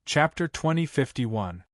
Chapter 2051.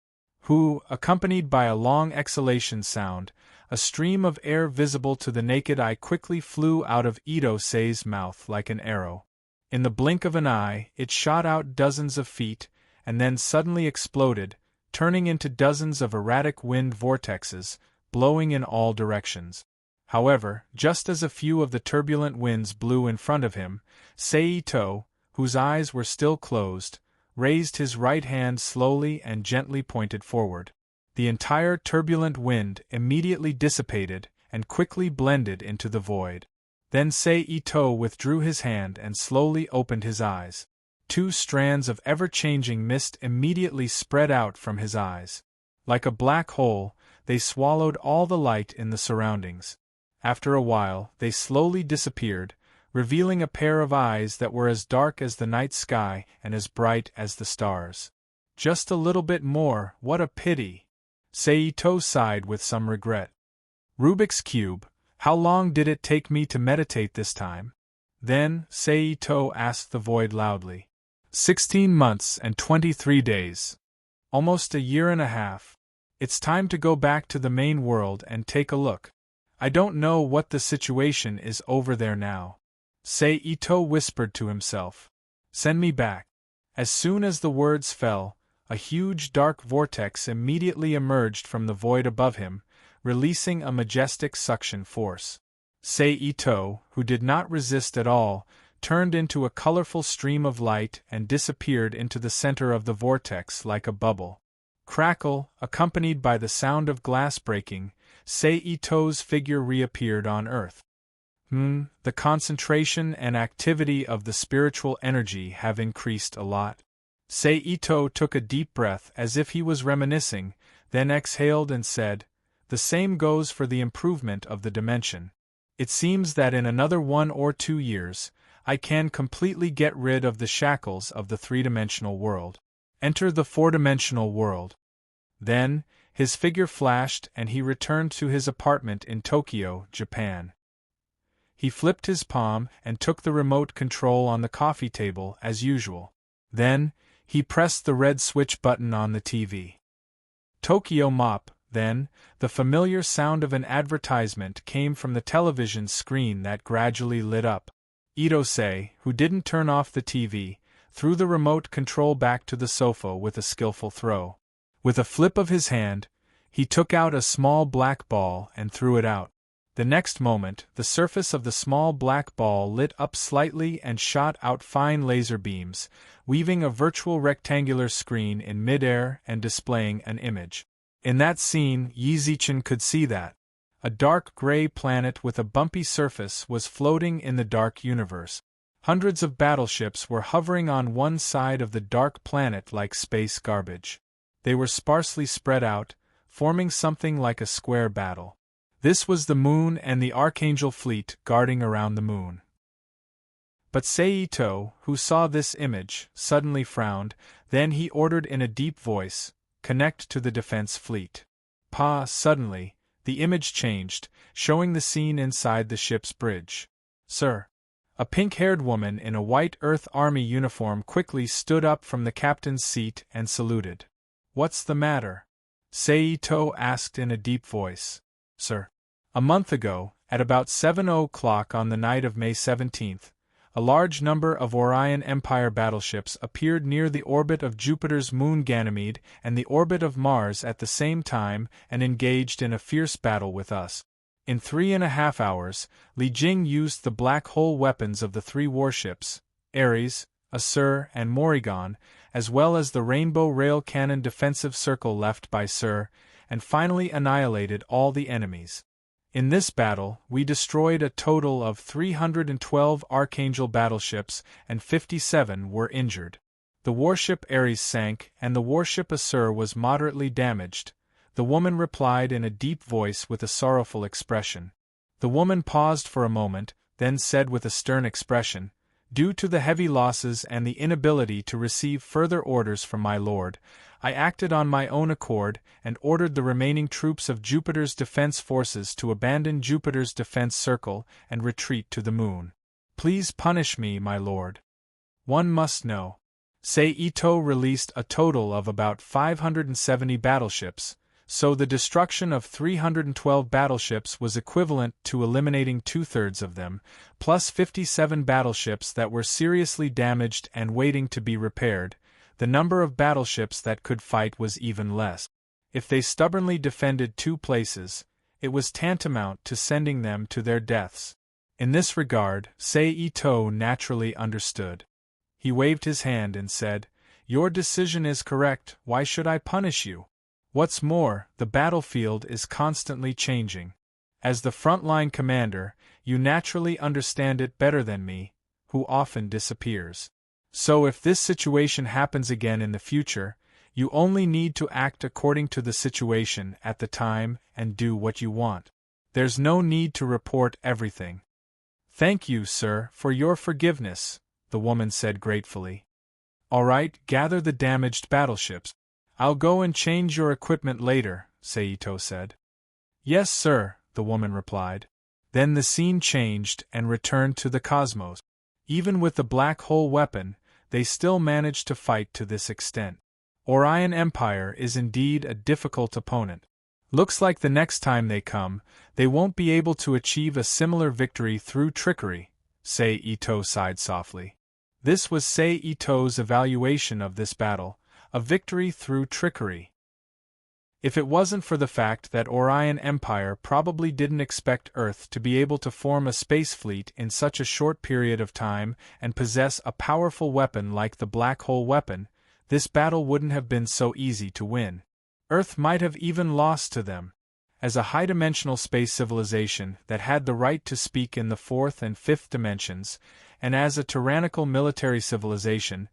Who, accompanied by a long exhalation sound, a stream of air visible to the naked eye quickly flew out of Ito-Sei's mouth like an arrow. In the blink of an eye, it shot out dozens of feet, and then suddenly exploded, turning into dozens of erratic wind vortexes, blowing in all directions. However, just as a few of the turbulent winds blew in front of him, Sei-Ito, whose eyes were still closed, raised his right hand slowly and gently pointed forward. The entire turbulent wind immediately dissipated and quickly blended into the void. Then Sei-Ito withdrew his hand and slowly opened his eyes. Two strands of ever-changing mist immediately spread out from his eyes. Like a black hole, they swallowed all the light in the surroundings. After a while, they slowly disappeared, revealing a pair of eyes that were as dark as the night sky and as bright as the stars. Just a little bit more, what a pity! Sei-Ito sighed with some regret. Rubik's Cube, how long did it take me to meditate this time? Then, Sei-Ito asked the void loudly. 16 months and 23 days. Almost a year and a half. It's time to go back to the main world and take a look. I don't know what the situation is over there now. Sei-Ito whispered to himself. Send me back. As soon as the words fell, a huge dark vortex immediately emerged from the void above him, releasing a majestic suction force. Sei-Ito, who did not resist at all, turned into a colorful stream of light and disappeared into the center of the vortex like a bubble. Crackle, accompanied by the sound of glass breaking, Sei-Ito's figure reappeared on Earth. The concentration and activity of the spiritual energy have increased a lot. Sei-Ito took a deep breath as if he was reminiscing, then exhaled and said, The same goes for the improvement of the dimension. It seems that in another 1 or 2 years, I can completely get rid of the shackles of the three-dimensional world. Enter the four-dimensional world. Then, his figure flashed and he returned to his apartment in Tokyo, Japan. He flipped his palm and took the remote control on the coffee table as usual. Then, he pressed the red switch button on the TV. Tokyo Mop, then, the familiar sound of an advertisement came from the television screen that gradually lit up. Ito-Sei, who didn't turn off the TV, threw the remote control back to the sofa with a skillful throw. With a flip of his hand, he took out a small black ball and threw it out. The next moment, the surface of the small black ball lit up slightly and shot out fine laser beams, weaving a virtual rectangular screen in midair and displaying an image. In that scene, Yi-Zichin could see that a dark gray planet with a bumpy surface was floating in the dark universe. Hundreds of battleships were hovering on one side of the dark planet like space garbage. They were sparsely spread out, forming something like a square battle. This was the moon and the Archangel fleet guarding around the moon. But Sei-Ito, who saw this image, suddenly frowned, then he ordered in a deep voice, Connect to the defense fleet. Suddenly, the image changed, showing the scene inside the ship's bridge. Sir. A pink-haired woman in a white Earth Army uniform quickly stood up from the captain's seat and saluted. What's the matter? Sei-Ito asked in a deep voice. Sir. A month ago, at about 7 o'clock on the night of May 17th, a large number of Orion Empire battleships appeared near the orbit of Jupiter's moon Ganymede and the orbit of Mars at the same time and engaged in a fierce battle with us. In 3.5 hours, Li Jing used the black hole weapons of the 3 warships, Ares, Asur and Morrigan, as well as the rainbow rail cannon defensive circle left by Sur, and finally annihilated all the enemies. In this battle, we destroyed a total of 312 Archangel battleships and 57 were injured. The warship Ares sank and the warship Asur was moderately damaged, the woman replied in a deep voice with a sorrowful expression. The woman paused for a moment, then said with a stern expression, Due to the heavy losses and the inability to receive further orders from my lord, I acted on my own accord and ordered the remaining troops of Jupiter's defense forces to abandon Jupiter's defense circle and retreat to the moon. Please punish me, my lord. One must know. Ito released a total of about 570 battleships, so the destruction of 312 battleships was equivalent to eliminating two-thirds of them, plus 57 battleships that were seriously damaged and waiting to be repaired. The number of battleships that could fight was even less. If they stubbornly defended two places, it was tantamount to sending them to their deaths. In this regard, Ito naturally understood. He waved his hand and said, "Your decision is correct, why should I punish you? What's more, the battlefield is constantly changing. As the frontline commander, you naturally understand it better than me, who often disappears. So if this situation happens again in the future, you only need to act according to the situation at the time and do what you want. There's no need to report everything." "Thank you, sir, for your forgiveness," the woman said gratefully. "All right, gather the damaged battleships. I'll go and change your equipment later," Ito said. "Yes, sir," the woman replied. Then the scene changed and returned to the cosmos. Even with the black hole weapon, they still managed to fight to this extent. Orion Empire is indeed a difficult opponent. Looks like the next time they come, they won't be able to achieve a similar victory through trickery, Ito sighed softly. This was Ito's evaluation of this battle, a victory through trickery. If it wasn't for the fact that Orion Empire probably didn't expect Earth to be able to form a space fleet in such a short period of time and possess a powerful weapon like the black hole weapon, this battle wouldn't have been so easy to win. Earth might have even lost to them. As a high-dimensional space civilization that had the right to speak in the fourth and fifth dimensions, and as a tyrannical military civilization,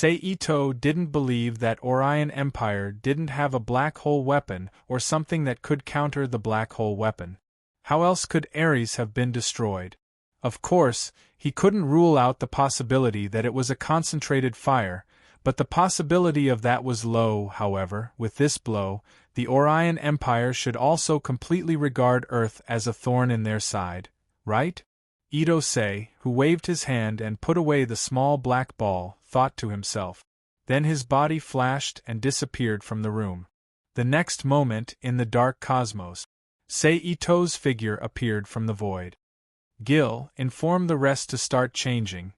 Ito didn't believe that Orion Empire didn't have a black hole weapon or something that could counter the black hole weapon. How else could Ares have been destroyed? Of course, he couldn't rule out the possibility that it was a concentrated fire, but the possibility of that was low. However, with this blow, the Orion Empire should also completely regard Earth as a thorn in their side, right? Ito, who waved his hand and put away the small black ball, thought to himself. Then his body flashed and disappeared from the room. The next moment, in the dark cosmos, Ito's figure appeared from the void. "Gil, inform the rest to start changing,"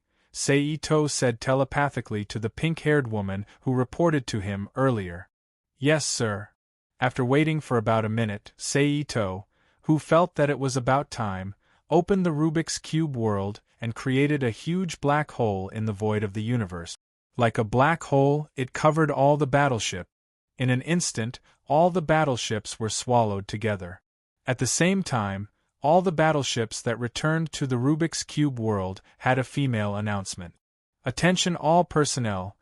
Ito said telepathically to the pink-haired woman who reported to him earlier. "Yes, sir." After waiting for about a minute, Ito, who felt that it was about time, opened the Rubik's Cube world and created a huge black hole in the void of the universe. Like a black hole, it covered all the battleship. In an instant, all the battleships were swallowed together. At the same time, all the battleships that returned to the Rubik's Cube world had a female announcement. "Attention all personnel,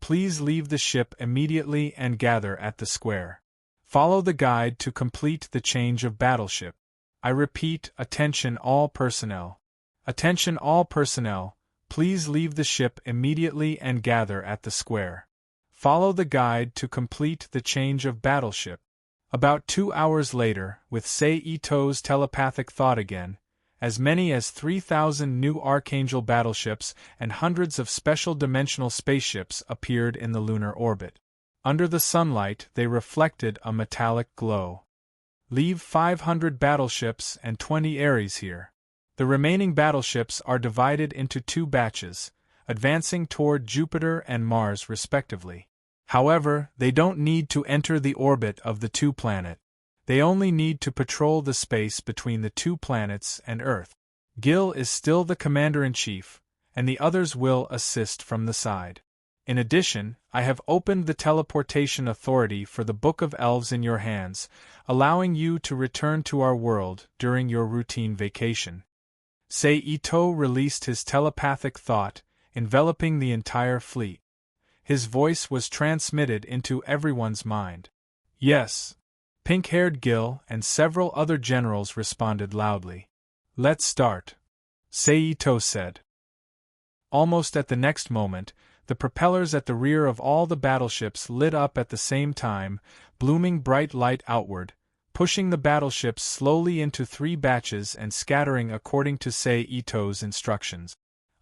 please leave the ship immediately and gather at the square. Follow the guide to complete the change of battleship. I repeat, attention all personnel, please leave the ship immediately and gather at the square. Follow the guide to complete the change of battleship." About 2 hours later, with Ito's telepathic thought again, as many as 3,000 new Archangel battleships and hundreds of special dimensional spaceships appeared in the lunar orbit. Under the sunlight, they reflected a metallic glow. "Leave 500 battleships and 20 Ares here. The remaining battleships are divided into 2 batches, advancing toward Jupiter and Mars respectively. However, they don't need to enter the orbit of the 2 planets. They only need to patrol the space between the 2 planets and Earth. Gil is still the commander-in-chief, and the others will assist from the side. In addition, I have opened the teleportation authority for the Book of Elves in your hands, allowing you to return to our world during your routine vacation." Ito released his telepathic thought, enveloping the entire fleet. His voice was transmitted into everyone's mind. "Yes." Pink-haired Gil and several other generals responded loudly. "Let's start," Ito said. Almost at the next moment, the propellers at the rear of all the battleships lit up at the same time, blooming bright light outward, pushing the battleships slowly into 3 batches and scattering according to Ito's instructions.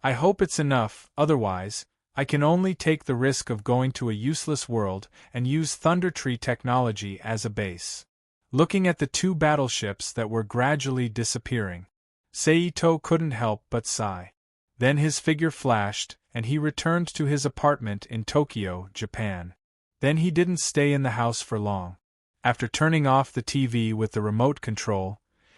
I hope it's enough, otherwise, I can only take the risk of going to a useless world and use Thunder Tree technology as a base. Looking at the two battleships that were gradually disappearing, Seito couldn't help but sigh. Then his figure flashed, and he returned to his apartment in Tokyo, Japan. Then he didn't stay in the house for long. After turning off the TV with the remote control,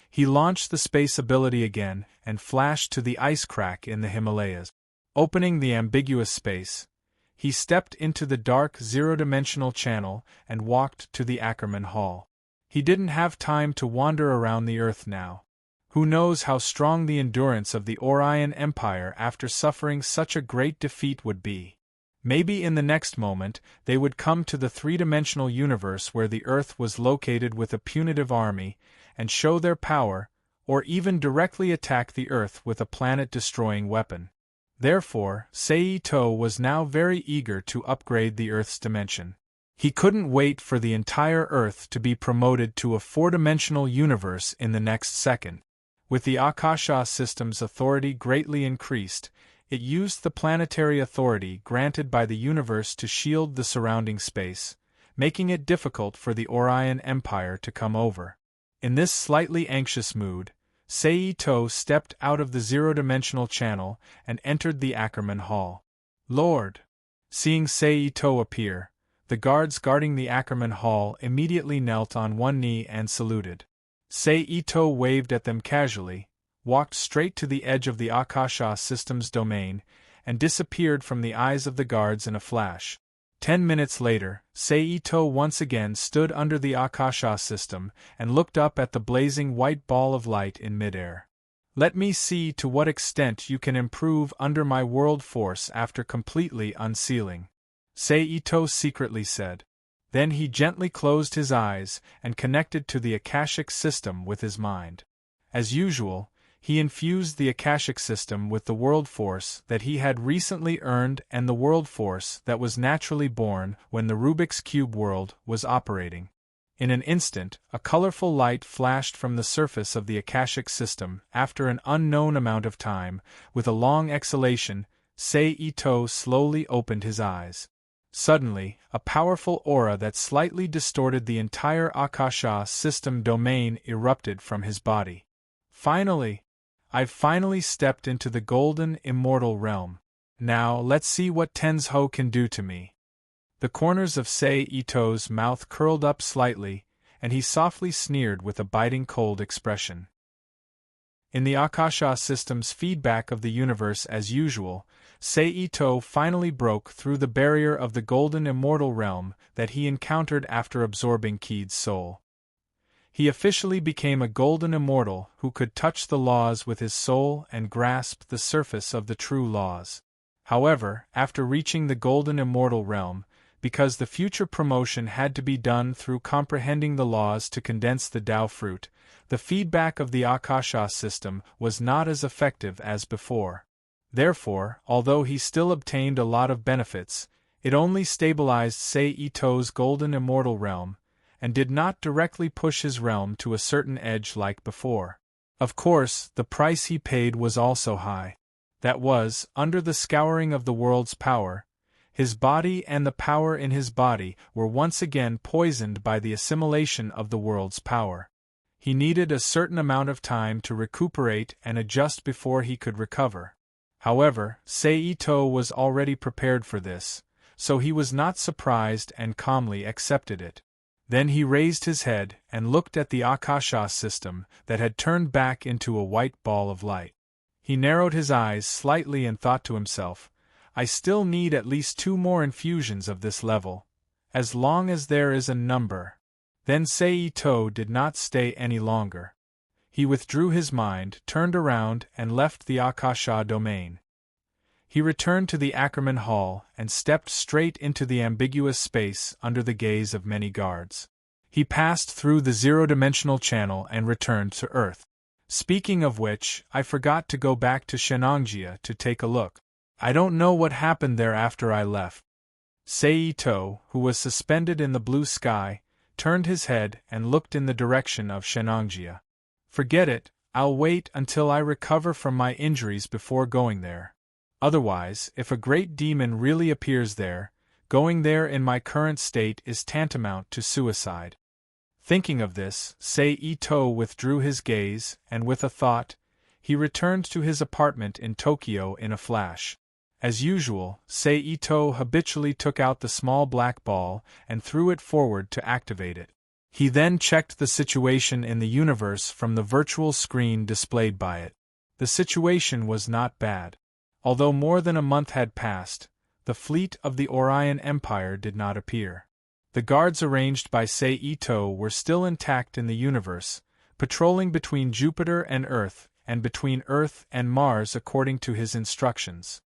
he launched the space ability again and flashed to the ice crack in the Himalayas. Opening the ambiguous space, he stepped into the dark zero-dimensional channel and walked to the Ackerman Hall. He didn't have time to wander around the Earth now. Who knows how strong the endurance of the Orion Empire after suffering such a great defeat would be. Maybe in the next moment they would come to the three-dimensional universe where the Earth was located with a punitive army, and show their power, or even directly attack the Earth with a planet-destroying weapon. Therefore, Seito was now very eager to upgrade the Earth's dimension. He couldn't wait for the entire Earth to be promoted to a four-dimensional universe in the next second. With the Akasha system's authority greatly increased, it used the planetary authority granted by the universe to shield the surrounding space, making it difficult for the Orion Empire to come over. In this slightly anxious mood, Seito stepped out of the zero-dimensional channel and entered the Ackerman Hall. Lord! Seeing Seito appear, the guards guarding the Ackerman Hall immediately knelt on one knee and saluted. Seito waved at them casually, walked straight to the edge of the Akasha system's domain, and disappeared from the eyes of the guards in a flash. 10 minutes later, Seito once again stood under the Akasha system and looked up at the blazing white ball of light in midair. Let me see to what extent you can improve under my world force after completely unsealing, Seito secretly said. Then he gently closed his eyes and connected to the Akashic system with his mind. As usual, he infused the Akashic system with the world force that he had recently earned and the world force that was naturally born when the Rubik's Cube world was operating. In an instant, a colorful light flashed from the surface of the Akashic system. After an unknown amount of time, with a long exhalation, Seito slowly opened his eyes. Suddenly, a powerful aura that slightly distorted the entire Akasha system domain erupted from his body. Finally! I've finally stepped into the golden, immortal realm. Now let's see what Tensho can do to me. The corners of Seito's mouth curled up slightly, and he softly sneered with a biting cold expression. In the Akasha system's feedback of the universe as usual, Seito finally broke through the barrier of the golden immortal realm that he encountered after absorbing Kied's soul. He officially became a golden immortal who could touch the laws with his soul and grasp the surface of the true laws. However, after reaching the golden immortal realm, because the future promotion had to be done through comprehending the laws to condense the Tao fruit, the feedback of the Akasha system was not as effective as before. Therefore, although he still obtained a lot of benefits, it only stabilized Seito's golden immortal realm, and did not directly push his realm to a certain edge like before. Of course, the price he paid was also high. That was, under the scouring of the world's power, his body and the power in his body were once again poisoned by the assimilation of the world's power. He needed a certain amount of time to recuperate and adjust before he could recover. However, Seito was already prepared for this, so he was not surprised and calmly accepted it. Then he raised his head and looked at the Akasha system that had turned back into a white ball of light. He narrowed his eyes slightly and thought to himself, I still need at least 2 more infusions of this level, as long as there is a number. Then Seito did not stay any longer. He withdrew his mind, turned around, and left the Akasha domain. He returned to the Ackerman Hall and stepped straight into the ambiguous space under the gaze of many guards. He passed through the zero-dimensional channel and returned to Earth. Speaking of which, I forgot to go back to Shenangjia to take a look. I don't know what happened there after I left. Seito, who was suspended in the blue sky, turned his head and looked in the direction of Shenangjia. Forget it, I'll wait until I recover from my injuries before going there. Otherwise, if a great demon really appears there, going there in my current state is tantamount to suicide. Thinking of this, Sei-Ito withdrew his gaze, and with a thought, he returned to his apartment in Tokyo in a flash. As usual, Sei-Ito habitually took out the small black ball and threw it forward to activate it. He then checked the situation in the universe from the virtual screen displayed by it. The situation was not bad. Although more than a month had passed, the fleet of the Orion Empire did not appear. The guards arranged by Sei-Ito were still intact in the universe, patrolling between Jupiter and Earth, and between Earth and Mars according to his instructions.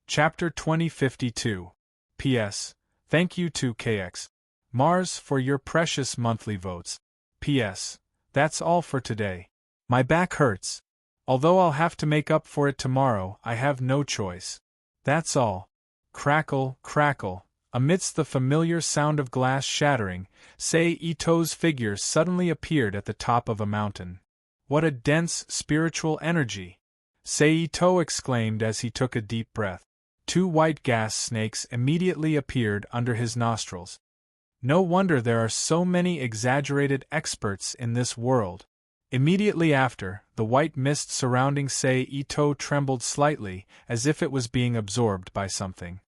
Chapter 2052. P.S. Thank you to KX Mars for your precious monthly votes. P.S. That's all for today. My back hurts. Although I'll have to make up for it tomorrow, I have no choice. That's all. Crackle, crackle. Amidst the familiar sound of glass shattering, Sei-Ito's figure suddenly appeared at the top of a mountain. What a dense spiritual energy! Sei-Ito exclaimed as he took a deep breath. 2 white gas snakes immediately appeared under his nostrils. No wonder there are so many exaggerated experts in this world. Immediately after, the white mist surrounding Sei-Ito trembled slightly, as if it was being absorbed by something.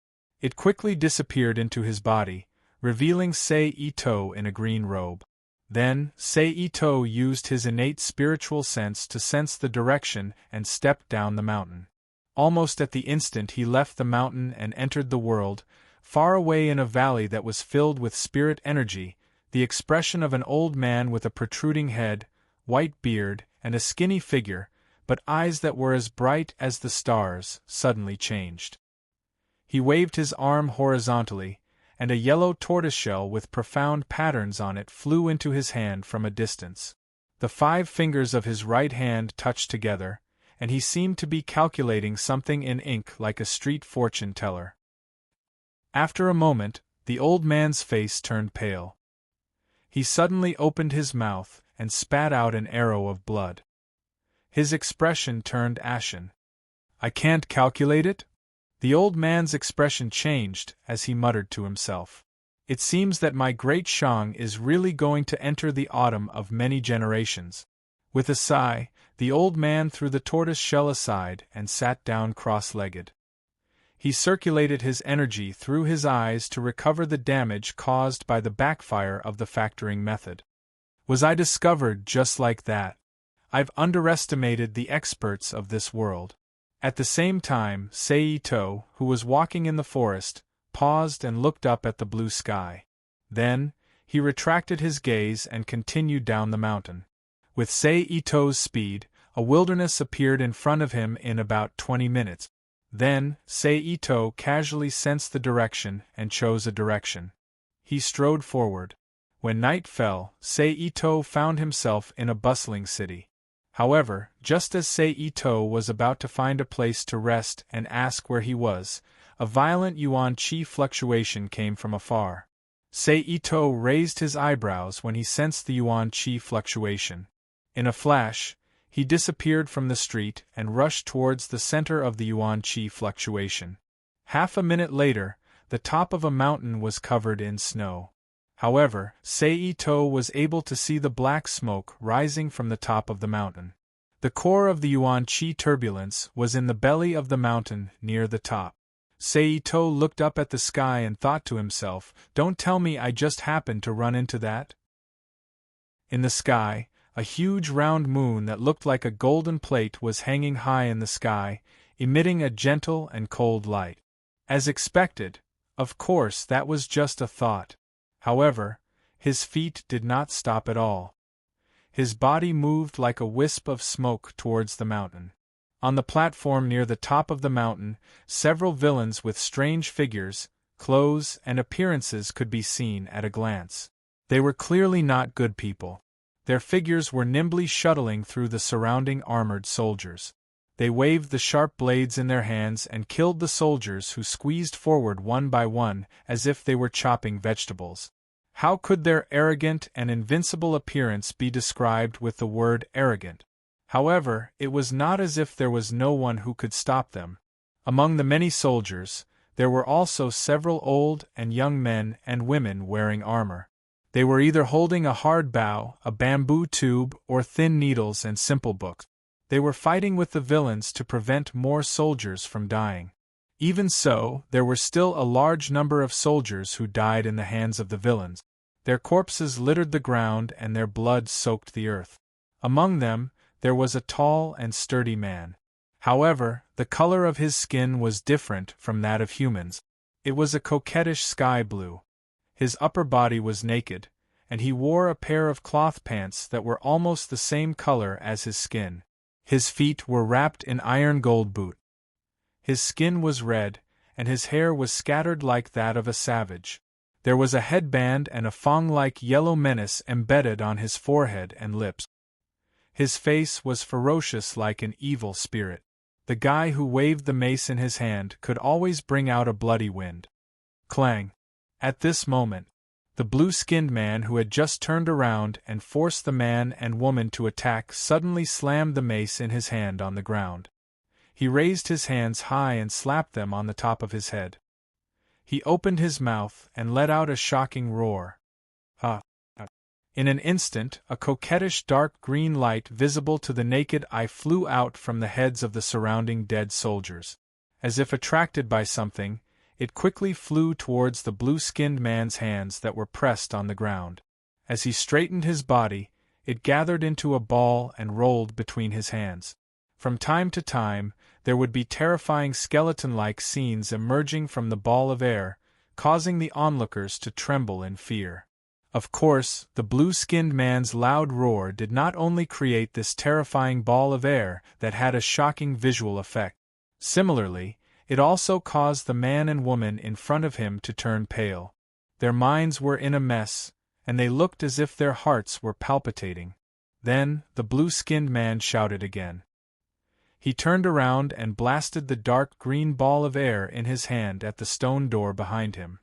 It quickly disappeared into his body, revealing Sei-Ito in a green robe. Then, Sei-Ito used his innate spiritual sense to sense the direction and stepped down the mountain. Almost at the instant he left the mountain and entered the world, far away in a valley that was filled with spirit energy, the expression of an old man with a protruding head, white beard, and a skinny figure, but eyes that were as bright as the stars, suddenly changed. He waved his arm horizontally, and a yellow tortoiseshell with profound patterns on it flew into his hand from a distance. The 5 fingers of his right hand touched together, and he seemed to be calculating something in ink like a street fortune teller. After a moment, the old man's face turned pale. He suddenly opened his mouth and spat out an arrow of blood. His expression turned ashen. I can't calculate it? The old man's expression changed as he muttered to himself. It seems that my great Shang is really going to enter the autumn of many generations. With a sigh, the old man threw the tortoise shell aside and sat down cross-legged. He circulated his energy through his eyes to recover the damage caused by the backfire of the factoring method. Was I discovered just like that? I've underestimated the experts of this world. At the same time, Sei-Ito, who was walking in the forest, paused and looked up at the blue sky. Then, he retracted his gaze and continued down the mountain. With Sei-Ito's speed, a wilderness appeared in front of him in about 20 minutes. Then, Sei-Ito casually sensed the direction and chose a direction. He strode forward. When night fell, Sei-Ito found himself in a bustling city. However, just as Sei-Ito was about to find a place to rest and ask where he was, a violent yuan-chi fluctuation came from afar. Sei-Ito raised his eyebrows when he sensed the yuan-chi fluctuation. In a flash, he disappeared from the street and rushed towards the center of the yuan-chi fluctuation. Half a minute later, the top of a mountain was covered in snow. However, Sei-Ito was able to see the black smoke rising from the top of the mountain. The core of the yuan-chi turbulence was in the belly of the mountain near the top. Sei-Ito looked up at the sky and thought to himself, "Don't tell me I just happened to run into that?" In the sky, a huge round moon that looked like a golden plate was hanging high in the sky, emitting a gentle and cold light. As expected, of course that was just a thought. However, his feet did not stop at all. His body moved like a wisp of smoke towards the mountain. On the platform near the top of the mountain, several villains with strange figures, clothes, and appearances could be seen at a glance. They were clearly not good people. Their figures were nimbly shuttling through the surrounding armored soldiers. They waved the sharp blades in their hands and killed the soldiers who squeezed forward one by one as if they were chopping vegetables. How could their arrogant and invincible appearance be described with the word arrogant? However, it was not as if there was no one who could stop them. Among the many soldiers, there were also several old and young men and women wearing armor. They were either holding a hard bow, a bamboo tube, or thin needles and simple books. They were fighting with the villains to prevent more soldiers from dying. Even so, there were still a large number of soldiers who died in the hands of the villains. Their corpses littered the ground and their blood soaked the earth. Among them, there was a tall and sturdy man. However, the color of his skin was different from that of humans. It was a coquettish sky blue. His upper body was naked, and he wore a pair of cloth pants that were almost the same color as his skin. His feet were wrapped in iron gold boot. His skin was red, and his hair was scattered like that of a savage. There was a headband and a fang-like yellow menace embedded on his forehead and lips. His face was ferocious like an evil spirit. The guy who waved the mace in his hand could always bring out a bloody wind. Clang! At this moment, the blue-skinned man who had just turned around and forced the man and woman to attack suddenly slammed the mace in his hand on the ground. He raised his hands high and slapped them on the top of his head. He opened his mouth and let out a shocking roar. Ah! In an instant, a coquettish dark green light visible to the naked eye flew out from the heads of the surrounding dead soldiers. As if attracted by something, it quickly flew towards the blue-skinned man's hands that were pressed on the ground. As he straightened his body, it gathered into a ball and rolled between his hands. From time to time, there would be terrifying skeleton-like scenes emerging from the ball of air, causing the onlookers to tremble in fear. Of course, the blue-skinned man's loud roar did not only create this terrifying ball of air that had a shocking visual effect. Similarly, it also caused the man and woman in front of him to turn pale. Their minds were in a mess, and they looked as if their hearts were palpitating. Then, the blue-skinned man shouted again. He turned around and blasted the dark green ball of air in his hand at the stone door behind him.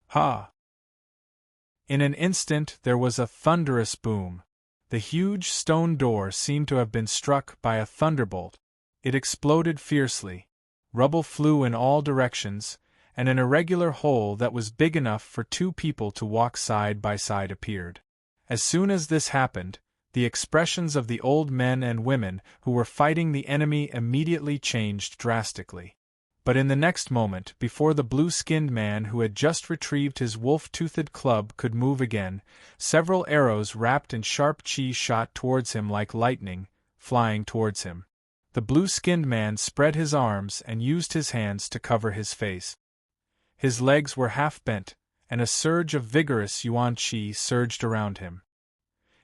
Ha! In an instant there was a thunderous boom. The huge stone door seemed to have been struck by a thunderbolt. It exploded fiercely. Rubble flew in all directions, and an irregular hole that was big enough for two people to walk side by side appeared. As soon as this happened, the expressions of the old men and women who were fighting the enemy immediately changed drastically. But in the next moment, before the blue-skinned man who had just retrieved his wolf-toothed club could move again, several arrows wrapped in sharp chi shot towards him like lightning, flying towards him. The blue-skinned man spread his arms and used his hands to cover his face. His legs were half bent, and a surge of vigorous yuan chi surged around him.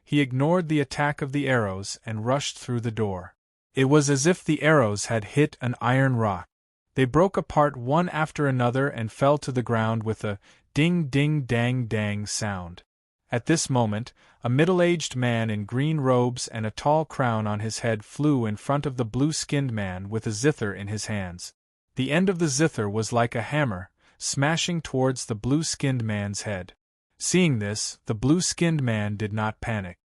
He ignored the attack of the arrows and rushed through the door. It was as if the arrows had hit an iron rock. They broke apart one after another and fell to the ground with a ding-ding-dang-dang sound. At this moment, a middle-aged man in green robes and a tall crown on his head flew in front of the blue-skinned man with a zither in his hands. The end of the zither was like a hammer, smashing towards the blue-skinned man's head. Seeing this, the blue-skinned man did not panic.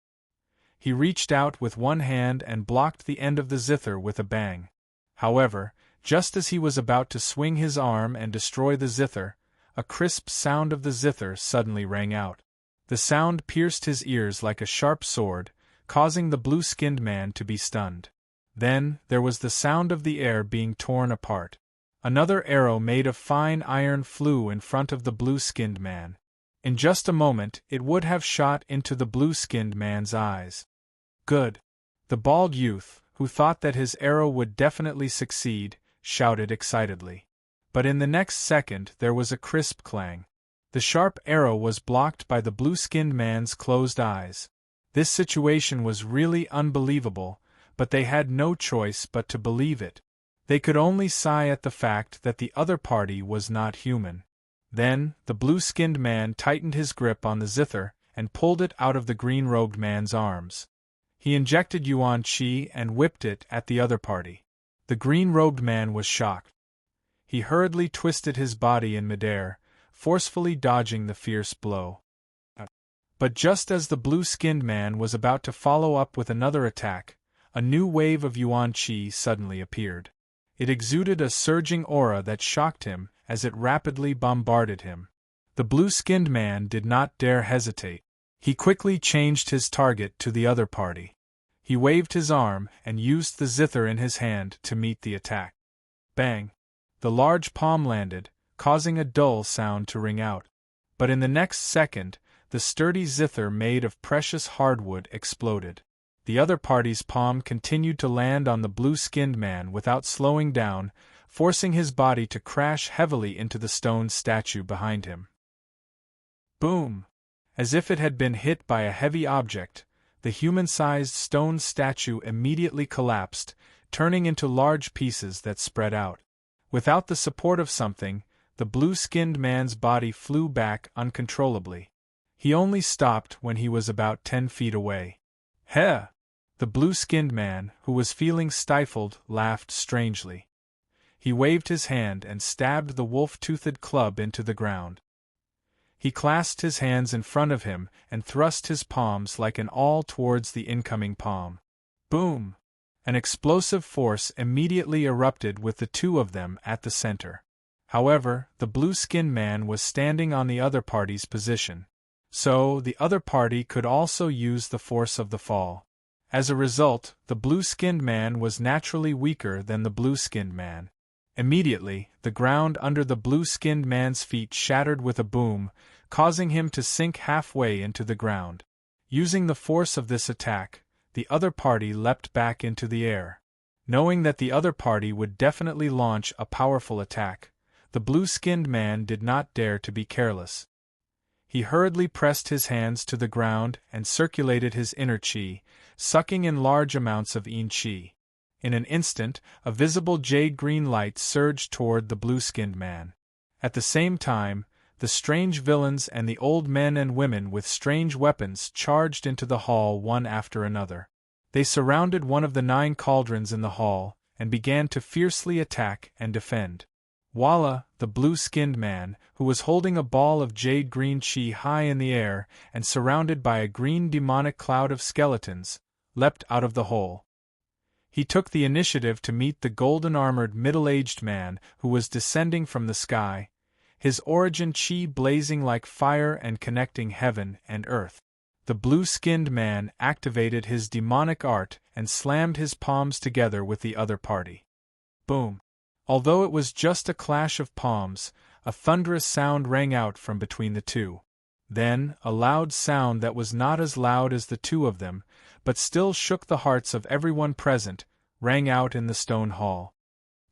He reached out with one hand and blocked the end of the zither with a bang. However, just as he was about to swing his arm and destroy the zither, a crisp sound of the zither suddenly rang out. The sound pierced his ears like a sharp sword, causing the blue-skinned man to be stunned. Then, there was the sound of the air being torn apart. Another arrow made of fine iron flew in front of the blue-skinned man. In just a moment, it would have shot into the blue-skinned man's eyes. Good! The bald youth, who thought that his arrow would definitely succeed, shouted excitedly. But in the next second there was a crisp clang. The sharp arrow was blocked by the blue-skinned man's closed eyes. This situation was really unbelievable, but they had no choice but to believe it. They could only sigh at the fact that the other party was not human. Then, the blue-skinned man tightened his grip on the zither and pulled it out of the green-robed man's arms. He injected yuan chi and whipped it at the other party. The green-robed man was shocked. He hurriedly twisted his body in midair, forcefully dodging the fierce blow. But just as the blue-skinned man was about to follow up with another attack, a new wave of Yuan Qi suddenly appeared. It exuded a surging aura that shocked him as it rapidly bombarded him. The blue-skinned man did not dare hesitate. He quickly changed his target to the other party. He waved his arm and used the zither in his hand to meet the attack. Bang! The large palm landed, causing a dull sound to ring out. But in the next second, the sturdy zither made of precious hardwood exploded. The other party's palm continued to land on the blue-skinned man without slowing down, forcing his body to crash heavily into the stone statue behind him. Boom! As if it had been hit by a heavy object, the human-sized stone statue immediately collapsed, turning into large pieces that spread out. Without the support of something, the blue-skinned man's body flew back uncontrollably. He only stopped when he was about 10 feet away. Heh! The blue-skinned man, who was feeling stifled, laughed strangely. He waved his hand and stabbed the wolf-toothed club into the ground. He clasped his hands in front of him and thrust his palms like an awl towards the incoming palm. Boom! An explosive force immediately erupted with the two of them at the center. However, the blue-skinned man was standing on the other party's position. So, the other party could also use the force of the fall. As a result, the blue-skinned man was naturally weaker than the blue-skinned man. Immediately, the ground under the blue-skinned man's feet shattered with a boom, causing him to sink halfway into the ground. Using the force of this attack, the other party leapt back into the air. Knowing that the other party would definitely launch a powerful attack, the blue-skinned man did not dare to be careless. He hurriedly pressed his hands to the ground and circulated his inner qi, sucking in large amounts of yin qi. In an instant, a visible jade-green light surged toward the blue-skinned man. At the same time, the strange villains and the old men and women with strange weapons charged into the hall one after another. They surrounded one of the 9 cauldrons in the hall, and began to fiercely attack and defend. Walla, the blue-skinned man, who was holding a ball of jade-green qi high in the air and surrounded by a green demonic cloud of skeletons, leapt out of the hole. He took the initiative to meet the golden-armored middle-aged man who was descending from the sky, his origin qi blazing like fire and connecting heaven and earth. The blue-skinned man activated his demonic art and slammed his palms together with the other party. Boom! Although it was just a clash of palms, a thunderous sound rang out from between the two. Then, a loud sound that was not as loud as the two of them, but still shook the hearts of everyone present, rang out in the stone hall.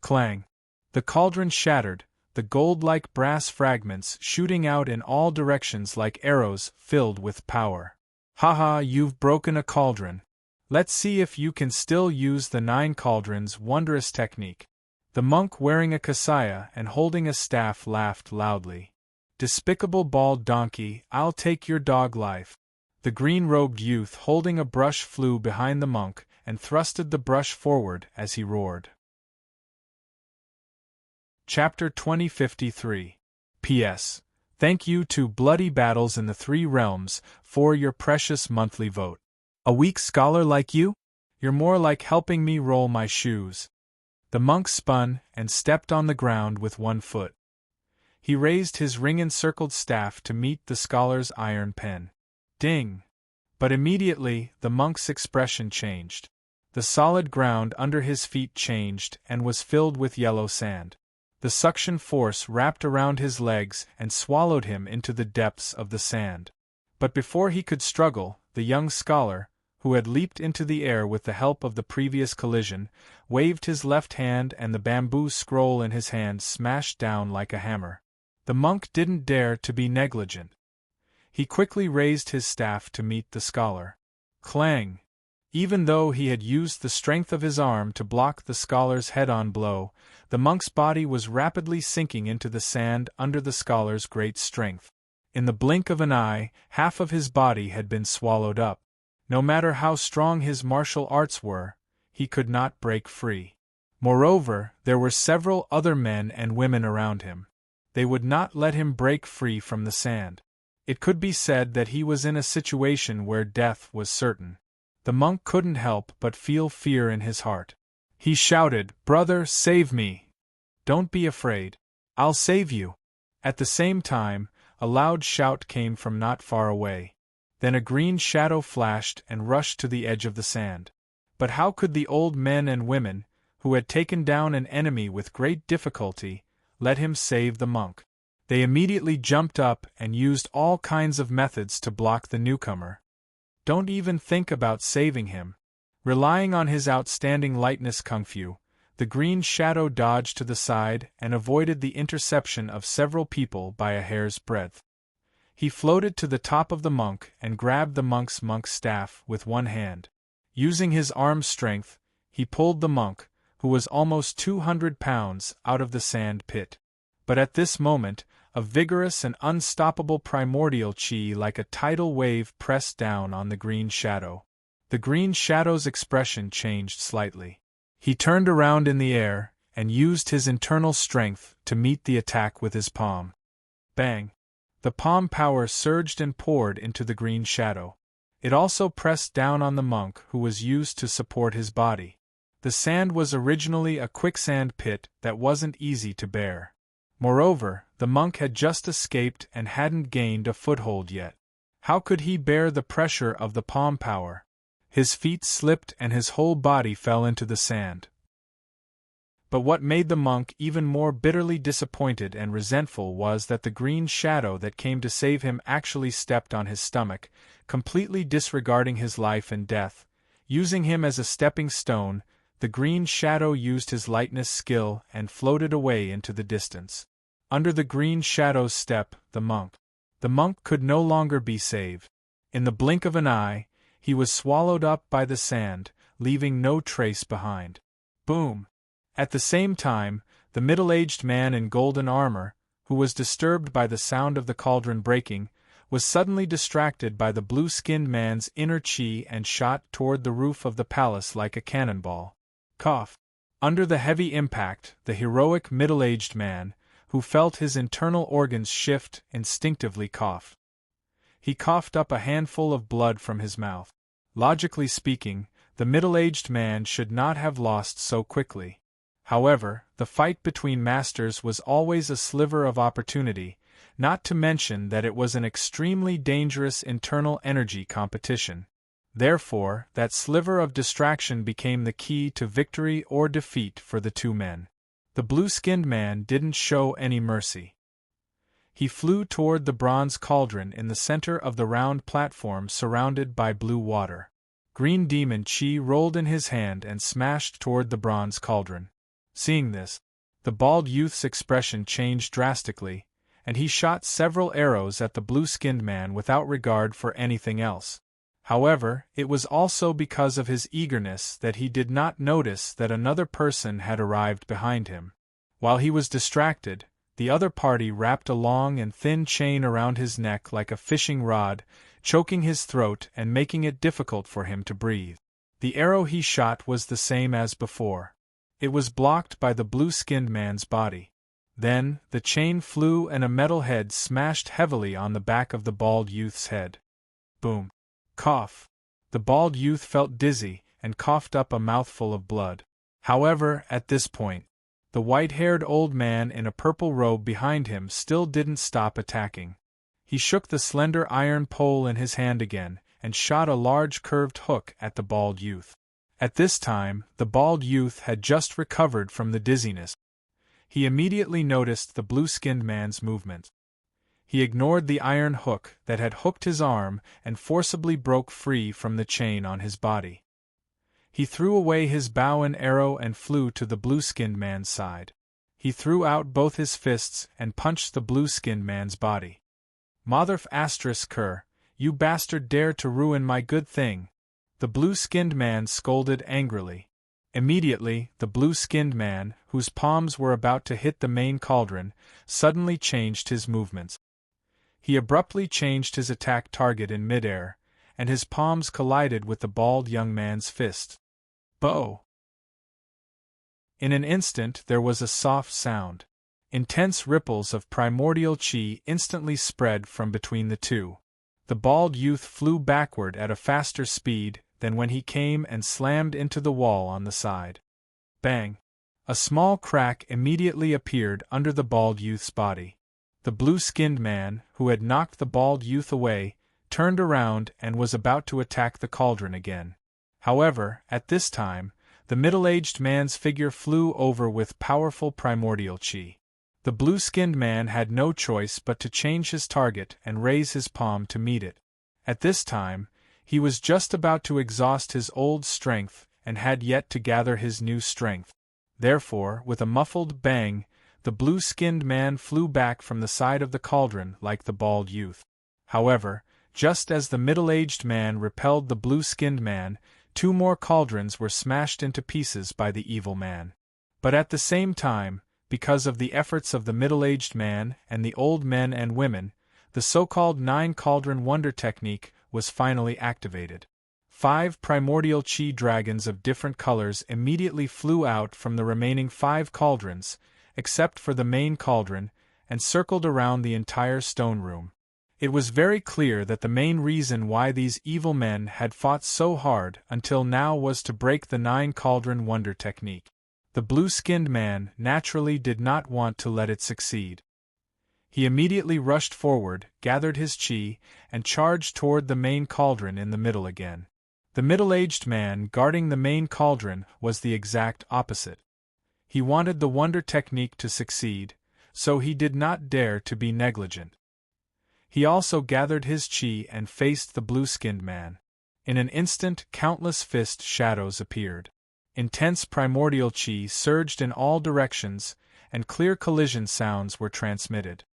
Clang! The cauldron shattered, the gold-like brass fragments shooting out in all directions like arrows filled with power. Haha, you've broken a cauldron. Let's see if you can still use the 9 cauldrons' wondrous technique. The monk wearing a kasaya and holding a staff laughed loudly. Despicable bald donkey, I'll take your dog life. The green-robed youth holding a brush flew behind the monk and thrusted the brush forward as he roared. Chapter 2053. P.S. Thank you to Bloody Battles in the 3 Realms for your precious monthly vote. A weak scholar like you? You're more like helping me roll my shoes. The monk spun and stepped on the ground with one foot. He raised his ring-encircled staff to meet the scholar's iron pen. Ding! But immediately, the monk's expression changed. The solid ground under his feet changed and was filled with yellow sand. The suction force wrapped around his legs and swallowed him into the depths of the sand. But before he could struggle, the young scholar, who had leaped into the air with the help of the previous collision, waved his left hand and the bamboo scroll in his hand smashed down like a hammer. The monk didn't dare to be negligent. He quickly raised his staff to meet the scholar. Clang! Even though he had used the strength of his arm to block the scholar's head-on blow, the monk's body was rapidly sinking into the sand under the scholar's great strength. In the blink of an eye, half of his body had been swallowed up. No matter how strong his martial arts were, he could not break free. Moreover, there were several other men and women around him. They would not let him break free from the sand. It could be said that he was in a situation where death was certain. The monk couldn't help but feel fear in his heart. He shouted, "Brother, save me! Don't be afraid. I'll save you!" At the same time, a loud shout came from not far away. Then a green shadow flashed and rushed to the edge of the sand. But how could the old men and women, who had taken down an enemy with great difficulty, let him save the monk? They immediately jumped up and used all kinds of methods to block the newcomer. "Don't even think about saving him." Relying on his outstanding lightness kung fu, the green shadow dodged to the side and avoided the interception of several people by a hair's breadth. He floated to the top of the monk and grabbed the monk's staff with one hand. Using his arm strength, he pulled the monk, who was almost 200 pounds, out of the sand pit. But at this moment, a vigorous and unstoppable primordial chi like a tidal wave pressed down on the green shadow. The green shadow's expression changed slightly. He turned around in the air and used his internal strength to meet the attack with his palm. Bang! The palm power surged and poured into the green shadow. It also pressed down on the monk who was used to support his body. The sand was originally a quicksand pit that wasn't easy to bear. Moreover, the monk had just escaped and hadn't gained a foothold yet. How could he bear the pressure of the palm power? His feet slipped and his whole body fell into the sand. But what made the monk even more bitterly disappointed and resentful was that the green shadow that came to save him actually stepped on his stomach, completely disregarding his life and death. Using him as a stepping stone, the green shadow used his lightness skill and floated away into the distance. Under the green shadow's step, the monk could no longer be saved. In the blink of an eye, he was swallowed up by the sand, leaving no trace behind. Boom! At the same time, the middle-aged man in golden armor, who was disturbed by the sound of the cauldron breaking, was suddenly distracted by the blue-skinned man's inner chi and shot toward the roof of the palace like a cannonball. Cough! Under the heavy impact, the heroic middle-aged man, who felt his internal organs shift, instinctively coughed. He coughed up a handful of blood from his mouth. Logically speaking, the middle-aged man should not have lost so quickly. However, the fight between masters was always a sliver of opportunity, not to mention that it was an extremely dangerous internal energy competition. Therefore, that sliver of distraction became the key to victory or defeat for the two men. The blue-skinned man didn't show any mercy. He flew toward the bronze cauldron in the center of the round platform surrounded by blue water. Green demon chi rolled in his hand and smashed toward the bronze cauldron. Seeing this, the bald youth's expression changed drastically, and he shot several arrows at the blue-skinned man without regard for anything else. However, it was also because of his eagerness that he did not notice that another person had arrived behind him. While he was distracted, the other party wrapped a long and thin chain around his neck like a fishing rod, choking his throat and making it difficult for him to breathe. The arrow he shot was the same as before. It was blocked by the blue-skinned man's body. Then, the chain flew and a metal head smashed heavily on the back of the bald youth's head. Boom! Cough! The bald youth felt dizzy and coughed up a mouthful of blood. However, at this point, the white-haired old man in a purple robe behind him still didn't stop attacking. He shook the slender iron pole in his hand again and shot a large curved hook at the bald youth. At this time, the bald youth had just recovered from the dizziness. He immediately noticed the blue-skinned man's movement. He ignored the iron hook that had hooked his arm and forcibly broke free from the chain on his body. He threw away his bow and arrow and flew to the blue-skinned man's side. He threw out both his fists and punched the blue-skinned man's body. "Motherf ***, you bastard dare to ruin my good thing!" The blue-skinned man scolded angrily. Immediately, the blue-skinned man, whose palms were about to hit the main cauldron, suddenly changed his movements. He abruptly changed his attack target in midair, and his palms collided with the bald young man's fist. Bow! In an instant there was a soft sound. Intense ripples of primordial chi instantly spread from between the two. The bald youth flew backward at a faster speed, than when he came and slammed into the wall on the side. Bang! A small crack immediately appeared under the bald youth's body. The blue-skinned man, who had knocked the bald youth away, turned around and was about to attack the cauldron again. However, at this time, the middle-aged man's figure flew over with powerful primordial chi. The blue-skinned man had no choice but to change his target and raise his palm to meet it. At this time, he was just about to exhaust his old strength and had yet to gather his new strength. Therefore, with a muffled bang, the blue-skinned man flew back from the side of the cauldron like the bald youth. However, just as the middle-aged man repelled the blue-skinned man, 2 more cauldrons were smashed into pieces by the evil man. But at the same time, because of the efforts of the middle-aged man and the old men and women, the so-called 9-cauldron wonder technique was finally activated. 5 primordial chi dragons of different colors immediately flew out from the remaining 5 cauldrons, except for the main cauldron, and circled around the entire stone room. It was very clear that the main reason why these evil men had fought so hard until now was to break the 9-cauldron wonder technique. The blue-skinned man naturally did not want to let it succeed. He immediately rushed forward, gathered his chi, and charged toward the main cauldron in the middle again. The middle-aged man guarding the main cauldron was the exact opposite. He wanted the wonder technique to succeed, so he did not dare to be negligent. He also gathered his chi and faced the blue-skinned man. In an instant, countless fist shadows appeared. Intense primordial chi surged in all directions, and clear collision sounds were transmitted.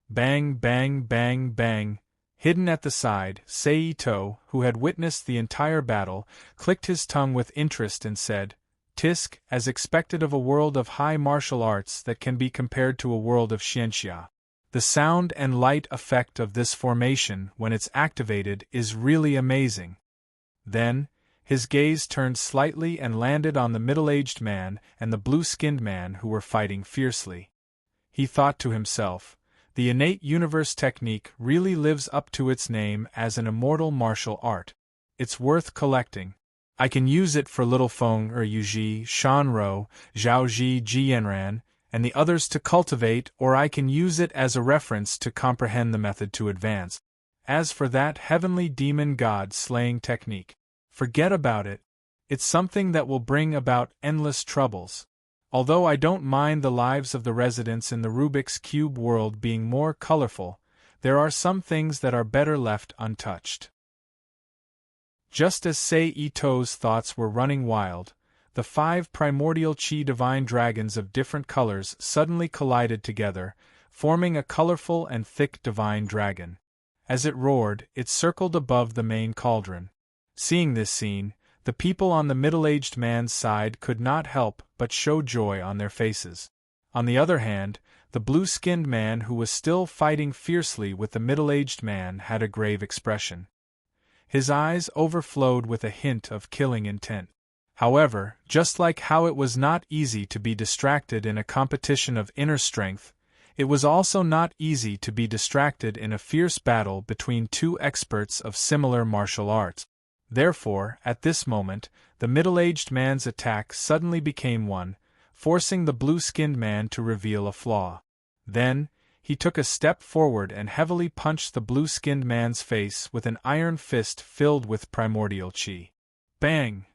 Bang, bang, bang, bang. Hidden at the side, Seito, who had witnessed the entire battle, clicked his tongue with interest and said, "Tisk, as expected of a world of high martial arts that can be compared to a world of Xianxia. The sound and light effect of this formation when it's activated is really amazing." Then, his gaze turned slightly and landed on the middle-aged man and the blue-skinned man who were fighting fiercely. He thought to himself, the innate universe technique really lives up to its name as an immortal martial art. It's worth collecting. I can use it for Little Feng Yuji, Shanro, Zhaoji Jianran, and the others to cultivate, or I can use it as a reference to comprehend the method to advance. As for that heavenly demon god slaying technique, forget about it. It's something that will bring about endless troubles. Although I don't mind the lives of the residents in the Rubik's Cube world being more colorful, there are some things that are better left untouched. Just as Seito's thoughts were running wild, the 5 primordial chi divine dragons of different colors suddenly collided together, forming a colorful and thick divine dragon. As it roared, it circled above the main cauldron. Seeing this scene, the people on the middle-aged man's side could not help but show joy on their faces. On the other hand, the blue-skinned man who was still fighting fiercely with the middle-aged man had a grave expression. His eyes overflowed with a hint of killing intent. However, just like how it was not easy to be distracted in a competition of inner strength, it was also not easy to be distracted in a fierce battle between 2 experts of similar martial arts. Therefore, at this moment, the middle-aged man's attack suddenly became one, forcing the blue-skinned man to reveal a flaw. Then, he took a step forward and heavily punched the blue-skinned man's face with an iron fist filled with primordial chi. Bang!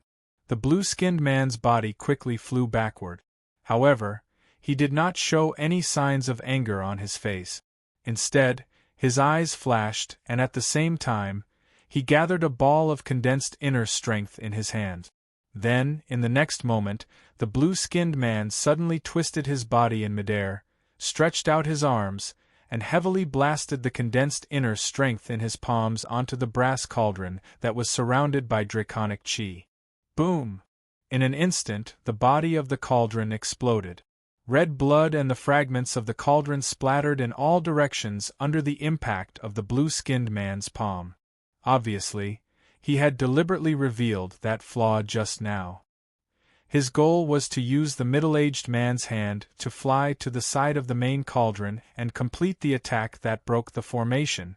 The blue-skinned man's body quickly flew backward. However, he did not show any signs of anger on his face. Instead, his eyes flashed, and at the same time, he gathered a ball of condensed inner strength in his hand. Then, in the next moment, the blue-skinned man suddenly twisted his body in midair, stretched out his arms, and heavily blasted the condensed inner strength in his palms onto the brass cauldron that was surrounded by draconic chi. Boom! In an instant, the body of the cauldron exploded. Red blood and the fragments of the cauldron splattered in all directions under the impact of the blue-skinned man's palm. Obviously, he had deliberately revealed that flaw just now. His goal was to use the middle-aged man's hand to fly to the side of the main cauldron and complete the attack that broke the formation.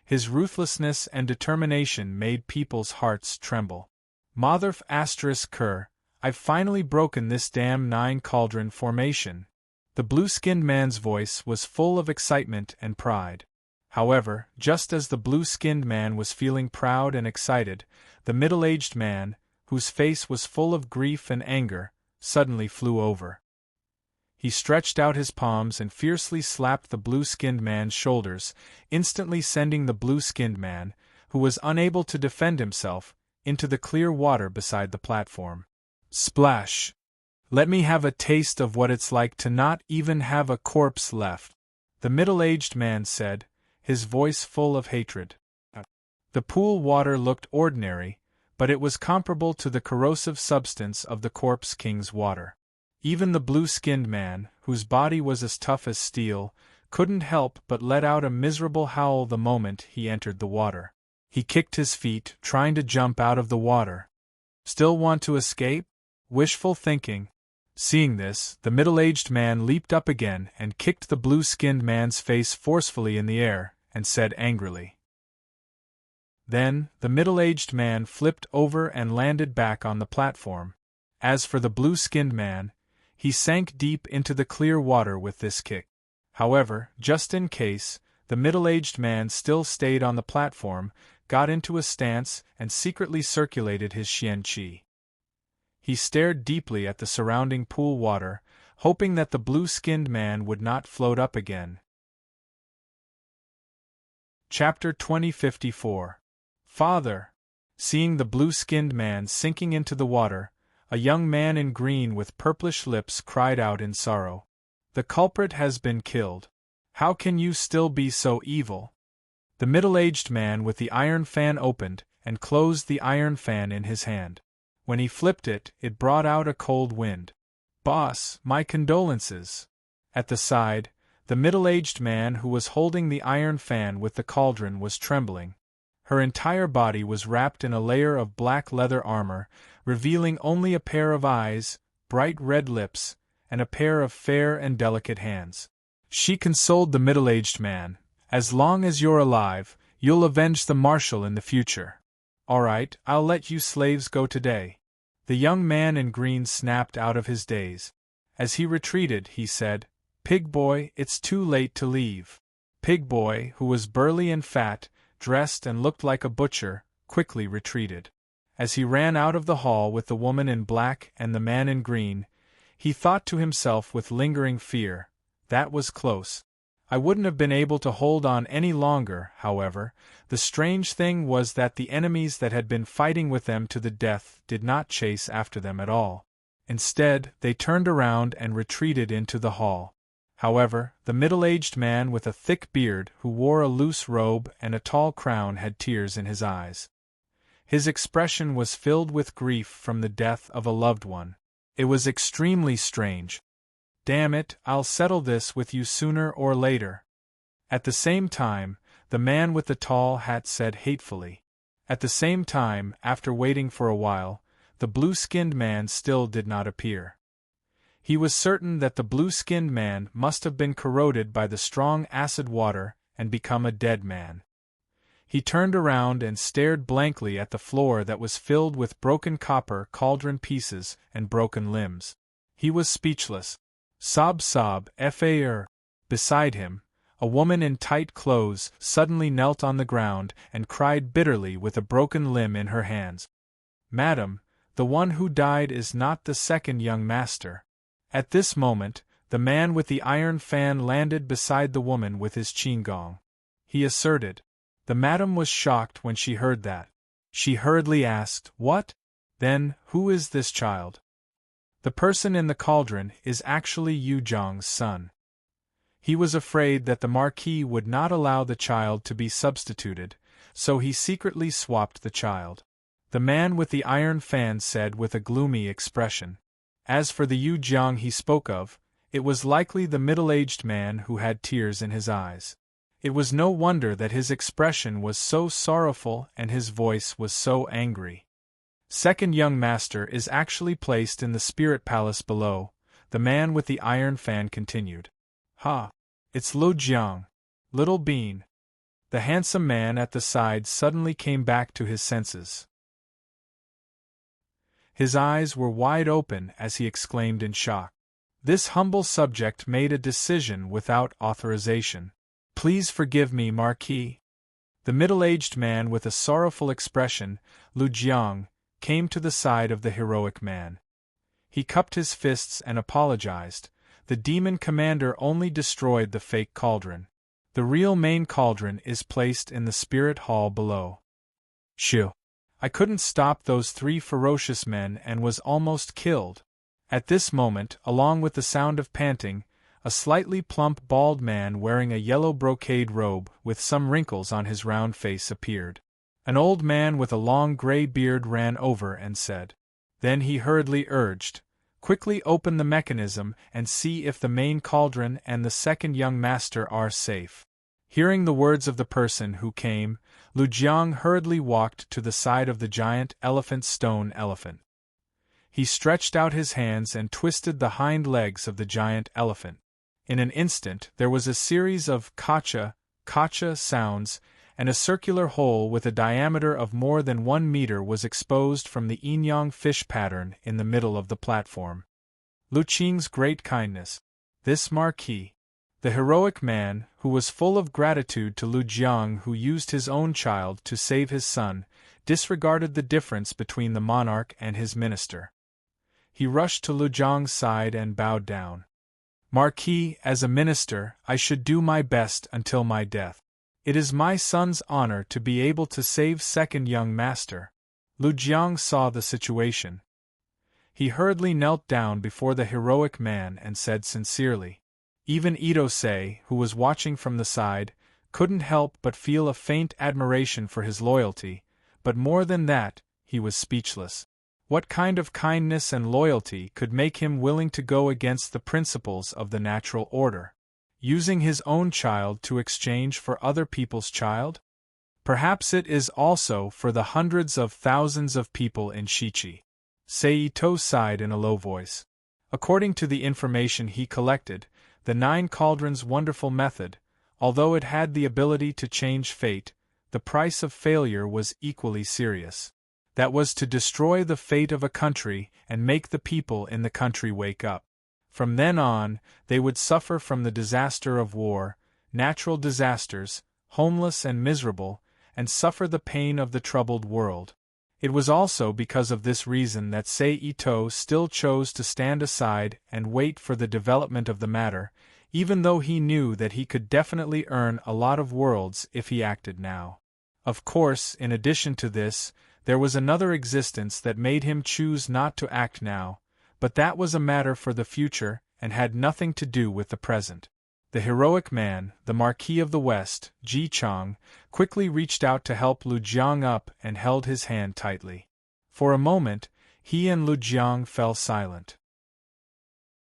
His ruthlessness and determination made people's hearts tremble. Motherf asterisk cur, I've finally broken this damn 9 cauldron formation. The blue-skinned man's voice was full of excitement and pride. However, just as the blue-skinned man was feeling proud and excited, the middle-aged man, whose face was full of grief and anger, suddenly flew over. He stretched out his palms and fiercely slapped the blue-skinned man's shoulders, instantly sending the blue-skinned man, who was unable to defend himself, into the clear water beside the platform. Splash! Let me have a taste of what it's like to not even have a corpse left, the middle-aged man said, his voice full of hatred. The pool water looked ordinary, but it was comparable to the corrosive substance of the Corpse King's water. Even the blue-skinned man, whose body was as tough as steel, couldn't help but let out a miserable howl the moment he entered the water. He kicked his feet, trying to jump out of the water. Still want to escape? Wishful thinking. Seeing this, the middle-aged man leaped up again and kicked the blue-skinned man's face forcefully in the air, and said angrily. Then, the middle-aged man flipped over and landed back on the platform. As for the blue-skinned man, he sank deep into the clear water with this kick. However, just in case, the middle-aged man still stayed on the platform, got into a stance, and secretly circulated his xian qi. He stared deeply at the surrounding pool water, hoping that the blue-skinned man would not float up again. Chapter 2054. Father! Seeing the blue-skinned man sinking into the water, a young man in green with purplish lips cried out in sorrow. The culprit has been killed. How can you still be so evil? The middle-aged man with the iron fan opened and closed the iron fan in his hand. When he flipped it, it brought out a cold wind. Boss, my condolences. At the side, the middle-aged man who was holding the iron fan with the cauldron was trembling. Her entire body was wrapped in a layer of black leather armor, revealing only a pair of eyes, bright red lips, and a pair of fair and delicate hands. She consoled the middle-aged man, "As long as you're alive, you'll avenge the marshal in the future. All right, I'll let you slaves go today." The young man in green snapped out of his daze. As he retreated, he said, "Pig boy, it's too late to leave." Pig boy, who was burly and fat, dressed and looked like a butcher, quickly retreated. As he ran out of the hall with the woman in black and the man in green, he thought to himself with lingering fear, "That was close. I wouldn't have been able to hold on any longer." However, the strange thing was that the enemies that had been fighting with them to the death did not chase after them at all. Instead, they turned around and retreated into the hall. However, the middle-aged man with a thick beard who wore a loose robe and a tall crown had tears in his eyes. His expression was filled with grief from the death of a loved one. It was extremely strange. "Damn it, I'll settle this with you sooner or later." At the same time, the man with the tall hat said hatefully. At the same time, after waiting for a while, the blue-skinned man still did not appear. He was certain that the blue-skinned man must have been corroded by the strong acid water and become a dead man. He turned around and stared blankly at the floor that was filled with broken copper cauldron pieces and broken limbs. He was speechless. Sob sob, far. Beside him, a woman in tight clothes suddenly knelt on the ground and cried bitterly with a broken limb in her hands. "Madam, the one who died is not the second young master." At this moment, the man with the iron fan landed beside the woman with his qigong. He asserted. The madam was shocked when she heard that. She hurriedly asked, "What? Then, who is this child?" "The person in the cauldron is actually Yu Zhang's son. He was afraid that the Marquis would not allow the child to be substituted, so he secretly swapped the child," the man with the iron fan said with a gloomy expression. As for the Yu Zhang he spoke of, it was likely the middle-aged man who had tears in his eyes. It was no wonder that his expression was so sorrowful and his voice was so angry. "Second young master is actually placed in the spirit palace below," the man with the iron fan continued. "Ha! It's Lo Jiang, Little Bean." The handsome man at the side suddenly came back to his senses. His eyes were wide open as he exclaimed in shock. This humble subject made a decision without authorization. "Please forgive me, Marquis." The middle-aged man with a sorrowful expression, Lu Jiang, came to the side of the heroic man. He cupped his fists and apologized. The demon commander only destroyed the fake cauldron. The real main cauldron is placed in the spirit hall below. Shoo! I couldn't stop those 3 ferocious men and was almost killed. At this moment, along with the sound of panting, a slightly plump bald man wearing a yellow brocade robe with some wrinkles on his round face appeared. An old man with a long gray beard ran over and said. Then he hurriedly urged, "Quickly open the mechanism and see if the main cauldron and the second young master are safe." Hearing the words of the person who came, Lu Jiang hurriedly walked to the side of the giant stone elephant. He stretched out his hands and twisted the hind legs of the giant elephant. In an instant there was a series of kacha sounds, and a circular hole with a diameter of more than 1 meter was exposed from the yin-yang fish pattern in the middle of the platform. Lu Qing's great kindness. This Marquis, the heroic man, who was full of gratitude to Lu Jiang, who used his own child to save his son, disregarded the difference between the monarch and his minister. He rushed to Lu Jiang's side and bowed down. "Marquis, as a minister, I should do my best until my death. It is my son's honor to be able to save second young master." Lu Jiang saw the situation. He hurriedly knelt down before the heroic man and said sincerely. Even Ito-sei, who was watching from the side, couldn't help but feel a faint admiration for his loyalty, but more than that, he was speechless. What kind of kindness and loyalty could make him willing to go against the principles of the natural order? Using his own child to exchange for other people's child? Perhaps it is also for the hundreds of thousands of people in Shichi. Seito sighed in a low voice. According to the information he collected, the 9 Cauldrons' wonderful method, although it had the ability to change fate, the price of failure was equally serious. That was to destroy the fate of a country and make the people in the country wake up. From then on, they would suffer from the disaster of war, natural disasters, homeless and miserable, and suffer the pain of the troubled world. It was also because of this reason that Seito still chose to stand aside and wait for the development of the matter, even though he knew that he could definitely earn a lot of worlds if he acted now. Of course, in addition to this, there was another existence that made him choose not to act now, but that was a matter for the future and had nothing to do with the present. The heroic man, the Marquis of the West, Ji Chang, quickly reached out to help Lu Jiang up and held his hand tightly. For a moment, he and Lu Jiang fell silent.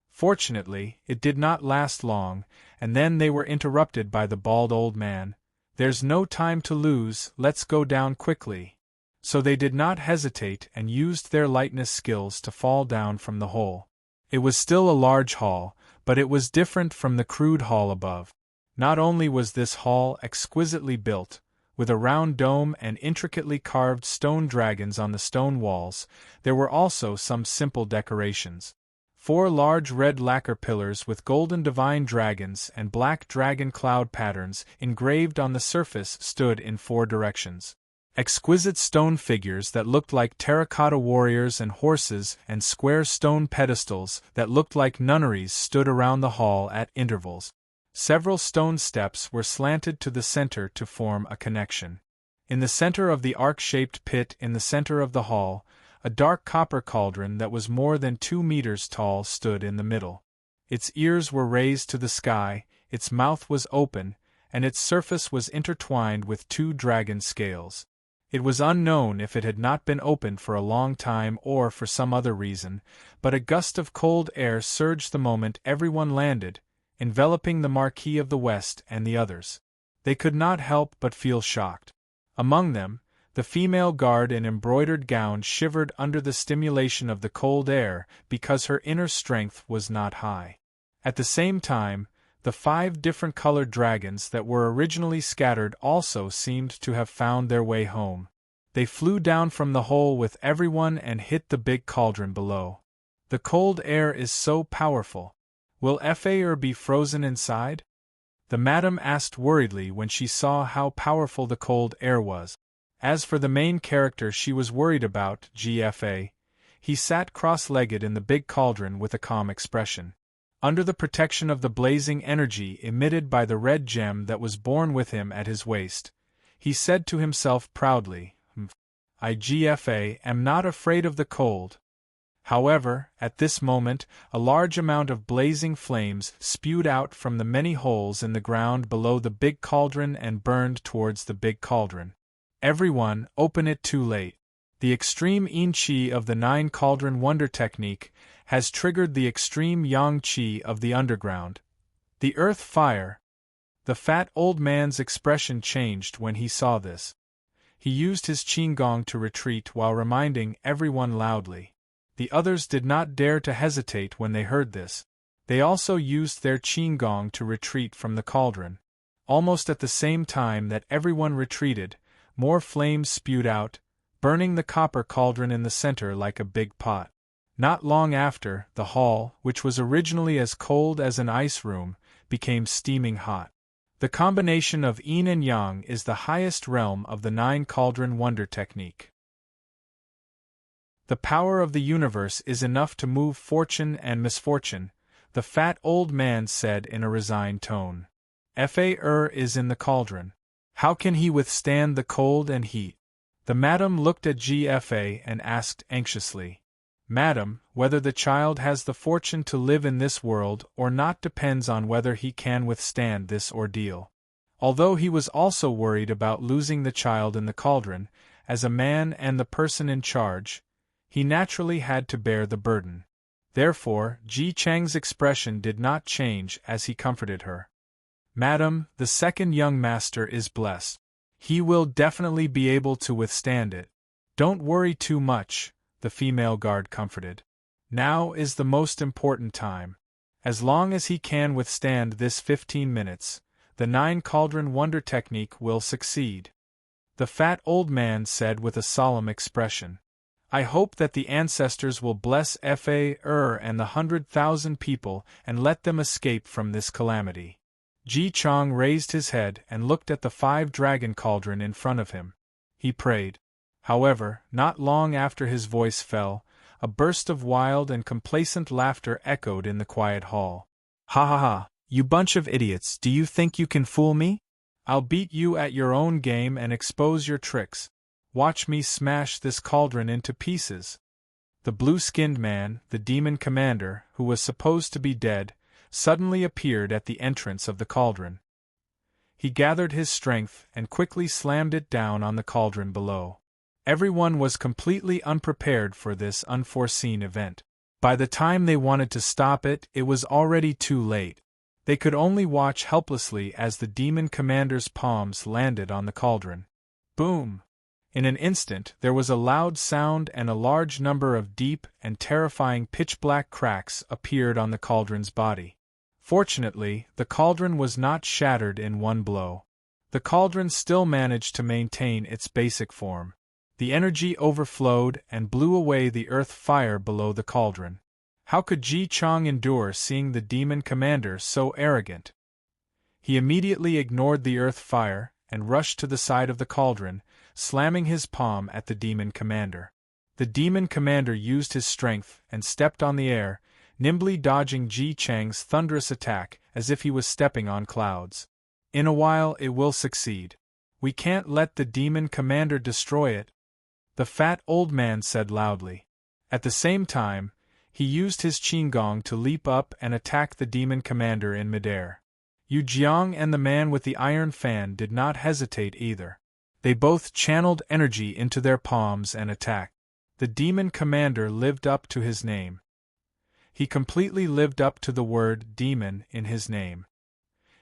Fortunately, it did not last long, and then they were interrupted by the bald old man. "There's no time to lose, let's go down quickly." So they did not hesitate and used their lightness skills to fall down from the hole. It was still a large hall, but it was different from the crude hall above. Not only was this hall exquisitely built, with a round dome and intricately carved stone dragons on the stone walls, there were also some simple decorations. 4 large red lacquer pillars with golden divine dragons and black dragon cloud patterns engraved on the surface stood in 4 directions. Exquisite stone figures that looked like terracotta warriors and horses and square stone pedestals that looked like nunneries stood around the hall at intervals. Several stone steps were slanted to the center to form a connection. In the center of the arc-shaped pit in the center of the hall, a dark copper cauldron that was more than 2 meters tall stood in the middle. Its ears were raised to the sky, its mouth was open, and its surface was intertwined with 2 dragon scales. It was unknown if it had not been opened for a long time or for some other reason, but a gust of cold air surged the moment everyone landed, enveloping the Marquis of the West and the others. They could not help but feel shocked. Among them, the female guard in embroidered gown shivered under the stimulation of the cold air because her inner strength was not high. At the same time, The 5 different colored dragons that were originally scattered also seemed to have found their way home. They flew down from the hole with everyone and hit the big cauldron below. The cold air is so powerful. Will Fa be frozen inside? The madam asked worriedly when she saw how powerful the cold air was. As for the main character she was worried about, GFA, he sat cross-legged in the big cauldron with a calm expression. Under the protection of the blazing energy emitted by the red gem that was born with him at his waist, he said to himself proudly, I GFA am not afraid of the cold. However, at this moment, a large amount of blazing flames spewed out from the many holes in the ground below the big cauldron and burned towards the big cauldron. Everyone, open it too late. The extreme Yin Qi of the 9 cauldron wonder technique has triggered the extreme Yang Qi of the underground. The earth fire. The fat old man's expression changed when he saw this. He used his qigong to retreat while reminding everyone loudly. The others did not dare to hesitate when they heard this. They also used their qigong to retreat from the cauldron. Almost at the same time that everyone retreated, more flames spewed out, burning the copper cauldron in the center like a big pot. Not long after, the hall, which was originally as cold as an ice room, became steaming hot. The combination of yin and yang is the highest realm of the 9 cauldron wonder technique. The power of the universe is enough to move fortune and misfortune, the fat old man said in a resigned tone. Fa is in the cauldron. How can he withstand the cold and heat? The madam looked at GFA and asked anxiously. Madam, whether the child has the fortune to live in this world or not depends on whether he can withstand this ordeal. Although he was also worried about losing the child in the cauldron, as a man and the person in charge, he naturally had to bear the burden. Therefore, Ji Chang's expression did not change as he comforted her. Madam, the second young master is blessed. He will definitely be able to withstand it. Don't worry too much, the female guard comforted. Now is the most important time. As long as he can withstand this 15 minutes, the 9 cauldron wonder technique will succeed. The fat old man said with a solemn expression. I hope that the ancestors will bless Fa and the 100,000 people and let them escape from this calamity. Ji Chang raised his head and looked at the 5 dragon cauldron in front of him. He prayed. However, not long after his voice fell, a burst of wild and complacent laughter echoed in the quiet hall. Ha ha ha, you bunch of idiots, do you think you can fool me? I'll beat you at your own game and expose your tricks. Watch me smash this cauldron into pieces. The blue-skinned man, the demon commander, who was supposed to be dead, suddenly appeared at the entrance of the cauldron. He gathered his strength and quickly slammed it down on the cauldron below. Everyone was completely unprepared for this unforeseen event. By the time they wanted to stop it, it was already too late. They could only watch helplessly as the demon commander's palms landed on the cauldron. Boom! In an instant there was a loud sound and a large number of deep and terrifying pitch-black cracks appeared on the cauldron's body. Fortunately, the cauldron was not shattered in one blow. The cauldron still managed to maintain its basic form. The energy overflowed and blew away the earth fire below the cauldron. How could Ji Chang endure seeing the demon commander so arrogant? He immediately ignored the earth fire and rushed to the side of the cauldron, slamming his palm at the demon commander. The demon commander used his strength and stepped on the air, nimbly dodging Ji Chang's thunderous attack as if he was stepping on clouds. In a while it will succeed. We can't let the demon commander destroy it, the fat old man said loudly. At the same time, he used his qigong to leap up and attack the demon commander in midair. Yu Jiang and the man with the iron fan did not hesitate either. They both channeled energy into their palms and attacked. The demon commander lived up to his name. He completely lived up to the word demon in his name.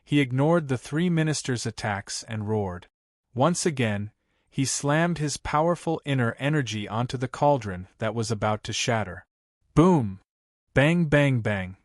He ignored the 3 ministers' attacks and roared. Once again, he slammed his powerful inner energy onto the cauldron that was about to shatter. Boom! Bang bang bang!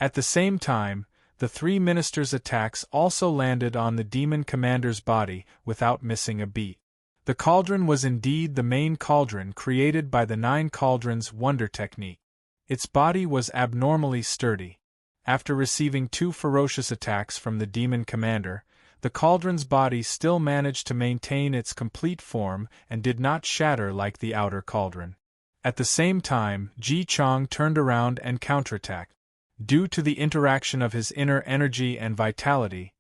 At the same time, The three ministers' attacks also landed on the demon commander's body without missing a beat. The cauldron was indeed the main cauldron created by the 9 cauldrons wonder technique. Its body was abnormally sturdy. After receiving 2 ferocious attacks from the demon commander, the cauldron's body still managed to maintain its complete form and did not shatter like the outer cauldron. At the same time, Ji Chang turned around and counterattacked. Due to the interaction of his inner energy and vitality,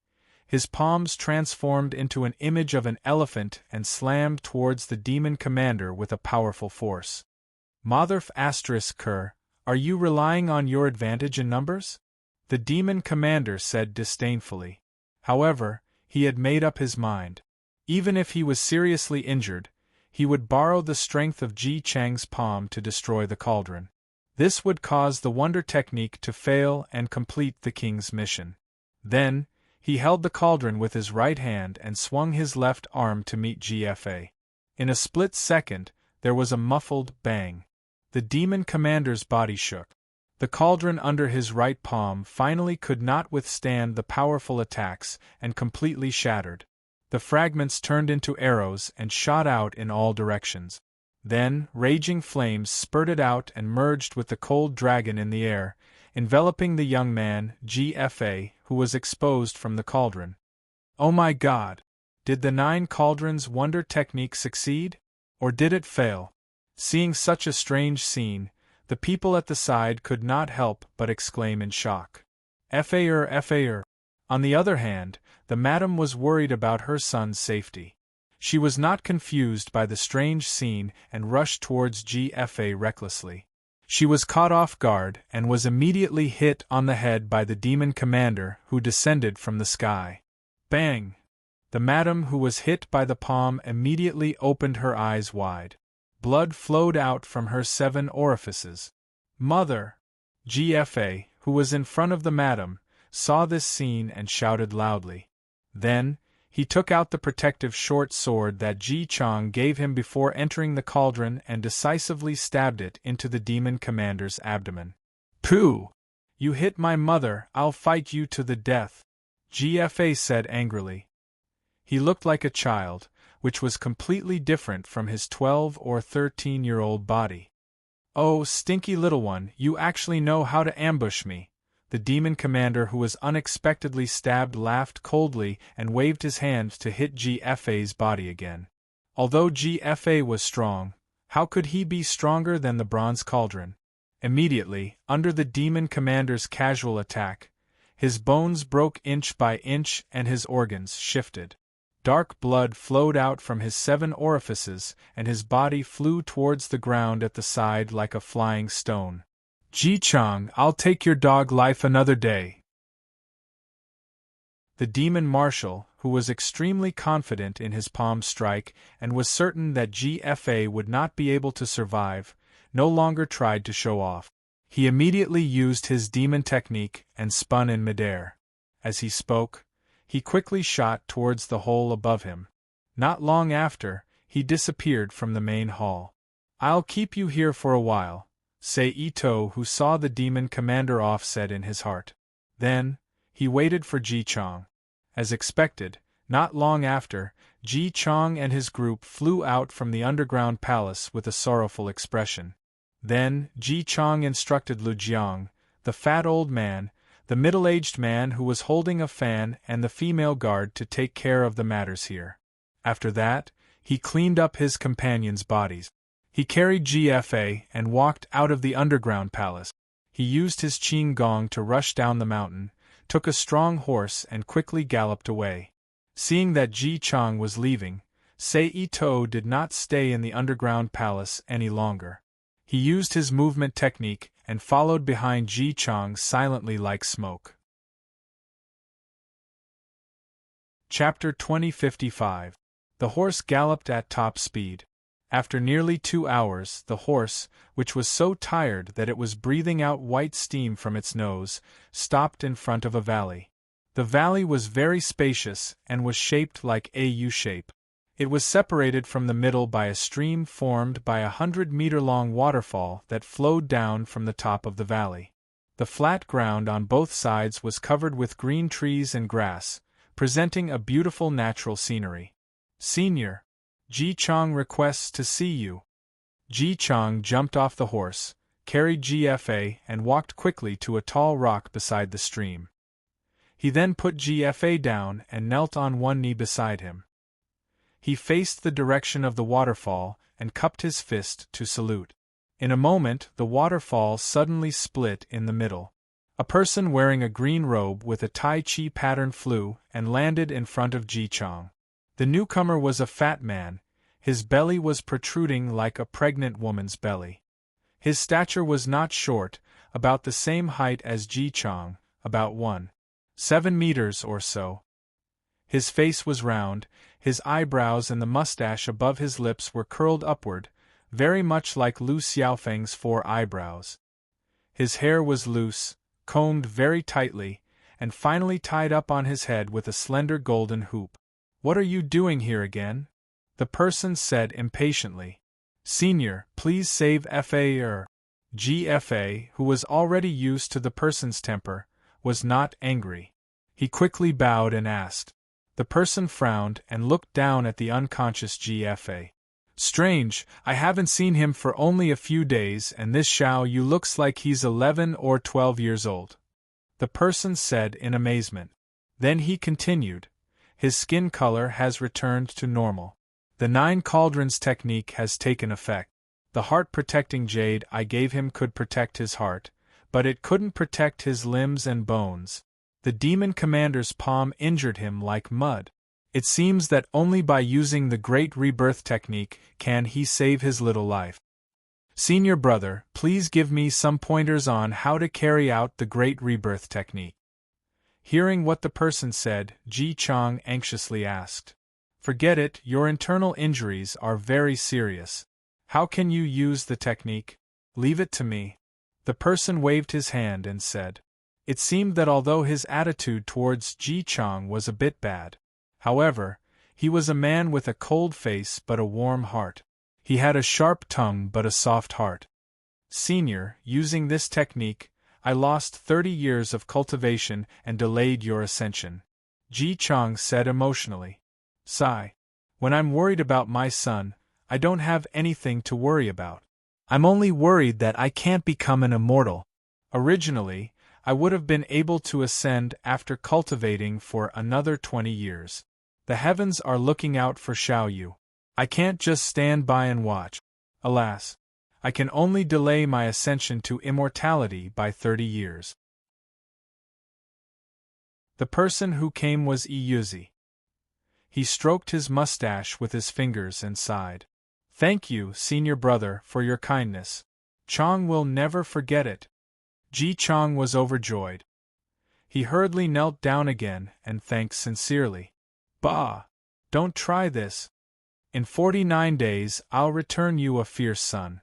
his palms transformed into an image of an elephant and slammed towards the demon commander with a powerful force. Motherf Ker, are you relying on your advantage in numbers? The demon commander said disdainfully. However, he had made up his mind. Even if he was seriously injured, he would borrow the strength of Ji Chang's palm to destroy the cauldron. This would cause the wonder technique to fail and complete the king's mission. Then, he held the cauldron with his right hand and swung his left arm to meet GFA. In a split second, there was a muffled bang. The demon commander's body shook. The cauldron under his right palm finally could not withstand the powerful attacks and completely shattered. The fragments turned into arrows and shot out in all directions. Then, raging flames spurted out and merged with the cold dragon in the air, enveloping the young man, GFA, who was exposed from the cauldron. Oh my God! Did the 9 cauldrons wonder technique succeed? Or did it fail? Seeing such a strange scene, the people at the side could not help but exclaim in shock. FAR. On the other hand, the madam was worried about her son's safety. She was not confused by the strange scene and rushed towards GFA recklessly. She was caught off guard and was immediately hit on the head by the demon commander who descended from the sky. Bang! The madam who was hit by the palm immediately opened her eyes wide. Blood flowed out from her 7 orifices. Mother! GFA, who was in front of the madam, saw this scene and shouted loudly. Then, he took out the protective short sword that Ji Chang gave him before entering the cauldron and decisively stabbed it into the demon commander's abdomen. Pooh! You hit my mother, I'll fight you to the death, GFA said angrily. He looked like a child, which was completely different from his 12 or 13-year-old body. Oh, stinky little one, you actually know how to ambush me. The demon commander who was unexpectedly stabbed laughed coldly and waved his hand to hit GFA's body again. Although GFA was strong, how could he be stronger than the bronze cauldron? Immediately, under the demon commander's casual attack, his bones broke inch by inch and his organs shifted. Dark blood flowed out from his 7 orifices and his body flew towards the ground at the side like a flying stone. Ji Chang, I'll take your dog life another day. The demon marshal, who was extremely confident in his palm strike and was certain that GFA would not be able to survive, no longer tried to show off. He immediately used his demon technique and spun in midair. As he spoke, he quickly shot towards the hole above him. Not long after, he disappeared from the main hall. I'll keep you here for a while, Sei Ito, who saw the demon commander off, said in his heart. Then, he waited for Ji Chang. As expected, not long after, Ji Chang and his group flew out from the underground palace with a sorrowful expression. Then, Ji Chang instructed Lu Jiang, the fat old man, the middle-aged man who was holding a fan, and the female guard to take care of the matters here. After that, he cleaned up his companions' bodies. He carried GFA and walked out of the underground palace. He used his qing gong to rush down the mountain, took a strong horse and quickly galloped away. Seeing that Ji Chang was leaving, Sei Ito did not stay in the underground palace any longer. He used his movement technique and followed behind Ji Chang silently like smoke. Chapter 2055. The horse galloped at top speed. After nearly 2 hours, the horse, which was so tired that it was breathing out white steam from its nose, stopped in front of a valley. The valley was very spacious and was shaped like a U-shape. It was separated from the middle by a stream formed by a 100-meter-long waterfall that flowed down from the top of the valley. The flat ground on both sides was covered with green trees and grass, presenting a beautiful natural scenery. "Senior, Ji Chang requests to see you." Ji Chang jumped off the horse, carried GFA and walked quickly to a tall rock beside the stream. He then put GFA down and knelt on one knee beside him. He faced the direction of the waterfall and cupped his fist to salute. In a moment, the waterfall suddenly split in the middle. A person wearing a green robe with a Tai Chi pattern flew and landed in front of Ji Chang. The newcomer was a fat man. His belly was protruding like a pregnant woman's belly. His stature was not short, about the same height as Ji Chang, about 1.7 meters or so. His face was round, his eyebrows and the mustache above his lips were curled upward, very much like Lu Xiaofeng's 4 eyebrows. His hair was loose, combed very tightly, and finally tied up on his head with a slender golden hoop. "What are you doing here again?" the person said impatiently. "Senior, please save FA." GFA, who was already used to the person's temper, was not angry. He quickly bowed and asked. The person frowned and looked down at the unconscious GFA. "Strange, I haven't seen him for only a few days, and this Xiao Yu looks like he's 11 or 12 years old," the person said in amazement. Then he continued, "His skin color has returned to normal. The 9 cauldrons technique has taken effect. The heart-protecting jade I gave him could protect his heart, but it couldn't protect his limbs and bones. The demon commander's palm injured him like mud. It seems that only by using the Great Rebirth technique can he save his little life. Senior brother, please give me some pointers on how to carry out the Great Rebirth technique." Hearing what the person said, Ji Chang anxiously asked. "Forget it, your internal injuries are very serious. How can you use the technique? Leave it to me." The person waved his hand and said. It seemed that although his attitude towards Ji Chang was a bit bad, however, he was a man with a cold face but a warm heart. He had a sharp tongue but a soft heart. "Senior, using this technique, I lost 30 years of cultivation and delayed your ascension," Ji Chang said emotionally. "Sigh. When I'm worried about my son, I don't have anything to worry about. I'm only worried that I can't become an immortal. Originally, I would have been able to ascend after cultivating for another 20 years. The heavens are looking out for Xiao Yu. I can't just stand by and watch. Alas, I can only delay my ascension to immortality by 30 years." The person who came was Iyuzi. He stroked his mustache with his fingers and sighed. "Thank you, senior brother, for your kindness. Chang will never forget it." Ji Chang was overjoyed. He hurriedly knelt down again and thanked sincerely. "Bah! Don't try this. In 49 days I'll return you a fierce son."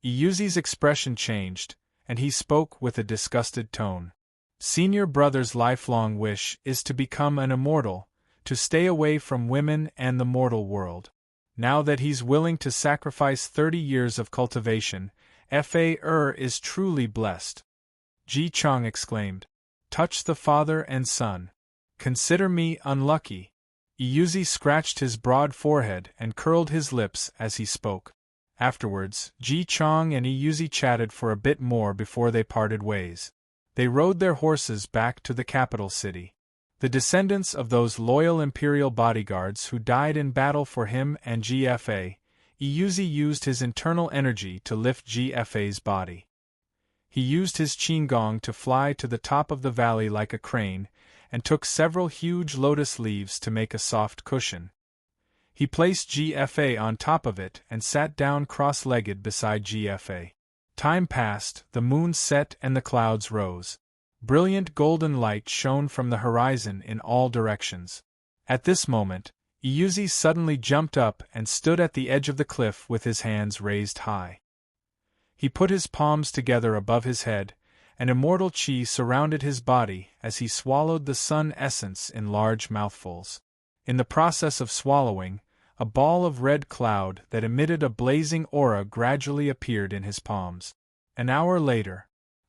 Iyuzi's expression changed, and he spoke with a disgusted tone. "Senior brother's lifelong wish is to become an immortal, to stay away from women and the mortal world. Now that he's willing to sacrifice 30 years of cultivation, Fa is truly blessed." Ji Chang exclaimed. "Touch the father and son. Consider me unlucky." Iyuzi scratched his broad forehead and curled his lips as he spoke. Afterwards, Ji Chang and Iyuzi chatted for a bit more before they parted ways. They rode their horses back to the capital city. The descendants of those loyal imperial bodyguards who died in battle for him and GFA, Iyuzi used his internal energy to lift GFA's body. He used his qigong to fly to the top of the valley like a crane, and took several huge lotus leaves to make a soft cushion. He placed GFA on top of it and sat down cross-legged beside GFA. Time passed, the moon set and the clouds rose. Brilliant golden light shone from the horizon in all directions. At this moment, Iyuzi suddenly jumped up and stood at the edge of the cliff with his hands raised high. He put his palms together above his head, and immortal chi surrounded his body as he swallowed the sun essence in large mouthfuls. In the process of swallowing, a ball of red cloud that emitted a blazing aura gradually appeared in his palms. An hour later,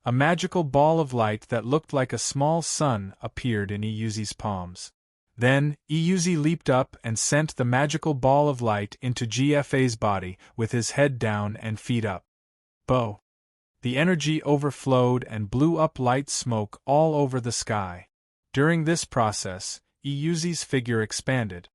A magical ball of light that looked like a small sun appeared in Iyuzi's palms. Then, Iyuzi leaped up and sent the magical ball of light into GFA's body with his head down and feet up. Bo! The energy overflowed and blew up light smoke all over the sky. During this process, Iyuzi's figure expanded.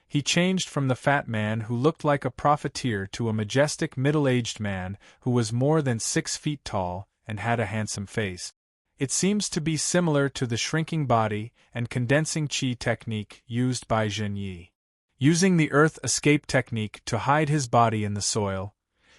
He changed from the fat man who looked like a profiteer to a majestic middle-aged man who was more than 6 feet tall and had a handsome face. It seems to be similar to the shrinking body and condensing chi technique used by Zhen Yi. Using the earth escape technique to hide his body in the soil,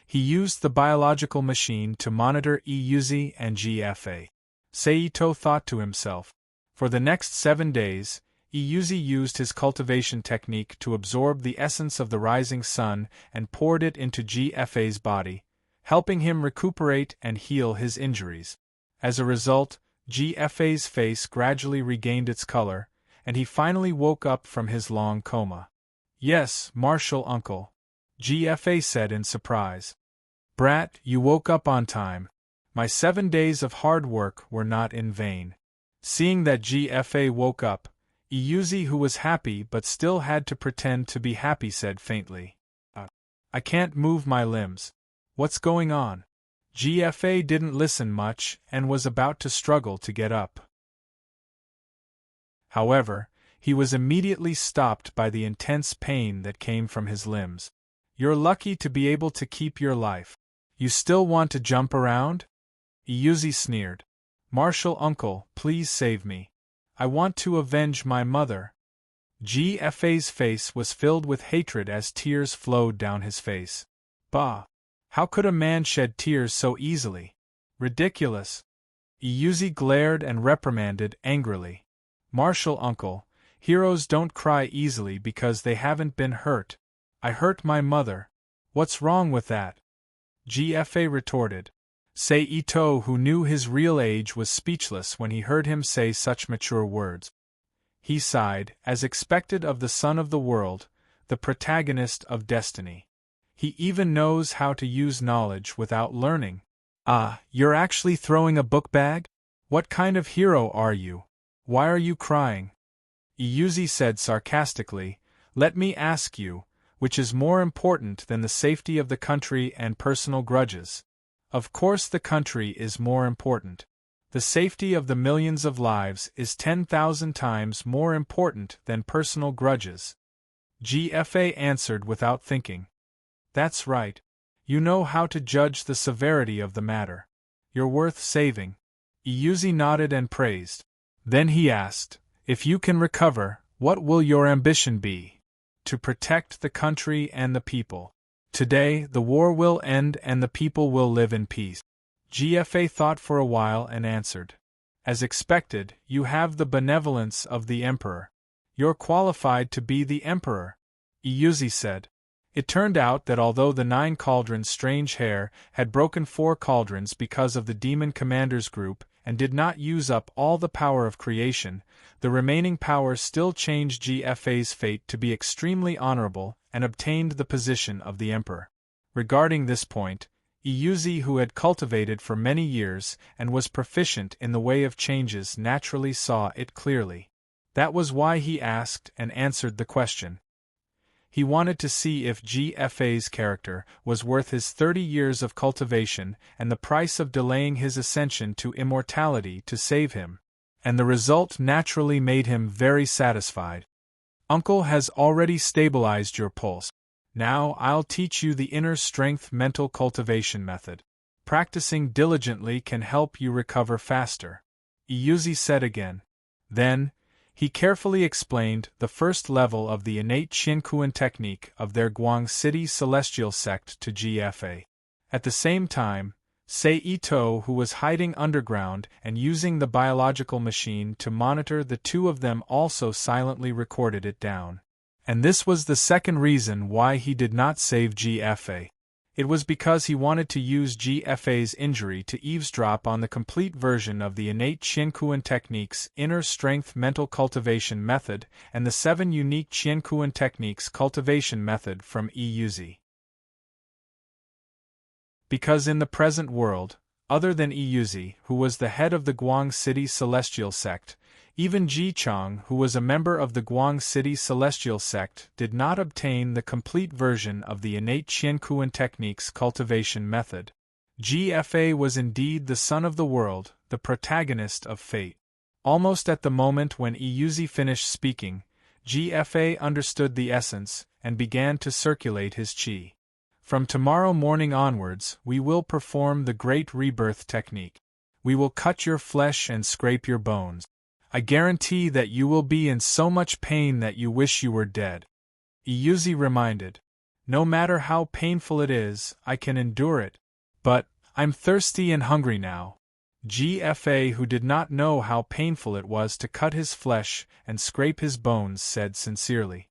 he used the biological machine to monitor Iyuzi and GFA. Seito thought to himself. For the next 7 days, Iyuzi used his cultivation technique to absorb the essence of the rising sun and poured it into GFA's body, helping him recuperate and heal his injuries. As a result, GFA's face gradually regained its color, and he finally woke up from his long coma. "Yes, Martial Uncle," GFA said in surprise. "Brat, you woke up on time. My 7 days of hard work were not in vain." Seeing that GFA woke up, Iyuzi, who was happy but still had to pretend to be happy, said faintly, "I can't move my limbs. What's going on?" GFA didn't listen much and was about to struggle to get up. However, he was immediately stopped by the intense pain that came from his limbs. "You're lucky to be able to keep your life. You still want to jump around?" Iyuzi sneered. "Martial Uncle, please save me. I want to avenge my mother." GFA's face was filled with hatred as tears flowed down his face. "Bah! How could a man shed tears so easily? Ridiculous!" Iyuzi glared and reprimanded angrily. "Martial Uncle, heroes don't cry easily because they haven't been hurt. I hurt my mother. What's wrong with that?" GFA retorted. Seito, who knew his real age, was speechless when he heard him say such mature words. He sighed, as expected of the son of the world, the protagonist of destiny. He even knows how to use knowledge without learning. "Ah, you're actually throwing a book bag? What kind of hero are you? Why are you crying?" Iyuzi said sarcastically, "Let me ask you, which is more important than the safety of the country and personal grudges?" "Of course the country is more important. The safety of the millions of lives is 10,000 times more important than personal grudges," GFA answered without thinking. "That's right. You know how to judge the severity of the matter. You're worth saving." Iyuzi nodded and praised. Then he asked, "If you can recover, what will your ambition be?" "To protect the country and the people. Today, the war will end and the people will live in peace." GFA thought for a while and answered. "As expected, you have the benevolence of the Emperor. You're qualified to be the Emperor," Iyuzi said. It turned out that although the 9 cauldrons' strange hair had broken 4 cauldrons because of the demon commander's group and did not use up all the power of creation, the remaining power still changed GFA's fate to be extremely honorable and obtained the position of the Emperor. Regarding this point, Iyuzi, who had cultivated for many years and was proficient in the way of changes, naturally saw it clearly. That was why he asked and answered the question. He wanted to see if GFA's character was worth his 30 years of cultivation and the price of delaying his ascension to immortality to save him, and the result naturally made him very satisfied. "Uncle has already stabilized your pulse. Now I'll teach you the inner strength mental cultivation method. Practicing diligently can help you recover faster," Iyuzi said again. Then, he carefully explained the first level of the innate Shinkuan technique of their Guang City celestial sect to GFA. At the same time, Seito, who was hiding underground and using the biological machine to monitor the two of them, also silently recorded it down. And this was the second reason why he did not save GFA. It was because he wanted to use GFA's injury to eavesdrop on the complete version of the innate Shinkuan techniques inner strength mental cultivation method and the 7 unique Shinkuan techniques cultivation method from Iyuzi. Because in the present world, Other than Iyuzi, who was the head of the Guang City Celestial Sect, even Ji Chang, who was a member of the Guang City Celestial Sect, did not obtain the complete version of the innate Qiankuan technique's cultivation method. GFA was indeed the son of the world, the protagonist of fate. Almost at the moment when Iyuzi finished speaking, GFA understood the essence and began to circulate his qi. From tomorrow morning onwards, we will perform the Great Rebirth technique. We will cut your flesh and scrape your bones. I guarantee that you will be in so much pain that you wish you were dead. Iyuzi reminded. No matter how painful it is, I can endure it. But, I'm thirsty and hungry now. GFA, who did not know how painful it was to cut his flesh and scrape his bones, said sincerely.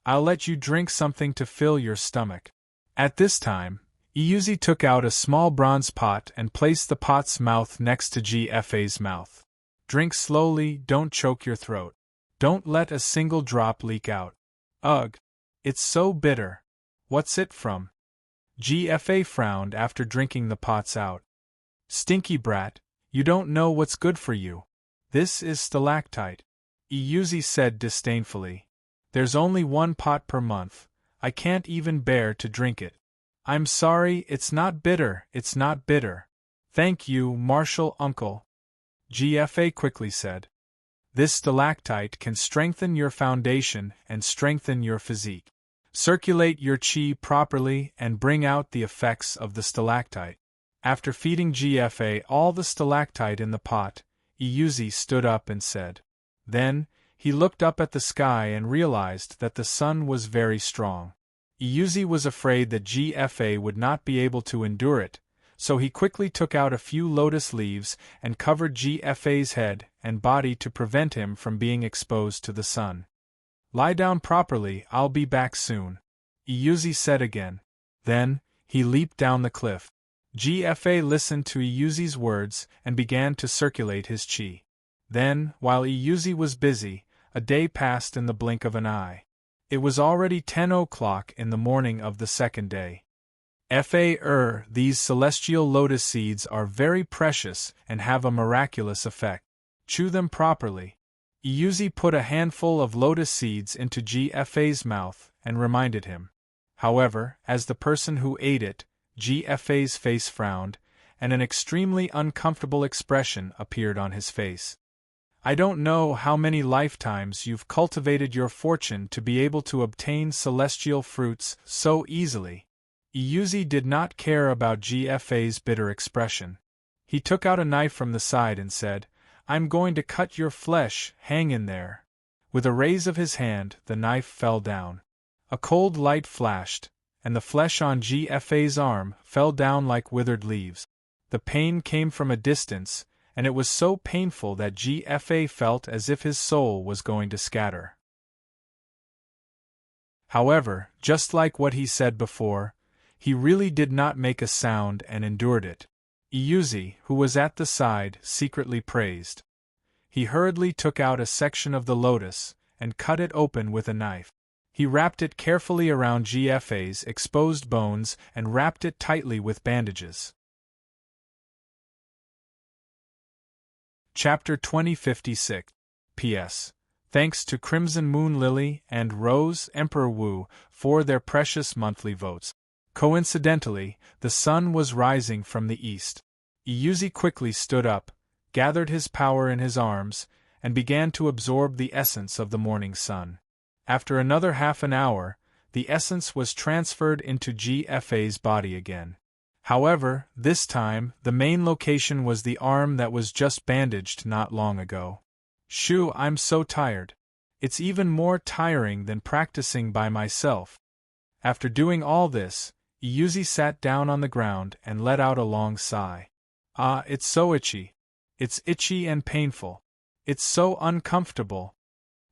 I'll let you drink something to fill your stomach. At this time, Iyuzi took out a small bronze pot and placed the pot's mouth next to GFA's mouth. Drink slowly, don't choke your throat. Don't let a single drop leak out. Ugh! It's so bitter. What's it from? GFA frowned after drinking the pots out. Stinky brat, you don't know what's good for you. This is stalactite. Iyuzi said disdainfully. There's only one pot per month. I can't even bear to drink it. I'm sorry, it's not bitter, it's not bitter. Thank you, Martial Uncle. GFA quickly said. This stalactite can strengthen your foundation and strengthen your physique. Circulate your qi properly and bring out the effects of the stalactite. After feeding GFA all the stalactite in the pot, Iyuzi stood up and said. Then, he looked up at the sky and realized that the sun was very strong. Iyuzi was afraid that GFA would not be able to endure it, so he quickly took out a few lotus leaves and covered GFA's head and body to prevent him from being exposed to the sun. Lie down properly, I'll be back soon, Iyuzi said again. Then, he leaped down the cliff. GFA listened to Iyuzi's words and began to circulate his qi. Then, while Iyuzi was busy, a day passed in the blink of an eye. It was already 10 o'clock in the morning of the second day. These celestial lotus seeds are very precious and have a miraculous effect. Chew them properly. Iyuzi put a handful of lotus seeds into GFA's mouth and reminded him. However, as the person who ate it, GFA's face frowned, and an extremely uncomfortable expression appeared on his face. I don't know how many lifetimes you've cultivated your fortune to be able to obtain celestial fruits so easily. Iyuzi did not care about GFA's bitter expression. He took out a knife from the side and said, I'm going to cut your flesh, hang in there. With a raise of his hand, the knife fell down. A cold light flashed, and the flesh on GFA's arm fell down like withered leaves. The pain came from a distance, and it was so painful that GFA felt as if his soul was going to scatter. However, just like what he said before, he really did not make a sound and endured it. Iyuzi, who was at the side, secretly praised. He hurriedly took out a section of the lotus and cut it open with a knife. He wrapped it carefully around GFA's exposed bones and wrapped it tightly with bandages. Chapter 2056. P.S. Thanks to Crimson Moon Lily and Rose Emperor Wu for their precious monthly votes. Coincidentally, the sun was rising from the east. Iyuzi quickly stood up, gathered his power in his arms, and began to absorb the essence of the morning sun. After another half an hour, the essence was transferred into GFA's body again. However, this time, the main location was the arm that was just bandaged not long ago. Shoo, I'm so tired. It's even more tiring than practicing by myself. After doing all this, Iyuzi sat down on the ground and let out a long sigh. Ah, it's so itchy. It's itchy and painful. It's so uncomfortable.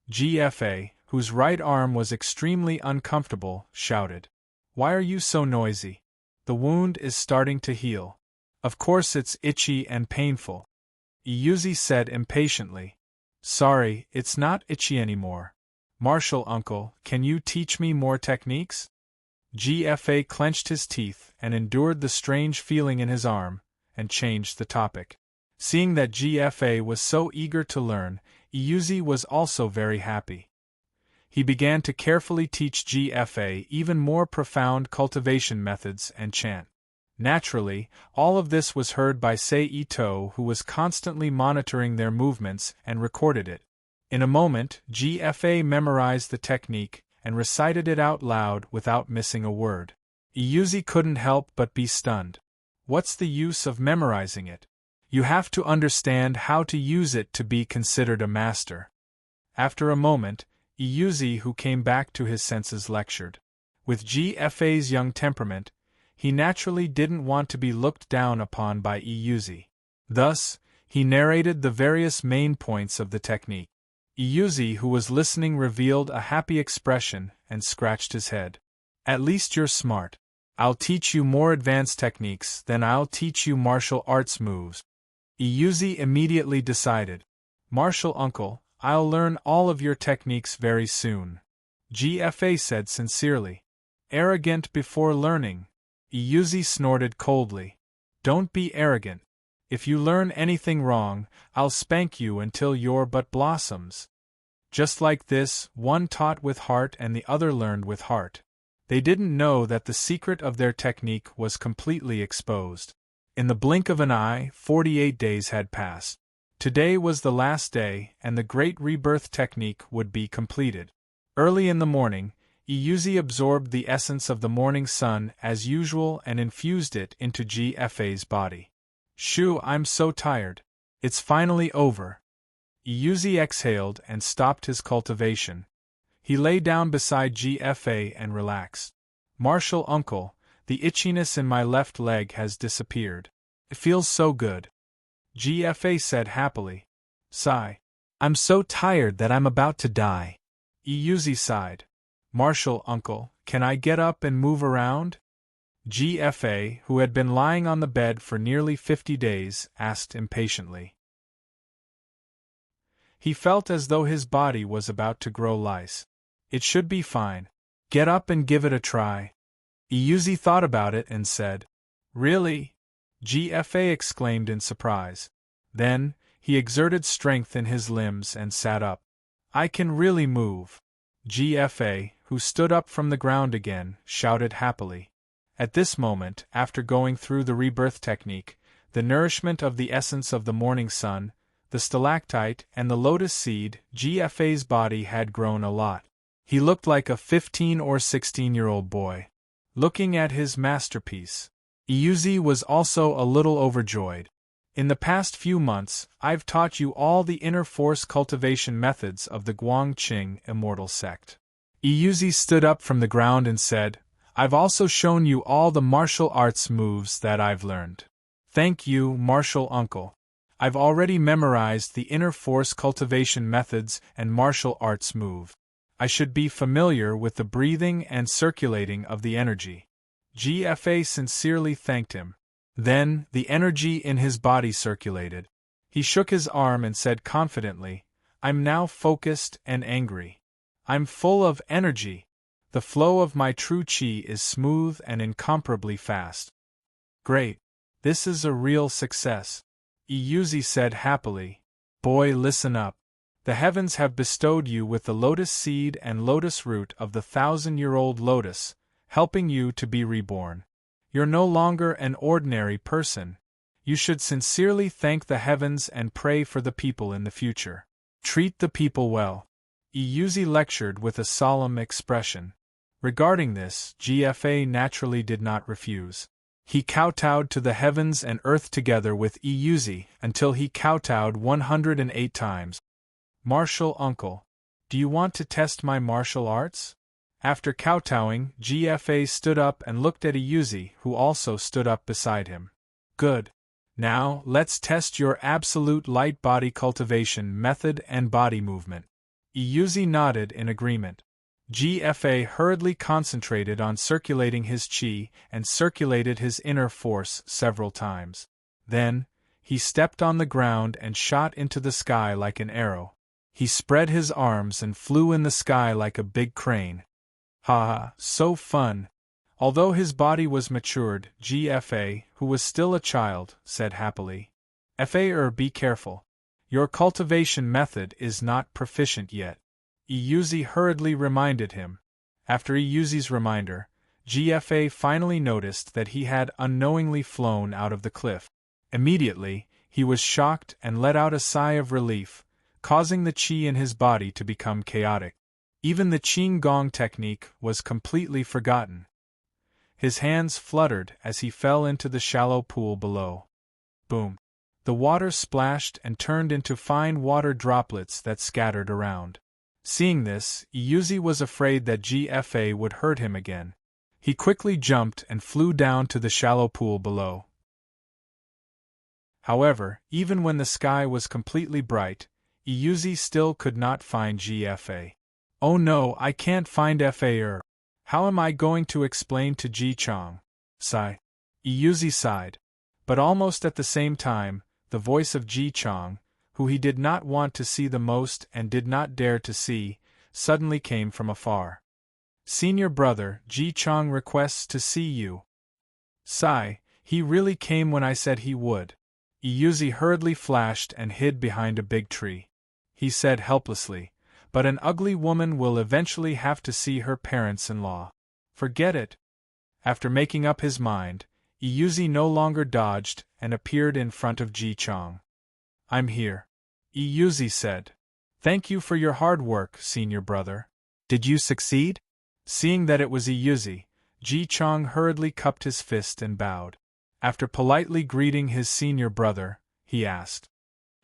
GFA, whose right arm was extremely uncomfortable, shouted. Why are you so noisy? The wound is starting to heal. Of course it's itchy and painful. Iyuzi said impatiently. Sorry, it's not itchy anymore. Martial Uncle, can you teach me more techniques? GFA clenched his teeth and endured the strange feeling in his arm, and changed the topic. Seeing that GFA was so eager to learn, Iyuzi was also very happy. He began to carefully teach GFA even more profound cultivation methods and chant. Naturally, all of this was heard by Sei Ito, who was constantly monitoring their movements and recorded it. In a moment, GFA memorized the technique and recited it out loud without missing a word. Iyuzi couldn't help but be stunned. What's the use of memorizing it? You have to understand how to use it to be considered a master. After a moment, Iyuzi, who came back to his senses, lectured. With GFA's young temperament, he naturally didn't want to be looked down upon by Iyuzi. Thus, he narrated the various main points of the technique. Iyuzi, who was listening, revealed a happy expression and scratched his head. At least you're smart. I'll teach you more advanced techniques, then I'll teach you martial arts moves. Iyuzi immediately decided. Martial uncle, I'll learn all of your techniques very soon. GFA said sincerely. Arrogant before learning. Iyuzi snorted coldly. Don't be arrogant. If you learn anything wrong, I'll spank you until your butt blossoms. Just like this, one taught with heart and the other learned with heart. They didn't know that the secret of their technique was completely exposed. In the blink of an eye, 48 days had passed. Today was the last day, and the great rebirth technique would be completed. Early in the morning, Iyuzi absorbed the essence of the morning sun as usual and infused it into GFA's body. Shoo, I'm so tired. It's finally over. Iyuzi exhaled and stopped his cultivation. He lay down beside GFA and relaxed. Martial uncle, the itchiness in my left leg has disappeared. It feels so good. GFA said happily. Sigh. I'm so tired that I'm about to die. Iyuzi sighed. Martial uncle, can I get up and move around? GFA, who had been lying on the bed for nearly 50 days, asked impatiently. He felt as though his body was about to grow lice. It should be fine. Get up and give it a try. Iyuzi thought about it and said, Really? GFA exclaimed in surprise. Then, he exerted strength in his limbs and sat up. I can really move. GFA, who stood up from the ground again, shouted happily. At this moment, after going through the rebirth technique, the nourishment of the essence of the morning sun, the stalactite, and the lotus seed, GFA's body had grown a lot. He looked like a 15 or 16-year-old boy. Looking at his masterpiece, Iyuzi was also a little overjoyed. In the past few months, I've taught you all the inner force cultivation methods of the Guangqing immortal sect. Iyuzi stood up from the ground and said, I've also shown you all the martial arts moves that I've learned. Thank you, martial uncle. I've already memorized the inner force cultivation methods and martial arts move. I should be familiar with the breathing and circulating of the energy. GFA sincerely thanked him. Then, the energy in his body circulated. He shook his arm and said confidently, I'm now focused and angry. I'm full of energy. The flow of my true qi is smooth and incomparably fast. Great. This is a real success. Iyuzi said happily. Boy, listen up. The heavens have bestowed you with the lotus seed and lotus root of the 1,000-year-old lotus, helping you to be reborn. You're no longer an ordinary person. You should sincerely thank the heavens and pray for the people in the future. Treat the people well. Iyuzi lectured with a solemn expression. Regarding this, GFA naturally did not refuse. He kowtowed to the heavens and earth together with Iyuzi until he kowtowed 108 times. Martial uncle, do you want to test my martial arts? After kowtowing, GFA stood up and looked at Iyuzi, who also stood up beside him. Good. Now, let's test your absolute light body cultivation method and body movement. Iyuzi nodded in agreement. GFA hurriedly concentrated on circulating his qi and circulated his inner force several times. Then, he stepped on the ground and shot into the sky like an arrow. He spread his arms and flew in the sky like a big crane. Ha ha, so fun! Although his body was matured, GFA, who was still a child, said happily, "Fa, be careful. Your cultivation method is not proficient yet." Iyuzi hurriedly reminded him. After Iyuzi's reminder, GFA finally noticed that he had unknowingly flown out of the cliff. Immediately, he was shocked and let out a sigh of relief, causing the qi in his body to become chaotic. Even the qing gong technique was completely forgotten. His hands fluttered as he fell into the shallow pool below. Boom! The water splashed and turned into fine water droplets that scattered around. Seeing this, Iyuzi was afraid that GFA would hurt him again. He quickly jumped and flew down to the shallow pool below. However, even when the sky was completely bright, Iyuzi still could not find GFA. "Oh no, I can't find FA. How am I going to explain to Ji Chang?" Sigh. Iyuzi sighed. But almost at the same time, the voice of Ji Chang, who he did not want to see the most and did not dare to see, suddenly came from afar. "Senior brother, Ji Chang requests to see you." Sigh, he really came when I said he would. Iyuzi hurriedly flashed and hid behind a big tree. He said helplessly, "But an ugly woman will eventually have to see her parents-in-law." "Forget it." After making up his mind, Iyuzi no longer dodged and appeared in front of Ji Chang. "I'm here," Iyuzi said. "Thank you for your hard work, senior brother. Did you succeed?" Seeing that it was Iyuzi, Ji Chang hurriedly cupped his fist and bowed. After politely greeting his senior brother, he asked,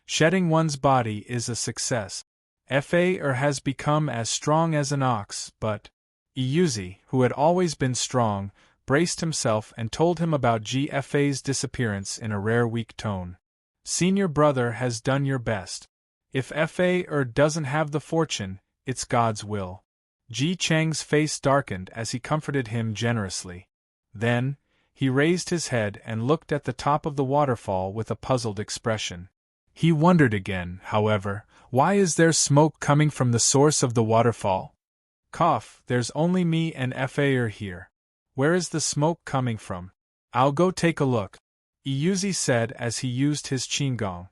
"Shedding one's body is a success. Fa has become as strong as an ox, but..." Iyuzi, who had always been strong, braced himself and told him about GFA's disappearance in a rare weak tone. "Senior brother has done your best. If Fa doesn't have the fortune, it's God's will." Ji Chang's face darkened as he comforted him generously. Then, he raised his head and looked at the top of the waterfall with a puzzled expression. He wondered again, however, why is there smoke coming from the source of the waterfall? Cough, there's only me and Fa here. Where is the smoke coming from? I'll go take a look, Iyuzi said as he used his qinggong.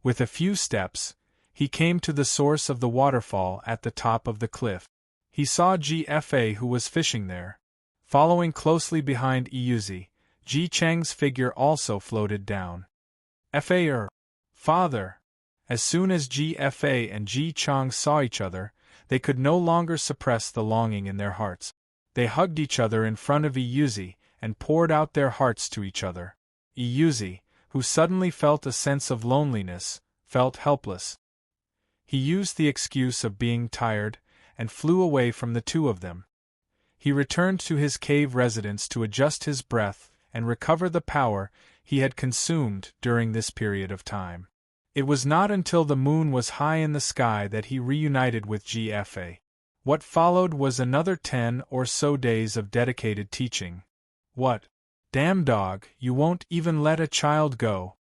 With a few steps, he came to the source of the waterfall at the top of the cliff. He saw GFA who was fishing there. Following closely behind Iyuzi, Ji Chang's figure also floated down. "Fa, father!" As soon as GFA and Ji Chang saw each other, they could no longer suppress the longing in their hearts. They hugged each other in front of Iyuzi and poured out their hearts to each other. Iyuzi, who suddenly felt a sense of loneliness, felt helpless. He used the excuse of being tired and flew away from the two of them. He returned to his cave residence to adjust his breath and recover the power he had consumed during this period of time. It was not until the moon was high in the sky that he reunited with GFA. What followed was another 10 or so days of dedicated teaching. "What? Damn dog, you won't even let a child go."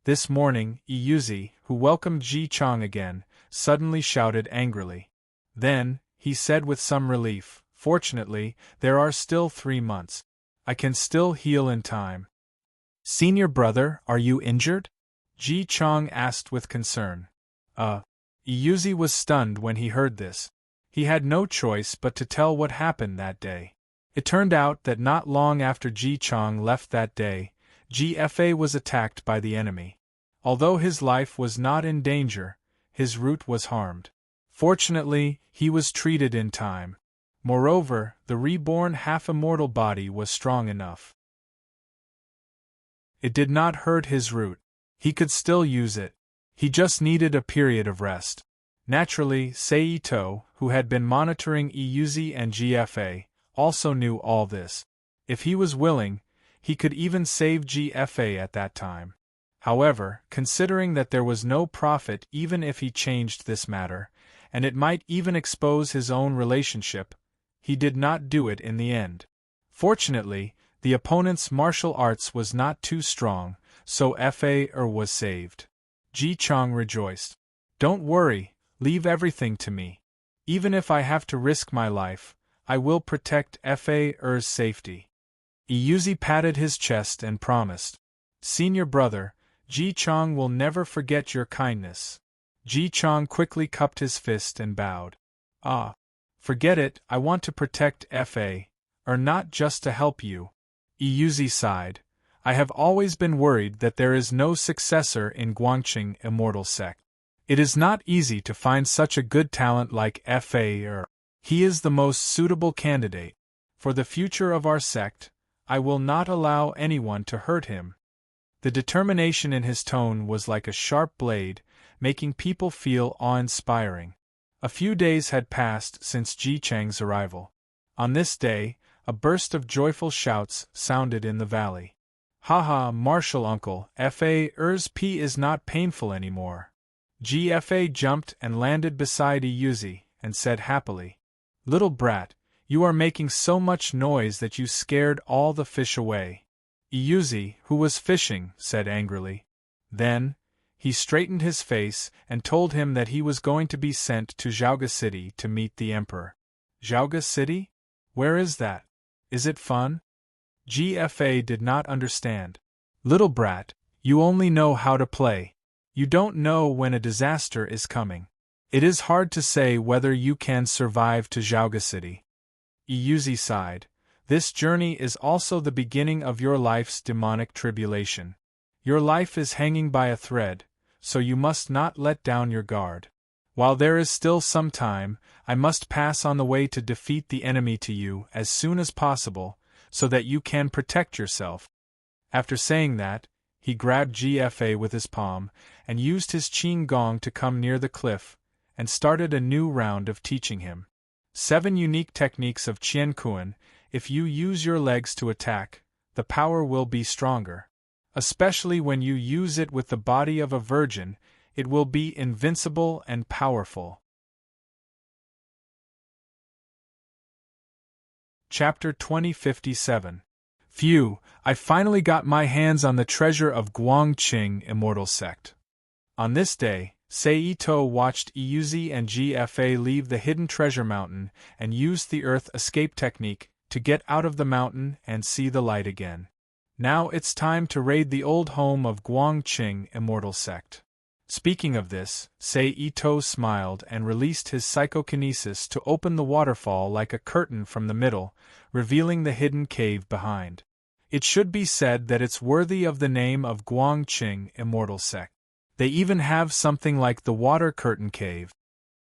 This morning, Iyuzi, who welcomed Ji Chang again, suddenly shouted angrily. Then, he said with some relief, "Fortunately, there are still 3 months. I can still heal in time." "Senior brother, are you injured?" Ji Chang asked with concern. Iyuzi was stunned when he heard this. He had no choice but to tell what happened that day. It turned out that not long after Ji Chang left that day, GFA was attacked by the enemy. Although his life was not in danger, his root was harmed. Fortunately, he was treated in time. Moreover, the reborn half-immortal body was strong enough. It did not hurt his root. He could still use it. He just needed a period of rest. Naturally, Seito, who had been monitoring Iyuzi and GFA, also knew all this. If he was willing, he could even save GFA at that time. However, considering that there was no profit even if he changed this matter, and it might even expose his own relationship, he did not do it in the end. Fortunately, the opponent's martial arts was not too strong, so Fa was saved. Ji Chang rejoiced. "Don't worry, leave everything to me. Even if I have to risk my life, I will protect Fa's safety." Iyuzi patted his chest and promised. Senior brother, Ji Chong will never forget your kindness. Ji Chong quickly cupped his fist and bowed. Ah. Forget it, I want to protect Fa. Not just to help you. Iyuzi sighed. I have always been worried that there is no successor in Guangqing Immortal Sect. It is not easy to find such a good talent like Fa. He is the most suitable candidate. For the future of our sect, I will not allow anyone to hurt him. The determination in his tone was like a sharp blade, making people feel awe-inspiring. A few days had passed since Ji Chang's arrival. On this day, a burst of joyful shouts sounded in the valley. Haha, Marshal Uncle, Fa's P is not painful anymore. GFA jumped and landed beside Iyuzi, and said happily, Little brat, you are making so much noise that you scared all the fish away. Iyuzi, who was fishing, said angrily. Then, he straightened his face and told him that he was going to be sent to Zhaoga City to meet the Emperor. Zhaoga City? Where is that? Is it fun? GFA did not understand. Little brat, you only know how to play. You don't know when a disaster is coming. It is hard to say whether you can survive to Zhaoga City. Iyuzi sighed. This journey is also the beginning of your life's demonic tribulation. Your life is hanging by a thread, so you must not let down your guard. While there is still some time, I must pass on the way to defeat the enemy to you as soon as possible, so that you can protect yourself. After saying that, he grabbed GFA with his palm, and used his Qing Gong to come near the cliff, and started a new round of teaching him 7 unique techniques of Qian Kuan. If you use your legs to attack, the power will be stronger. Especially when you use it with the body of a virgin, it will be invincible and powerful. Chapter 2057. Phew, I finally got my hands on the treasure of Guangqing Immortal Sect. On this day, Seito watched Iyuzi and GFA leave the hidden treasure mountain and used the earth escape technique to get out of the mountain and see the light again. Now it's time to raid the old home of Guangqing Immortal Sect. Speaking of this, Seito smiled and released his psychokinesis to open the waterfall like a curtain from the middle, revealing the hidden cave behind. It should be said that it's worthy of the name of Guangqing Immortal Sect. They even have something like the Water Curtain Cave.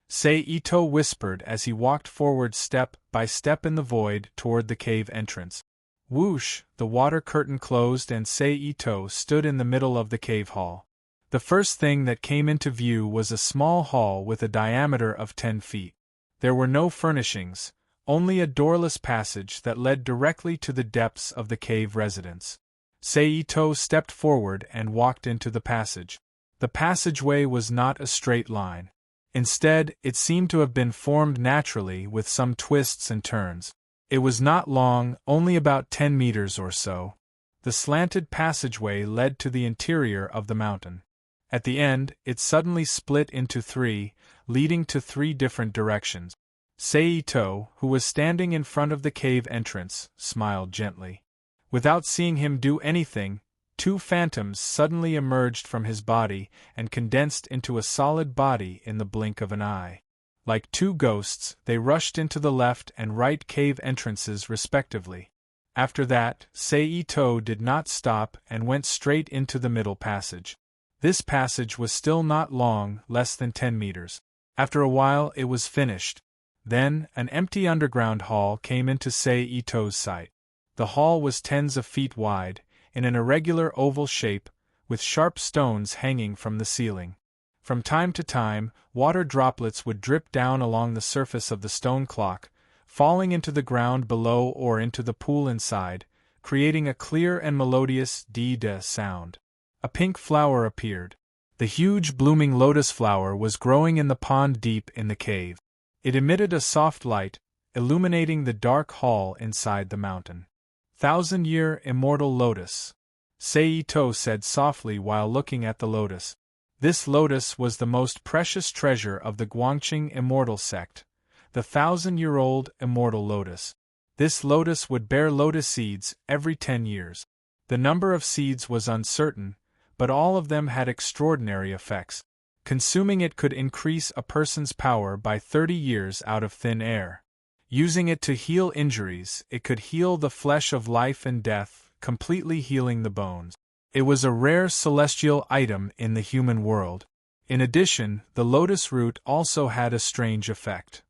Seito whispered as he walked forward step by step in the void toward the cave entrance. Whoosh, the water curtain closed and Seito stood in the middle of the cave hall. The first thing that came into view was a small hall with a diameter of 10 feet. There were no furnishings, only a doorless passage that led directly to the depths of the cave residence. Seito stepped forward and walked into the passage. The passageway was not a straight line. Instead, it seemed to have been formed naturally with some twists and turns. It was not long, only about 10 meters or so. The slanted passageway led to the interior of the mountain. At the end, it suddenly split into 3, leading to 3 different directions. Seito, who was standing in front of the cave entrance, smiled gently. Without seeing him do anything, 2 phantoms suddenly emerged from his body and condensed into a solid body in the blink of an eye. Like 2 ghosts, they rushed into the left and right cave entrances respectively. After that, Seito did not stop and went straight into the middle passage. This passage was still not long, less than 10 meters. After a while it was finished. Then, an empty underground hall came into Seito's sight. The hall was tens of feet wide, in an irregular oval shape, with sharp stones hanging from the ceiling. From time to time, water droplets would drip down along the surface of the stone clock, falling into the ground below or into the pool inside, creating a clear and melodious dee-da sound. A pink flower appeared. The huge blooming lotus flower was growing in the pond deep in the cave. It emitted a soft light, illuminating the dark hall inside the mountain. 1,000-year immortal lotus, Seito said softly while looking at the lotus. This lotus was the most precious treasure of the Guangqing Immortal Sect, the 1,000-year-old immortal lotus. This lotus would bear lotus seeds every 10 years. The number of seeds was uncertain, but all of them had extraordinary effects. Consuming it could increase a person's power by 30 years out of thin air. Using it to heal injuries, it could heal the flesh of life and death, completely healing the bones. It was a rare celestial item in the human world. In addition, the lotus root also had a strange effect.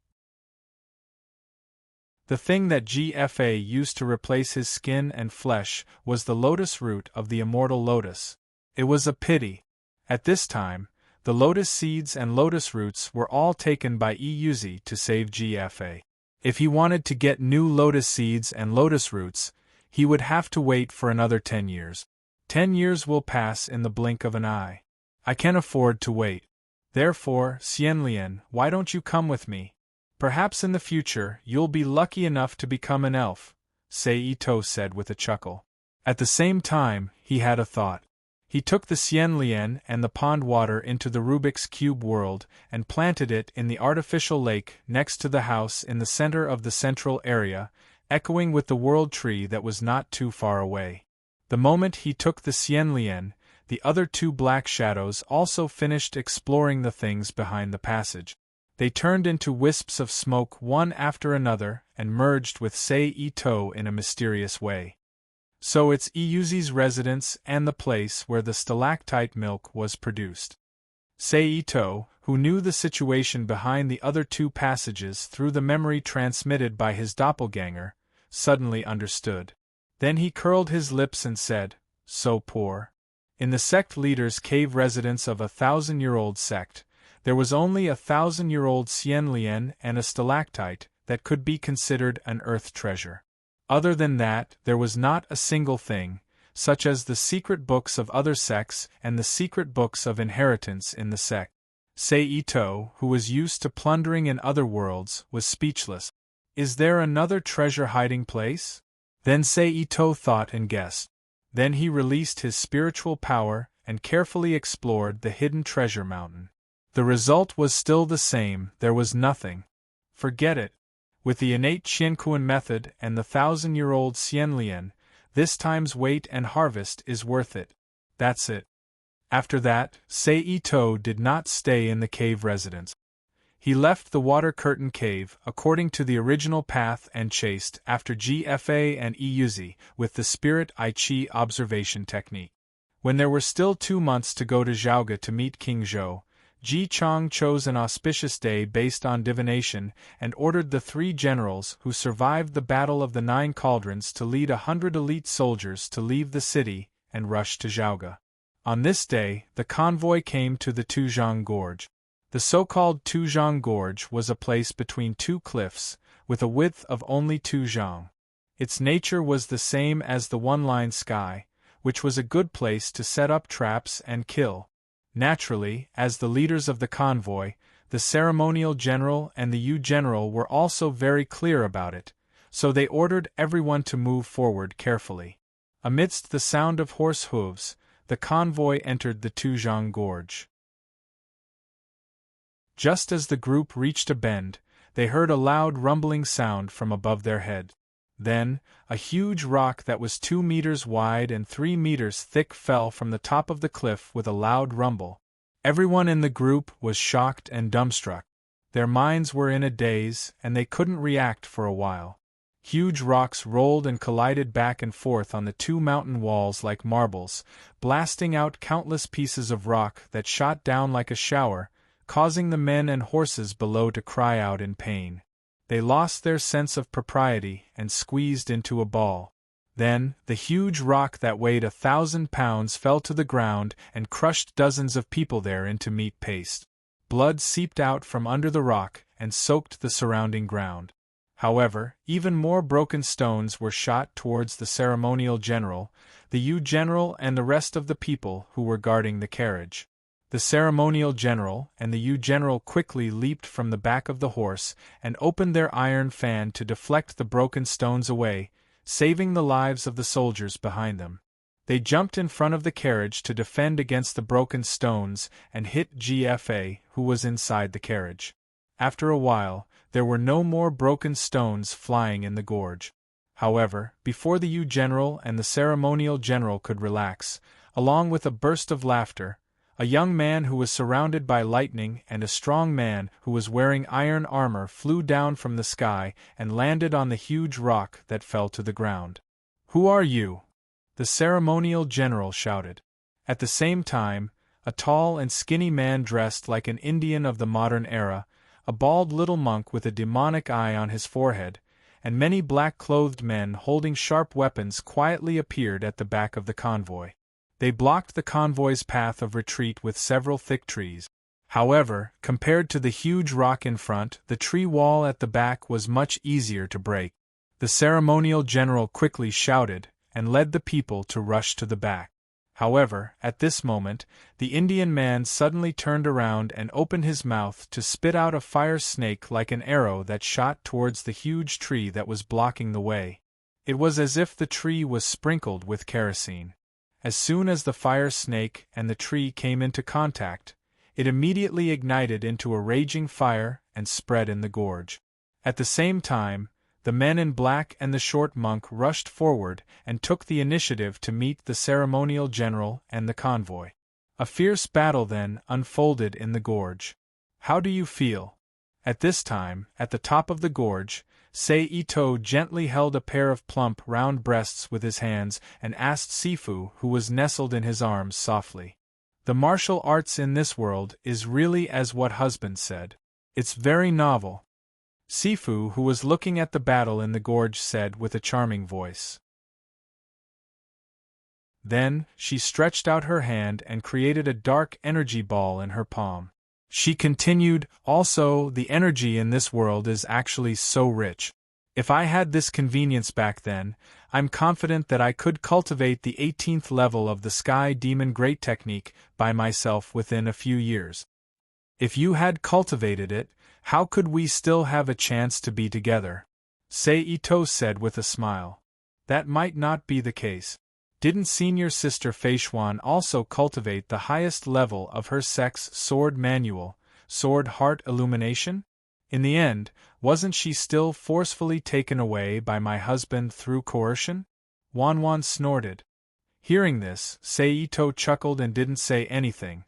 The thing that GFA used to replace his skin and flesh was the lotus root of the immortal lotus. It was a pity. At this time, the lotus seeds and lotus roots were all taken by EUZ to save GFA. If he wanted to get new lotus seeds and lotus roots, he would have to wait for another 10 years. 10 years will pass in the blink of an eye. I can afford to wait. Therefore, Xianlian, why don't you come with me? Perhaps in the future you'll be lucky enough to become an elf, Seito said with a chuckle. At the same time, he had a thought. He took the Xianlian and the pond water into the Rubik's Cube world and planted it in the artificial lake next to the house in the center of the central area, echoing with the world tree that was not too far away. The moment he took the Xianlian, the other two black shadows also finished exploring the things behind the passage. They turned into wisps of smoke one after another and merged with Seito in a mysterious way. So it's Iyuzi's residence and the place where the stalactite milk was produced. Seito, who knew the situation behind the other two passages through the memory transmitted by his doppelganger, suddenly understood. Then he curled his lips and said, "So poor." In the sect leader's cave residence of a 1,000-year-old sect, there was only a 1,000-year-old Xianlian and a stalactite that could be considered an earth treasure. Other than that, there was not a single thing, such as the secret books of other sects and the secret books of inheritance in the sect. Seito, who was used to plundering in other worlds, was speechless. Is there another treasure hiding place? Then Seito thought and guessed. Then he released his spiritual power and carefully explored the hidden treasure mountain. The result was still the same, there was nothing. Forget it. With the innate Qianquan method and the 1,000-year-old Xianlian, this time's wait and harvest is worth it. That's it. After that, Seito did not stay in the cave residence. He left the water curtain cave according to the original path and chased after GFA and Iyuzi with the spirit I-Chi observation technique. When there were still 2 months to go to Zhaoga to meet King Zhou, Ji Chang chose an auspicious day based on divination and ordered the 3 generals who survived the Battle of the 9 Cauldrons to lead 100 elite soldiers to leave the city and rush to Zhaoga. On this day, the convoy came to the Tuzhang Gorge. The so-called Tuzhang Gorge was a place between 2 cliffs, with a width of only 2 zhang. Its nature was the same as the one-line sky, which was a good place to set up traps and kill. Naturally, as the leaders of the convoy, the ceremonial general and the general were also very clear about it, so they ordered everyone to move forward carefully. Amidst the sound of horse hooves, the convoy entered the Tuzhang Gorge. Just as the group reached a bend, they heard a loud rumbling sound from above their head. Then, a huge rock that was 2 meters wide and 3 meters thick fell from the top of the cliff with a loud rumble. Everyone in the group was shocked and dumbstruck. Their minds were in a daze, and they couldn't react for a while. Huge rocks rolled and collided back and forth on the 2 mountain walls like marbles, blasting out countless pieces of rock that shot down like a shower, causing the men and horses below to cry out in pain. They lost their sense of propriety and squeezed into a ball. Then, the huge rock that weighed 1,000 pounds fell to the ground and crushed dozens of people there into meat paste. Blood seeped out from under the rock and soaked the surrounding ground. However, even more broken stones were shot towards the ceremonial general, the general and the rest of the people who were guarding the carriage. The ceremonial general and the general quickly leaped from the back of the horse and opened their iron fan to deflect the broken stones away, saving the lives of the soldiers behind them. They jumped in front of the carriage to defend against the broken stones and hit GFA, who was inside the carriage. After a while, There were no more broken stones flying in the gorge. However, before the general and the ceremonial general could relax, along with a burst of laughter, a young man who was surrounded by lightning and a strong man who was wearing iron armor flew down from the sky and landed on the huge rock that fell to the ground. "Who are you?" the ceremonial general shouted. At the same time, a tall and skinny man dressed like an Indian of the modern era, a bald little monk with a demonic eye on his forehead, and many black-clothed men holding sharp weapons quietly appeared at the back of the convoy. They blocked the convoy's path of retreat with several thick trees. However, compared to the huge rock in front, the tree wall at the back was much easier to break. The ceremonial general quickly shouted, and led the people to rush to the back. However, at this moment, the Indian man suddenly turned around and opened his mouth to spit out a fire snake like an arrow that shot towards the huge tree that was blocking the way. It was as if the tree was sprinkled with kerosene. As soon as the fire snake and the tree came into contact, it immediately ignited into a raging fire and spread in the gorge. At the same time, the men in black and the short monk rushed forward and took the initiative to meet the ceremonial general and the convoy. A fierce battle then unfolded in the gorge. "How do you feel?" At this time, at the top of the gorge, Ito gently held a pair of plump round breasts with his hands and asked Sifu, who was nestled in his arms, softly. "The martial arts in this world is really as what husband said. It's very novel." Sifu, who was looking at the battle in the gorge, said with a charming voice. Then, she stretched out her hand and created a dark energy ball in her palm. She continued, "Also, the energy in this world is actually so rich. If I had this convenience back then, I'm confident that I could cultivate the 18th level of the Sky Demon Great Technique by myself within a few years. If you had cultivated it, how could we still have a chance to be together?" Ito said with a smile. "That might not be the case. Didn't senior sister Feishuan also cultivate the highest level of her sex sword manual, Sword Heart Illumination? In the end, wasn't she still forcefully taken away by my husband through coercion?" Wanwan snorted. Hearing this, Ito chuckled and didn't say anything.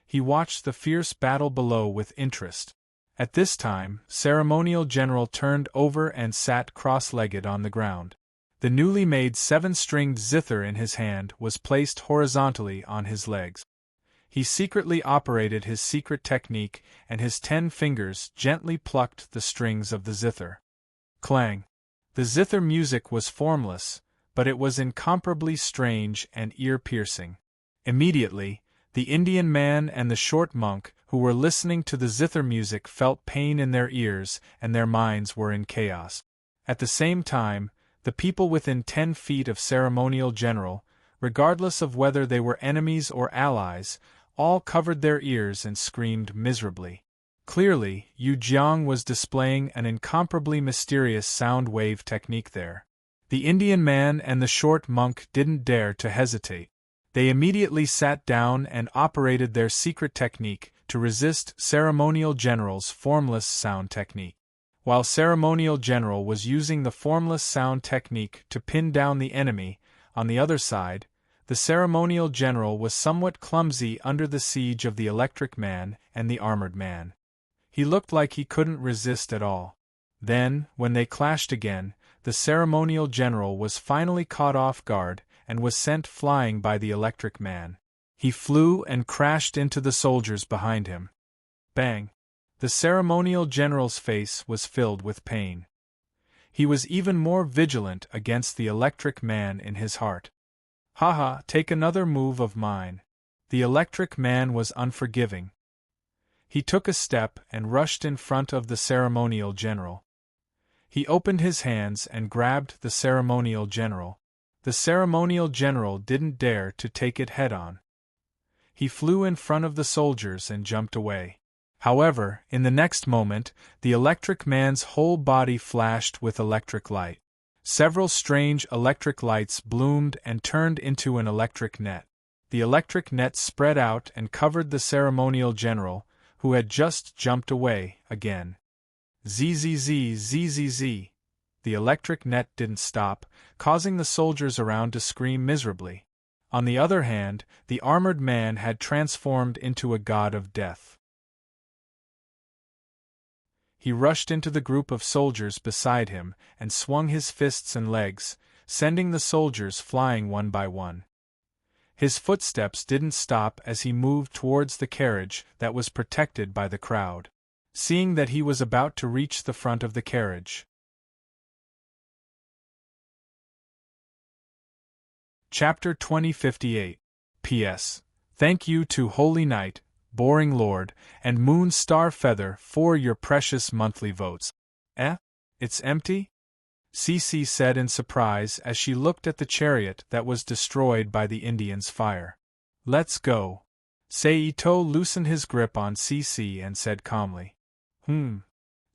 He watched the fierce battle below with interest. At this time, Ceremonial General turned over and sat cross-legged on the ground. The newly made 7-stringed zither in his hand was placed horizontally on his legs. He secretly operated his secret technique, and his 10 fingers gently plucked the strings of the zither. Clang! The zither music was formless, but it was incomparably strange and ear-piercing. Immediately, the Indian man and the short monk, who were listening to the zither music, felt pain in their ears and their minds were in chaos. At the same time, the people within 10 feet of Ceremonial General, regardless of whether they were enemies or allies, all covered their ears and screamed miserably. Clearly, Yu Jiang was displaying an incomparably mysterious sound wave technique there. The Indian man and the short monk didn't dare to hesitate. They immediately sat down and operated their secret technique to resist Ceremonial General's formless sound technique. While Ceremonial General was using the formless sound technique to pin down the enemy, on the other side, the Ceremonial General was somewhat clumsy under the siege of the Electric Man and the Armored Man. He looked like he couldn't resist at all. Then, when they clashed again, the Ceremonial General was finally caught off guard and was sent flying by the Electric Man. He flew and crashed into the soldiers behind him. Bang! The Ceremonial General's face was filled with pain. He was even more vigilant against the Electric Man in his heart. "Haha, take another move of mine." The Electric Man was unforgiving. He took a step and rushed in front of the Ceremonial General. He opened his hands and grabbed the Ceremonial General. The Ceremonial General didn't dare to take it head-on. He flew in front of the soldiers and jumped away. However, in the next moment, the Electric Man's whole body flashed with electric light. Several strange electric lights bloomed and turned into an electric net. The electric net spread out and covered the Ceremonial General, who had just jumped away, again. Zzz. The electric net didn't stop, causing the soldiers around to scream miserably. On the other hand, the armored man had transformed into a god of death. He rushed into the group of soldiers beside him and swung his fists and legs, sending the soldiers flying one by one. His footsteps didn't stop as he moved towards the carriage that was protected by the crowd. Seeing that he was about to reach the front of the carriage. Chapter 2058. P.S. Thank you to Holy Knight, Boring Lord, and Moon Star Feather for your precious monthly votes. It's empty? Cece said in surprise as she looked at the chariot that was destroyed by the Indians' fire. Let's go. Seito loosened his grip on Cece and said calmly.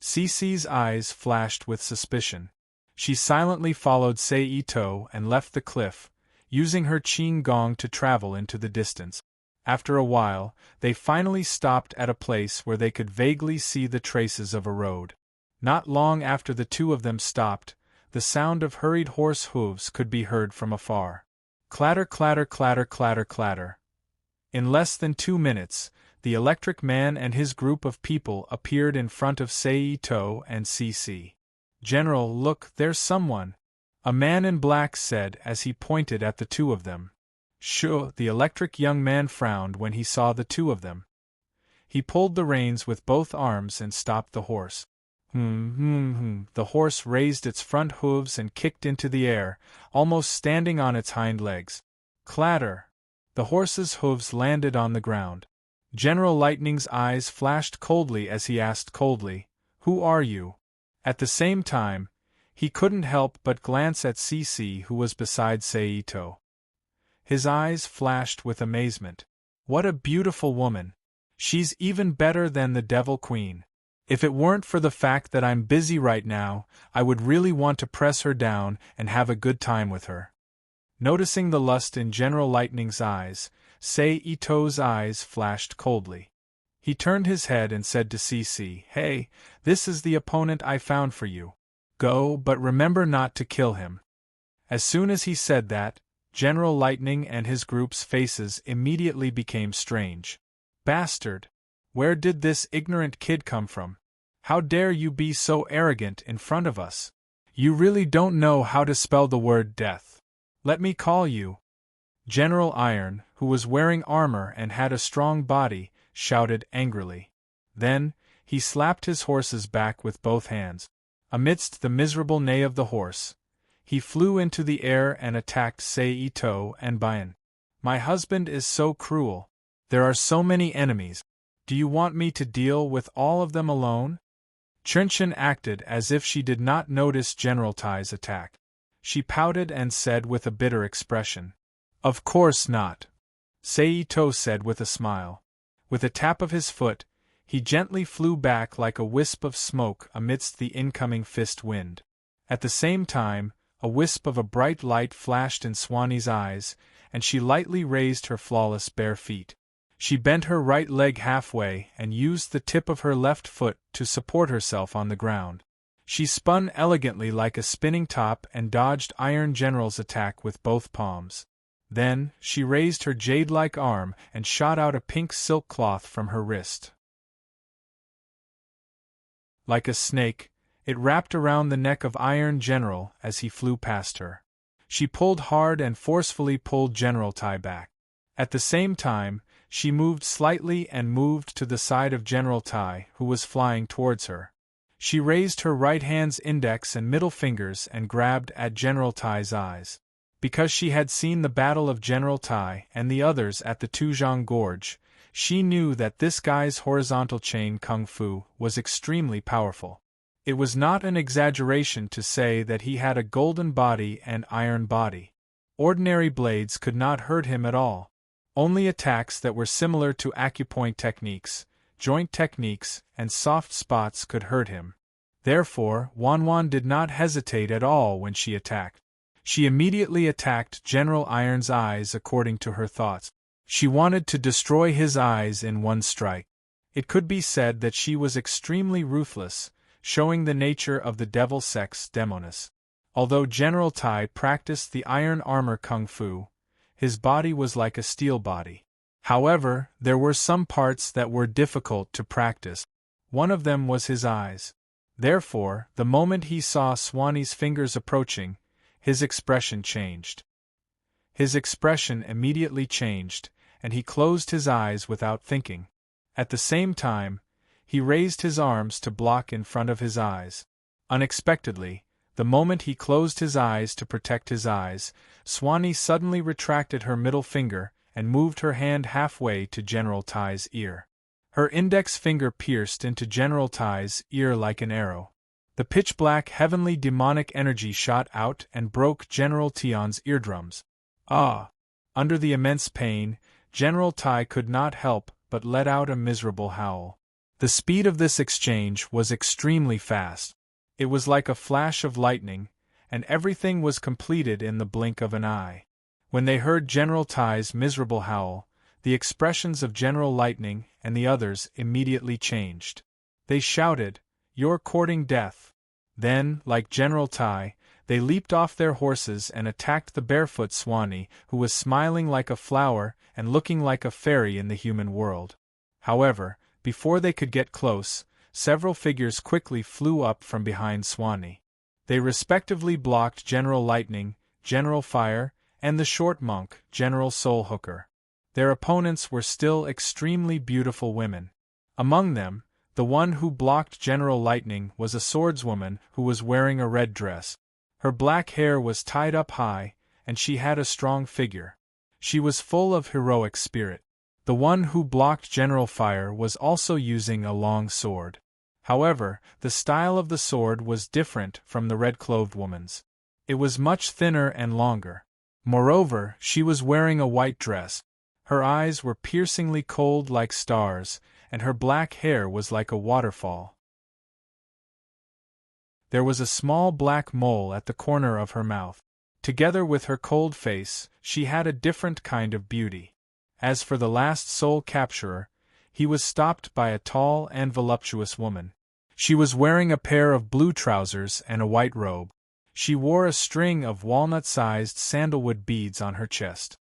Cece's eyes flashed with suspicion. She silently followed Seito and left the cliff, using her qing gong to travel into the distance. After a while, they finally stopped at a place where they could vaguely see the traces of a road. Not long after the two of them stopped, the sound of hurried horse hooves could be heard from afar. Clatter, clatter, clatter, clatter, clatter. In less than 2 minutes, the electric man and his group of people appeared in front of Seito and Cece. General, look, there's someone, a man in black said as he pointed at the two of them. Sure, the electric young man frowned when he saw the two of them. He pulled the reins with both arms and stopped the horse. The horse raised its front hooves and kicked into the air, almost standing on its hind legs. Clatter! The horse's hooves landed on the ground. General Lightning's eyes flashed coldly as he asked coldly, "Who are you?" At the same time, he couldn't help but glance at Cece, who was beside Seito. His eyes flashed with amazement. What a beautiful woman! She's even better than the Devil Queen. If it weren't for the fact that I'm busy right now, I would really want to press her down and have a good time with her. Noticing the lust in General Lightning's eyes, Seito's eyes flashed coldly. He turned his head and said to Cece, "Hey, this is the opponent I found for you. Go, but remember not to kill him." As soon as he said that, General Lightning and his group's faces immediately became strange. Bastard! Where did this ignorant kid come from? How dare you be so arrogant in front of us? You really don't know how to spell the word death. Let me call you. General Iron, who was wearing armor and had a strong body, shouted angrily. Then, he slapped his horse's back with both hands. Amidst the miserable neigh of the horse, he flew into the air and attacked Seito and Bayan. My husband is so cruel. There are so many enemies. Do you want me to deal with all of them alone? Chunchen acted as if she did not notice General Tai's attack. She pouted and said with a bitter expression, "Of course not." Seito said with a smile. With a tap of his foot, he gently flew back like a wisp of smoke amidst the incoming fist wind. At the same time, a wisp of a bright light flashed in Swanee's eyes, and she lightly raised her flawless bare feet. She bent her right leg halfway and used the tip of her left foot to support herself on the ground. She spun elegantly like a spinning top and dodged Iron General's attack with both palms. Then, she raised her jade-like arm and shot out a pink silk cloth from her wrist. Like a snake, it wrapped around the neck of Iron General as he flew past her. She pulled hard and forcefully pulled General Tai back. At the same time, she moved slightly and moved to the side of General Tai, who was flying towards her. She raised her right hand's index and middle fingers and grabbed at General Tai's eyes. Because she had seen the battle of General Tai and the others at the Tuzhong Gorge, she knew that this guy's horizontal chain kung fu was extremely powerful. It was not an exaggeration to say that he had a golden body and iron body. Ordinary blades could not hurt him at all. Only attacks that were similar to acupoint techniques, joint techniques, and soft spots could hurt him. Therefore, Wanwan did not hesitate at all when she attacked. She immediately attacked General Iron's eyes according to her thoughts. She wanted to destroy his eyes in one strike. It could be said that she was extremely ruthless. showing the nature of the devil sex demonis. Although General Tai practiced the iron armor kung fu, his body was like a steel body. However, there were some parts that were difficult to practice. One of them was his eyes. Therefore, the moment he saw Swanee's fingers approaching, his expression changed. His expression immediately changed, and he closed his eyes without thinking. At the same time, he raised his arms to block in front of his eyes. Unexpectedly, the moment he closed his eyes to protect his eyes, Swanee suddenly retracted her middle finger and moved her hand halfway to General Tai's ear. Her index finger pierced into General Tai's ear like an arrow. The pitch-black heavenly demonic energy shot out and broke General Tion's eardrums. Ah! Under the immense pain, General Tai could not help but let out a miserable howl. The speed of this exchange was extremely fast. It was like a flash of lightning, and everything was completed in the blink of an eye. When they heard General Tai's miserable howl, the expressions of General Lightning and the others immediately changed. They shouted, "You're courting death!" Then, like General Tai, they leaped off their horses and attacked the barefoot Swanee, who was smiling like a flower and looking like a fairy in the human world. However, before they could get close, several figures quickly flew up from behind Swanee. They respectively blocked General Lightning, General Fire, and the short monk, General Soul Hooker. Their opponents were still extremely beautiful women. Among them, the one who blocked General Lightning was a swordswoman who was wearing a red dress. Her black hair was tied up high, and she had a strong figure. She was full of heroic spirit. The one who blocked General Fire was also using a long sword. However, the style of the sword was different from the red-clothed woman's. It was much thinner and longer. Moreover, she was wearing a white dress. Her eyes were piercingly cold like stars, and her black hair was like a waterfall. There was a small black mole at the corner of her mouth. Together with her cold face, she had a different kind of beauty. As for the last soul capturer, he was stopped by a tall and voluptuous woman. She was wearing a pair of blue trousers and a white robe. She wore a string of walnut-sized sandalwood beads on her chest.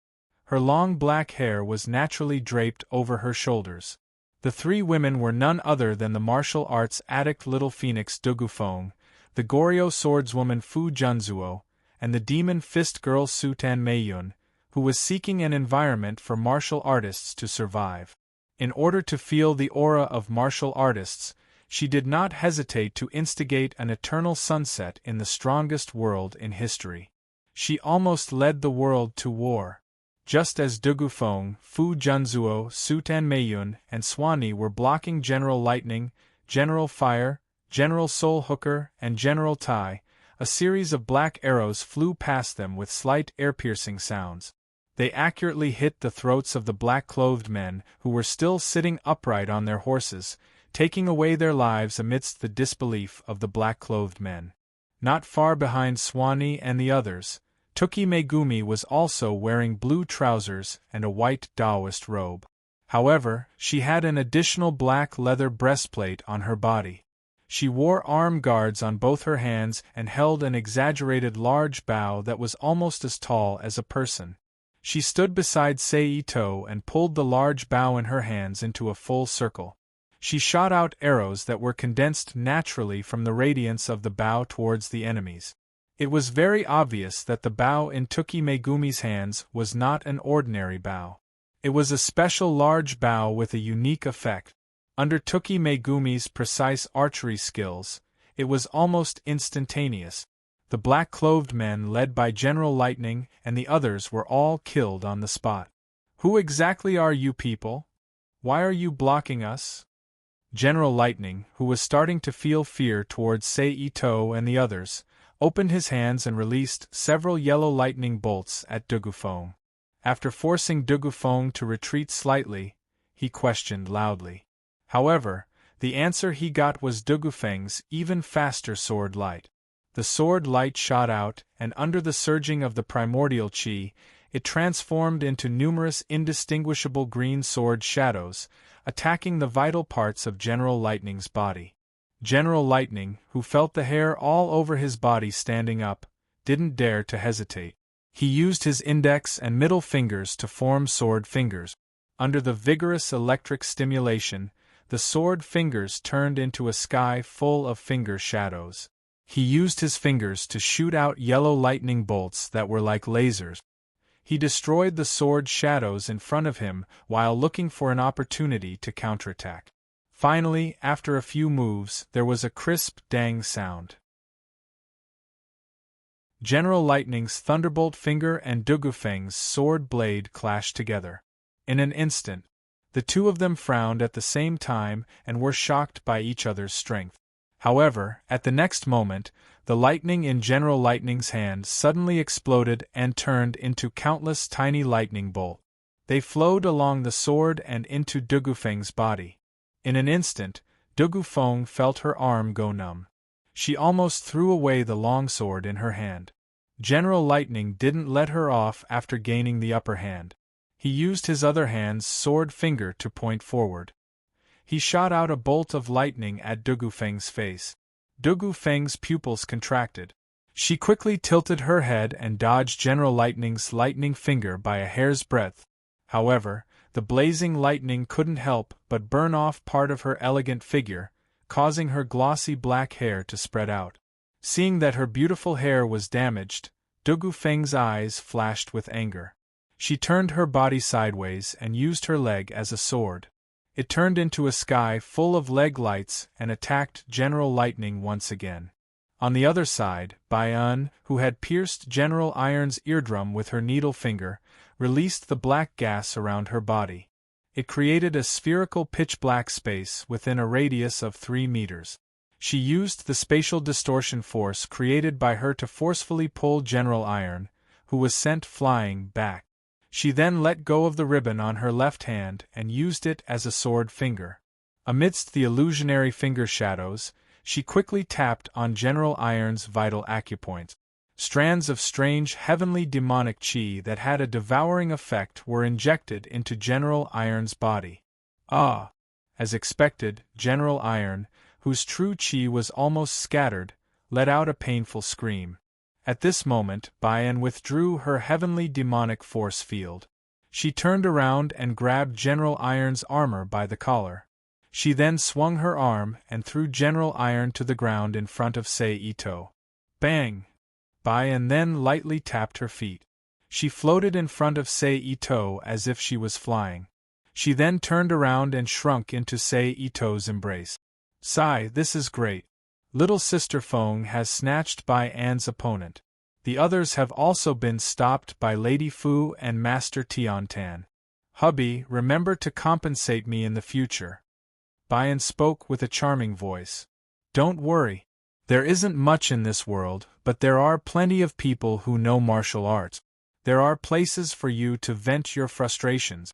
Her long black hair was naturally draped over her shoulders. The three women were none other than the martial arts addict Little Phoenix Dugufeng, the Goryeo swordswoman Fu Junzuo, and the demon fist girl Sutan Meiyun, who was seeking an environment for martial artists to survive. In order to feel the aura of martial artists, she did not hesitate to instigate an eternal sunset in the strongest world in history. She almost led the world to war. Just as Dugufeng, Fu Junzuo, Sutan Meiyun, and Swanee were blocking General Lightning, General Fire, General Soul Hooker, and General Tai, a series of black arrows flew past them with slight air-piercing sounds. They accurately hit the throats of the black-clothed men who were still sitting upright on their horses, taking away their lives amidst the disbelief of the black-clothed men. Not far behind Swanee and the others, Toki Megumi was also wearing blue trousers and a white Taoist robe. However, she had an additional black leather breastplate on her body. She wore arm guards on both her hands and held an exaggerated large bow that was almost as tall as a person. She stood beside Seito and pulled the large bow in her hands into a full circle. She shot out arrows that were condensed naturally from the radiance of the bow towards the enemies. It was very obvious that the bow in Toki Megumi's hands was not an ordinary bow. It was a special large bow with a unique effect. Under Toki Megumi's precise archery skills, it was almost instantaneous. The black-clothed men led by General Lightning and the others were all killed on the spot. "Who exactly are you people? Why are you blocking us?" General Lightning, who was starting to feel fear towards Seito and the others, opened his hands and released several yellow lightning bolts at Dugufeng. After forcing Dugufeng to retreat slightly, he questioned loudly. However, the answer he got was Dugufeng's even faster sword light. The sword light shot out, and under the surging of the primordial chi, it transformed into numerous indistinguishable green sword shadows, attacking the vital parts of General Lightning's body. General Lightning, who felt the hair all over his body standing up, didn't dare to hesitate. He used his index and middle fingers to form sword fingers. Under the vigorous electric stimulation, the sword fingers turned into a sky full of finger shadows. He used his fingers to shoot out yellow lightning bolts that were like lasers. He destroyed the sword shadows in front of him while looking for an opportunity to counterattack. Finally, after a few moves, there was a crisp dang sound. General Lightning's thunderbolt finger and Dugufeng's sword blade clashed together. In an instant, the two of them frowned at the same time and were shocked by each other's strength. However, at the next moment, the lightning in General Lightning's hand suddenly exploded and turned into countless tiny lightning bolts. They flowed along the sword and into Dugufeng's body. In an instant, Dugufeng felt her arm go numb. She almost threw away the longsword in her hand. General Lightning didn't let her off after gaining the upper hand. He used his other hand's sword finger to point forward. He shot out a bolt of lightning at Dugufeng's face. Dugufeng's pupils contracted. She quickly tilted her head and dodged General Lightning's lightning finger by a hair's breadth. However, the blazing lightning couldn't help but burn off part of her elegant figure, causing her glossy black hair to spread out. Seeing that her beautiful hair was damaged, Dugufeng's eyes flashed with anger. She turned her body sideways and used her leg as a sword. It turned into a sky full of leg lights and attacked General Lightning once again. On the other side, Bayan, who had pierced General Iron's eardrum with her needle finger, released the black gas around her body. It created a spherical pitch-black space within a radius of 3 meters. She used the spatial distortion force created by her to forcefully pull General Iron, who was sent flying back. She then let go of the ribbon on her left hand and used it as a sword finger. Amidst the illusionary finger shadows, she quickly tapped on General Iron's vital acupoints. Strands of strange heavenly demonic chi that had a devouring effect were injected into General Iron's body. Ah! As expected, General Iron, whose true chi was almost scattered, let out a painful scream. At this moment, Bayan withdrew her heavenly demonic force field. She turned around and grabbed General Iron's armor by the collar. She then swung her arm and threw General Iron to the ground in front of Sei Ito. Bang! Bayan then lightly tapped her feet. She floated in front of Sei Ito as if she was flying. She then turned around and shrunk into Sei Ito's embrace. Sigh, this is great. Little Sister Feng has snatched Bayan's opponent. The others have also been stopped by Lady Fu and Master Tiantan. Hubby, remember to compensate me in the future. Bayan spoke with a charming voice. Don't worry. There isn't much in this world, but there are plenty of people who know martial arts. There are places for you to vent your frustrations.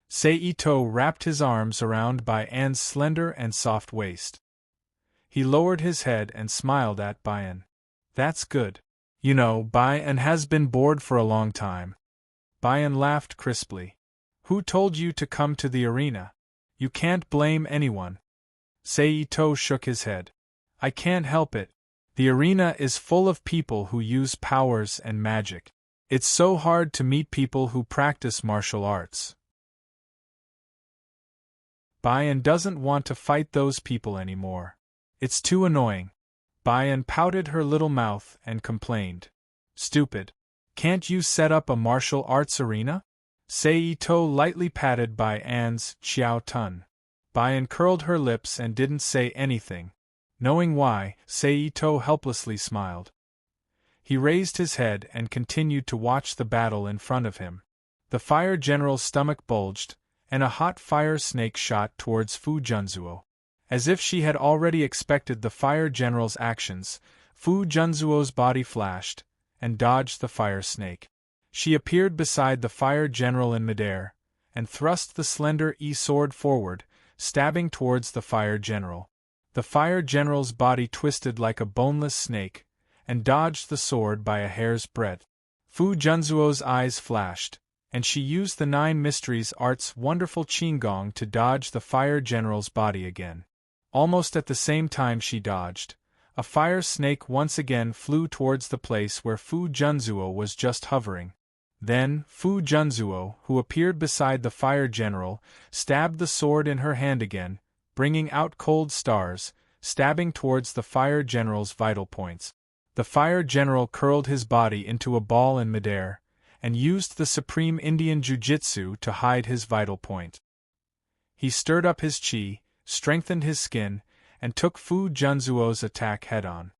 Sei Ito wrapped his arms around Bayan's slender and soft waist. He lowered his head and smiled at Bayan. That's good. You know, Bayan has been bored for a long time. Bayan laughed crisply. Who told you to come to the arena? You can't blame anyone. Sei Ito shook his head. I can't help it. The arena is full of people who use powers and magic. It's so hard to meet people who practice martial arts. Bayan doesn't want to fight those people anymore. It's too annoying. Bayan pouted her little mouth and complained. Stupid. Can't you set up a martial arts arena? Sei Ito lightly patted Bayan's Xiao Tun. Bayan curled her lips and didn't say anything. Knowing why, Sei Ito helplessly smiled. He raised his head and continued to watch the battle in front of him. The fire general's stomach bulged, and a hot fire snake shot towards Fu Junzuo. As if she had already expected the fire general's actions, Fu Junzuo's body flashed, and dodged the fire snake. She appeared beside the fire general in midair, and thrust the slender e-sword forward, stabbing towards the fire general. The fire general's body twisted like a boneless snake, and dodged the sword by a hair's breadth. Fu Junzuo's eyes flashed, and she used the Nine Mysteries Art's wonderful Qinggong to dodge the fire general's body again. Almost at the same time she dodged, a fire snake once again flew towards the place where Fu Junzuo was just hovering. Then, Fu Junzuo, who appeared beside the fire general, stabbed the sword in her hand again, bringing out cold stars, stabbing towards the fire general's vital points. The fire general curled his body into a ball in midair, and used the supreme Indian jujitsu to hide his vital point. He stirred up his chi, strengthened his skin, and took Fu Junzuo's attack head-on.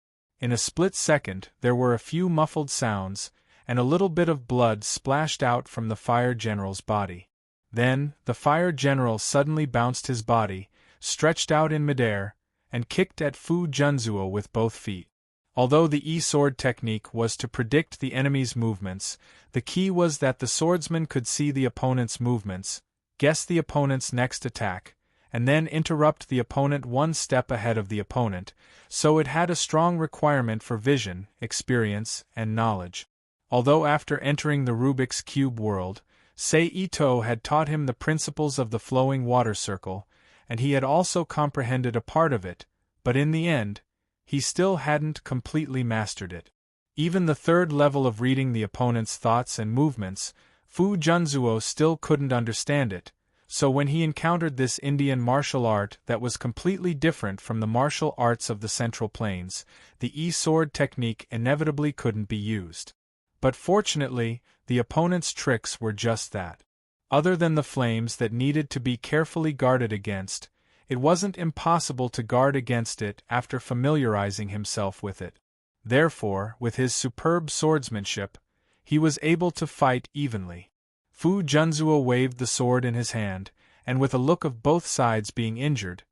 In a split second there were a few muffled sounds, and a little bit of blood splashed out from the fire general's body. Then, the fire general suddenly bounced his body, stretched out in midair, and kicked at Fu Junzuo with both feet. Although the E-sword technique was to predict the enemy's movements, the key was that the swordsman could see the opponent's movements, guess the opponent's next attack, and then interrupt the opponent one step ahead of the opponent, so it had a strong requirement for vision, experience, and knowledge. Although after entering the Rubik's Cube world, Sei Ito had taught him the principles of the flowing water circle, and he had also comprehended a part of it, but in the end, he still hadn't completely mastered it. Even the third level of reading the opponent's thoughts and movements, Fu Junzuo still couldn't understand it, so when he encountered this Indian martial art that was completely different from the martial arts of the Central Plains, the E-sword technique inevitably couldn't be used. But fortunately, the opponent's tricks were just that. Other than the flames that needed to be carefully guarded against, it wasn't impossible to guard against it after familiarizing himself with it. Therefore, with his superb swordsmanship, he was able to fight evenly. Fu Junzuo waved the sword in his hand, and with a look of both sides being injured,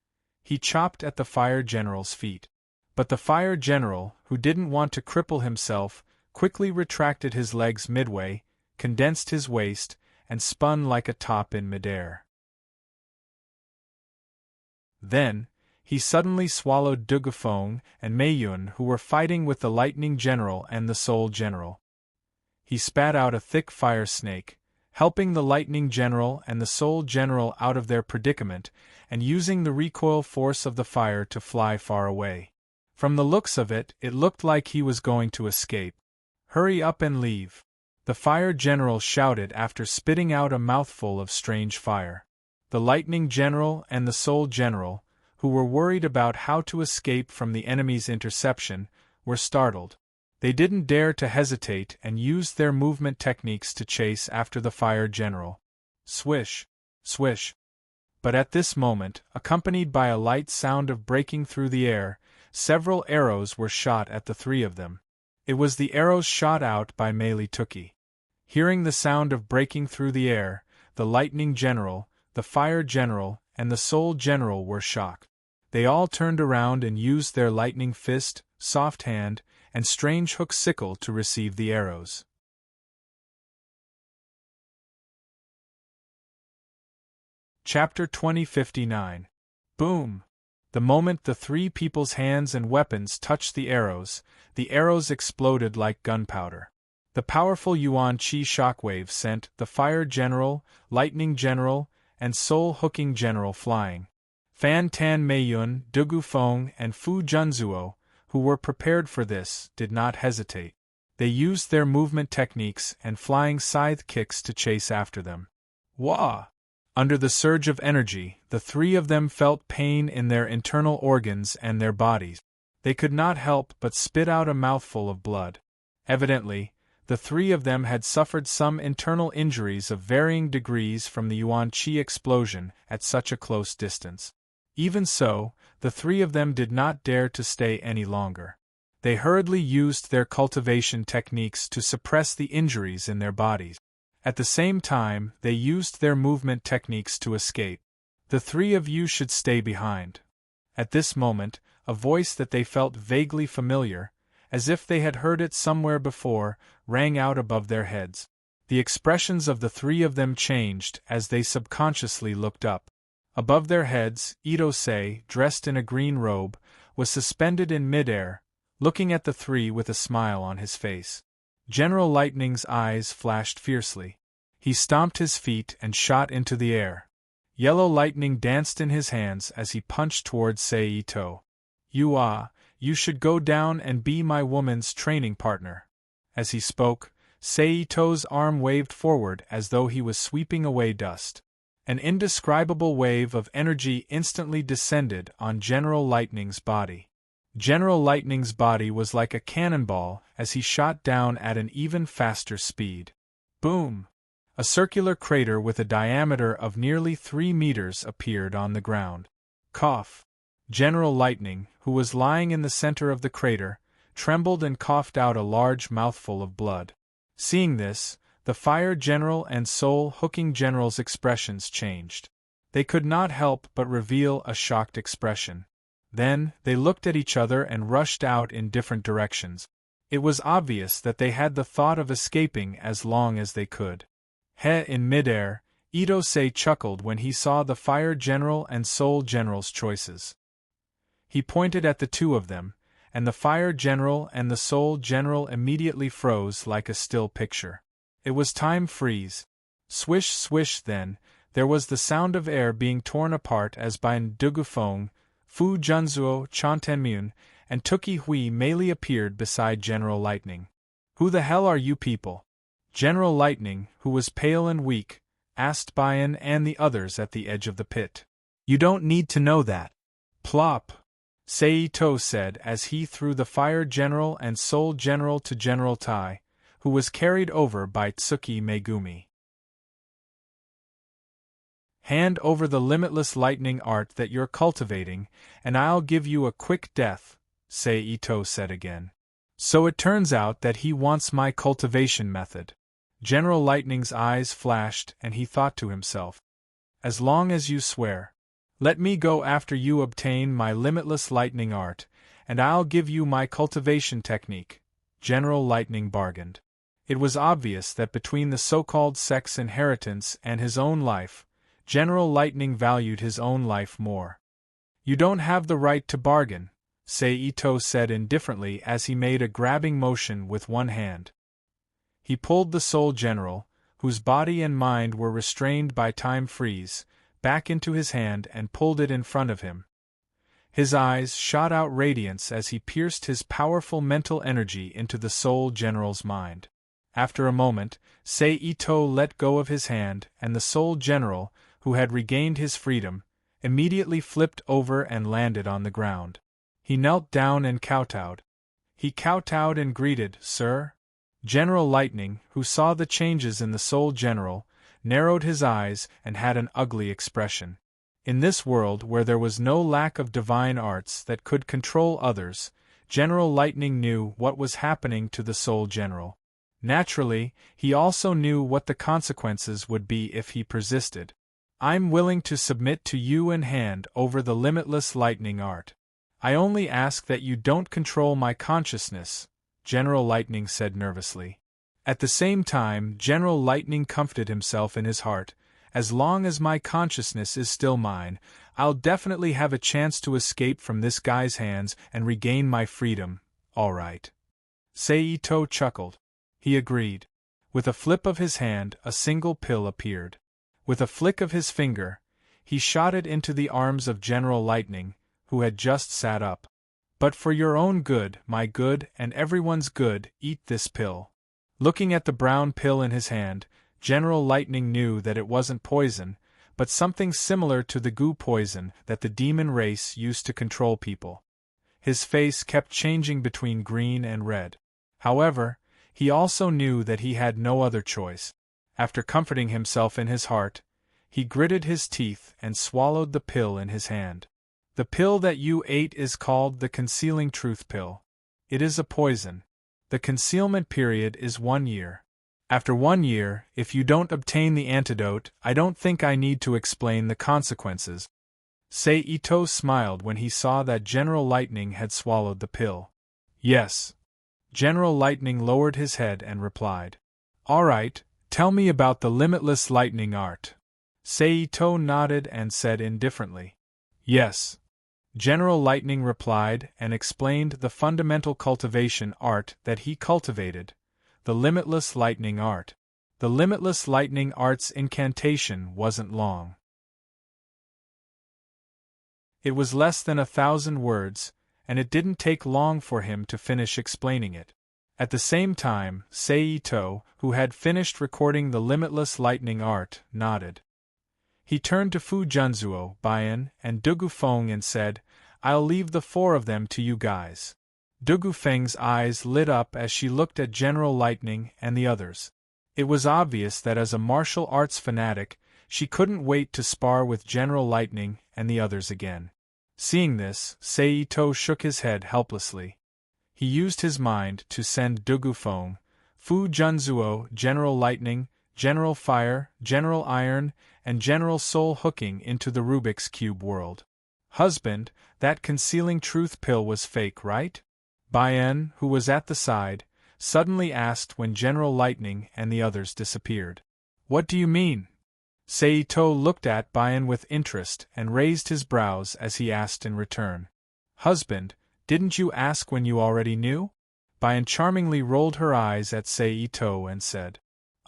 he chopped at the fire general's feet. But the fire general, who didn't want to cripple himself, quickly retracted his legs midway, condensed his waist, and spun like a top in midair. Then, he suddenly swallowed Dugufeng and Meiyun, who were fighting with the Lightning General and the Soul General. He spat out a thick fire snake, helping the Lightning General and the Soul General out of their predicament, and using the recoil force of the fire to fly far away. From the looks of it, it looked like he was going to escape. "Hurry up and leave," the fire general shouted after spitting out a mouthful of strange fire. The Lightning General and the Soul General, who were worried about how to escape from the enemy's interception, were startled. They didn't dare to hesitate and used their movement techniques to chase after the fire general. Swish! Swish! But at this moment, accompanied by a light sound of breaking through the air, several arrows were shot at the three of them. It was the arrows shot out by Meili Tuki. Hearing the sound of breaking through the air, the Lightning General, the Fire General, and the Soul General were shocked. They all turned around and used their lightning fist, soft hand, and strange hook sickle to receive the arrows. Chapter 2059. Boom! The moment the three people's hands and weapons touched the arrows exploded like gunpowder. The powerful Yuan Qi shockwave sent the Fire General, Lightning General, and Soul Hooking General flying. Fan Tan Meiyun, Dugufeng, and Fu Junzuo, who were prepared for this, did not hesitate. They used their movement techniques and flying scythe kicks to chase after them. Wah! Under the surge of energy, the three of them felt pain in their internal organs and their bodies. They could not help but spit out a mouthful of blood. Evidently, the three of them had suffered some internal injuries of varying degrees from the Yuan Qi explosion at such a close distance. Even so, the three of them did not dare to stay any longer. They hurriedly used their cultivation techniques to suppress the injuries in their bodies. At the same time, they used their movement techniques to escape. "The three of you should stay behind." At this moment, a voice that they felt vaguely familiar, as if they had heard it somewhere before, rang out above their heads. The expressions of the three of them changed as they subconsciously looked up. Above their heads, Ito-sei, dressed in a green robe, was suspended in midair, looking at the three with a smile on his face. General Lightning's eyes flashed fiercely. He stomped his feet and shot into the air. Yellow lightning danced in his hands as he punched towards Saito. You should go down and be my woman's training partner. As he spoke, Saito's arm waved forward as though he was sweeping away dust. An indescribable wave of energy instantly descended on General Lightning's body. General Lightning's body was like a cannonball as he shot down at an even faster speed. Boom! A circular crater with a diameter of nearly 3 meters appeared on the ground. Cough! General Lightning, who was lying in the center of the crater, trembled and coughed out a large mouthful of blood. Seeing this, the Fire General and Soul Hooking General's expressions changed. They could not help but reveal a shocked expression. Then, they looked at each other and rushed out in different directions. It was obvious that they had the thought of escaping as long as they could. In midair, Itose chuckled when he saw the Fire General and Soul General's choices. He pointed at the two of them, and the Fire General and the Soul General immediately froze like a still picture. It was time freeze. Swish swish then, there was the sound of air being torn apart as by Ndugufeng, Fu Junzuo, Chantenmune, and Tuki Hui Meili appeared beside General Lightning. Who the hell are you people? General Lightning, who was pale and weak, asked Bayan and the others at the edge of the pit. You don't need to know that. Plop! Saito said as he threw the Fire General and Soul General to General Tai, who was carried over by Tsuki Megumi. Hand over the limitless lightning art that you're cultivating, and I'll give you a quick death, Saito said again. So it turns out that he wants my cultivation method. General Lightning's eyes flashed and he thought to himself. As long as you swear. Let me go after you obtain my limitless lightning art, and I'll give you my cultivation technique, General Lightning bargained. It was obvious that between the so-called sex inheritance and his own life, General Lightning valued his own life more. You don't have the right to bargain, Saito said indifferently as he made a grabbing motion with one hand. He pulled the Soul General, whose body and mind were restrained by time freeze, back into his hand and pulled it in front of him. His eyes shot out radiance as he pierced his powerful mental energy into the Soul General's mind. After a moment, Saito let go of his hand, and the Soul General, who had regained his freedom, immediately flipped over and landed on the ground. He knelt down and kowtowed. He kowtowed and greeted, Sir. General Lightning, who saw the changes in the Soul General, narrowed his eyes and had an ugly expression. In this world where there was no lack of divine arts that could control others, General Lightning knew what was happening to the Soul General. Naturally, he also knew what the consequences would be if he persisted. I'm willing to submit to you and hand over the limitless lightning art. I only ask that you don't control my consciousness, General Lightning said nervously. At the same time, General Lightning comforted himself in his heart. As long as my consciousness is still mine, I'll definitely have a chance to escape from this guy's hands and regain my freedom, all right. Saito chuckled. He agreed. With a flip of his hand, a single pill appeared. With a flick of his finger, he shot it into the arms of General Lightning, who had just sat up. But for your own good, my good, and everyone's good, eat this pill. Looking at the brown pill in his hand, General Lightning knew that it wasn't poison, but something similar to the goo poison that the demon race used to control people. His face kept changing between green and red. However, he also knew that he had no other choice. After comforting himself in his heart, he gritted his teeth and swallowed the pill in his hand. The pill that you ate is called the Concealing Truth Pill. It is a poison. The concealment period is 1 year. After 1 year, if you don't obtain the antidote, I don't think I need to explain the consequences. Saito smiled when he saw that General Lightning had swallowed the pill. Yes. General Lightning lowered his head and replied. All right, tell me about the limitless lightning art. Saito nodded and said indifferently. Yes. General Lightning replied and explained the fundamental cultivation art that he cultivated, the limitless lightning art. The limitless lightning art's incantation wasn't long. It was less than 1,000 words, and it didn't take long for him to finish explaining it. At the same time, Seito, who had finished recording the limitless lightning art, nodded. He turned to Fu Junzuo, Bian, and Dugu Feng and said, "I'll leave the 4 of them to you guys." Dugu Feng's eyes lit up as she looked at General Lightning and the others. It was obvious that as a martial arts fanatic, she couldn't wait to spar with General Lightning and the others again. Seeing this, Seito shook his head helplessly. He used his mind to send Dugu Feng, Fu Junzuo, General Lightning, General Fire, General Iron, and General Soul hooking into the Rubik's Cube world. "Husband, that concealing truth pill was fake, right?" Bian, who was at the side, suddenly asked when General Lightning and the others disappeared. "What do you mean?" Seito looked at Bian with interest and raised his brows as he asked in return. "Husband, didn't you ask when you already knew?" Bian charmingly rolled her eyes at Seito and said,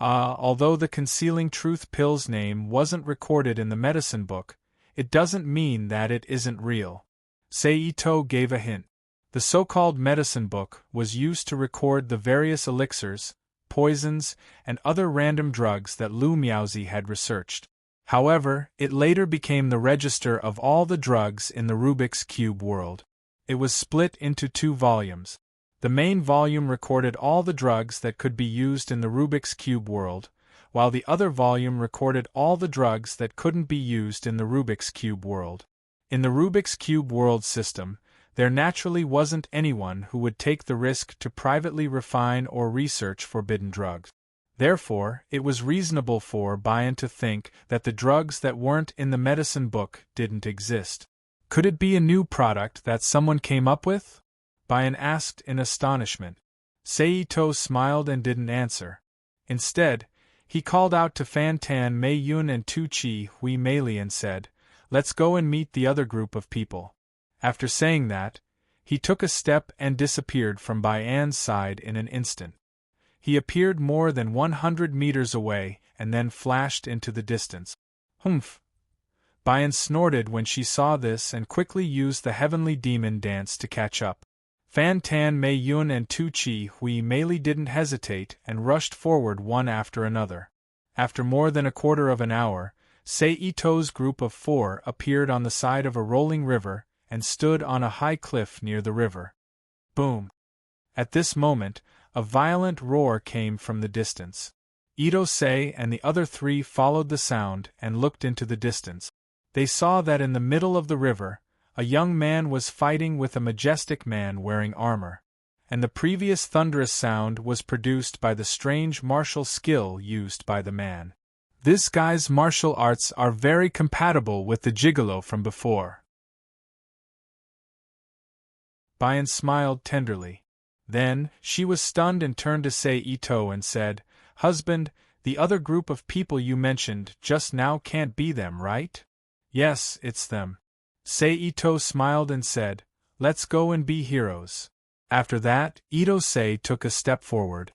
although the concealing truth pill's name wasn't recorded in the medicine book, it doesn't mean that it isn't real." Seito gave a hint. The so-called medicine book was used to record the various elixirs, poisons, and other random drugs that Lu Miaozi had researched. However, it later became the register of all the drugs in the Rubik's Cube world. It was split into 2 volumes. The main volume recorded all the drugs that could be used in the Rubik's Cube world, while the other volume recorded all the drugs that couldn't be used in the Rubik's Cube world. In the Rubik's Cube world system, there naturally wasn't anyone who would take the risk to privately refine or research forbidden drugs. Therefore, it was reasonable for Bian to think that the drugs that weren't in the medicine book didn't exist. Could it be a new product that someone came up with? Bian asked in astonishment. Seito smiled and didn't answer. Instead, he called out to Fan Tan Mei Yun and Tu Chi Hui Mei and said, "Let's go and meet the other group of people." After saying that, he took a step and disappeared from Bian's side in an instant. He appeared more than 100 meters away and then flashed into the distance. "Humph!" Bian snorted when she saw this and quickly used the heavenly demon dance to catch up. Fan Tan Mei Yun and Tu Chi Hui Mei didn't hesitate and rushed forward one after another. After more than a quarter of an hour, Seito's group of 4 appeared on the side of a rolling river and stood on a high cliff near the river. Boom! At this moment, a violent roar came from the distance. Ito-sei and the other 3 followed the sound and looked into the distance. They saw that in the middle of the river, a young man was fighting with a majestic man wearing armor, and the previous thunderous sound was produced by the strange martial skill used by the man. "This guy's martial arts are very compatible with the gigolo from before." Bian smiled tenderly. Then, she was stunned and turned to Seito and said, "Husband, the other group of people you mentioned just now can't be them, right?" "Yes, it's them." Seito smiled and said, "Let's go and be heroes." After that, Ito-sei took a step forward.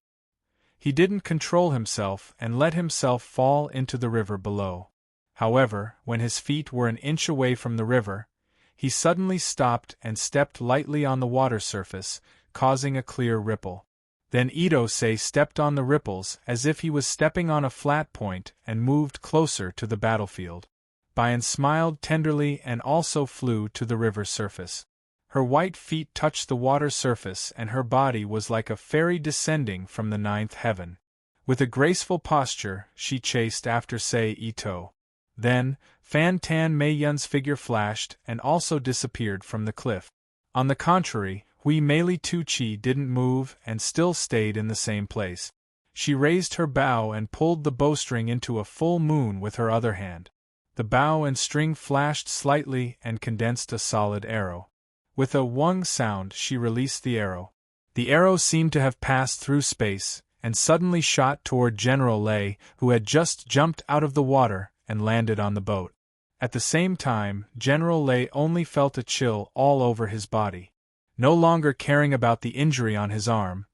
He didn't control himself and let himself fall into the river below. However, when his feet were an inch away from the river, he suddenly stopped and stepped lightly on the water surface, causing a clear ripple. Then Ito-sei stepped on the ripples as if he was stepping on a flat point and moved closer to the battlefield. Bian smiled tenderly and also flew to the river surface. Her white feet touched the water surface and her body was like a fairy descending from the 9th heaven. With a graceful posture, she chased after Seito. Then, Fan Tan Mei Yun's figure flashed and also disappeared from the cliff. On the contrary, Hui Mei Tu Chi didn't move and still stayed in the same place. She raised her bow and pulled the bowstring into a full moon with her other hand. The bow and string flashed slightly and condensed a solid arrow. With a wung sound, she released the arrow. The arrow seemed to have passed through space and suddenly shot toward General Lei, who had just jumped out of the water and landed on the boat. At the same time, General Lei only felt a chill all over his body. No longer caring about the injury on his arm,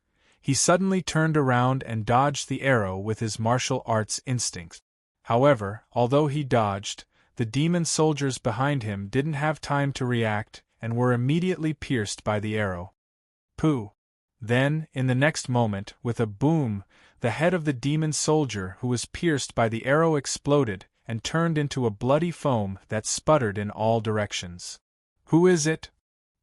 he suddenly turned around and dodged the arrow with his martial arts instincts. However, although he dodged, the demon soldiers behind him didn't have time to react and were immediately pierced by the arrow. Pooh! Then, in the next moment, with a boom, the head of the demon soldier who was pierced by the arrow exploded and turned into a bloody foam that sputtered in all directions. "Who is it?"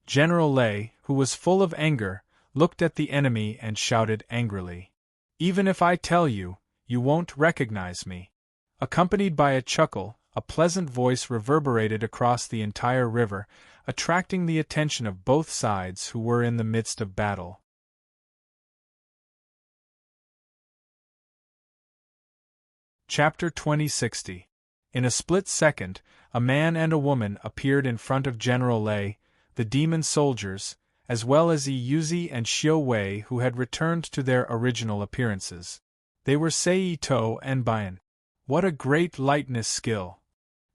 General Lei, who was full of anger, looked at the enemy and shouted angrily. "Even if I tell you, you won't recognize me." Accompanied by a chuckle, a pleasant voice reverberated across the entire river, attracting the attention of both sides who were in the midst of battle. Chapter 2060. In a split second, a man and a woman appeared in front of General Lei, the demon soldiers, as well as Yuzi and Xiao Wei, who had returned to their original appearances. They were Sei-To and Bian. What a great lightness skill!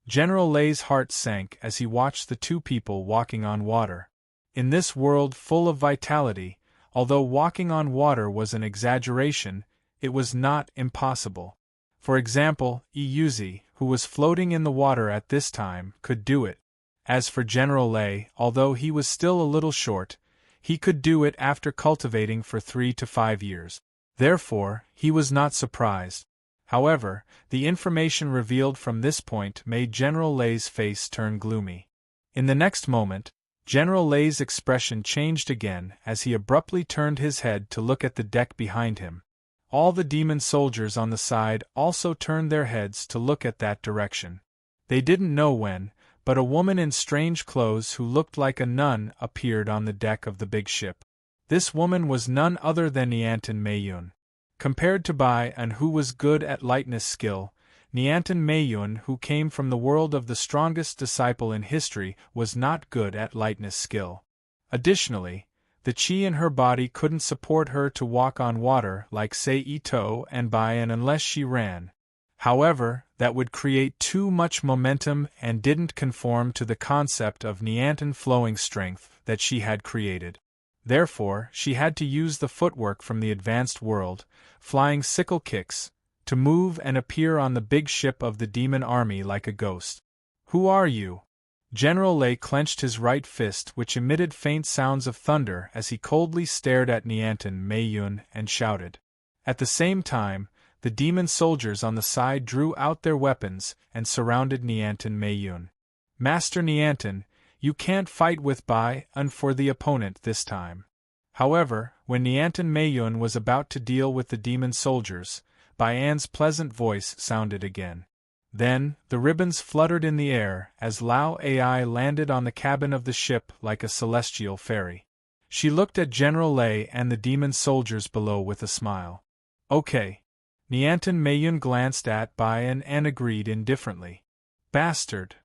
General Lei's heart sank as he watched the two people walking on water. In this world full of vitality, although walking on water was an exaggeration, it was not impossible. For example, Yuzi, who was floating in the water at this time, could do it. As for General Lei, although he was still a little short, he could do it after cultivating for 3 to 5 years. Therefore, he was not surprised. However, the information revealed from this point made General Lei's face turn gloomy. In the next moment, General Lei's expression changed again as he abruptly turned his head to look at the deck behind him. All the demon soldiers on the side also turned their heads to look at that direction. They didn't know when, but a woman in strange clothes who looked like a nun appeared on the deck of the big ship. This woman was none other than Niantan Meiyun. Compared to Bai and who was good at lightness skill, Niantan Meiyun, who came from the world of the strongest disciple in history, was not good at lightness skill. Additionally, the chi in her body couldn't support her to walk on water like Sei-To and Bian unless she ran. However, that would create too much momentum and didn't conform to the concept of Niantan flowing strength that she had created. Therefore, she had to use the footwork from the advanced world, flying sickle kicks, to move and appear on the big ship of the demon army like a ghost. "Who are you?" General Lei clenched his right fist, which emitted faint sounds of thunder as he coldly stared at Niantan Meiyun and shouted. At the same time, the demon soldiers on the side drew out their weapons and surrounded Niantan Meiyun. "Master Niantan, you can't fight with Bai and for the opponent this time." However, when Niantan Meiyun was about to deal with the demon soldiers, Baian's pleasant voice sounded again. Then, the ribbons fluttered in the air as Lao Ai landed on the cabin of the ship like a celestial fairy. She looked at General Lei and the demon soldiers below with a smile. "Okay." Niantan Meiyun glanced at Baian and agreed indifferently. "Bastard."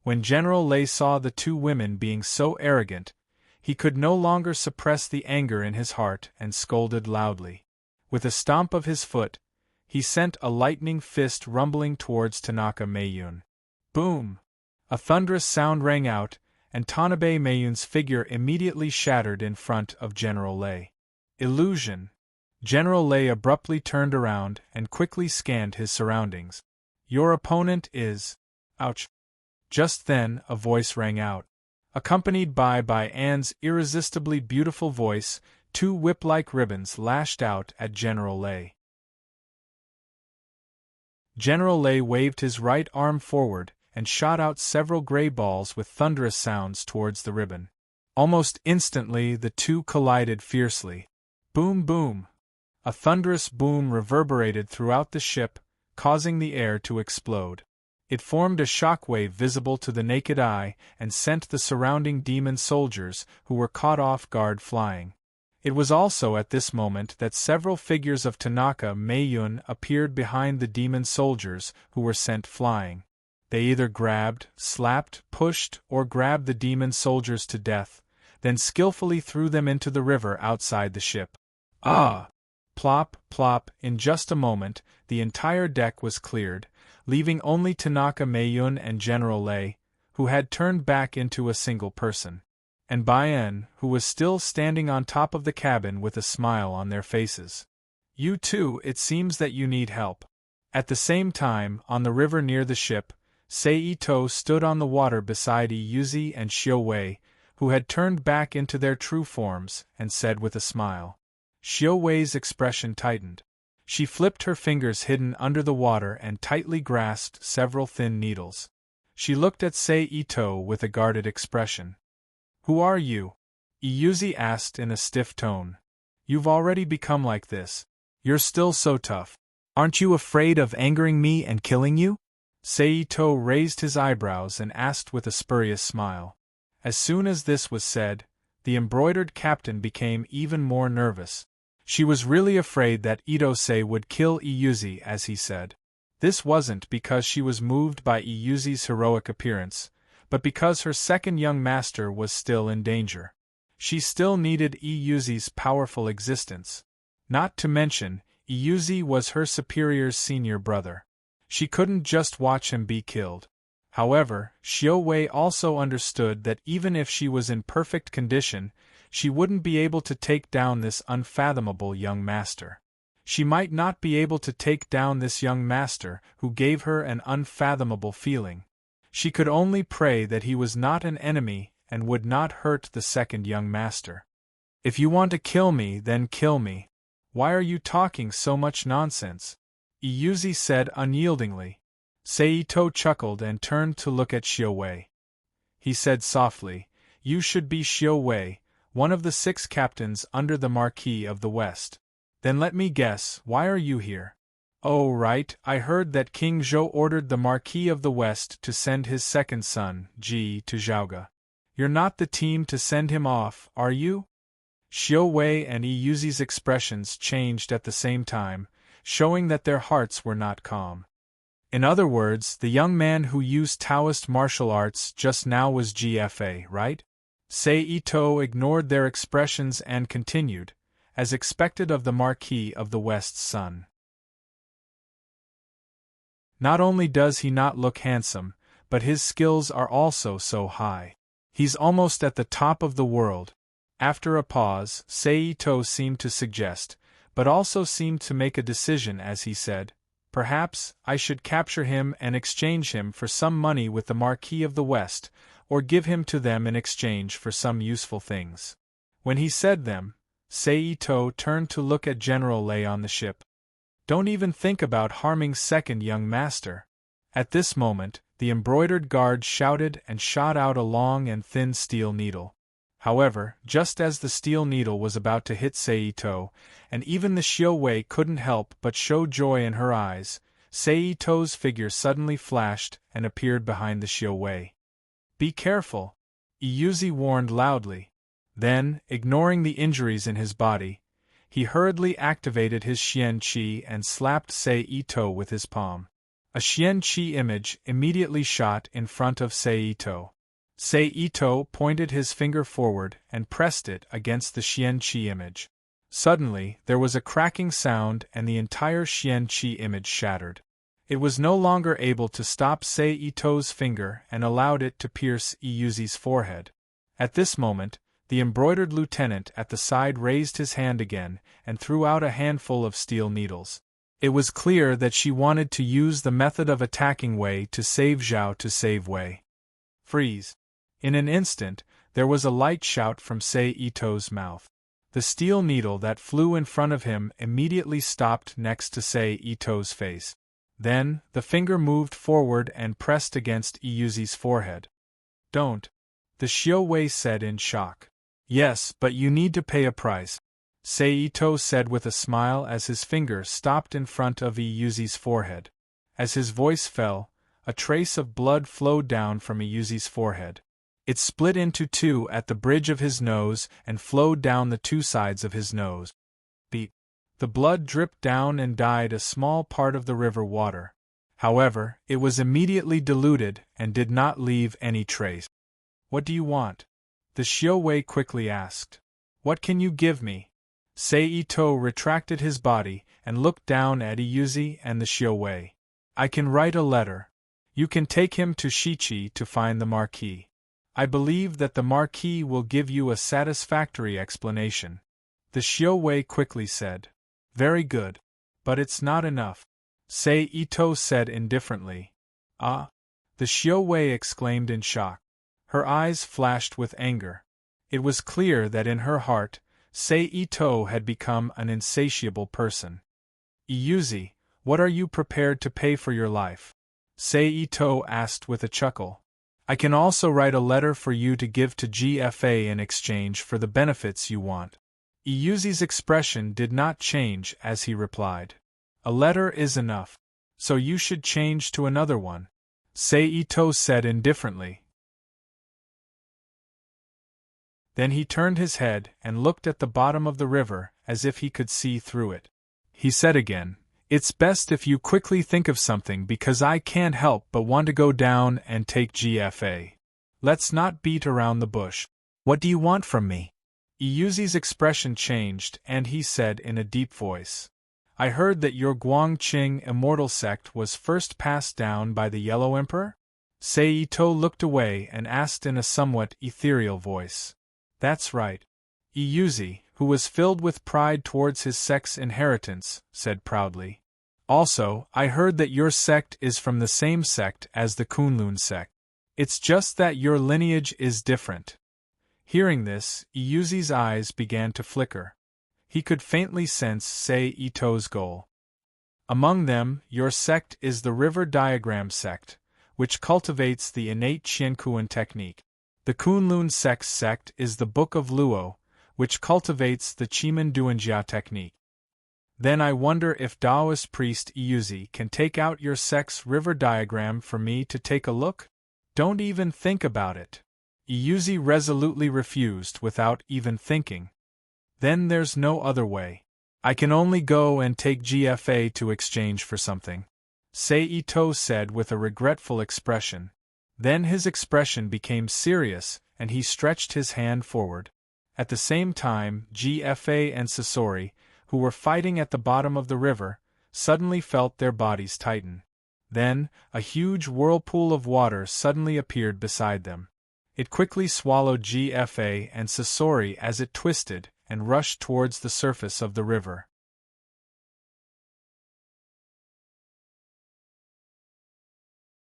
When General Lei saw the two women being so arrogant, he could no longer suppress the anger in his heart and scolded loudly. With a stomp of his foot, he sent a lightning fist rumbling towards Tanaka Meiyun. Boom! A thunderous sound rang out, and Tanabe Meiyun's figure immediately shattered in front of General Lei. Illusion! General Lei abruptly turned around and quickly scanned his surroundings. "Your opponent is..." Ouch! Just then, a voice rang out. Accompanied by Anne's irresistibly beautiful voice, two whip-like ribbons lashed out at General Lei. General Lei waved his right arm forward and shot out several gray balls with thunderous sounds towards the ribbon. Almost instantly the two collided fiercely. Boom boom! A thunderous boom reverberated throughout the ship, causing the air to explode. It formed a shockwave visible to the naked eye and sent the surrounding demon soldiers, who were caught off guard, flying. It was also at this moment that several figures of Tanaka Meiyun appeared behind the demon soldiers, who were sent flying. They either grabbed, slapped, pushed, or grabbed the demon soldiers to death, then skillfully threw them into the river outside the ship. Ah! Plop, plop, in just a moment, the entire deck was cleared, leaving only Tanaka Meiyun and General Lei, who had turned back into a single person, and Baian, who was still standing on top of the cabin with a smile on their faces. "You too, it seems that you need help." At the same time, on the river near the ship, Seito stood on the water beside Iyuzi and Xiao, who had turned back into their true forms, and said with a smile. Xiao expression tightened. She flipped her fingers hidden under the water and tightly grasped several thin needles. She looked at Seito with a guarded expression. Who are you? Iyuzi asked in a stiff tone. You've already become like this. You're still so tough. Aren't you afraid of angering me and killing you? Seito raised his eyebrows and asked with a spurious smile. As soon as this was said, the embroidered captain became even more nervous. She was really afraid that Itose would kill Iyuzi, as he said. This wasn't because she was moved by Iyuzi's heroic appearance, but because her second young master was still in danger. She still needed Iyuzi's powerful existence. Not to mention, Iyuzi was her superior's senior brother. She couldn't just watch him be killed. However, Xiao also understood that even if she was in perfect condition, she wouldn't be able to take down this unfathomable young master. She might not be able to take down this young master who gave her an unfathomable feeling. She could only pray that he was not an enemy and would not hurt the second young master. If you want to kill me, then kill me. Why are you talking so much nonsense? Iyuzi said unyieldingly. Seito chuckled and turned to look at Xiao. He said softly, You should be Xiao, one of the 6 captains under the Marquis of the West. Then let me guess, why are you here? Oh right, I heard that King Zhou ordered the Marquis of the West to send his second son, Ji, to Zhaoga. You're not the team to send him off, are you? Xiao and Iyuzi's expressions changed at the same time, showing that their hearts were not calm. In other words, the young man who used Taoist martial arts just now was GFA, right? Seito ignored their expressions and continued, as expected of the Marquis of the West's son. Not only does he not look handsome, but his skills are also so high. He's almost at the top of the world. After a pause, Seito seemed to suggest, but also seemed to make a decision as he said, Perhaps I should capture him and exchange him for some money with the Marquis of the West, or give him to them in exchange for some useful things. When he said them, Seito turned to look at General Lei on the ship. Don't even think about harming second young master. At this moment, the embroidered guard shouted and shot out a long and thin steel needle. However, just as the steel needle was about to hit Seito, and even the Xiao couldn't help but show joy in her eyes, Seito's figure suddenly flashed and appeared behind the Xiao. Be careful, Iyuzi warned loudly. Then, ignoring the injuries in his body, he hurriedly activated his Xian Qi and slapped Seito with his palm. A Xian Qi image immediately shot in front of Seito. Seito pointed his finger forward and pressed it against the Xian Qi image. Suddenly, there was a cracking sound and the entire Xian Qi image shattered. It was no longer able to stop Seito's finger and allowed it to pierce Iyuzi's forehead. At this moment, the embroidered lieutenant at the side raised his hand again and threw out a handful of steel needles. It was clear that she wanted to use the method of attacking Wei to save Zhao to save Wei. Freeze! In an instant, there was a light shout from Seito's mouth. The steel needle that flew in front of him immediately stopped next to Seito's face. Then, the finger moved forward and pressed against Iyuzi's forehead. Don't, the Xiao said in shock. Yes, but you need to pay a price, Seito said with a smile as his finger stopped in front of Iyuzi's forehead. As his voice fell, a trace of blood flowed down from Iyuzi's forehead. It split into 2 at the bridge of his nose and flowed down the 2 sides of his nose. Beep. The blood dripped down and dyed a small part of the river water. However, it was immediately diluted and did not leave any trace. What do you want? The Xiao quickly asked. What can you give me? Seito retracted his body and looked down at Iyuzi and the Xiao. I can write a letter. You can take him to Shichi to find the Marquis. I believe that the Marquis will give you a satisfactory explanation. The Xiao quickly said. Very good. But it's not enough, Seito said indifferently. Ah? The Shiowei exclaimed in shock. Her eyes flashed with anger. It was clear that in her heart, Sei Ito had become an insatiable person. Iyuzi, what are you prepared to pay for your life? Sei Ito asked with a chuckle. I can also write a letter for you to give to GFA in exchange for the benefits you want. Iyuzi's expression did not change as he replied. A letter is enough. So you should change to another one, Sei Ito said indifferently. Then he turned his head and looked at the bottom of the river as if he could see through it. He said again, It's best if you quickly think of something because I can't help but want to go down and take GFA. Let's not beat around the bush. What do you want from me? Iyuzi's expression changed and he said in a deep voice. I heard that your Guangqing immortal sect was first passed down by the Yellow Emperor? Sei Ito looked away and asked in a somewhat ethereal voice. That's right. Iyuzi, who was filled with pride towards his sect's inheritance, said proudly. Also, I heard that your sect is from the same sect as the Kunlun sect. It's just that your lineage is different. Hearing this, Iyuzi's eyes began to flicker. He could faintly sense Sei Ito's goal. Among them, your sect is the River Diagram sect, which cultivates the innate Qiankuan technique. The Kunlun sect is the Book of Luo, which cultivates the Chimen Duanjia technique. Then I wonder if Taoist priest Iyuzi can take out your sect's river diagram for me to take a look? Don't even think about it. Iyuzi resolutely refused without even thinking. Then there's no other way. I can only go and take GFA to exchange for something, Sei Ito said with a regretful expression. Then his expression became serious and he stretched his hand forward. At the same time, GFA and Sasori, who were fighting at the bottom of the river, suddenly felt their bodies tighten. Then, a huge whirlpool of water suddenly appeared beside them. It quickly swallowed GFA and Sasori as it twisted and rushed towards the surface of the river.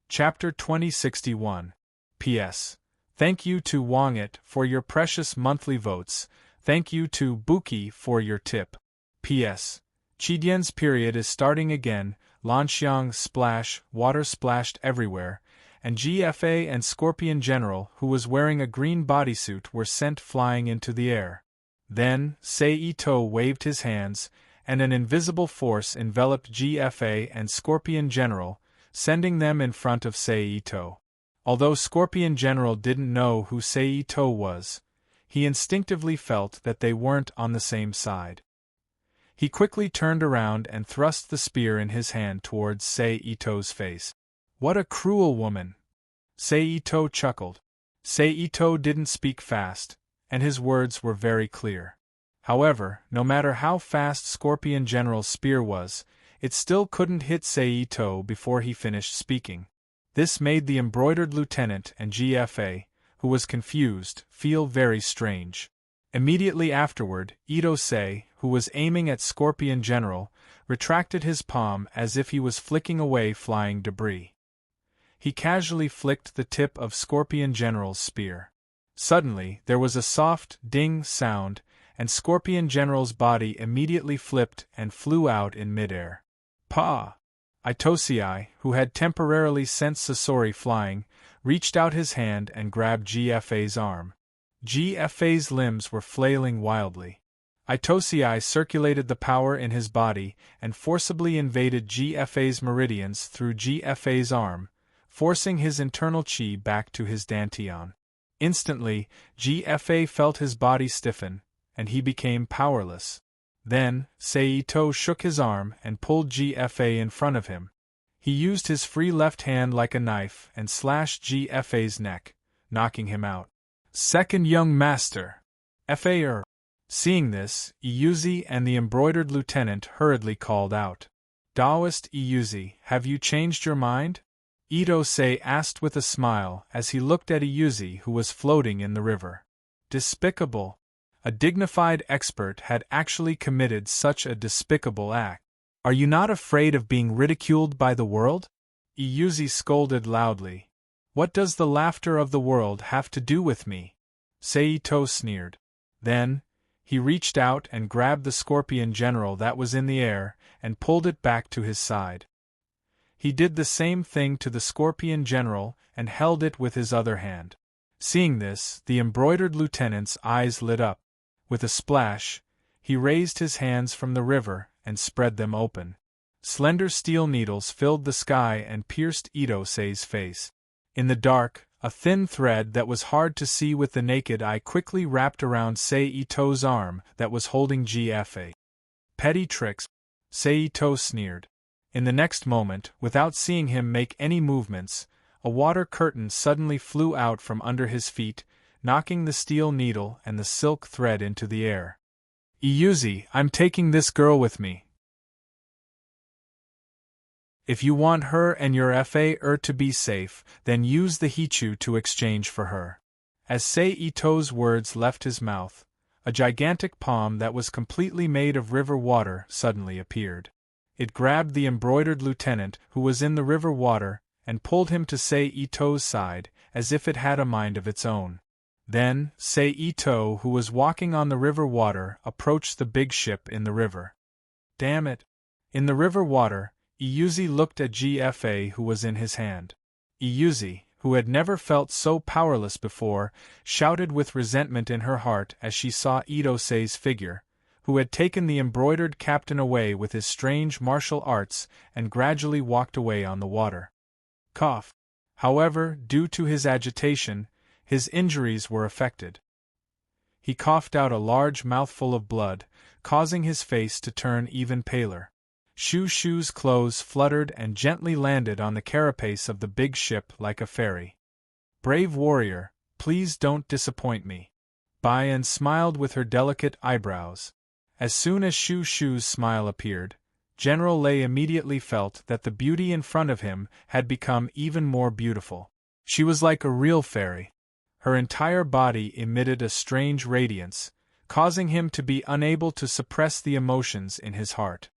Chapter 2061. P.S. Thank you to Wangit for your precious monthly votes. Thank you to Buki for your tip. P.S. Qidian's period is starting again. Lanxiang splash, water splashed everywhere, and GFA and Scorpion General, who was wearing a green bodysuit, were sent flying into the air. Then, Sei Ito waved his hands, and an invisible force enveloped GFA and Scorpion General, sending them in front of Sei Ito. Although Scorpion General didn't know who Sei Ito was, he instinctively felt that they weren't on the same side. He quickly turned around and thrust the spear in his hand towards Sei Ito's face. What a cruel woman! Sei Ito chuckled. Sei Ito didn't speak fast, and his words were very clear. However, no matter how fast Scorpion General's spear was, it still couldn't hit Sei Ito before he finished speaking. This made the embroidered lieutenant and GFA, who was confused, feel very strange. Immediately afterward, Ito Sei, who was aiming at Scorpion General, retracted his palm as if he was flicking away flying debris. He casually flicked the tip of Scorpion General's spear. Suddenly, there was a soft ding sound, and Scorpion General's body immediately flipped and flew out in midair. Pa! Itosei, who had temporarily sent Sasori flying, reached out his hand and grabbed GFA's arm. GFA's limbs were flailing wildly. Itosei circulated the power in his body and forcibly invaded GFA's meridians through GFA's arm, forcing his internal chi back to his dantian. Instantly, GFA felt his body stiffen, and he became powerless. Then, Sei Ito shook his arm and pulled GFA in front of him. He used his free left hand like a knife and slashed GFA's neck, knocking him out. Second young master! F.A.R. Seeing this, Iyuzi and the embroidered lieutenant hurriedly called out. Taoist Iyuzi, have you changed your mind? Ito Sei asked with a smile as he looked at Iyuzi, who was floating in the river. Despicable! A dignified expert had actually committed such a despicable act. Are you not afraid of being ridiculed by the world? Iyuzi scolded loudly. What does the laughter of the world have to do with me? Saito sneered. Then, he reached out and grabbed the scorpion general that was in the air and pulled it back to his side. He did the same thing to the scorpion general and held it with his other hand. Seeing this, the embroidered lieutenant's eyes lit up. With a splash, he raised his hands from the river and spread them open. Slender steel needles filled the sky and pierced Ito-sei's face. In the dark, a thin thread that was hard to see with the naked eye quickly wrapped around Saito's arm that was holding GFA. Petty tricks, Saito sneered. In the next moment, without seeing him make any movements, a water curtain suddenly flew out from under his feet, knocking the steel needle and the silk thread into the air. Iyuzi, I'm taking this girl with me. If you want her and your FA to be safe, then use the Hichu to exchange for her. As Saito's words left his mouth, a gigantic palm that was completely made of river water suddenly appeared. It grabbed the embroidered lieutenant who was in the river water and pulled him to Saito's side as if it had a mind of its own. Then, Saito, who was walking on the river water, approached the big ship in the river. Damn it! In the river water, Iyuzi looked at GFA who was in his hand. Iyuzi, who had never felt so powerless before, shouted with resentment in her heart as she saw Ito-sei's figure, who had taken the embroidered captain away with his strange martial arts and gradually walked away on the water. Cough. However, due to his agitation, his injuries were affected. He coughed out a large mouthful of blood, causing his face to turn even paler. Shushu's clothes fluttered and gently landed on the carapace of the big ship like a fairy. Brave warrior, please don't disappoint me. Bayan smiled with her delicate eyebrows. As soon as Shushu's smile appeared, General Lei immediately felt that the beauty in front of him had become even more beautiful. She was like a real fairy. Her entire body emitted a strange radiance, causing him to be unable to suppress the emotions in his heart.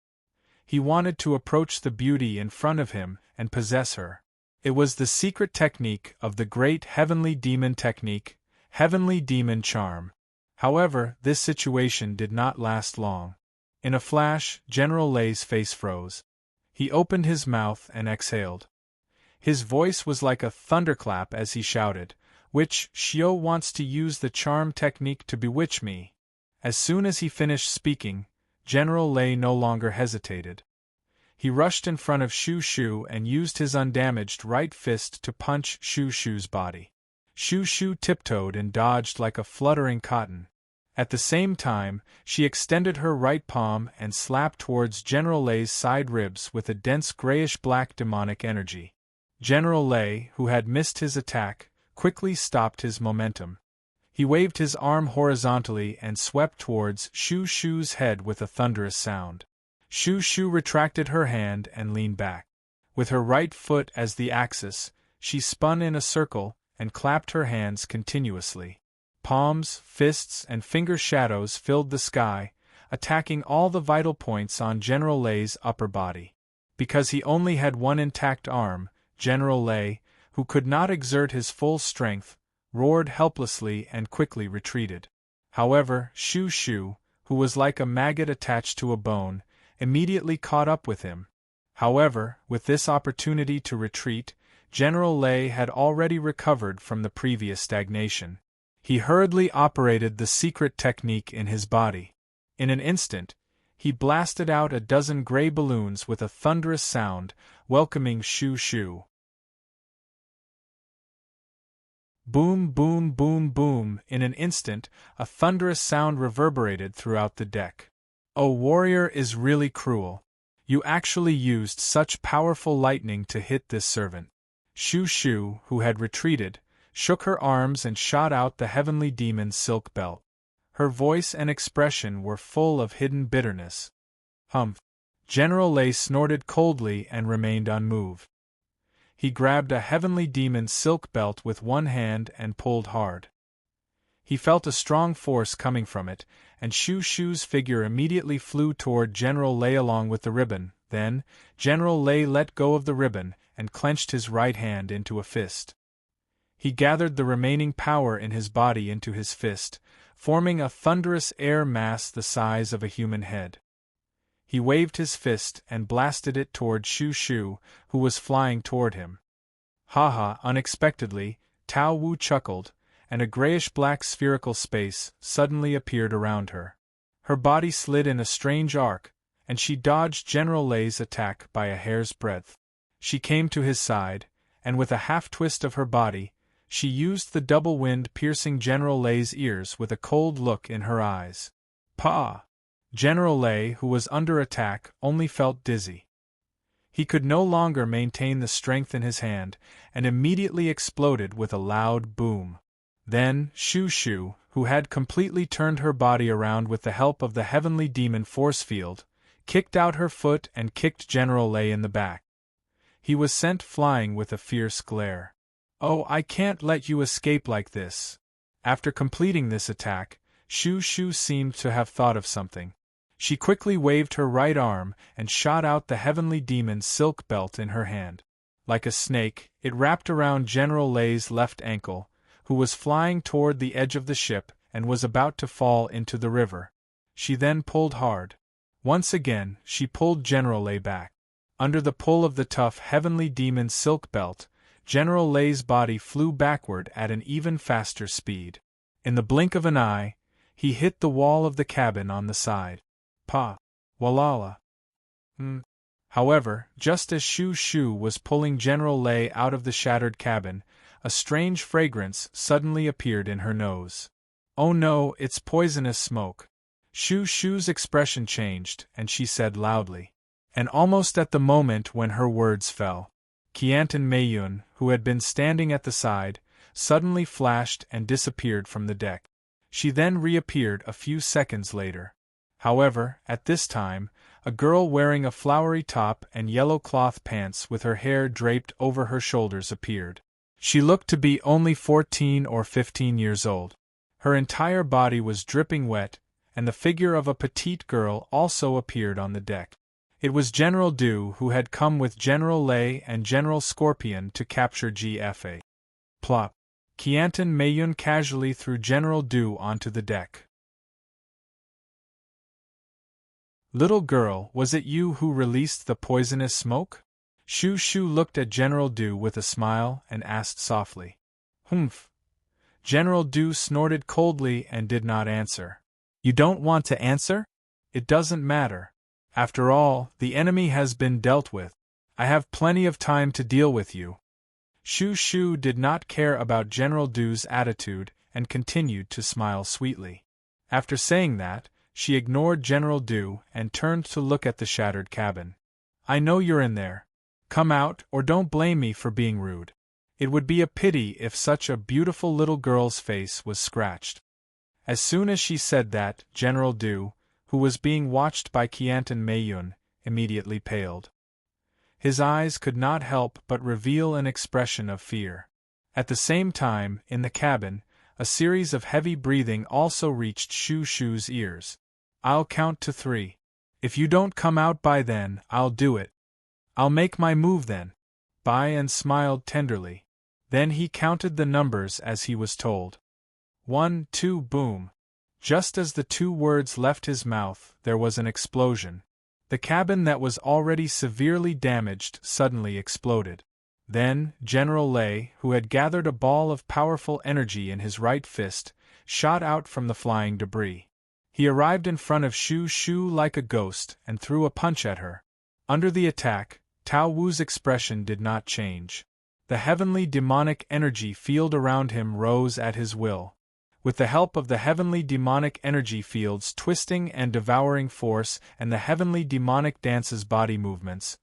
He wanted to approach the beauty in front of him and possess her. It was the secret technique of the great heavenly demon technique, heavenly demon charm. However, this situation did not last long. In a flash, General Lei's face froze. He opened his mouth and exhaled. His voice was like a thunderclap as he shouted, "Which Shio wants to use the charm technique to bewitch me?" As soon as he finished speaking, General Lei no longer hesitated. He rushed in front of Shushu and used his undamaged right fist to punch Shushu's body. Shushu tiptoed and dodged like a fluttering cotton. At the same time, she extended her right palm and slapped towards General Lei's side ribs with a dense grayish-black demonic energy. General Lei, who had missed his attack, quickly stopped his momentum. He waved his arm horizontally and swept towards Shushu's head with a thunderous sound. Shushu retracted her hand and leaned back. With her right foot as the axis, she spun in a circle and clapped her hands continuously. Palms, fists, and finger shadows filled the sky, attacking all the vital points on General Lei's upper body. Because he only had one intact arm, General Lei, who could not exert his full strength, roared helplessly and quickly retreated. However, Shushu, who was like a maggot attached to a bone, immediately caught up with him. However, with this opportunity to retreat, General Lei had already recovered from the previous stagnation. He hurriedly operated the secret technique in his body. In an instant, he blasted out a dozen gray balloons with a thunderous sound, welcoming Shushu. Boom, boom, boom, boom. In an instant, a thunderous sound reverberated throughout the deck. "Oh, warrior is really cruel. You actually used such powerful lightning to hit this servant." Shushu, who had retreated, shook her arms and shot out the heavenly demon's silk belt. Her voice and expression were full of hidden bitterness. Humph! General Lei snorted coldly and remained unmoved. He grabbed a heavenly demon's silk belt with one hand and pulled hard. He felt a strong force coming from it, and Shushu's figure immediately flew toward General Lei along with the ribbon. Then, General Lei let go of the ribbon and clenched his right hand into a fist. He gathered the remaining power in his body into his fist, forming a thunderous air mass the size of a human head. He waved his fist and blasted it toward Shu Shu, who was flying toward him. Ha! Unexpectedly, Tao Wu chuckled, and a grayish-black spherical space suddenly appeared around her. Her body slid in a strange arc, and she dodged General Lei's attack by a hair's breadth. She came to his side, and with a half-twist of her body, she used the double wind piercing General Lei's ears with a cold look in her eyes. Pa! General Lei, who was under attack, only felt dizzy. He could no longer maintain the strength in his hand, and immediately exploded with a loud boom. Then, Shu Shu, who had completely turned her body around with the help of the heavenly demon force field, kicked out her foot and kicked General Lei in the back. He was sent flying with a fierce glare. Oh, I can't let you escape like this. After completing this attack, Shu Shu seemed to have thought of something. She quickly waved her right arm and shot out the heavenly demon's silk belt in her hand. Like a snake, it wrapped around General Lei's left ankle, who was flying toward the edge of the ship and was about to fall into the river. She then pulled hard. Once again, she pulled General Lei back. Under the pull of the tough heavenly demon's silk belt, General Lei's body flew backward at an even faster speed. In the blink of an eye, he hit the wall of the cabin on the side. Pa! Walala! However, just as Shu Shu was pulling General Lei out of the shattered cabin, a strange fragrance suddenly appeared in her nose. Oh no, it's poisonous smoke! Shu Shu's expression changed, and she said loudly. And almost at the moment when her words fell, Qiantan Meiyun, who had been standing at the side, suddenly flashed and disappeared from the deck. She then reappeared a few seconds later. However, at this time, a girl wearing a flowery top and yellow cloth pants with her hair draped over her shoulders appeared. She looked to be only 14 or 15 years old. Her entire body was dripping wet, and the figure of a petite girl also appeared on the deck. It was General Du, who had come with General Lei and General Scorpion to capture GFA. Plop! Qiantan Meiyun casually threw General Du onto the deck. Little girl, was it you who released the poisonous smoke? Shu Shu looked at General Du with a smile and asked softly. Humph. General Du snorted coldly and did not answer. You don't want to answer? It doesn't matter. After all, the enemy has been dealt with. I have plenty of time to deal with you. Shu Shu did not care about General Du's attitude and continued to smile sweetly. After saying that, she ignored General Du and turned to look at the shattered cabin. I know you're in there. Come out, or don't blame me for being rude. It would be a pity if such a beautiful little girl's face was scratched. As soon as she said that, General Du, who was being watched by Qiantan Meiyun, immediately paled. His eyes could not help but reveal an expression of fear. At the same time, in the cabin, a series of heavy breathing also reached Shu Shu's ears. I'll count to 3. If you don't come out by then, I'll do it. I'll make my move then. Bai smiled tenderly. Then he counted the numbers as he was told. 1, 2, boom. Just as the 2 words left his mouth, there was an explosion. The cabin that was already severely damaged suddenly exploded. Then, General Lei, who had gathered a ball of powerful energy in his right fist, shot out from the flying debris. He arrived in front of Shu Shu like a ghost and threw a punch at her. Under the attack, Tao Wu's expression did not change. The heavenly demonic energy field around him rose at his will. With the help of the heavenly demonic energy field's twisting and devouring force and the heavenly demonic dance's body movements,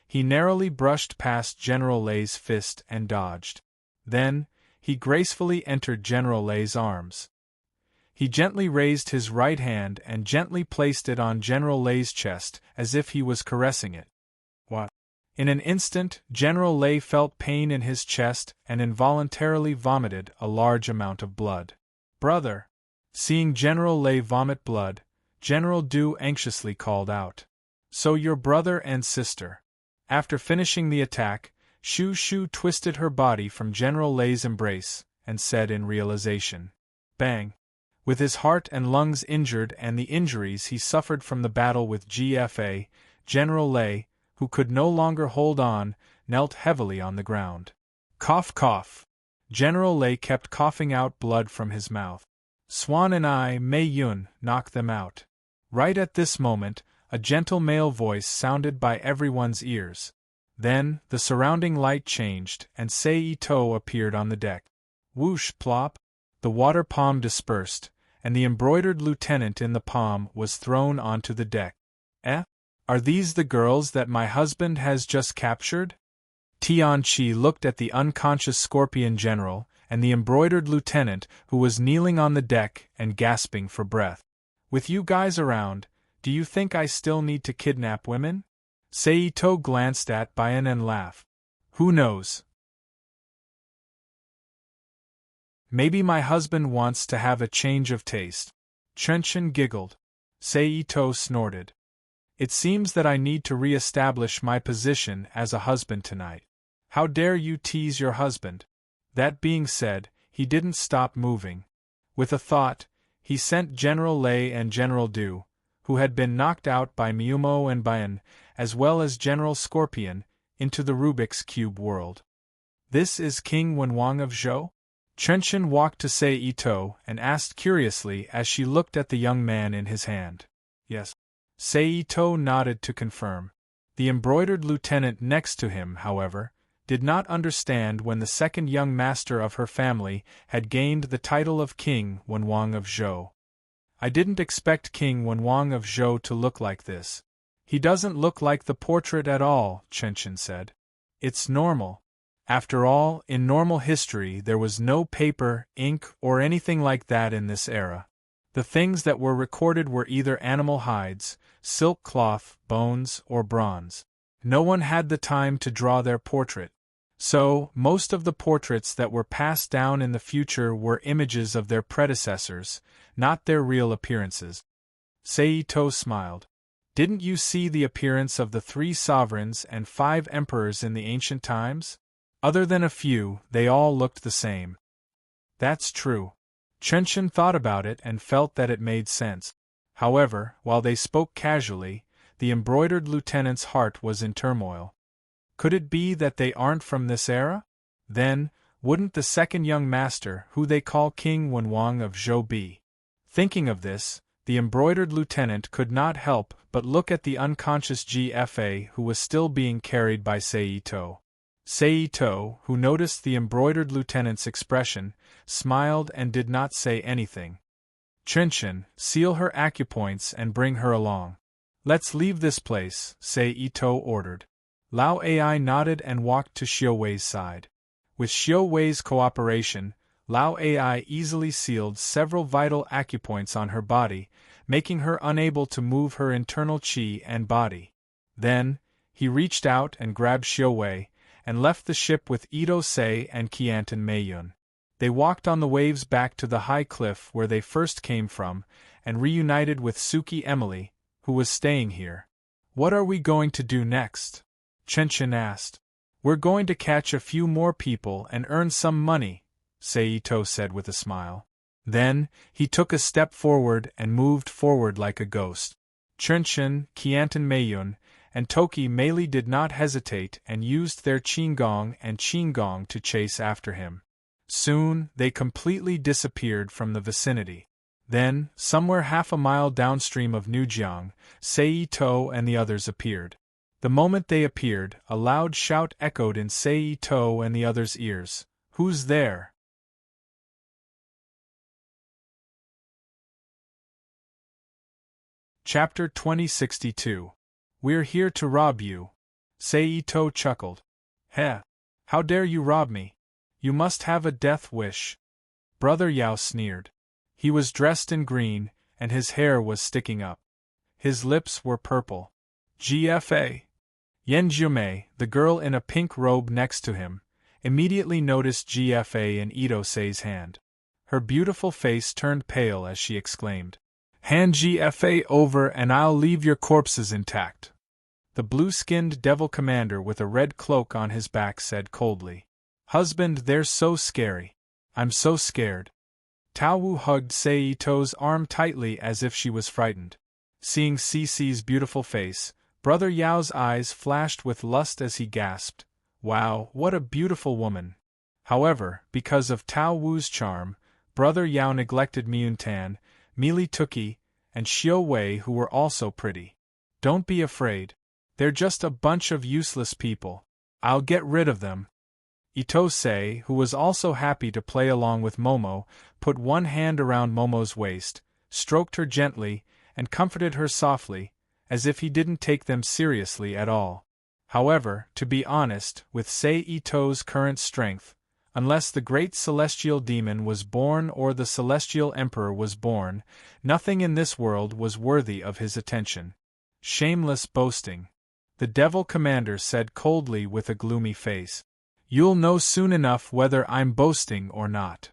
he narrowly brushed past General Lei's fist and dodged. Then, he gracefully entered General Lei's arms. He gently raised his right hand and gently placed it on General Lei's chest as if he was caressing it. What? In an instant, General Lei felt pain in his chest and involuntarily vomited a large amount of blood. Brother! Seeing General Lei vomit blood, General Du anxiously called out. So your brother and sister. After finishing the attack, Shu Shu twisted her body from General Lei's embrace, and said in realization, "Bang." With his heart and lungs injured and the injuries he suffered from the battle with GFA, General Lei, who could no longer hold on, knelt heavily on the ground. Cough cough. General Lei kept coughing out blood from his mouth. Swan and I, Mei Yun, knock them out. Right at this moment, a gentle male voice sounded by everyone's ears. Then, the surrounding light changed, and Sei Ito appeared on the deck. Whoosh plop! The water palm dispersed, and the embroidered lieutenant in the palm was thrown onto the deck. Eh? Are these the girls that my husband has just captured? Tianqi looked at the unconscious Scorpion General and the embroidered lieutenant who was kneeling on the deck and gasping for breath. With you guys around, do you think I still need to kidnap women? Seito glanced at Bayan and laughed. Who knows? Maybe my husband wants to have a change of taste. Chenshin giggled. Seito snorted. It seems that I need to re-establish my position as a husband tonight. How dare you tease your husband? That being said, he didn't stop moving. With a thought, he sent General Lei and General Du, who had been knocked out by Miumo and Bayan, as well as General Scorpion, into the Rubik's Cube world. This is King Wenwang of Zhou? Chenshin walked to Sei Ito and asked curiously as she looked at the young man in his hand. Yes. Sei Ito nodded to confirm. The embroidered lieutenant next to him, however, did not understand when the second young master of her family had gained the title of King Wenwang of Zhou. I didn't expect King Wenwang of Zhou to look like this. He doesn't look like the portrait at all, Chenshin said. It's normal. After all, in normal history there was no paper, ink, or anything like that in this era. The things that were recorded were either animal hides, silk cloth, bones, or bronze. No one had the time to draw their portrait. So, most of the portraits that were passed down in the future were images of their predecessors, not their real appearances. Seito smiled. Didn't you see the appearance of the 3 sovereigns and 5 emperors in the ancient times? Other than a few, they all looked the same. That's true. Chenshin thought about it and felt that it made sense. However, while they spoke casually, the embroidered lieutenant's heart was in turmoil. Could it be that they aren't from this era? Then, wouldn't the second young master, who they call King Wenwang of Zhou, be? Thinking of this, the embroidered lieutenant could not help but look at the unconscious GFA who was still being carried by Seito. Seito, who noticed the embroidered lieutenant's expression, smiled and did not say anything. Chenshin, seal her acupoints and bring her along. Let's leave this place, Seito ordered. Lao Ai nodded and walked to Xiao Wei's side. With Xiao Wei's cooperation, Lao Ai easily sealed several vital acupoints on her body, making her unable to move her internal qi and body. Then, he reached out and grabbed Xiao Wei, and left the ship with Ito Sei and Qiantan Meiyun. They walked on the waves back to the high cliff where they first came from, and reunited with Suki Emily, who was staying here. What are we going to do next? Chenshin asked. We're going to catch a few more people and earn some money, Seito said with a smile. Then, he took a step forward and moved forward like a ghost. Chenshin, Qiantan Meiyun, and Toki Meili did not hesitate and used their Qinggong and Qinggong to chase after him. Soon, they completely disappeared from the vicinity. Then, somewhere half a mile downstream of Nujiang, Seito and the others appeared. The moment they appeared, a loud shout echoed in Seito and the others' ears. Who's there? Chapter 2062. We're here to rob you. Seito chuckled. Heh! How dare you rob me? You must have a death wish. Brother Yao sneered. He was dressed in green, and his hair was sticking up. His lips were purple. GFA. Yen Jiumei, the girl in a pink robe next to him, immediately noticed GFA in Ito Sei's hand. Her beautiful face turned pale as she exclaimed, Hand GFA over and I'll leave your corpses intact. The blue-skinned devil commander with a red cloak on his back said coldly. Husband, they're so scary. I'm so scared. Tao Wu hugged Seito's arm tightly as if she was frightened. Seeing Cici's beautiful face, Brother Yao's eyes flashed with lust as he gasped, "Wow, what a beautiful woman!" However, because of Tao Wu's charm, Brother Yao neglected Miuntan, Meili Tuki, and Xiao Wei, who were also pretty. "Don't be afraid. They're just a bunch of useless people. I'll get rid of them." Itose, who was also happy to play along with Momo, put one hand around Momo's waist, stroked her gently, and comforted her softly, as if he didn't take them seriously at all. However, to be honest, with Seito's current strength, unless the great celestial demon was born or the celestial emperor was born, nothing in this world was worthy of his attention. Shameless boasting. The devil commander said coldly with a gloomy face. "You'll know soon enough whether I'm boasting or not."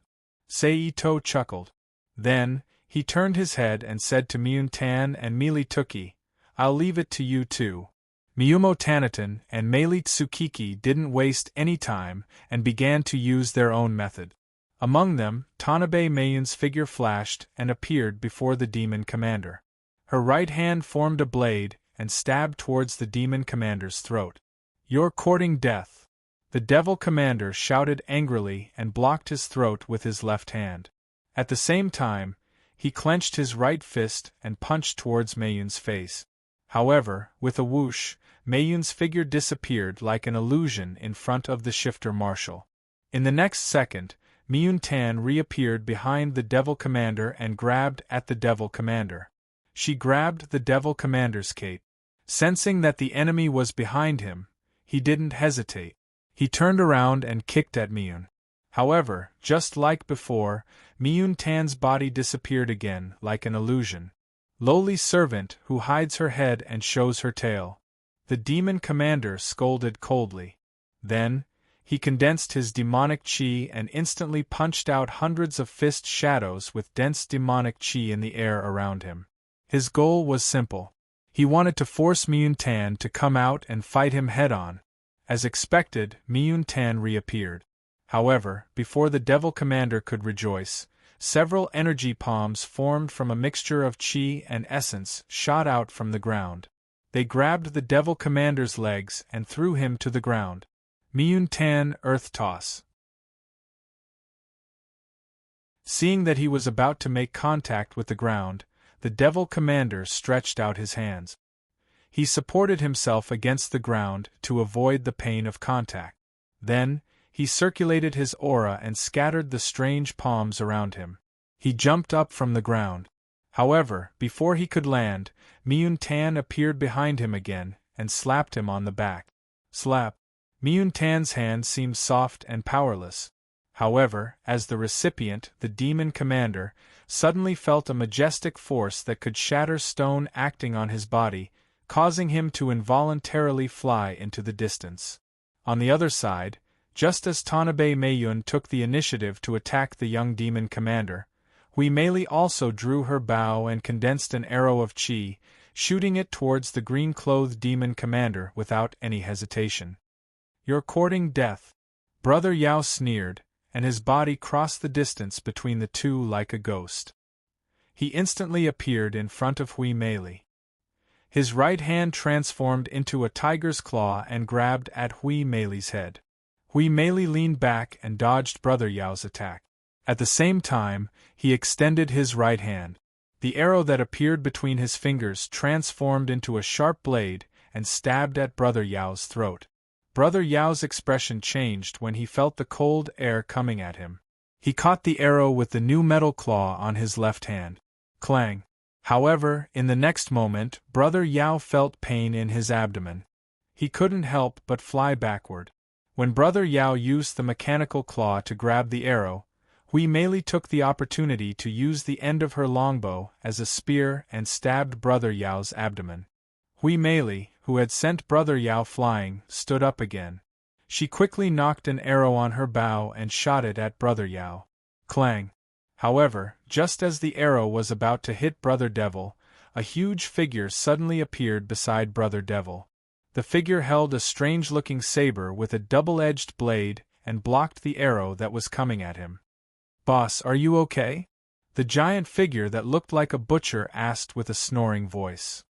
Seito chuckled. Then, he turned his head and said to Miuntan and Meili Tuki, "I'll leave it to you two." Miyumo Tanaton and Meili Tsukiki didn't waste any time and began to use their own method. Among them, Tanabe Meiyun's figure flashed and appeared before the demon commander. Her right hand formed a blade and stabbed towards the demon commander's throat. "You're courting death." The devil commander shouted angrily and blocked his throat with his left hand. At the same time, he clenched his right fist and punched towards Meiyun's face. However, with a whoosh, Meiyun's figure disappeared like an illusion in front of the shifter marshal. In the next second, Miuntan reappeared behind the devil commander and grabbed at the devil commander. She grabbed the devil commander's cape. Sensing that the enemy was behind him, he didn't hesitate. He turned around and kicked at Miyun. However, just like before, Miuntan's body disappeared again like an illusion. Lowly servant who hides her head and shows her tail. The demon commander scolded coldly. Then, he condensed his demonic chi and instantly punched out hundreds of fist shadows with dense demonic chi in the air around him. His goal was simple. He wanted to force Miuntan to come out and fight him head-on. As expected, Miuntan reappeared. However, before the devil commander could rejoice, several energy palms formed from a mixture of chi and essence shot out from the ground. They grabbed the devil commander's legs and threw him to the ground. Miuntan earth toss. Seeing that he was about to make contact with the ground, the devil commander stretched out his hands. He supported himself against the ground to avoid the pain of contact. Then, he circulated his aura and scattered the strange palms around him. He jumped up from the ground. However, before he could land, Miuntan appeared behind him again and slapped him on the back. Slap. Miuntan's hand seemed soft and powerless. However, as the recipient, the demon commander, suddenly felt a majestic force that could shatter stone acting on his body, causing him to involuntarily fly into the distance. On the other side, just as Tanabe Meiyun took the initiative to attack the young demon commander, Hui Meili also drew her bow and condensed an arrow of chi, shooting it towards the green-clothed demon commander without any hesitation. "You're courting death." Brother Yao sneered, and his body crossed the distance between the two like a ghost. He instantly appeared in front of Hui Meili. His right hand transformed into a tiger's claw and grabbed at Hui Meili's head. Hui Meili leaned back and dodged Brother Yao's attack. At the same time, he extended his right hand. The arrow that appeared between his fingers transformed into a sharp blade and stabbed at Brother Yao's throat. Brother Yao's expression changed when he felt the cold air coming at him. He caught the arrow with the new metal claw on his left hand. Clang! However, in the next moment, Brother Yao felt pain in his abdomen. He couldn't help but fly backward. When Brother Yao used the mechanical claw to grab the arrow, Hui Meili took the opportunity to use the end of her longbow as a spear and stabbed Brother Yao's abdomen. Hui Meili, who had sent Brother Yao flying, stood up again. She quickly knocked an arrow on her bow and shot it at Brother Yao. Clang! However, just as the arrow was about to hit Brother Devil, a huge figure suddenly appeared beside Brother Devil. The figure held a strange-looking saber with a double-edged blade and blocked the arrow that was coming at him. "Boss, are you okay?" the giant figure that looked like a butcher asked with a snoring voice.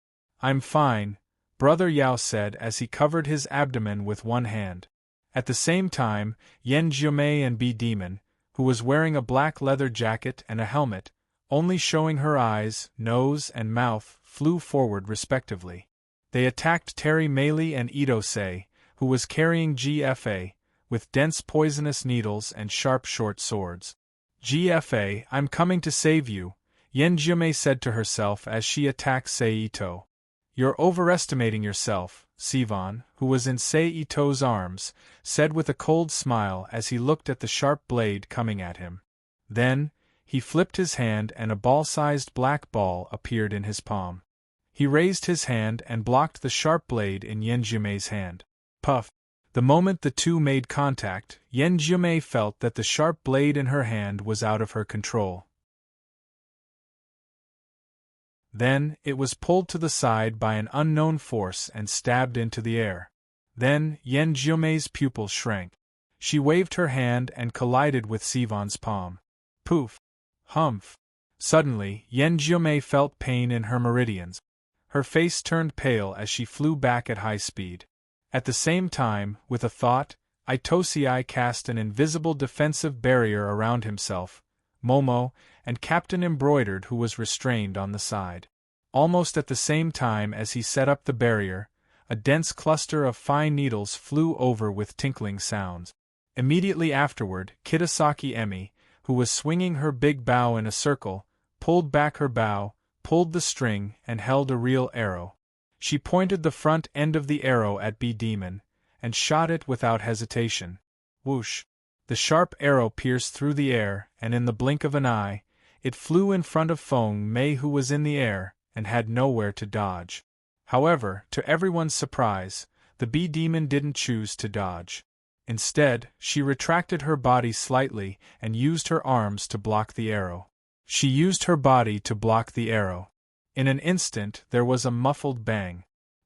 "I'm fine," Brother Yao said as he covered his abdomen with one hand. At the same time, Yen Jiumei and B-Demon, who was wearing a black leather jacket and a helmet, only showing her eyes, nose, and mouth, flew forward respectively. They attacked Terry Meili and Ito Sei, who was carrying GFA, with dense poisonous needles and sharp short swords. "GFA, I'm coming to save you," Yen Jiumei said to herself as she attacked Sei Ito. "You're overestimating yourself," Sivan, who was in Sei Ito's arms, said with a cold smile as he looked at the sharp blade coming at him. Then, he flipped his hand and a ball-sized black ball appeared in his palm. He raised his hand and blocked the sharp blade in Yen Jiumei's hand. Puff! The moment the two made contact, Yen Jiumei felt that the sharp blade in her hand was out of her control. Then, it was pulled to the side by an unknown force and stabbed into the air. Then, Yen Jiumei's pupil shrank. She waved her hand and collided with Sivan's palm. Poof! Humph! Suddenly, Yen Jiumei felt pain in her meridians. Her face turned pale as she flew back at high speed. At the same time, with a thought, Itosei cast an invisible defensive barrier around himself, Momo, and Captain Embroidered, who was restrained on the side. Almost at the same time as he set up the barrier, a dense cluster of fine needles flew over with tinkling sounds. Immediately afterward, Kitasaki Emi, who was swinging her big bow in a circle, pulled back her bow, pulled the string, and held a real arrow. She pointed the front end of the arrow at B-Demon, and shot it without hesitation. Whoosh! The sharp arrow pierced through the air, and in the blink of an eye, it flew in front of Feng Mei, who was in the air, and had nowhere to dodge. However, to everyone's surprise, the B-Demon didn't choose to dodge. Instead, she retracted her body slightly and used her arms to block the arrow. She used her body to block the arrow. In an instant, there was a muffled bang.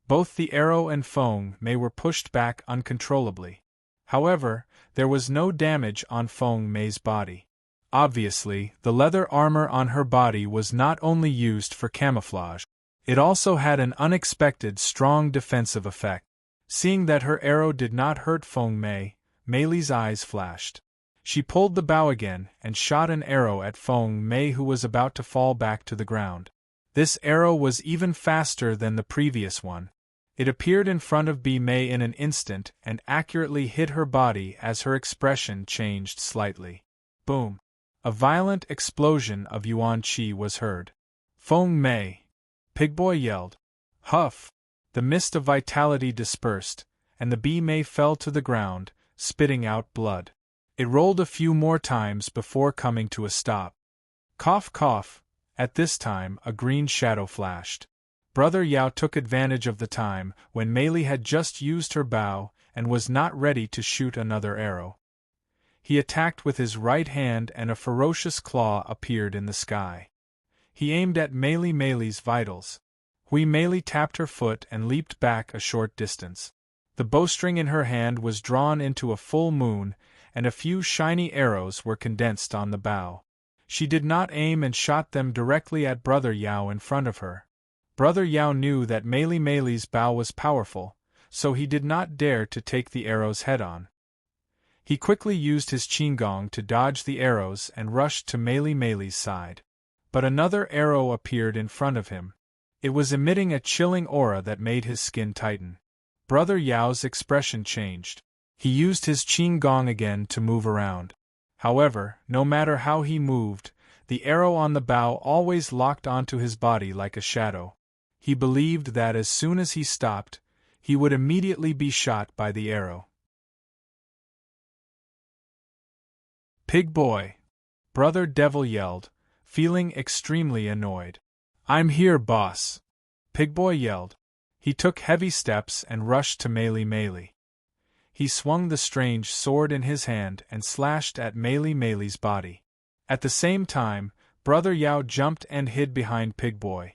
Both the arrow and Feng Mei were pushed back uncontrollably. However, there was no damage on Feng Mei's body. Obviously, the leather armor on her body was not only used for camouflage, it also had an unexpected strong defensive effect. Seeing that her arrow did not hurt Feng Mei, Meili's eyes flashed. She pulled the bow again and shot an arrow at Feng Mei, who was about to fall back to the ground. This arrow was even faster than the previous one. It appeared in front of B-Mei in an instant and accurately hit her body as her expression changed slightly. Boom! A violent explosion of Yuan Qi was heard. "Feng Mei!" Pigboy yelled. Huff! The mist of vitality dispersed, and the B-Mei fell to the ground, spitting out blood. It rolled a few more times before coming to a stop. Cough, cough! At this time, a green shadow flashed. Brother Yao took advantage of the time when Meili had just used her bow and was not ready to shoot another arrow. He attacked with his right hand and a ferocious claw appeared in the sky. He aimed at Meili's vitals. Hui Meili tapped her foot and leaped back a short distance. The bowstring in her hand was drawn into a full moon, and a few shiny arrows were condensed on the bow. She did not aim and shot them directly at Brother Yao in front of her. Brother Yao knew that Meili's bow was powerful, so he did not dare to take the arrows head-on. He quickly used his qinggong to dodge the arrows and rushed to Meili's side. But another arrow appeared in front of him. It was emitting a chilling aura that made his skin tighten. Brother Yao's expression changed. He used his qinggong again to move around. However, no matter how he moved, the arrow on the bow always locked onto his body like a shadow. He believed that as soon as he stopped, he would immediately be shot by the arrow. "Pig boy!" Brother Devil yelled, feeling extremely annoyed. "I'm here, boss!" Pigboy yelled. He took heavy steps and rushed to Meili. He swung the strange sword in his hand and slashed at Meili's body. At the same time, Brother Yao jumped and hid behind Pigboy.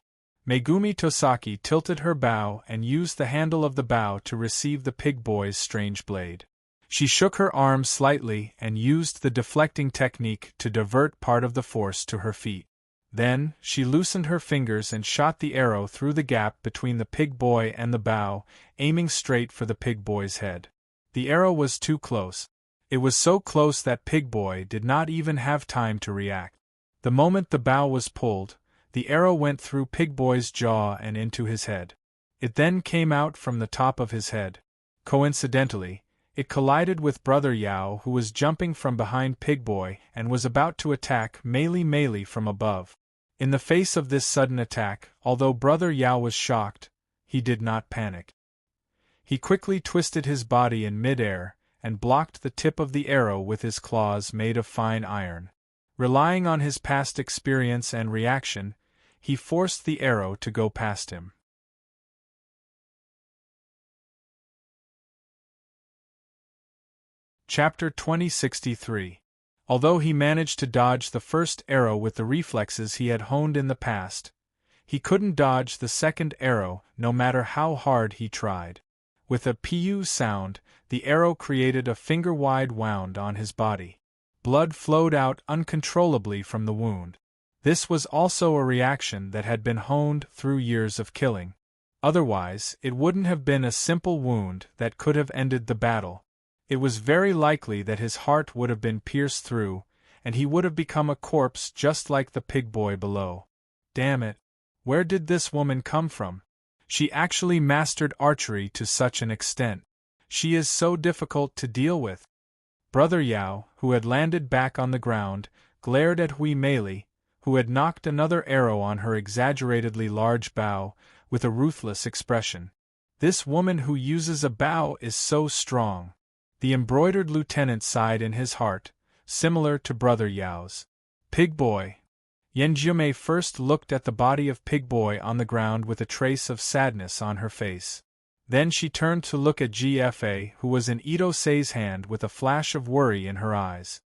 Megumi Tosaki tilted her bow and used the handle of the bow to receive the pig boy's strange blade. She shook her arms slightly and used the deflecting technique to divert part of the force to her feet. Then, she loosened her fingers and shot the arrow through the gap between the pig boy and the bow, aiming straight for the pig boy's head. The arrow was too close. It was so close that Pig Boy did not even have time to react. The moment the bow was pulled, the arrow went through Pig Boy's jaw and into his head. It then came out from the top of his head. Coincidentally, it collided with Brother Yao, who was jumping from behind Pig Boy and was about to attack Melee from above. In the face of this sudden attack, although Brother Yao was shocked, he did not panic. He quickly twisted his body in mid-air and blocked the tip of the arrow with his claws made of fine iron. Relying on his past experience and reaction, he forced the arrow to go past him. Chapter 2063. Although he managed to dodge the first arrow with the reflexes he had honed in the past, he couldn't dodge the second arrow no matter how hard he tried. With a "pu" sound, the arrow created a finger-wide wound on his body. Blood flowed out uncontrollably from the wound. This was also a reaction that had been honed through years of killing. Otherwise, it wouldn't have been a simple wound that could have ended the battle. It was very likely that his heart would have been pierced through, and he would have become a corpse just like the pig boy below. Damn it! Where did this woman come from? She actually mastered archery to such an extent. She is so difficult to deal with. Brother Yao, who had landed back on the ground, glared at Hui Meili, who had knocked another arrow on her exaggeratedly large bow, with a ruthless expression. This woman who uses a bow is so strong. The embroidered lieutenant sighed in his heart, similar to Brother Yao's. Pig Boy. Yanjiume first looked at the body of Pig Boy on the ground with a trace of sadness on her face. Then she turned to look at GFA, who was in Ito Sei's hand with a flash of worry in her eyes.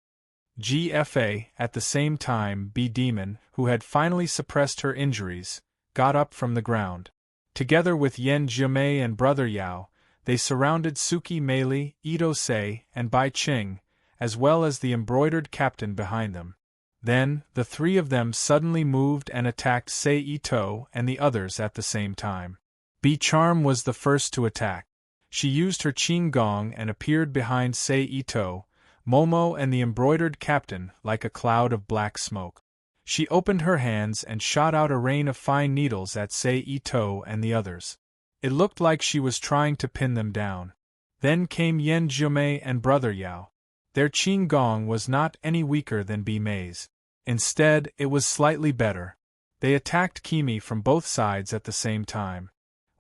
GFA, at the same time B-Demon, who had finally suppressed her injuries, got up from the ground. Together with Yen Jiumei and Brother Yao, they surrounded Suki Meili, Ito Sei, and Bai Qing, as well as the embroidered captain behind them. Then, the three of them suddenly moved and attacked Sei Ito and the others at the same time. B-Charm was the first to attack. She used her Qing Gong and appeared behind Sei Ito, Momo and the embroidered captain like a cloud of black smoke. She opened her hands and shot out a rain of fine needles at Sei Ito and the others. It looked like she was trying to pin them down. Then came Yen Jiumei and Brother Yao. Their Qing Gong was not any weaker than B-Mei's. Instead, it was slightly better. They attacked Kimi from both sides at the same time.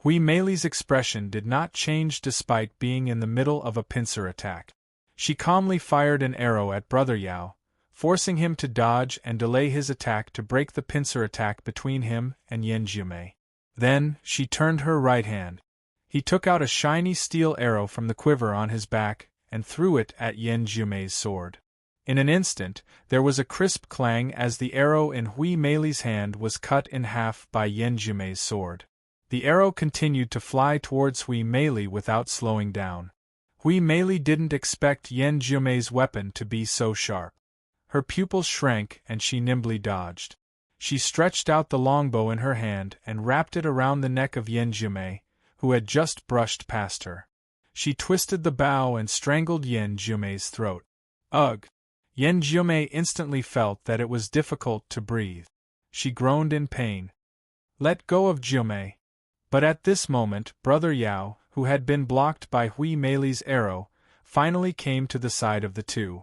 Hui Meili's expression did not change despite being in the middle of a pincer attack. She calmly fired an arrow at Brother Yao, forcing him to dodge and delay his attack to break the pincer attack between him and Yen Jiumei. Then, she turned her right hand. He took out a shiny steel arrow from the quiver on his back and threw it at Yen Jiumei's sword. In an instant, there was a crisp clang as the arrow in Hui Meili's hand was cut in half by Yen Jiumei's sword. The arrow continued to fly towards Hui Meili without slowing down. Hui Meili didn't expect Yen Jiumei's weapon to be so sharp. Her pupils shrank and she nimbly dodged. She stretched out the longbow in her hand and wrapped it around the neck of Yen Jiumei, who had just brushed past her. She twisted the bow and strangled Yen Jiumei's throat. Ugh! Yen Jiumei instantly felt that it was difficult to breathe. She groaned in pain. Let go of Jiumei. But at this moment, Brother Yao, who had been blocked by Hui Meili's arrow, finally came to the side of the two.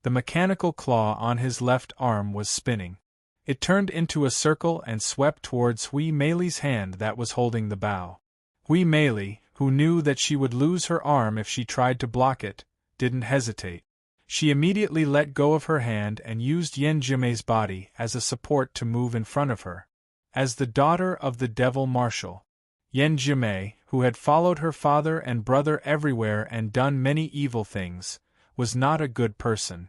The mechanical claw on his left arm was spinning. It turned into a circle and swept towards Hui Meili's hand that was holding the bow. Hui Meili, who knew that she would lose her arm if she tried to block it, didn't hesitate. She immediately let go of her hand and used Yen Jiumei's body as a support to move in front of her. As the daughter of the devil marshal, Yen Jiumei, who had followed her father and brother everywhere and done many evil things, was not a good person.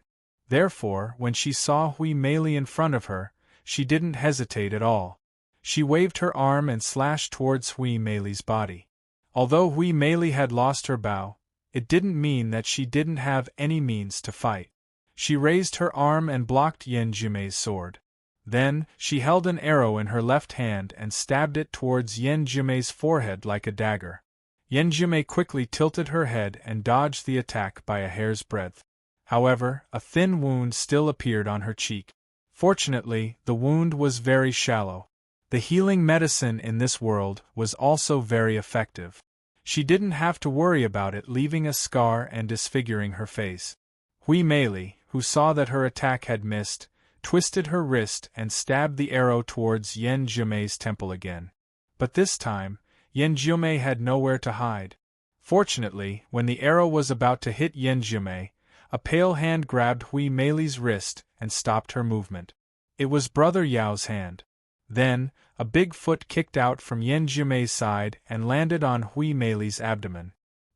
Therefore, when she saw Hui Meili in front of her, she didn't hesitate at all. She waved her arm and slashed towards Hui Mei's body. Although Hui Mei had lost her bow, it didn't mean that she didn't have any means to fight. She raised her arm and blocked Yan Jumei's sword. Then, she held an arrow in her left hand and stabbed it towards Yan Jumei's forehead like a dagger. Yan Jumei quickly tilted her head and dodged the attack by a hair's breadth. However, a thin wound still appeared on her cheek. Fortunately, the wound was very shallow. The healing medicine in this world was also very effective. She didn't have to worry about it leaving a scar and disfiguring her face. Hui Mei, who saw that her attack had missed, twisted her wrist and stabbed the arrow towards Yan Jumei's temple again. But this time, Yan Jumei had nowhere to hide. Fortunately, when the arrow was about to hit Yan Jumei, a pale hand grabbed Hui Mei's wrist and stopped her movement. It was Brother Yao's hand. Then, a big foot kicked out from Yan Jumei's side and landed on Hui Mei's abdomen.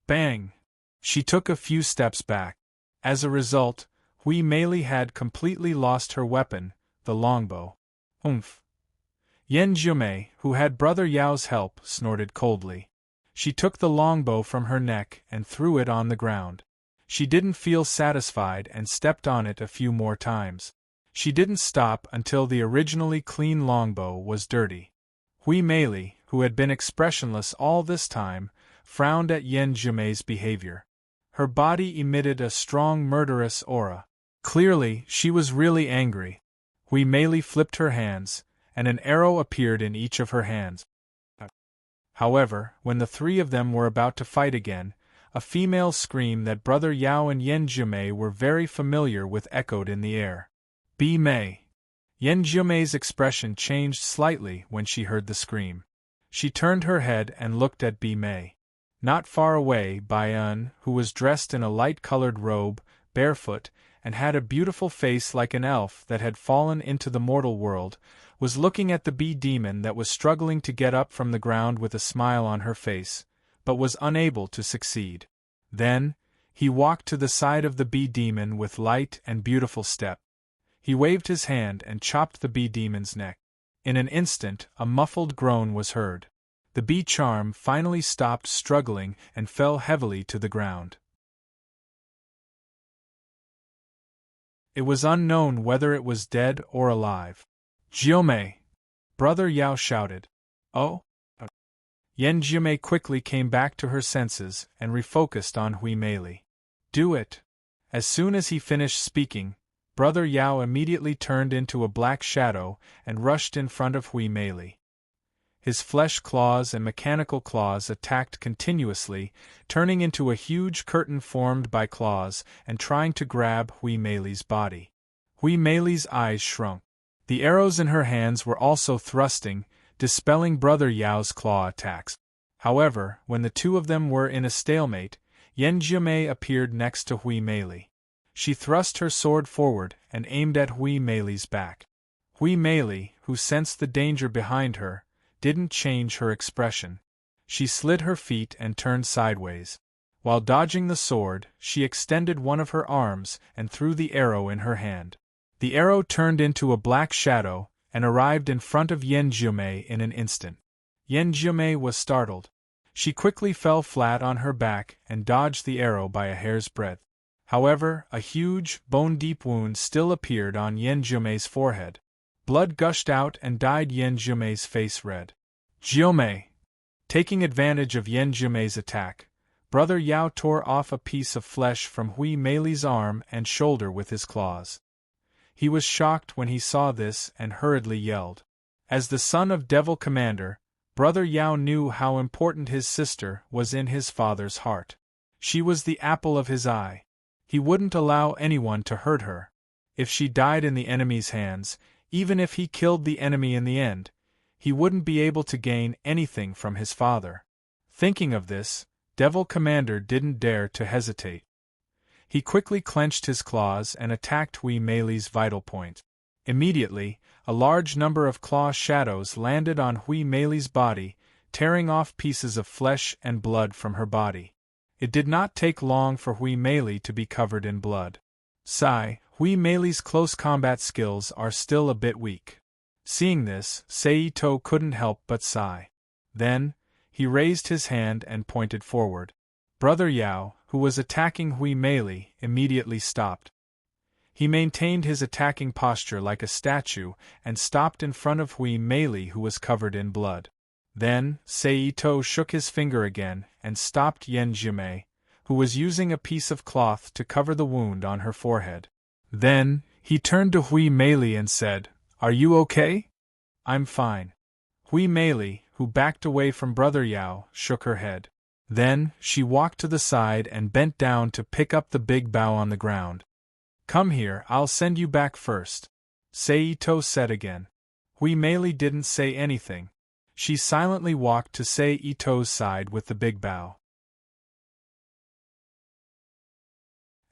Bang! She took a few steps back. As a result, Hui Mei had completely lost her weapon, the longbow. Oomph! Yan Jumei, who had Brother Yao's help, snorted coldly. She took the longbow from her neck and threw it on the ground. She didn't feel satisfied and stepped on it a few more times. She didn't stop until the originally clean longbow was dirty. Hui Mei, who had been expressionless all this time, frowned at Yan Jumei's behavior. Her body emitted a strong murderous aura. Clearly, she was really angry. Hui Mei flipped her hands, and an arrow appeared in each of her hands. However, when the three of them were about to fight again, a female scream that Brother Yao and Yan Jumei were very familiar with echoed in the air. Bi Mei. Yan Jumei's expression changed slightly when she heard the scream. She turned her head and looked at Bi Mei. Not far away, Bai-un, who was dressed in a light-colored robe, barefoot, and had a beautiful face like an elf that had fallen into the mortal world, was looking at the bee demon that was struggling to get up from the ground with a smile on her face, but was unable to succeed. Then, he walked to the side of the bee demon with light and beautiful step. He waved his hand and chopped the bee demon's neck. In an instant, a muffled groan was heard. The bee charm finally stopped struggling and fell heavily to the ground. It was unknown whether it was dead or alive. Jiumei! Brother Yao shouted. Oh? Yan Jumei quickly came back to her senses and refocused on Hui Mei. Do it! As soon as he finished speaking, Brother Yao immediately turned into a black shadow and rushed in front of Hui Mei. His flesh claws and mechanical claws attacked continuously, turning into a huge curtain formed by claws and trying to grab Hui Mei's body. Hui Mei's eyes shrunk. The arrows in her hands were also thrusting, dispelling Brother Yao's claw attacks. However, when the two of them were in a stalemate, Yan Jumei appeared next to Hui Mei. She thrust her sword forward and aimed at Hui Mei's back. Hui Mei, who sensed the danger behind her, didn't change her expression. She slid her feet and turned sideways. While dodging the sword, she extended one of her arms and threw the arrow in her hand. The arrow turned into a black shadow and arrived in front of Yan Jumei in an instant. Yan Jumei was startled. She quickly fell flat on her back and dodged the arrow by a hair's breadth. However, a huge, bone-deep wound still appeared on Yan Jumei's forehead. Blood gushed out and dyed Yan Jumei's face red. Jiumei! Taking advantage of Yan Jumei's attack, Brother Yao tore off a piece of flesh from Hui Mei's arm and shoulder with his claws. He was shocked when he saw this and hurriedly yelled. As the son of Devil Commander, Brother Yao knew how important his sister was in his father's heart. She was the apple of his eye. He wouldn't allow anyone to hurt her. If she died in the enemy's hands, even if he killed the enemy in the end, he wouldn't be able to gain anything from his father. Thinking of this, Devil Commander didn't dare to hesitate. He quickly clenched his claws and attacked Hui Mei's vital point. Immediately, a large number of claw shadows landed on Hui Mei's body, tearing off pieces of flesh and blood from her body. It did not take long for Hui Mei to be covered in blood. Sigh, Hui Mei's close combat skills are still a bit weak. Seeing this, Seito couldn't help but sigh. Then, he raised his hand and pointed forward. Brother Yao, who was attacking Hui Meili, immediately stopped. He maintained his attacking posture like a statue and stopped in front of Hui Meili, who was covered in blood. Then, Seito shook his finger again and stopped Yen Jimei, who was using a piece of cloth to cover the wound on her forehead. Then, he turned to Hui Meili and said, "Are you okay?" "I'm fine." Hui Meili, who backed away from Brother Yao, shook her head. Then, she walked to the side and bent down to pick up the big bough on the ground. "Come here, I'll send you back first," Seito said again. Hui Meili didn't say anything. She silently walked to Seito's side with the big bough.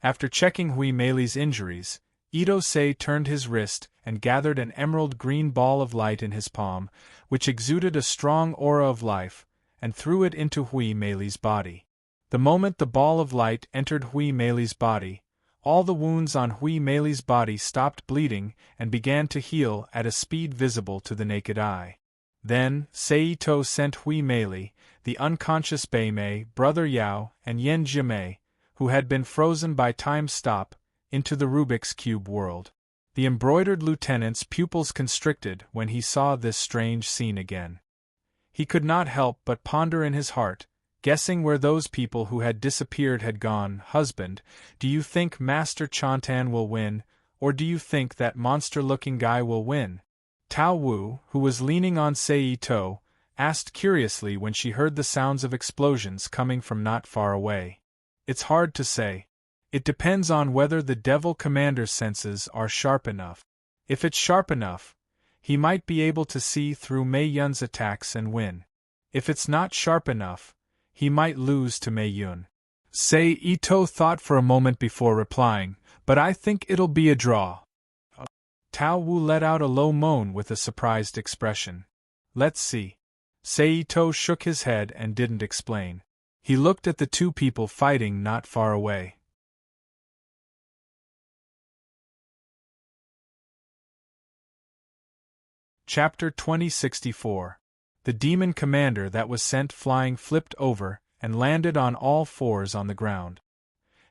After checking Hui Meili's injuries, Ito-sei turned his wrist and gathered an emerald-green ball of light in his palm, which exuded a strong aura of life, and threw it into Hui Meili's body. The moment the ball of light entered Hui Meili's body, all the wounds on Hui Meili's body stopped bleeding and began to heal at a speed visible to the naked eye. Then, Seito sent Hui Meili, the unconscious Beimei, Brother Yao, and Yen Jimei, who had been frozen by time's stop, into the Rubik's Cube world. The embroidered lieutenant's pupils constricted when he saw this strange scene again. He could not help but ponder in his heart, guessing where those people who had disappeared had gone. "Husband, do you think Master Chantan will win, or do you think that monster-looking guy will win?" Tao Wu, who was leaning on Seito, asked curiously when she heard the sounds of explosions coming from not far away. "It's hard to say. It depends on whether the Devil Commander's senses are sharp enough. If it's sharp enough, he might be able to see through Mei Yun's attacks and win. If it's not sharp enough, he might lose to Mei Yun." Seito thought for a moment before replying, "But I think it'll be a draw." Tao Wu let out a low moan with a surprised expression. "Let's see." Seito shook his head and didn't explain. He looked at the two people fighting not far away. Chapter 2064. The demon commander that was sent flying flipped over and landed on all fours on the ground.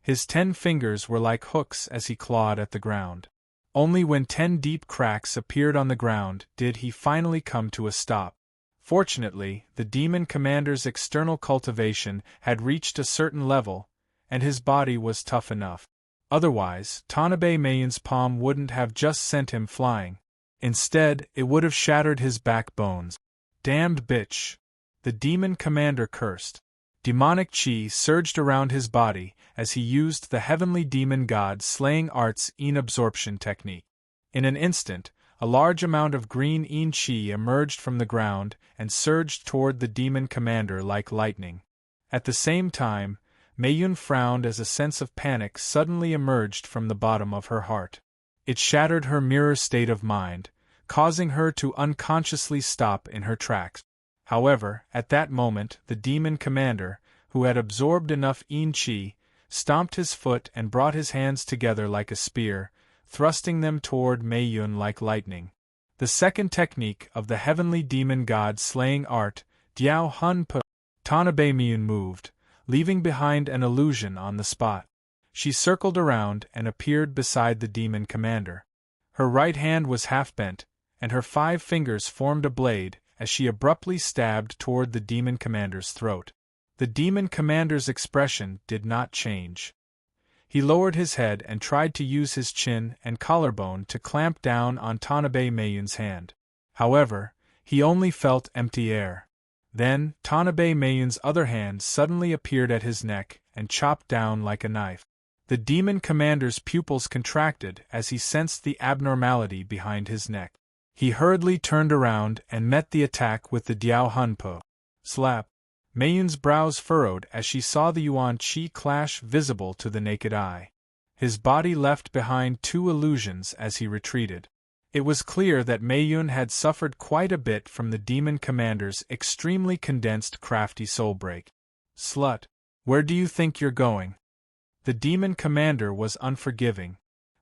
His 10 fingers were like hooks as he clawed at the ground. Only when 10 deep cracks appeared on the ground did he finally come to a stop. Fortunately, the demon commander's external cultivation had reached a certain level, and his body was tough enough. Otherwise, Tanabe Meiyun's palm wouldn't have just sent him flying. Instead, it would have shattered his backbones. "Damned bitch!" the demon commander cursed. Demonic chi surged around his body as he used the heavenly demon god slaying art's absorption technique. In an instant, a large amount of green chi emerged from the ground and surged toward the demon commander like lightning. At the same time, Meiyun frowned as a sense of panic suddenly emerged from the bottom of her heart. It shattered her mirror state of mind, causing her to unconsciously stop in her tracks. However, at that moment, the demon commander, who had absorbed enough chi, stomped his foot and brought his hands together like a spear, thrusting them toward Meiyun like lightning. The second technique of the heavenly demon god slaying art, Diao Hun Pe, Tanabe Meiyun moved, leaving behind an illusion on the spot. She circled around and appeared beside the demon commander. Her right hand was half bent, and her 5 fingers formed a blade as she abruptly stabbed toward the demon commander's throat. The demon commander's expression did not change. He lowered his head and tried to use his chin and collarbone to clamp down on Tanabe Meiyun's hand. However, he only felt empty air. Then, Tanabe Meiyun's other hand suddenly appeared at his neck and chopped down like a knife. The demon commander's pupils contracted as he sensed the abnormality behind his neck. He hurriedly turned around and met the attack with the Diao Hunpo. Slap! Meiyun's brows furrowed as she saw the Yuan Qi clash visible to the naked eye. His body left behind 2 illusions as he retreated. It was clear that Meiyun had suffered quite a bit from the demon commander's extremely condensed crafty soul break. "Slut! Where do you think you're going?" The demon commander was unforgiving.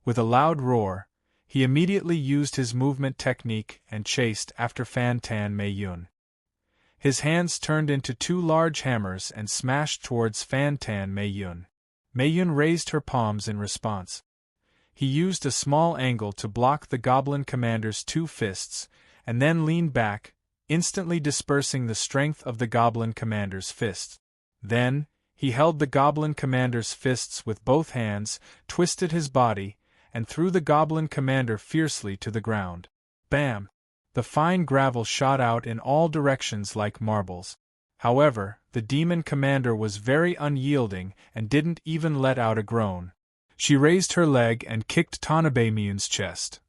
With a loud roar, He immediately used his movement technique and chased after Fan Tan Mei Yun. His hands turned into two large hammers and smashed towards Fan Tan Mei Yun. Mei Yun raised her palms in response. He used a small angle to block the Goblin Commander's two fists, and then leaned back, instantly dispersing the strength of the Goblin Commander's fists. Then, he held the Goblin Commander's fists with both hands, twisted his body, and threw the Goblin Commander fiercely to the ground. Bam! The fine gravel shot out in all directions like marbles. However, the Demon Commander was very unyielding and didn't even let out a groan. She raised her leg and kicked Tanabe Miyun's chest.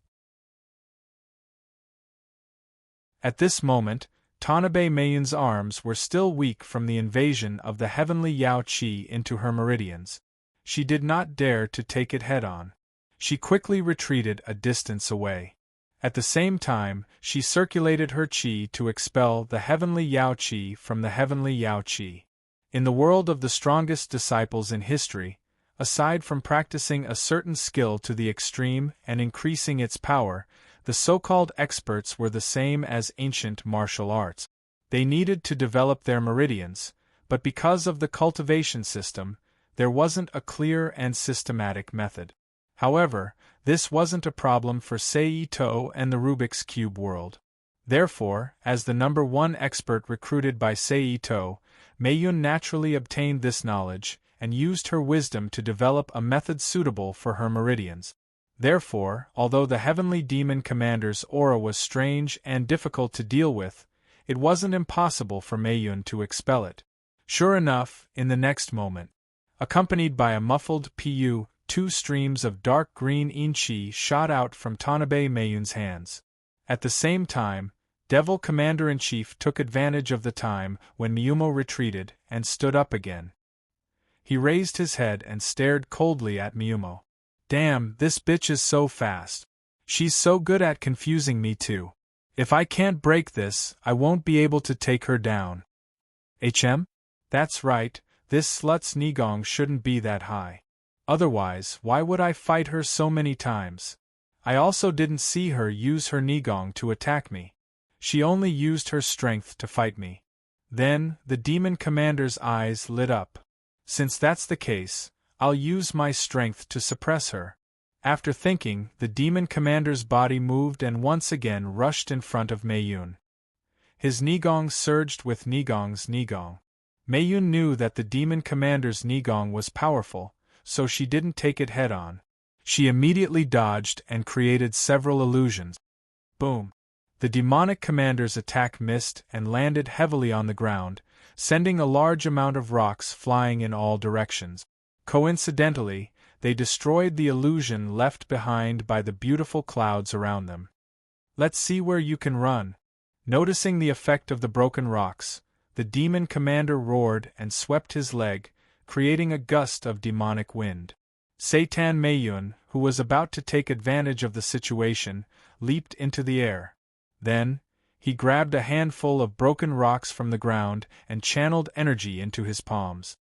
At this moment, Tanabe Miyun's arms were still weak from the invasion of the heavenly Yao Qi into her meridians. She did not dare to take it head-on. She quickly retreated a distance away. At the same time, she circulated her qi to expel the heavenly Yao Qi from the heavenly Yao Qi. In the world of the strongest disciples in history, aside from practicing a certain skill to the extreme and increasing its power, the so-called experts were the same as ancient martial arts. They needed to develop their meridians, but because of the cultivation system, there wasn't a clear and systematic method. However, this wasn't a problem for Seito and the Rubik's Cube world. Therefore, as the number one expert recruited by Seito, Mei Yun naturally obtained this knowledge and used her wisdom to develop a method suitable for her meridians. Therefore, although the Heavenly Demon Commander's aura was strange and difficult to deal with, it wasn't impossible for Mei Yun to expel it. Sure enough, in the next moment, accompanied by a muffled pu, two streams of dark green yin-chi shot out from Tanabe Meiyun's hands. At the same time, Devil Commander-in-Chief took advantage of the time when Miyumo retreated and stood up again. He raised his head and stared coldly at Miyumo. Damn, this bitch is so fast. She's so good at confusing me too. If I can't break this, I won't be able to take her down. That's right, this slut's Nigong shouldn't be that high. Otherwise, why would I fight her so many times? I also didn't see her use her Nigong to attack me. She only used her strength to fight me. Then, the Demon Commander's eyes lit up. Since that's the case, I'll use my strength to suppress her. After thinking, the Demon Commander's body moved and once again rushed in front of Mei Yun. His Nigong surged with Nigong's Nigong. Mei Yun knew that the Demon Commander's Nigong was powerful, so she didn't take it head-on. She immediately dodged and created several illusions. Boom! The demonic commander's attack missed and landed heavily on the ground, sending a large amount of rocks flying in all directions. Coincidentally, they destroyed the illusion left behind by the beautiful clouds around them. Let's see where you can run. Noticing the effect of the broken rocks, the demon commander roared and swept his leg, creating a gust of demonic wind. Seitan Meiyun, who was about to take advantage of the situation, leaped into the air. Then, he grabbed a handful of broken rocks from the ground and channeled energy into his palms.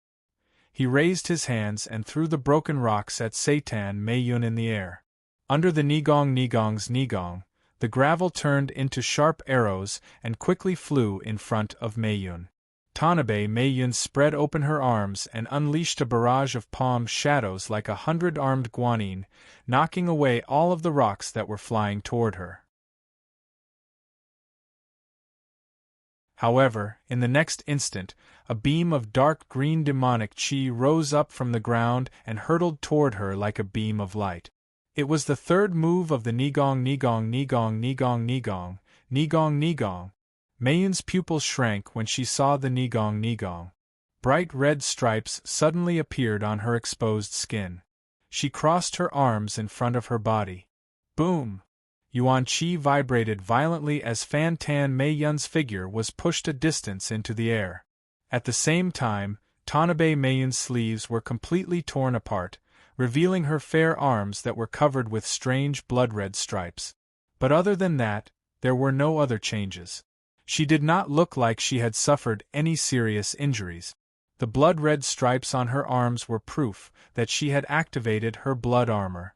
He raised his hands and threw the broken rocks at Seitan Meiyun in the air. Under the Nigong's Nigong, the gravel turned into sharp arrows and quickly flew in front of Meiyun. Tanabe Meiyun spread open her arms and unleashed a barrage of palm shadows like 100 armed guanyin, knocking away all of the rocks that were flying toward her. However, in the next instant, a beam of dark green demonic chi rose up from the ground and hurtled toward her like a beam of light. It was the third move of the Nigong. Meiyun's pupils shrank when she saw the Nigong. Bright red stripes suddenly appeared on her exposed skin. She crossed her arms in front of her body. Boom! Yuan Qi vibrated violently as Fan Tan Meiyun's figure was pushed a distance into the air. At the same time, Tanabe Meiyun's sleeves were completely torn apart, revealing her fair arms that were covered with strange blood-red stripes. But other than that, there were no other changes. She did not look like she had suffered any serious injuries. The blood-red stripes on her arms were proof that she had activated her blood armor.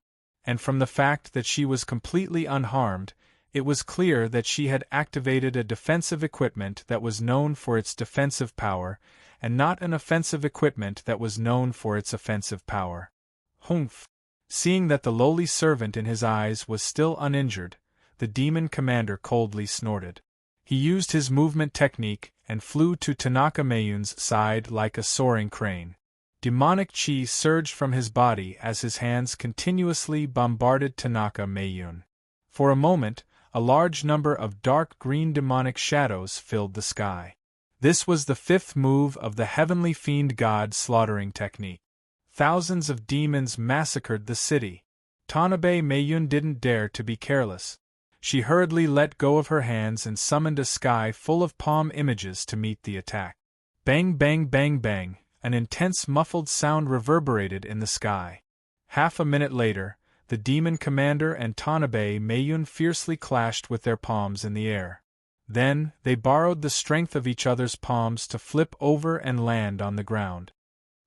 and from the fact that she was completely unharmed, it was clear that she had activated a defensive equipment that was known for its defensive power, and not an offensive equipment that was known for its offensive power. Humph! Seeing that the lowly servant in his eyes was still uninjured, the demon commander coldly snorted. He used his movement technique and flew to Tanaka Mayun's side like a soaring crane. Demonic chi surged from his body as his hands continuously bombarded Tanaka Mayun. For a moment, a large number of dark green demonic shadows filled the sky. This was the fifth move of the heavenly fiend god slaughtering technique. Thousands of demons massacred the city. Tanabe Mayun didn't dare to be careless. She hurriedly let go of her hands and summoned a sky full of palm images to meet the attack. Bang bang bang bang, an intense muffled sound reverberated in the sky. Half a minute later, the demon commander and Tanabe Mayun fiercely clashed with their palms in the air. Then, they borrowed the strength of each other's palms to flip over and land on the ground.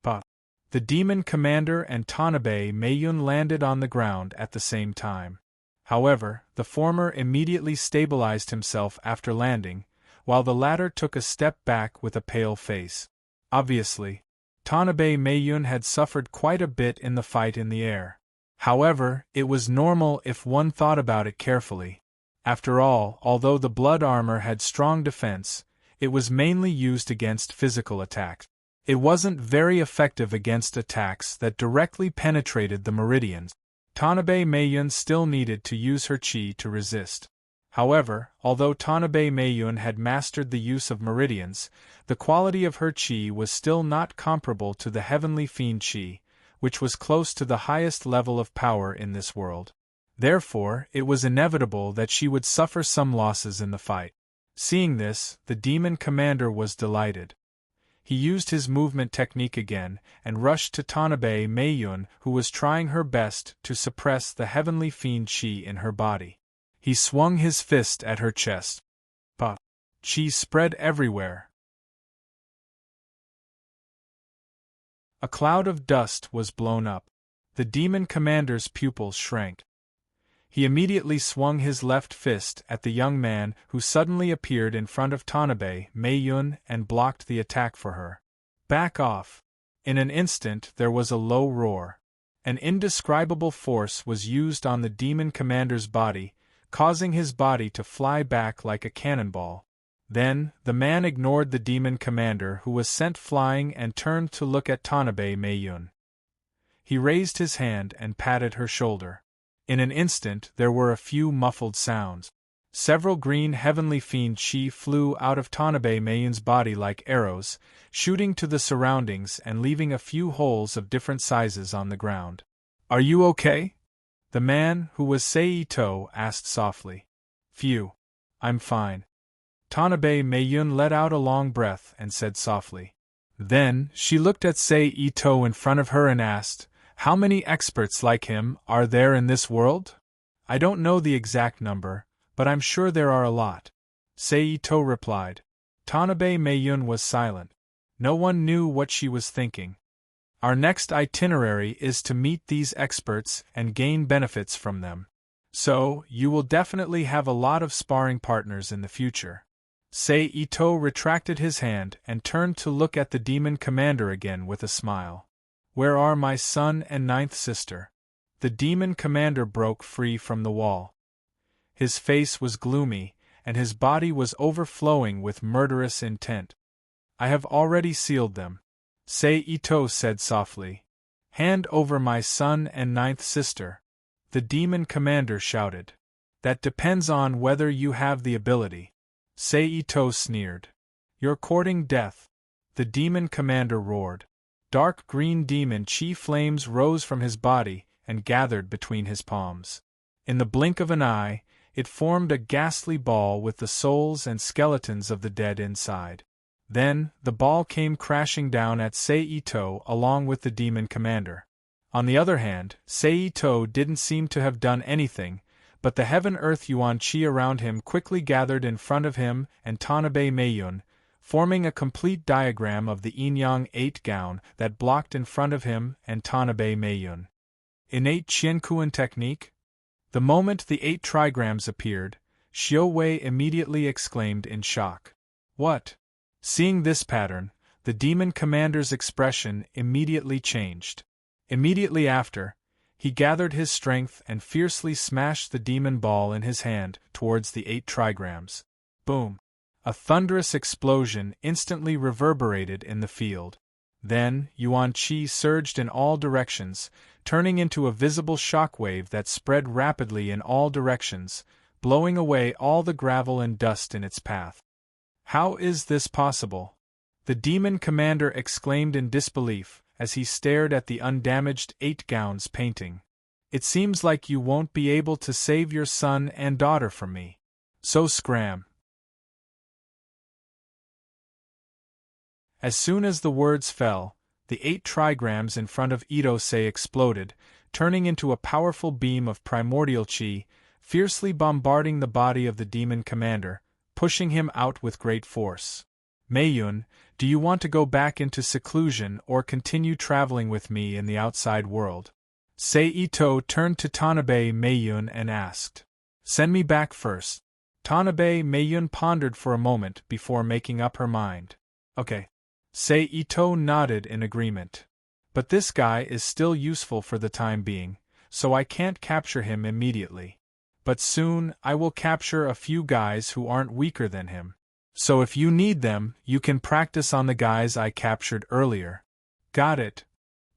But the demon commander and Tanabe Mayun landed on the ground at the same time. However, the former immediately stabilized himself after landing, while the latter took a step back with a pale face. Obviously, Tanabe Mayun had suffered quite a bit in the fight in the air. However, it was normal if one thought about it carefully. After all, although the blood armor had strong defense, it was mainly used against physical attacks. It wasn't very effective against attacks that directly penetrated the meridians. Tanabe Mayun still needed to use her chi to resist. However, although Tanabe Mayun had mastered the use of meridians, the quality of her chi was still not comparable to the heavenly fiend chi, which was close to the highest level of power in this world. Therefore, it was inevitable that she would suffer some losses in the fight. Seeing this, the demon commander was delighted. He used his movement technique again, and rushed to Tanabe Mayun, who was trying her best to suppress the heavenly fiend chi in her body. He swung his fist at her chest. But chi spread everywhere. A cloud of dust was blown up. The demon commander's pupils shrank. He immediately swung his left fist at the young man who suddenly appeared in front of Tanabe Mayun and blocked the attack for her. Back off! In an instant there was a low roar. An indescribable force was used on the demon commander's body, causing his body to fly back like a cannonball. Then, the man ignored the demon commander who was sent flying and turned to look at Tanabe Mayun. He raised his hand and patted her shoulder. In an instant there were a few muffled sounds. Several green heavenly fiend chi flew out of Tanabe Mayun's body like arrows, shooting to the surroundings and leaving a few holes of different sizes on the ground. "Are you okay?" The man, who was Seito, asked softly. "Phew. I'm fine." Tanabe Mayun let out a long breath and said softly. Then, she looked at Seito in front of her and asked, "How many experts like him are there in this world?" "I don't know the exact number, but I'm sure there are a lot," Seito replied. Tanabe Mayun was silent. No one knew what she was thinking. "Our next itinerary is to meet these experts and gain benefits from them. So, you will definitely have a lot of sparring partners in the future." Seito retracted his hand and turned to look at the demon commander again with a smile. "Where are my son and ninth sister?" The demon commander broke free from the wall. His face was gloomy, and his body was overflowing with murderous intent. "I have already sealed them," Seito said softly. "Hand over my son and ninth sister," the demon commander shouted. "That depends on whether you have the ability," Seito sneered. "You're courting death," the demon commander roared. Dark green demon chi flames rose from his body and gathered between his palms. In the blink of an eye, it formed a ghastly ball with the souls and skeletons of the dead inside. Then, the ball came crashing down at Seito along with the demon commander. On the other hand, Seito didn't seem to have done anything, but the heaven-earth yuan chi around him quickly gathered in front of him and Tanabe Mayun, forming a complete diagram of the Yin-Yang 8 gown that blocked in front of him and Tanabe Mayun. Innate Qiankuan technique? The moment the 8 trigrams appeared, Xiao Wei immediately exclaimed in shock. What? Seeing this pattern, the demon commander's expression immediately changed. Immediately after, he gathered his strength and fiercely smashed the demon ball in his hand towards the 8 trigrams. Boom! A thunderous explosion instantly reverberated in the field. Then, Yuan Qi surged in all directions, turning into a visible shockwave that spread rapidly in all directions, blowing away all the gravel and dust in its path. How is this possible? The demon commander exclaimed in disbelief as he stared at the undamaged 8 gowns painting. It seems like you won't be able to save your son and daughter from me. So scram. As soon as the words fell, the 8 trigrams in front of Itose exploded, turning into a powerful beam of primordial qi, fiercely bombarding the body of the demon commander, pushing him out with great force. Meiyun, do you want to go back into seclusion or continue traveling with me in the outside world? Seito turned to Tanabe Meiyun and asked. Send me back first. Tanabe Meiyun pondered for a moment before making up her mind. Okay. Seito nodded in agreement. But this guy is still useful for the time being, so I can't capture him immediately. But soon I will capture a few guys who aren't weaker than him. So if you need them, you can practice on the guys I captured earlier. Got it.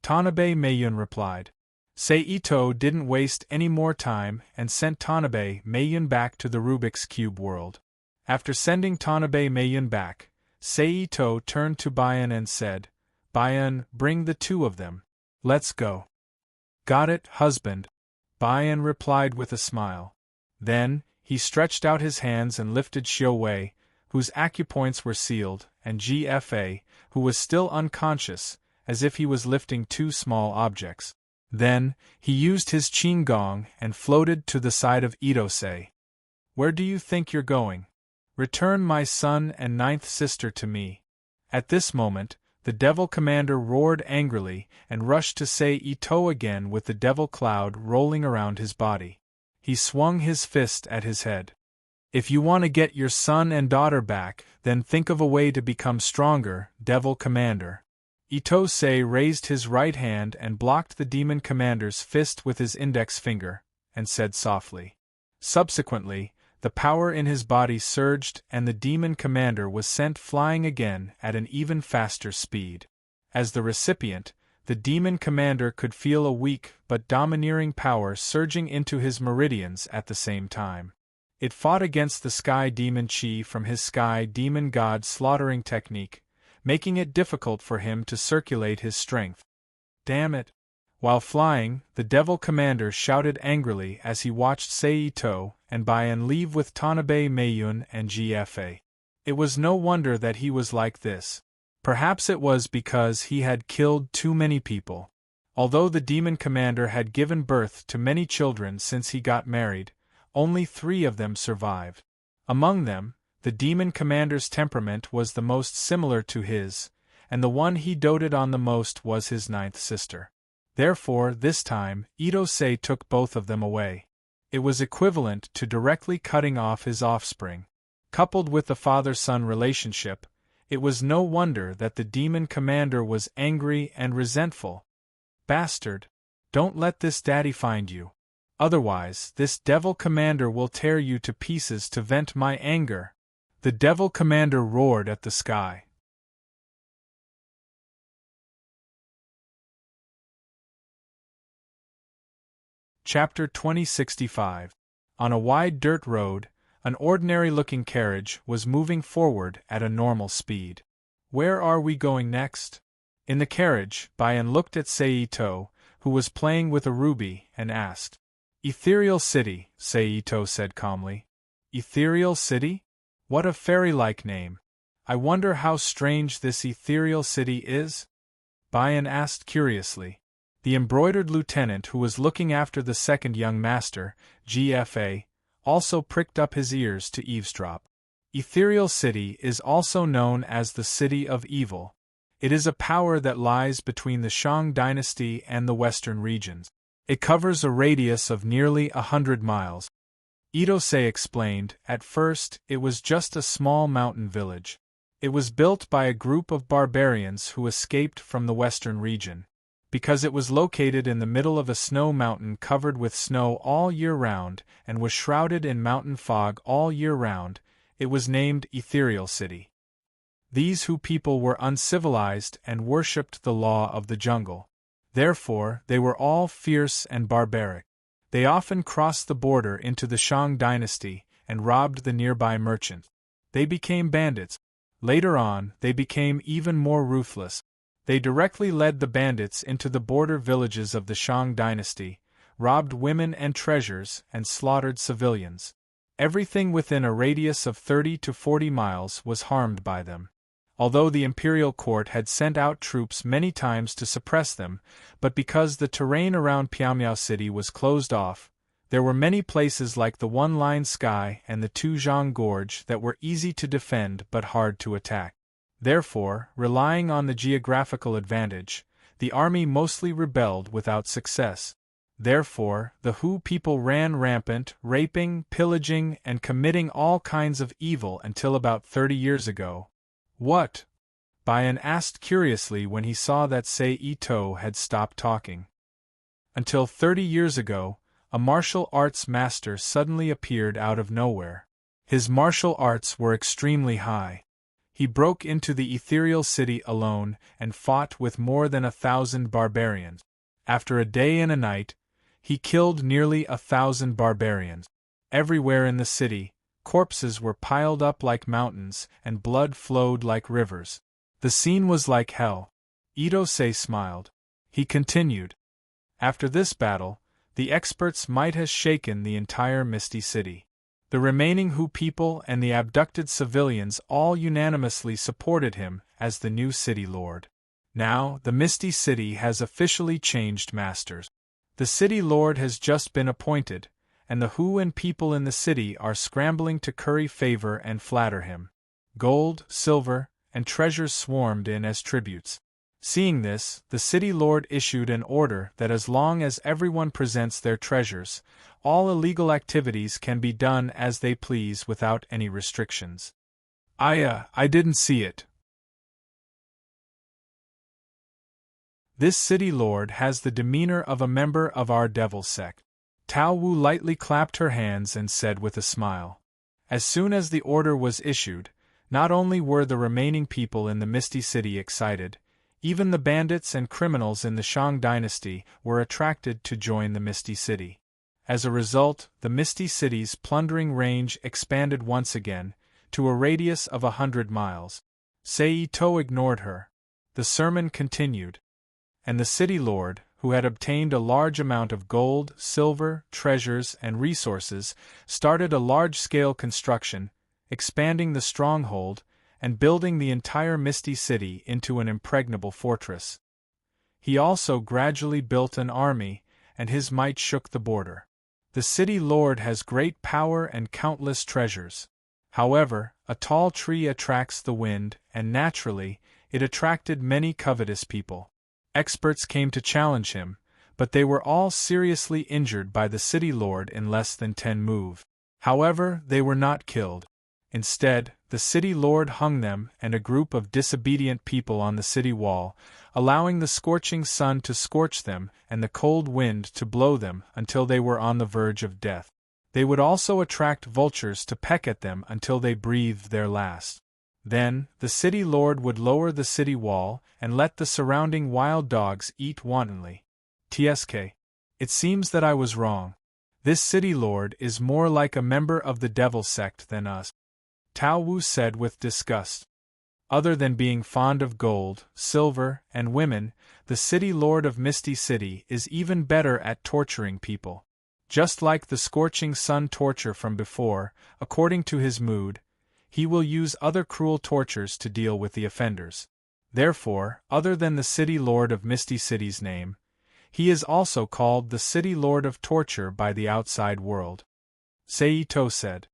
Tanabe Meiyun replied. Seito didn't waste any more time and sent Tanabe Meiyun back to the Rubik's Cube world. After sending Tanabe Meiyun back, Seito turned to Bayan and said, Bayan, bring the 2 of them. Let's go. Got it, husband. Bayan replied with a smile. Then, he stretched out his hands and lifted Xiao Wei, whose acupoints were sealed, and GFA, who was still unconscious, as if he was lifting 2 small objects. Then, he used his qin gong and floated to the side of Itose. Where do you think you're going? Return my son and 9th sister to me. At this moment, the devil commander roared angrily and rushed to Seito again with the devil cloud rolling around his body. He swung his fist at his head. If you want to get your son and daughter back, then think of a way to become stronger, devil commander. Itose raised his right hand and blocked the demon commander's fist with his index finger, and said softly. Subsequently, the power in his body surged and the demon commander was sent flying again at an even faster speed. As the recipient, the demon commander could feel a weak but domineering power surging into his meridians at the same time. It fought against the sky demon chi from his sky demon god slaughtering technique, making it difficult for him to circulate his strength. Damn it! While flying, the devil commander shouted angrily as he watched Seito and Bayan leave with Tanabe Meiyun and GFA. It was no wonder that he was like this. Perhaps it was because he had killed too many people. Although the demon commander had given birth to many children since he got married, only 3 of them survived. Among them, the demon commander's temperament was the most similar to his, and the one he doted on the most was his 9th sister. Therefore, this time, Itose took both of them away. It was equivalent to directly cutting off his offspring. Coupled with the father-son relationship, it was no wonder that the demon commander was angry and resentful. Bastard! Don't let this daddy find you. Otherwise, this devil commander will tear you to pieces to vent my anger. The devil commander roared at the sky. Chapter 2065. On a wide dirt road, an ordinary-looking carriage was moving forward at a normal speed. Where are we going next? In the carriage, Bayan looked at Seito, who was playing with a ruby, and asked. Ethereal City, Seito said calmly. Ethereal City? What a fairy-like name. I wonder how strange this ethereal city is? Bayan asked curiously. The embroidered lieutenant who was looking after the second young master, GFA, also pricked up his ears to eavesdrop. Ethereal City is also known as the City of Evil. It is a power that lies between the Shang dynasty and the western regions. It covers a radius of nearly 100 miles. Itose explained, at first, it was just a small mountain village. It was built by a group of barbarians who escaped from the western region. Because it was located in the middle of a snow mountain covered with snow all year round and was shrouded in mountain fog all year round, it was named Ethereal City. These Hu people were uncivilized and worshipped the law of the jungle. Therefore, they were all fierce and barbaric. They often crossed the border into the Shang dynasty and robbed the nearby merchants. They became bandits. Later on, they became even more ruthless. They directly led the bandits into the border villages of the Shang dynasty, robbed women and treasures, and slaughtered civilians. Everything within a radius of 30 to 40 miles was harmed by them. Although the imperial court had sent out troops many times to suppress them, but because the terrain around Piamiao City was closed off, there were many places like the One-Line Sky and the Tuzhang Gorge that were easy to defend but hard to attack. Therefore, relying on the geographical advantage, the army mostly rebelled without success. Therefore, the Hu people ran rampant, raping, pillaging, and committing all kinds of evil until about 30 years ago. What? Bayan asked curiously when he saw that Sei Ito had stopped talking. Until 30 years ago, a martial arts master suddenly appeared out of nowhere. His martial arts were extremely high. He broke into the ethereal city alone and fought with more than 1,000 barbarians. After a day and a night, he killed nearly 1,000 barbarians. Everywhere in the city, corpses were piled up like mountains and blood flowed like rivers. The scene was like hell. Itose smiled. He continued. After this battle, the experts might have shaken the entire Misty City. The remaining Hu people and the abducted civilians all unanimously supported him as the new city lord. Now, the Misty City has officially changed masters. The city lord has just been appointed, and the Hu and people in the city are scrambling to curry favor and flatter him. Gold, silver, and treasures swarmed in as tributes. Seeing this, the city lord issued an order that as long as everyone presents their treasures, all illegal activities can be done as they please without any restrictions. I didn't see it. This city lord has the demeanor of a member of our devil sect. Tao Wu lightly clapped her hands and said with a smile. As soon as the order was issued, not only were the remaining people in the Misty City excited, even the bandits and criminals in the Shang dynasty were attracted to join the Misty City. As a result, the Misty City's plundering range expanded once again, to a radius of 100 miles. Sei Ito ignored her. The sermon continued. And the city lord, who had obtained a large amount of gold, silver, treasures, and resources, started a large-scale construction, expanding the stronghold, and building the entire Misty City into an impregnable fortress. He also gradually built an army, and his might shook the border. The city lord has great power and countless treasures. However, a tall tree attracts the wind, and naturally, it attracted many covetous people. Experts came to challenge him, but they were all seriously injured by the city lord in less than 10 moves. However, they were not killed. Instead, the city lord hung them and a group of disobedient people on the city wall, allowing the scorching sun to scorch them and the cold wind to blow them until they were on the verge of death. They would also attract vultures to peck at them until they breathed their last. Then, the city lord would lower the city wall and let the surrounding wild dogs eat wantonly. TSK. It seems that I was wrong. This city lord is more like a member of the devil sect than us. Tao Wu said with disgust. Other than being fond of gold, silver, and women, the city lord of Misty City is even better at torturing people. Just like the scorching sun torture from before, according to his mood, he will use other cruel tortures to deal with the offenders. Therefore, other than the city lord of Misty City's name, he is also called the city lord of torture by the outside world. Sei Ito said.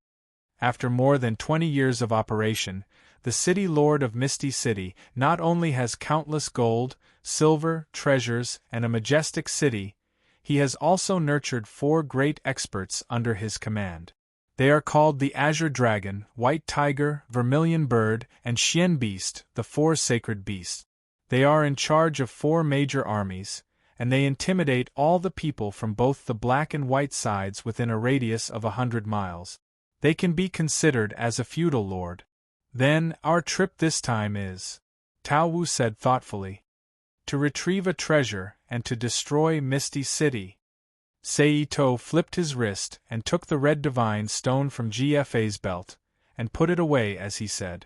After more than 20 years of operation, the city lord of Misty City not only has countless gold, silver, treasures, and a majestic city, he has also nurtured 4 great experts under his command. They are called the Azure Dragon, White Tiger, Vermilion Bird, and Xian Beast, the 4 sacred beasts. They are in charge of 4 major armies, and they intimidate all the people from both the black and white sides within a radius of 100 miles. They can be considered as a feudal lord. Then, our trip this time is, Tao Wu said thoughtfully, to retrieve a treasure and to destroy Misty City. Seito flipped his wrist and took the red divine stone from GFA's belt, and put it away as he said.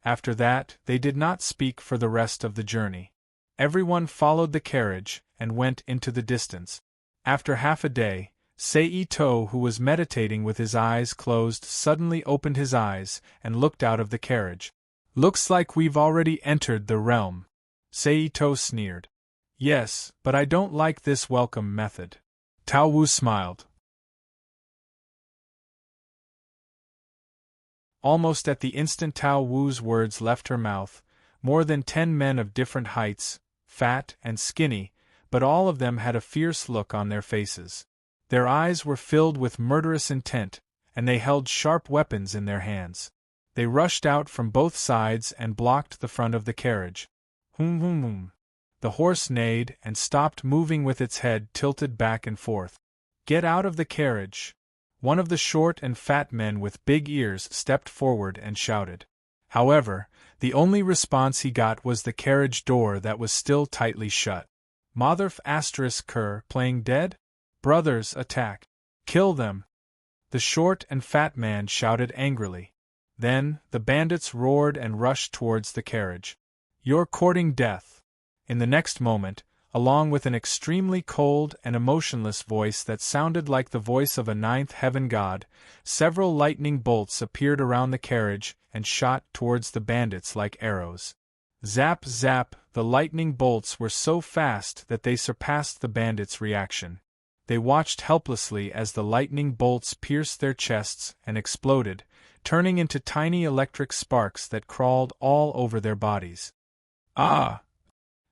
After that, they did not speak for the rest of the journey. Everyone followed the carriage and went into the distance. After half a day, Seito, who was meditating with his eyes closed, suddenly opened his eyes and looked out of the carriage. Looks like we've already entered the realm. Seito sneered. Yes, but I don't like this welcome method. Tao Wu smiled. Almost at the instant Tao Wu's words left her mouth, more than 10 men of different heights, fat and skinny, but all of them had a fierce look on their faces. Their eyes were filled with murderous intent, and they held sharp weapons in their hands. They rushed out from both sides and blocked the front of the carriage. Hum hum hum. The horse neighed and stopped moving with its head tilted back and forth. Get out of the carriage. One of the short and fat men with big ears stepped forward and shouted. However, the only response he got was the carriage door that was still tightly shut. Motherf *Ker playing dead? Brothers, attack. Kill them. The short and fat man shouted angrily. Then, the bandits roared and rushed towards the carriage. You're courting death. In the next moment, along with an extremely cold and emotionless voice that sounded like the voice of a ninth heaven god, several lightning bolts appeared around the carriage and shot towards the bandits like arrows. Zap zap, the lightning bolts were so fast that they surpassed the bandits' reaction. They watched helplessly as the lightning bolts pierced their chests and exploded, turning into tiny electric sparks that crawled all over their bodies. Ah!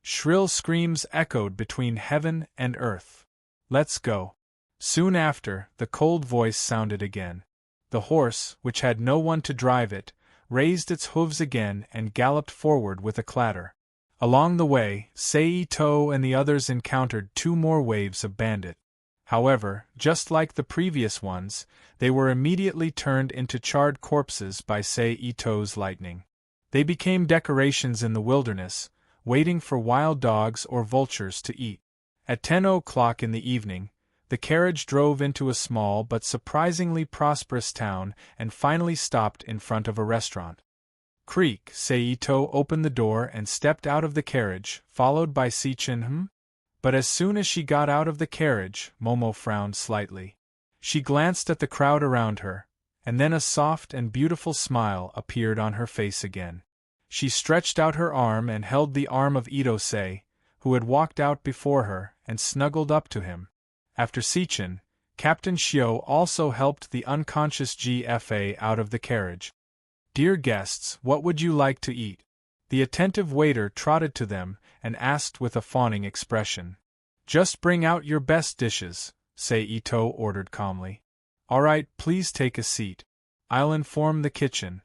Shrill screams echoed between heaven and earth. Let's go. Soon after, the cold voice sounded again. The horse, which had no one to drive it, raised its hooves again and galloped forward with a clatter. Along the way, Seito and the others encountered 2 more waves of bandit. However, just like the previous ones, they were immediately turned into charred corpses by Seito's lightning. They became decorations in the wilderness, waiting for wild dogs or vultures to eat. At 10 o'clock in the evening, the carriage drove into a small but surprisingly prosperous town and finally stopped in front of a restaurant. Creak, Seito opened the door and stepped out of the carriage, followed by Sichin. But as soon as she got out of the carriage, Momo frowned slightly. She glanced at the crowd around her, and then a soft and beautiful smile appeared on her face again. She stretched out her arm and held the arm of Itose, who had walked out before her, and snuggled up to him. After Sichin, Captain Shio also helped the unconscious GFA out of the carriage. Dear guests, what would you like to eat? The attentive waiter trotted to them and asked with a fawning expression. Just bring out your best dishes, Seito ordered calmly. All right, please take a seat. I'll inform the kitchen.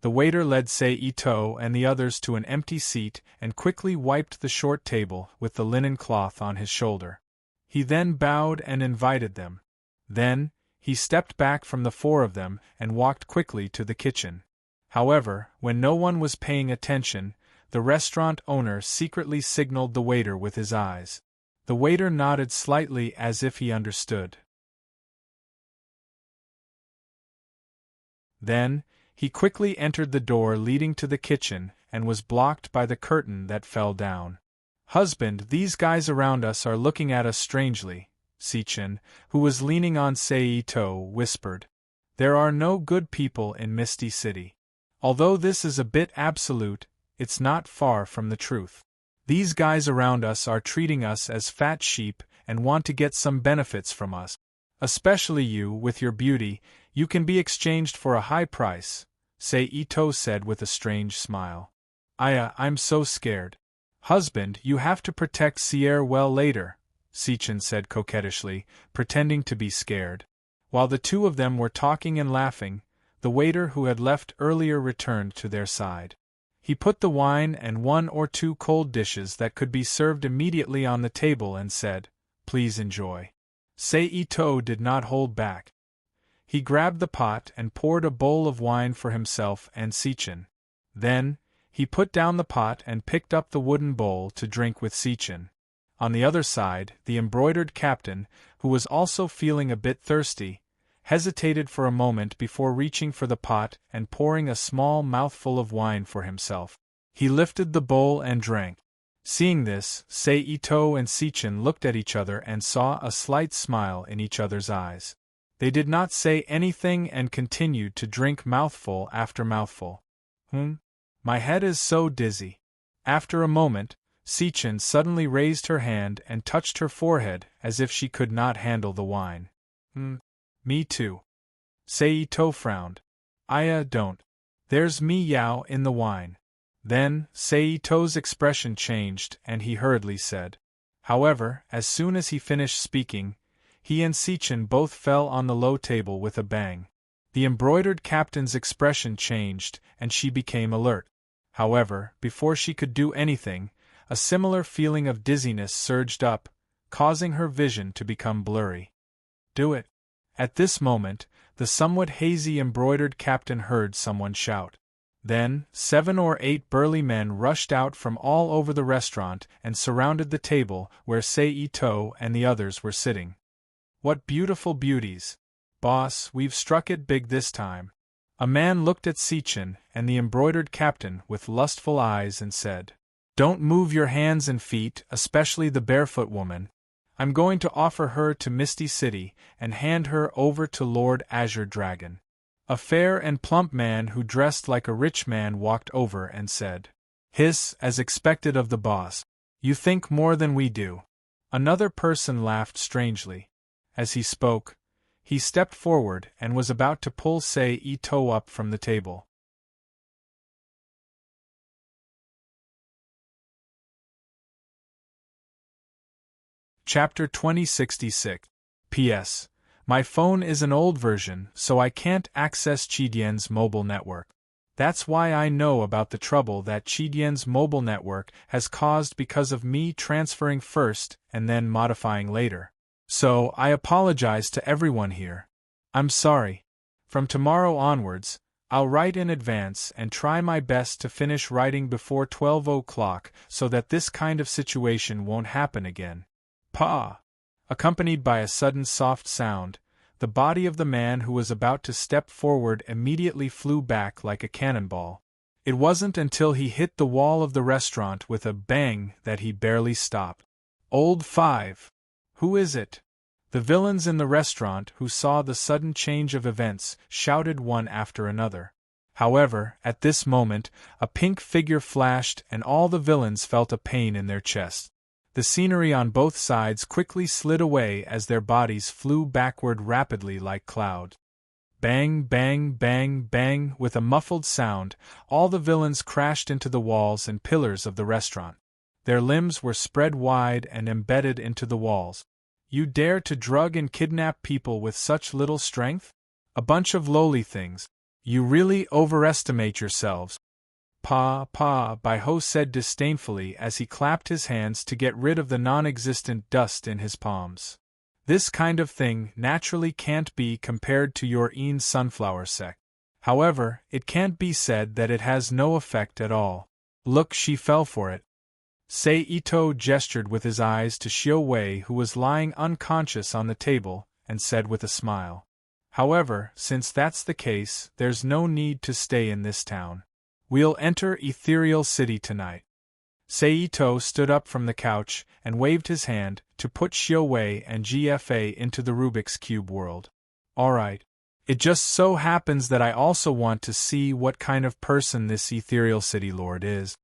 The waiter led Seito and the others to an empty seat and quickly wiped the short table with the linen cloth on his shoulder. He then bowed and invited them. Then, he stepped back from the 4 of them and walked quickly to the kitchen. However, when no one was paying attention, the restaurant owner secretly signaled the waiter with his eyes. The waiter nodded slightly as if he understood. Then, he quickly entered the door leading to the kitchen and was blocked by the curtain that fell down. Husband, these guys around us are looking at us strangely, Sichin, who was leaning on Seito, whispered. There are no good people in Misty City. Although this is a bit absolute, it's not far from the truth. These guys around us are treating us as fat sheep and want to get some benefits from us. Especially you, with your beauty, you can be exchanged for a high price, Seito said with a strange smile. I'm so scared. Husband, you have to protect Sierra well later, Sichin said coquettishly, pretending to be scared. While the two of them were talking and laughing, the waiter who had left earlier returned to their side. He put the wine and 1 or 2 cold dishes that could be served immediately on the table and said, "Please enjoy." Seito did not hold back. He grabbed the pot and poured a bowl of wine for himself and Sichin. Then, he put down the pot and picked up the wooden bowl to drink with Sichin. On the other side, the embroidered captain, who was also feeling a bit thirsty, hesitated for a moment before reaching for the pot and pouring a small mouthful of wine for himself. He lifted the bowl and drank. Seeing this, Seito and Sichin looked at each other and saw a slight smile in each other's eyes. They did not say anything and continued to drink mouthful after mouthful. My head is so dizzy. After a moment, Sichin suddenly raised her hand and touched her forehead as if she could not handle the wine. Me too. Seito frowned. Don't. There's me Yao in the wine. Then, Seito's expression changed and he hurriedly said. However, as soon as he finished speaking, he and Sichin both fell on the low table with a bang. The embroidered captain's expression changed and she became alert. However, before she could do anything, a similar feeling of dizziness surged up, causing her vision to become blurry. Do it. At this moment, the somewhat hazy embroidered captain heard someone shout. Then, 7 or 8 burly men rushed out from all over the restaurant and surrounded the table where Seito and the others were sitting. What beautiful beauties! Boss, we've struck it big this time. A man looked at Sichin and the embroidered captain with lustful eyes and said, Don't move your hands and feet, especially the barefoot woman. I'm going to offer her to Misty City and hand her over to Lord Azure Dragon. A fair and plump man who dressed like a rich man walked over and said, Hiss, as expected of the boss. You think more than we do. Another person laughed strangely. As he spoke, he stepped forward and was about to pull Seito up from the table. Chapter 2066. P.S. My phone is an old version, so I can't access Chidian's mobile network. That's why I know about the trouble that Chidian's mobile network has caused because of me transferring first and then modifying later. So, I apologize to everyone here. I'm sorry. From tomorrow onwards, I'll write in advance and try my best to finish writing before 12 o'clock so that this kind of situation won't happen again. Pa! Accompanied by a sudden soft sound, the body of the man who was about to step forward immediately flew back like a cannonball. It wasn't until he hit the wall of the restaurant with a bang that he barely stopped. Old 5. Who is it? The villains in the restaurant who saw the sudden change of events shouted one after another. However, at this moment, a pink figure flashed and all the villains felt a pain in their chests. The scenery on both sides quickly slid away as their bodies flew backward rapidly like clouds. Bang, bang, bang, bang, with a muffled sound, all the villains crashed into the walls and pillars of the restaurant. Their limbs were spread wide and embedded into the walls. You dare to drug and kidnap people with such little strength? A bunch of lowly things. You really overestimate yourselves. Pa, Baiho said disdainfully as he clapped his hands to get rid of the non-existent dust in his palms. This kind of thing naturally can't be compared to your Een sunflower sect. However, it can't be said that it has no effect at all. Look, she fell for it. Seito gestured with his eyes to Xiao Wei, who was lying unconscious on the table, and said with a smile. However, since that's the case, there's no need to stay in this town. We'll enter Ethereal City tonight. Seito stood up from the couch and waved his hand to put Xiao Wei and GFA into the Rubik's Cube world. Alright. It just so happens that I also want to see what kind of person this Ethereal City Lord is.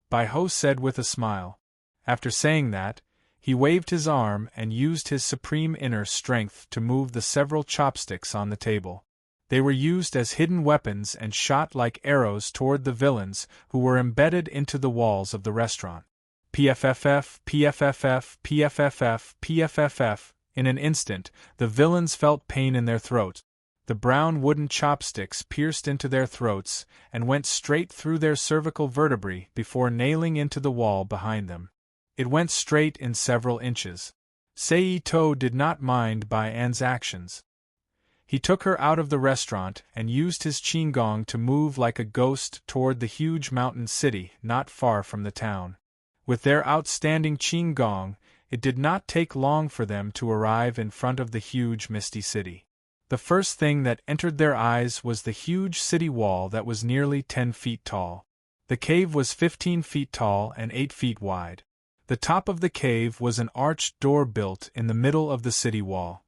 Baiho said with a smile. After saying that, he waved his arm and used his supreme inner strength to move the several chopsticks on the table. They were used as hidden weapons and shot like arrows toward the villains who were embedded into the walls of the restaurant. PFFF, PFFF, PFFF, PFFF. In an instant, the villains felt pain in their throats. The brown wooden chopsticks pierced into their throats and went straight through their cervical vertebrae before nailing into the wall behind them. It went straight in several inches. Seito did not mind Bai-An's actions. He took her out of the restaurant and used his qigong to move like a ghost toward the huge mountain city not far from the town. With their outstanding qigong, it did not take long for them to arrive in front of the huge misty city. The first thing that entered their eyes was the huge city wall that was nearly 10 feet tall. The cave was 15 feet tall and 8 feet wide. The top of the cave was an arched door built in the middle of the city wall.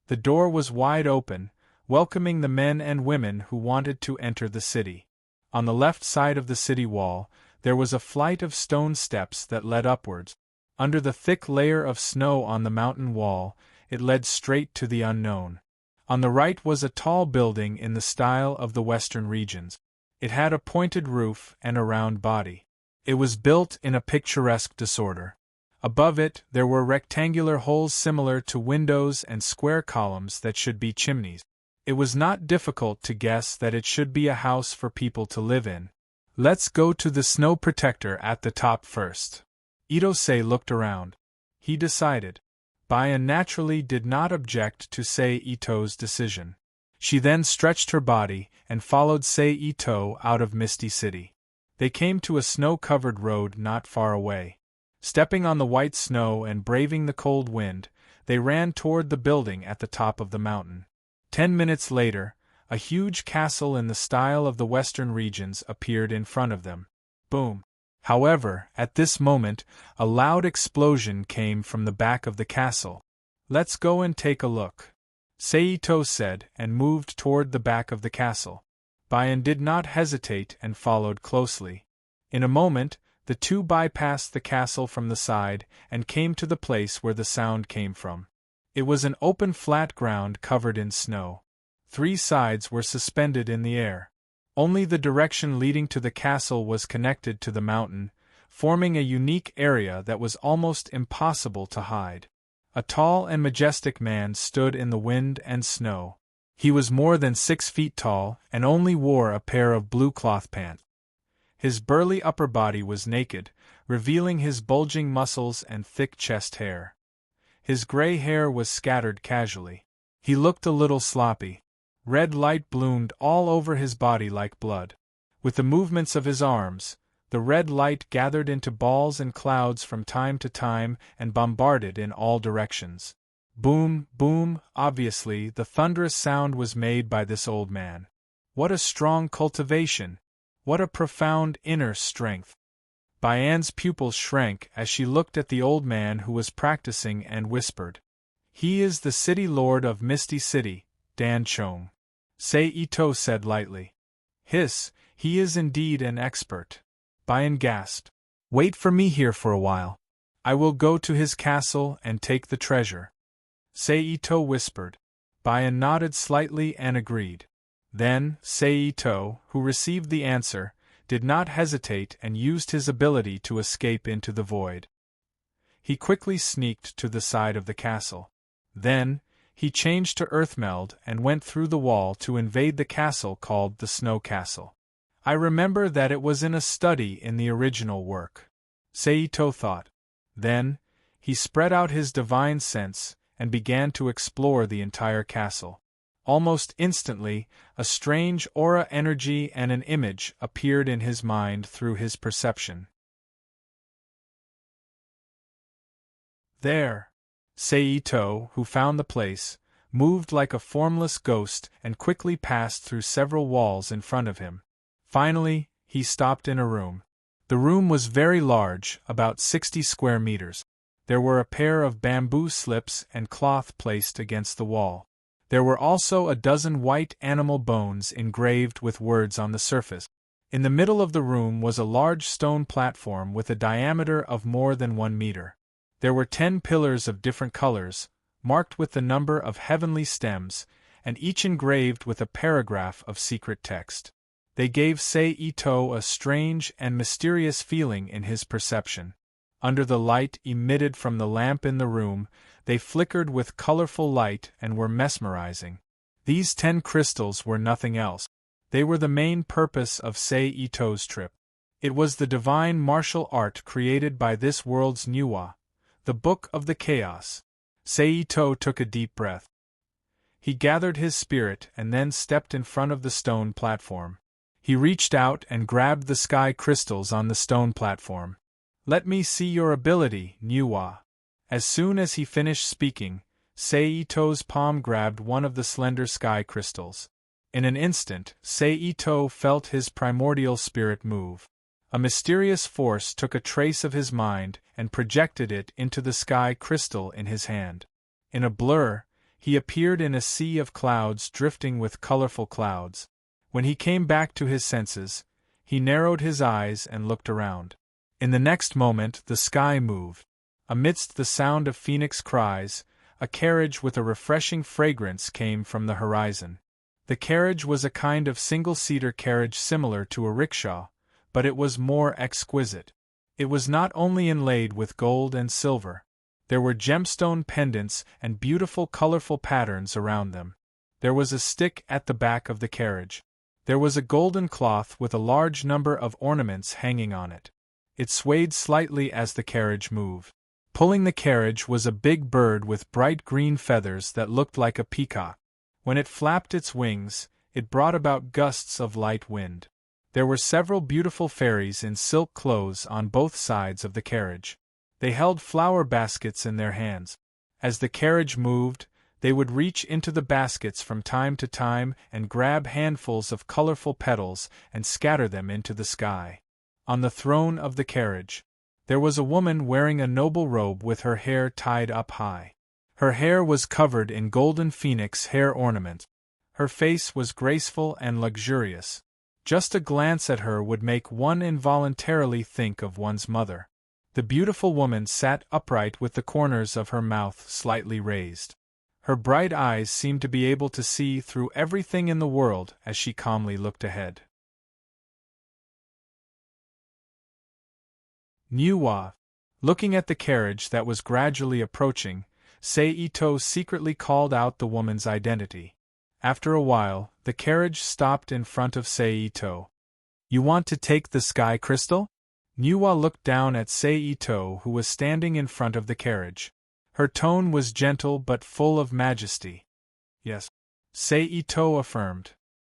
The door was wide open, welcoming the men and women who wanted to enter the city. On the left side of the city wall, there was a flight of stone steps that led upwards. Under the thick layer of snow on the mountain wall, it led straight to the unknown. On the right was a tall building in the style of the western regions. It had a pointed roof and a round body. It was built in a picturesque disorder. Above it, there were rectangular holes similar to windows and square columns that should be chimneys. It was not difficult to guess that it should be a house for people to live in. Let's go to the snow protector at the top first. Itose looked around. He decided. Bai-An naturally did not object to Seito's decision. She then stretched her body and followed Seito out of Misty City. They came to a snow-covered road not far away. Stepping on the white snow and braving the cold wind, they ran toward the building at the top of the mountain. 10 minutes later, a huge castle in the style of the western regions appeared in front of them. Boom! However, at this moment, a loud explosion came from the back of the castle. Let's go and take a look, Seito said and moved toward the back of the castle. Bai-An did not hesitate and followed closely. In a moment, the two bypassed the castle from the side and came to the place where the sound came from. It was an open flat ground covered in snow. 3 sides were suspended in the air. Only the direction leading to the castle was connected to the mountain, forming a unique area that was almost impossible to hide. A tall and majestic man stood in the wind and snow. He was more than 6 feet tall and only wore a pair of blue cloth pants. His burly upper body was naked, revealing his bulging muscles and thick chest hair. His gray hair was scattered casually. He looked a little sloppy. Red light bloomed all over his body like blood. With the movements of his arms, the red light gathered into balls and clouds from time to time and bombarded in all directions. Boom, boom, obviously the thunderous sound was made by this old man. What a strong cultivation! What a profound inner strength! Bai-An's pupils shrank as she looked at the old man who was practicing and whispered, "He is the city lord of Misty City, Dan Chong," Seito said lightly. "Hiss, he is indeed an expert." Bai-An gasped. "Wait for me here for a while. I will go to his castle and take the treasure," Seito whispered. Bai-An nodded slightly and agreed. Then, Seito, who received the answer, did not hesitate and used his ability to escape into the void. He quickly sneaked to the side of the castle. Then, he changed to Earthmeld and went through the wall to invade the castle called the Snow Castle. I remember that it was in a study in the original work, Seito thought. Then, he spread out his divine sense and began to explore the entire castle. Almost instantly, a strange aura energy and an image appeared in his mind through his perception. There! Seito, who found the place, moved like a formless ghost and quickly passed through several walls in front of him. Finally, he stopped in a room. The room was very large, about 60 square meters. There were a pair of bamboo slips and cloth placed against the wall. There were also a dozen white animal bones engraved with words on the surface. In the middle of the room was a large stone platform with a diameter of more than 1 meter. There were 10 pillars of different colors, marked with the number of heavenly stems, and each engraved with a paragraph of secret text. They gave Ito a strange and mysterious feeling in his perception. Under the light emitted from the lamp in the room, they flickered with colorful light and were mesmerizing. These 10 crystals were nothing else. They were the main purpose of Ito's trip. It was the divine martial art created by this world's Nuwa, the Book of the Chaos. Ito took a deep breath. He gathered his spirit and then stepped in front of the stone platform. He reached out and grabbed the sky crystals on the stone platform. "Let me see your ability, Nuwa." As soon as he finished speaking, Ito's palm grabbed one of the slender sky crystals. In an instant, Ito felt his primordial spirit move. A mysterious force took a trace of his mind and projected it into the sky crystal in his hand. In a blur, he appeared in a sea of clouds drifting with colorful clouds. When he came back to his senses, he narrowed his eyes and looked around. In the next moment, the sky moved. Amidst the sound of phoenix cries, a carriage with a refreshing fragrance came from the horizon. The carriage was a kind of single-seater carriage similar to a rickshaw, but it was more exquisite. It was not only inlaid with gold and silver. There were gemstone pendants and beautiful colorful patterns around them. There was a stick at the back of the carriage. There was a golden cloth with a large number of ornaments hanging on it. It swayed slightly as the carriage moved. Pulling the carriage was a big bird with bright green feathers that looked like a peacock. When it flapped its wings, it brought about gusts of light wind. There were several beautiful fairies in silk clothes on both sides of the carriage. They held flower baskets in their hands. As the carriage moved, they would reach into the baskets from time to time and grab handfuls of colorful petals and scatter them into the sky. On the throne of the carriage, there was a woman wearing a noble robe with her hair tied up high. Her hair was covered in golden phoenix hair ornament. Her face was graceful and luxurious. Just a glance at her would make one involuntarily think of one's mother. The beautiful woman sat upright with the corners of her mouth slightly raised. Her bright eyes seemed to be able to see through everything in the world as she calmly looked ahead. Nuwa. Looking at the carriage that was gradually approaching, Ito secretly called out the woman's identity. After a while, the carriage stopped in front of Ito. "You want to take the sky crystal?" Nuwa looked down at Ito, who was standing in front of the carriage. Her tone was gentle but full of majesty. "Yes," Ito affirmed.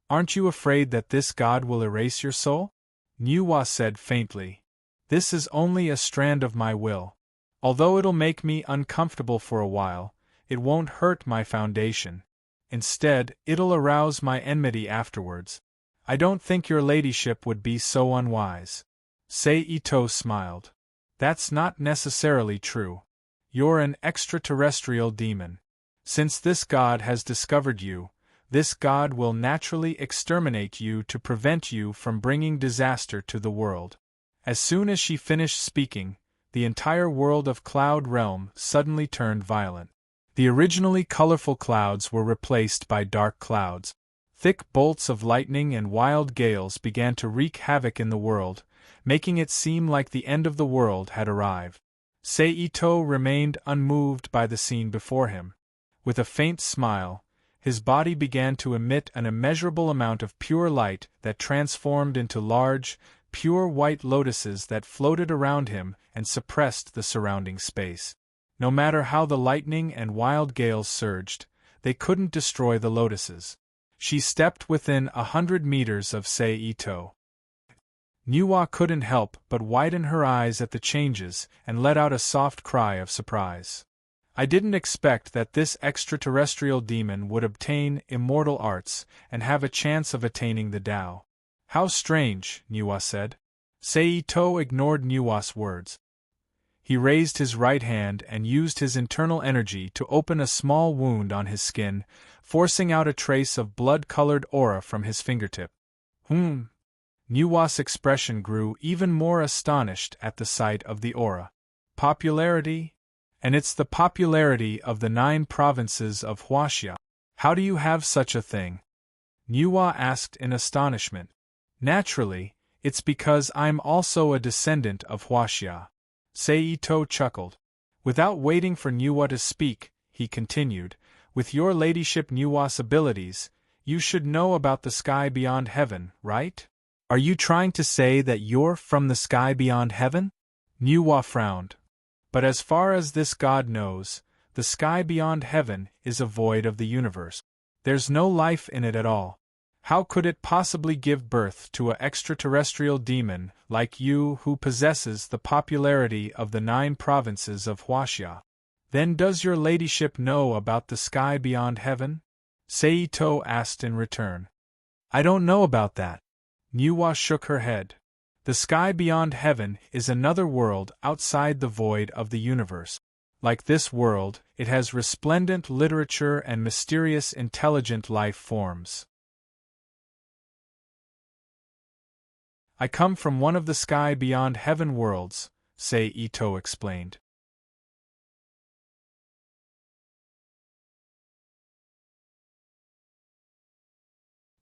"Aren't you afraid that this god will erase your soul?" Nuwa said faintly. "This is only a strand of my will. Although it'll make me uncomfortable for a while, it won't hurt my foundation. Instead, it'll arouse my enmity afterwards. I don't think your ladyship would be so unwise." Ito smiled. "That's not necessarily true. You're an extraterrestrial demon. Since this god has discovered you, this god will naturally exterminate you to prevent you from bringing disaster to the world." As soon as she finished speaking, the entire world of Cloud Realm suddenly turned violent. The originally colorful clouds were replaced by dark clouds. Thick bolts of lightning and wild gales began to wreak havoc in the world, making it seem like the end of the world had arrived. Ito remained unmoved by the scene before him. With a faint smile, his body began to emit an immeasurable amount of pure light that transformed into large, pure white lotuses that floated around him and suppressed the surrounding space. No matter how the lightning and wild gales surged, they couldn't destroy the lotuses. She stepped within 100 meters of Ito. Nuwa couldn't help but widen her eyes at the changes and let out a soft cry of surprise. "I didn't expect that this extraterrestrial demon would obtain immortal arts and have a chance of attaining the Tao." "How strange," Nuwa said. Ito ignored Nuwa's words. He raised his right hand and used his internal energy to open a small wound on his skin, forcing out a trace of blood-colored aura from his fingertip. Nuwa's expression grew even more astonished at the sight of the aura. "Popularity? And it's the popularity of the 9 provinces of Huaxia. How do you have such a thing?" Nuwa asked in astonishment. Naturally, it's because I'm also a descendant of Huaxia. Seito chuckled. Without waiting for Nuwa to speak, he continued, with your ladyship Nuwa's abilities, you should know about the sky beyond heaven, right? Are you trying to say that you're from the sky beyond heaven? Nuwa frowned. But as far as this god knows, the sky beyond heaven is a void of the universe. There's no life in it at all. How could it possibly give birth to an extraterrestrial demon like you who possesses the popularity of the 9 provinces of Huaxia? Then does your ladyship know about the sky beyond heaven? Seito asked in return. I don't know about that. Nuwa shook her head. The sky beyond heaven is another world outside the void of the universe. Like this world, it has resplendent literature and mysterious intelligent life forms. I come from one of the sky beyond heaven worlds, Seito explained.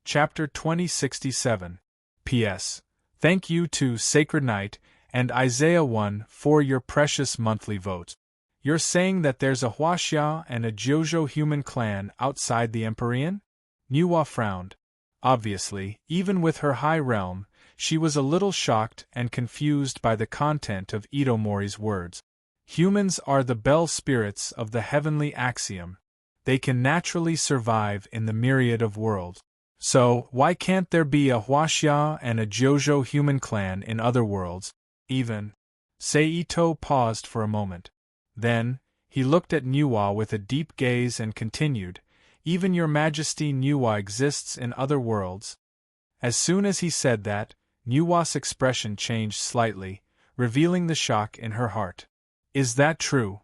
Chapter 2067. P.S. Thank you to Sacred Knight and Isaiah 1 for your precious monthly votes. You're saying that there's a Huaxia and a Jojo human clan outside the Empyrean? Nuwa frowned. Obviously, even with her high realm, she was a little shocked and confused by the content of Itomori's words. Humans are the bell spirits of the heavenly axiom. They can naturally survive in the myriad of worlds. So, why can't there be a Huaxia and a Jojo human clan in other worlds, even? Seito paused for a moment. Then, he looked at Nuwa with a deep gaze and continued, even your majesty Nuwa exists in other worlds. As soon as he said that, Nuwa's expression changed slightly, revealing the shock in her heart. Is that true?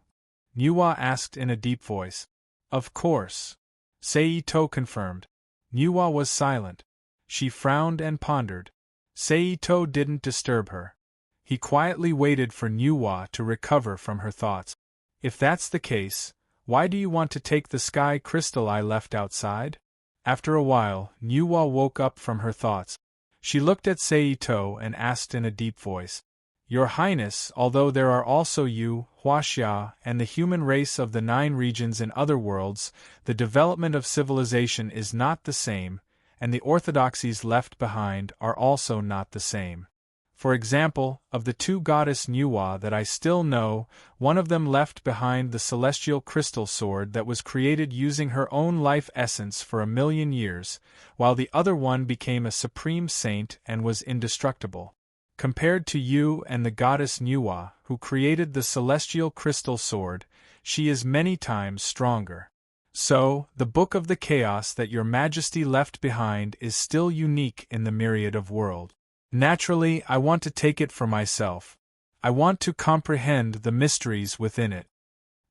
Nuwa asked in a deep voice. Of course. Seito confirmed. Nuwa was silent. She frowned and pondered. Seito didn't disturb her. He quietly waited for Nuwa to recover from her thoughts. If that's the case, why do you want to take the sky crystal I left outside? After a while, Nuwa woke up from her thoughts. She looked at Seito and asked in a deep voice, Your Highness, although there are also you, Huaxia, and the human race of the 9 regions in other worlds, the development of civilization is not the same, and the orthodoxies left behind are also not the same. For example, of the 2 goddess Nuwa that I still know, one of them left behind the celestial crystal sword that was created using her own life essence for 1,000,000 years, while the other one became a supreme saint and was indestructible. Compared to you and the goddess Nuwa, who created the celestial crystal sword, she is many times stronger. So, the Book of the Chaos that your majesty left behind is still unique in the myriad of worlds. Naturally, I want to take it for myself. I want to comprehend the mysteries within it.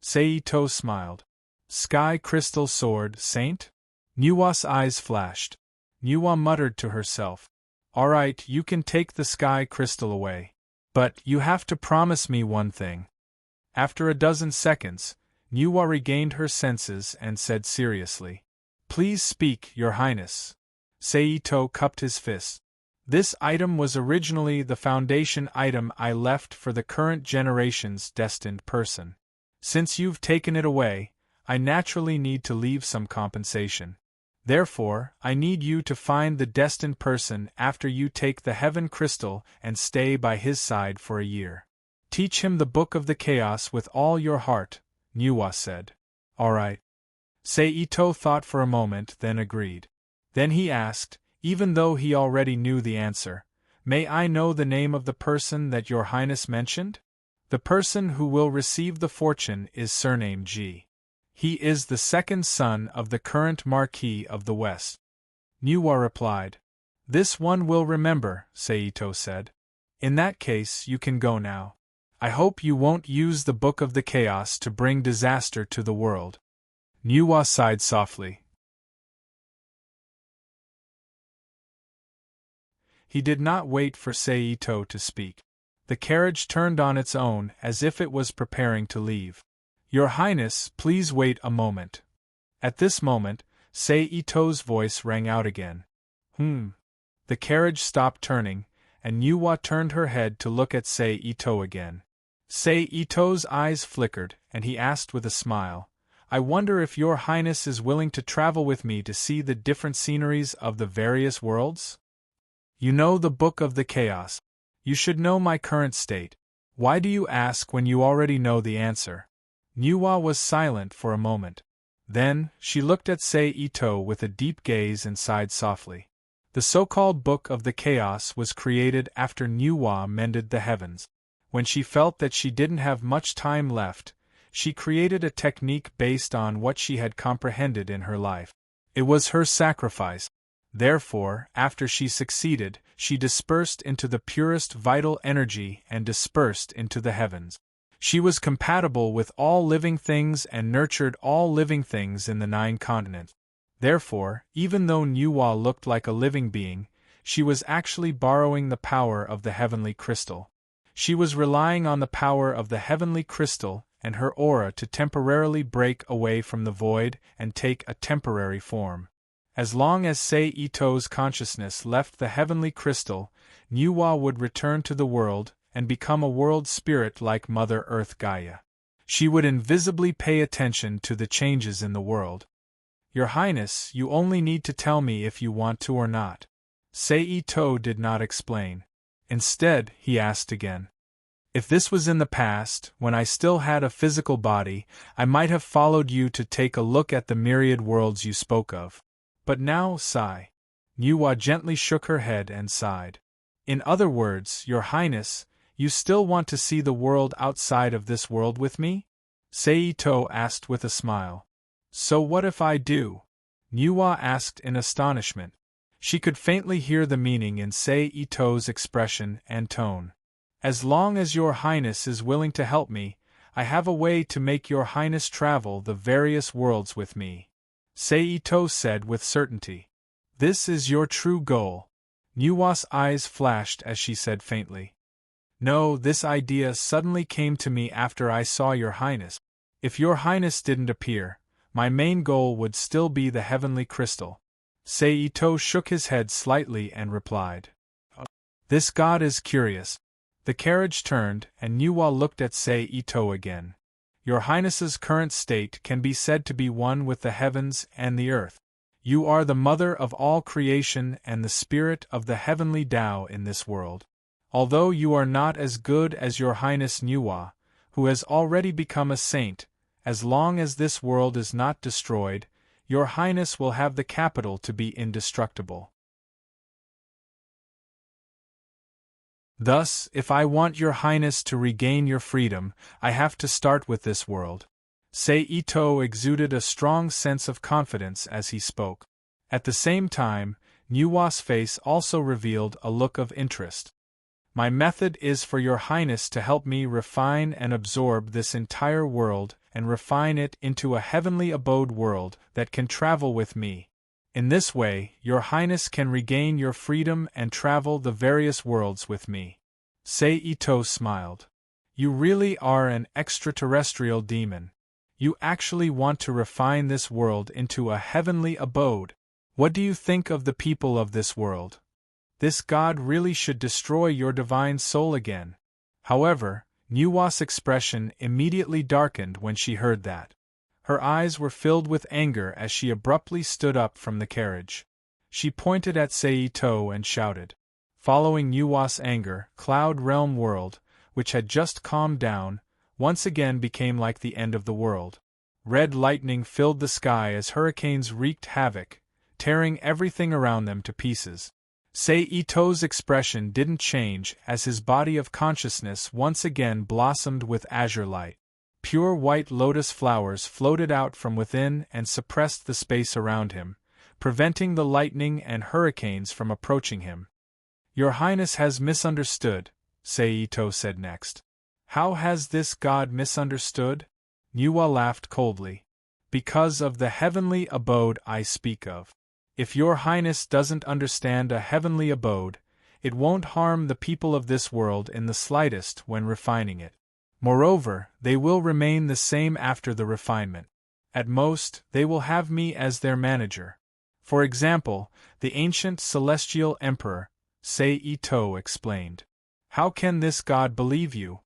Seito smiled. Sky crystal sword, saint? Nuwa's eyes flashed. Nuwa muttered to herself. All right, you can take the sky crystal away. But you have to promise me one thing. After a dozen seconds, Nuwa regained her senses and said seriously. Please speak, Your Highness. Seito cupped his fist. This item was originally the foundation item I left for the current generation's destined person. Since you've taken it away, I naturally need to leave some compensation. Therefore, I need you to find the destined person after you take the heaven crystal and stay by his side for a year. Teach him the Book of the Chaos with all your heart, Nuwa said. All right. Seito thought for a moment, then agreed. Then he asked, even though he already knew the answer, may I know the name of the person that your highness mentioned? The person who will receive the fortune is surnamed G. He is the second son of the current Marquis of the West. Nuwa replied. This one will remember, Seito said. In that case, you can go now. I hope you won't use the Book of the Chaos to bring disaster to the world. Nuwa sighed softly. He did not wait for Seito to speak. The carriage turned on its own as if it was preparing to leave. Your Highness, please wait a moment. At this moment, Seito's voice rang out again. The carriage stopped turning, and Nuwa turned her head to look at Sei Ito again. Sei Ito's eyes flickered, and he asked with a smile, "I wonder if your Highness is willing to travel with me to see the different sceneries of the various worlds? You know the Book of the Chaos. You should know my current state. Why do you ask when you already know the answer?" Nuwa was silent for a moment. Then, she looked at Sei Ito with a deep gaze and sighed softly. The so-called Book of the Chaos was created after Nuwa mended the heavens. When she felt that she didn't have much time left, she created a technique based on what she had comprehended in her life. It was her sacrifice. Therefore, after she succeeded, she dispersed into the purest vital energy and dispersed into the heavens. She was compatible with all living things and nurtured all living things in the 9 continents. Therefore, even though Nuwa looked like a living being, she was actually borrowing the power of the heavenly crystal. She was relying on the power of the heavenly crystal and her aura to temporarily break away from the void and take a temporary form. As long as Sei Ito's consciousness left the heavenly crystal, Nuwa would return to the world and become a world spirit like Mother Earth Gaia. She would invisibly pay attention to the changes in the world. "Your Highness, you only need to tell me if you want to or not." Sei Ito did not explain. Instead, he asked again. "If this was in the past, when I still had a physical body, I might have followed you to take a look at the myriad worlds you spoke of. But now, sigh." Nuwa gently shook her head and sighed. "In other words, Your Highness, you still want to see the world outside of this world with me?" Sei Ito asked with a smile. "So what if I do?" Nuwa asked in astonishment. She could faintly hear the meaning in Sei Ito's expression and tone. "As long as Your Highness is willing to help me, I have a way to make Your Highness travel the various worlds with me," Sei Ito said with certainty. "This is your true goal?" Nuwa's eyes flashed as she said faintly. "No, this idea suddenly came to me after I saw Your Highness. If Your Highness didn't appear, my main goal would still be the heavenly crystal." Sei Ito shook his head slightly and replied, "This god is curious." The carriage turned, and Nuwa looked at Sei Ito again. "Your Highness's current state can be said to be one with the heavens and the earth. You are the mother of all creation and the spirit of the heavenly Tao in this world. Although you are not as good as Your Highness Nuwa, who has already become a saint, as long as this world is not destroyed, Your Highness will have the capital to be indestructible. Thus, if I want Your Highness to regain your freedom, I have to start with this world." Sei Ito exuded a strong sense of confidence as he spoke. At the same time, Nuwa's face also revealed a look of interest. "My method is for Your Highness to help me refine and absorb this entire world and refine it into a heavenly abode world that can travel with me. In this way, Your Highness can regain your freedom and travel the various worlds with me." Sei Ito smiled. "You really are an extraterrestrial demon. You actually want to refine this world into a heavenly abode. What do you think of the people of this world? This god really should destroy your divine soul again." However, Nuwa's expression immediately darkened when she heard that. Her eyes were filled with anger as she abruptly stood up from the carriage. She pointed at Sei Ito and shouted. Following Nuwa's anger, Cloud Realm World, which had just calmed down, once again became like the end of the world. Red lightning filled the sky as hurricanes wreaked havoc, tearing everything around them to pieces. Sei Ito's expression didn't change as his body of consciousness once again blossomed with azure light. Pure white lotus flowers floated out from within and suppressed the space around him, preventing the lightning and hurricanes from approaching him. "Your Highness has misunderstood," Sei Ito said next. "How has this god misunderstood?" Nuwa laughed coldly. "Because of the heavenly abode I speak of. If Your Highness doesn't understand a heavenly abode, it won't harm the people of this world in the slightest when refining it. Moreover, they will remain the same after the refinement. At most, they will have me as their manager. For example, the ancient celestial emperor, Sei-Ito, explained. How can this god believe you?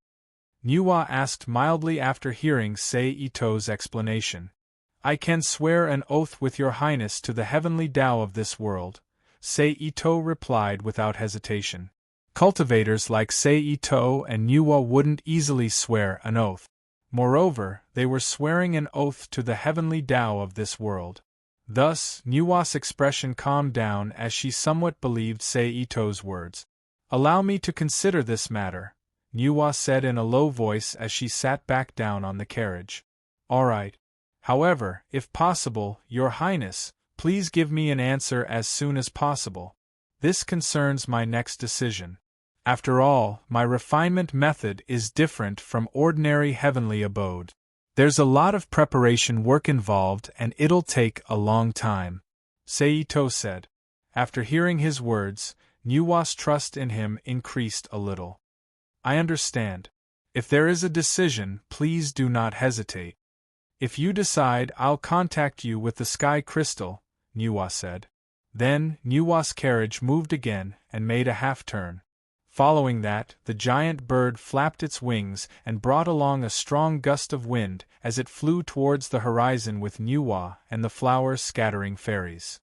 Niwa asked mildly after hearing Sei-Ito's explanation. I can swear an oath with your highness to the heavenly Tao of this world, Sei-Ito replied without hesitation. Cultivators like Sei-Ito and Niwa wouldn't easily swear an oath. Moreover, they were swearing an oath to the heavenly Tao of this world. Thus, Niwa's expression calmed down as she somewhat believed Sei-Ito's words. Allow me to consider this matter, Niwa said in a low voice as she sat back down on the carriage. All right. However, if possible, Your Highness, please give me an answer as soon as possible. This concerns my next decision. After all, my refinement method is different from ordinary heavenly abode. There's a lot of preparation work involved and it'll take a long time, Sei-Ito said. After hearing his words, Niwa's trust in him increased a little. I understand. If there is a decision, please do not hesitate. If you decide, I'll contact you with the sky crystal, Niwa said. Then, Niwa's carriage moved again and made a half-turn. Following that, the giant bird flapped its wings and brought along a strong gust of wind as it flew towards the horizon with Niwa and the flowers scattering fairies.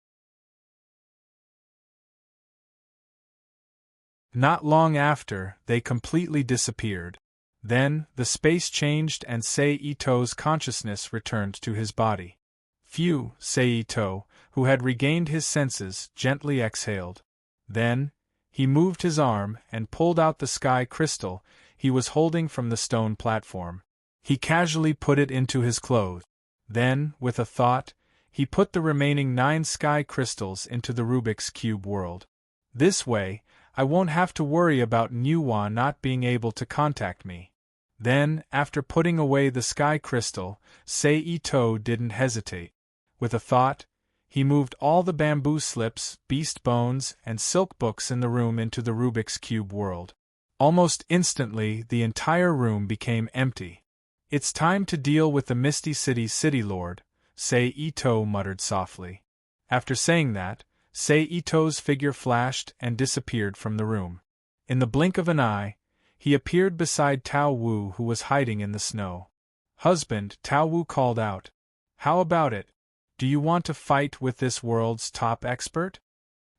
Not long after, they completely disappeared. Then, the space changed and Sei-Ito's consciousness returned to his body. Phew, Sei-Ito, who had regained his senses, gently exhaled. Then, he moved his arm and pulled out the sky crystal he was holding from the stone platform. He casually put it into his clothes. Then, with a thought, he put the remaining 9 sky crystals into the Rubik's Cube world. This way, I won't have to worry about Niwa not being able to contact me. Then, after putting away the sky crystal, Sei-Ito didn't hesitate. With a thought, he moved all the bamboo slips, beast bones, and silk books in the room into the Rubik's Cube world. Almost instantly, the entire room became empty. It's time to deal with the Misty City's City Lord, Sei-Ito muttered softly. After saying that, Sei-Ito's figure flashed and disappeared from the room. In the blink of an eye, he appeared beside Tao Wu, who was hiding in the snow. Husband, Tao Wu called out. How about it? Do you want to fight with this world's top expert?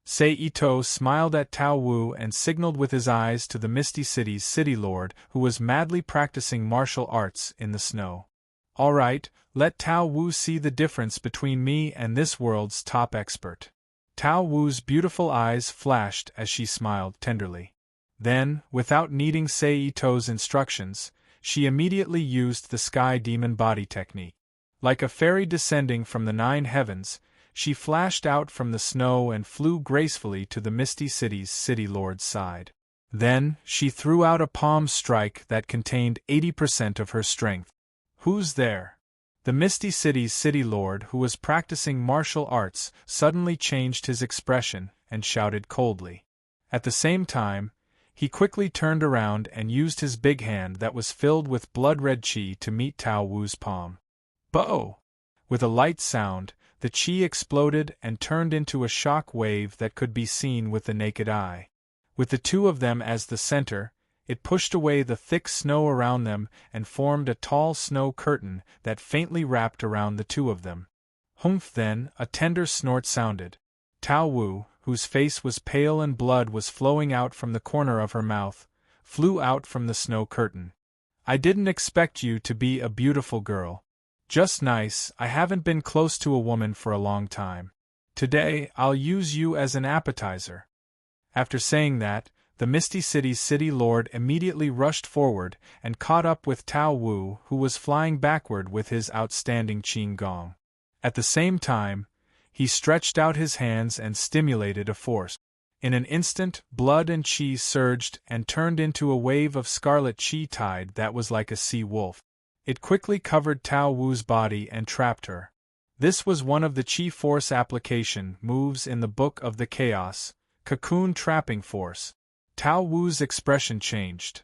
Sei-Ito smiled at Tao Wu and signaled with his eyes to the Misty City's City Lord, who was madly practicing martial arts in the snow. All right, let Tao Wu see the difference between me and this world's top expert. Tao Wu's beautiful eyes flashed as she smiled tenderly. Then, without needing Sei-Ito's instructions, she immediately used the Sky Demon Body technique. Like a fairy descending from the 9 heavens, she flashed out from the snow and flew gracefully to the Misty City's City Lord's side. Then, she threw out a palm strike that contained 80% of her strength. Who's there? The Misty City's City Lord, who was practicing martial arts, suddenly changed his expression and shouted coldly. At the same time, he quickly turned around and used his big hand that was filled with blood-red chi to meet Tao Wu's palm. Bo! With a light sound, the chi exploded and turned into a shock wave that could be seen with the naked eye. With the two of them as the center, it pushed away the thick snow around them and formed a tall snow curtain that faintly wrapped around the two of them. Humph! Then, a tender snort sounded. Tao Wu, whose face was pale and blood was flowing out from the corner of her mouth, flew out from the snow curtain. I didn't expect you to be a beautiful girl. Just nice, I haven't been close to a woman for a long time. Today, I'll use you as an appetizer. After saying that, the Misty City's City Lord immediately rushed forward and caught up with Tao Wu, who was flying backward with his outstanding Qin Gong. At the same time, he stretched out his hands and stimulated a force. In an instant, blood and chi surged and turned into a wave of scarlet chi tide that was like a sea wolf. It quickly covered Tao Wu's body and trapped her. This was one of the chi force application moves in the Book of the Chaos, Cocoon Trapping Force. Tao Wu's expression changed.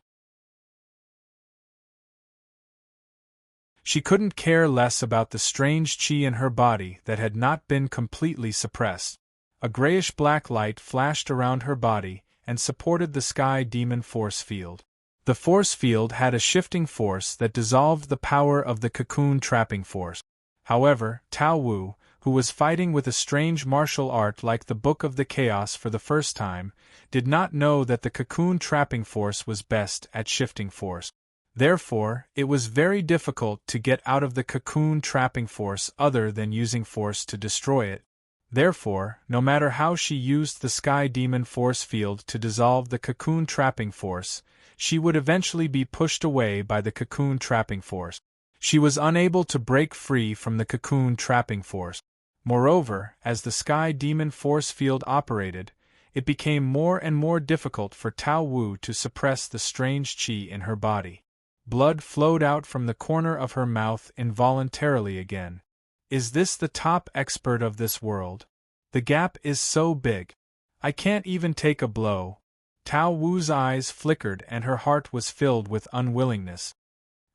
She couldn't care less about the strange chi in her body that had not been completely suppressed. A grayish-black light flashed around her body and supported the sky demon force field. The force field had a shifting force that dissolved the power of the cocoon trapping force. However, Tao Wu, who was fighting with a strange martial art like the Book of the Chaos for the first time, did not know that the cocoon trapping force was best at shifting force. Therefore, it was very difficult to get out of the cocoon trapping force other than using force to destroy it. Therefore, no matter how she used the sky demon force field to dissolve the cocoon trapping force, she would eventually be pushed away by the cocoon trapping force. She was unable to break free from the cocoon trapping force. Moreover, as the sky demon force field operated, it became more and more difficult for Tao Wu to suppress the strange chi in her body. Blood flowed out from the corner of her mouth involuntarily again. Is this the top expert of this world? The gap is so big. I can't even take a blow. Tao Wu's eyes flickered and her heart was filled with unwillingness.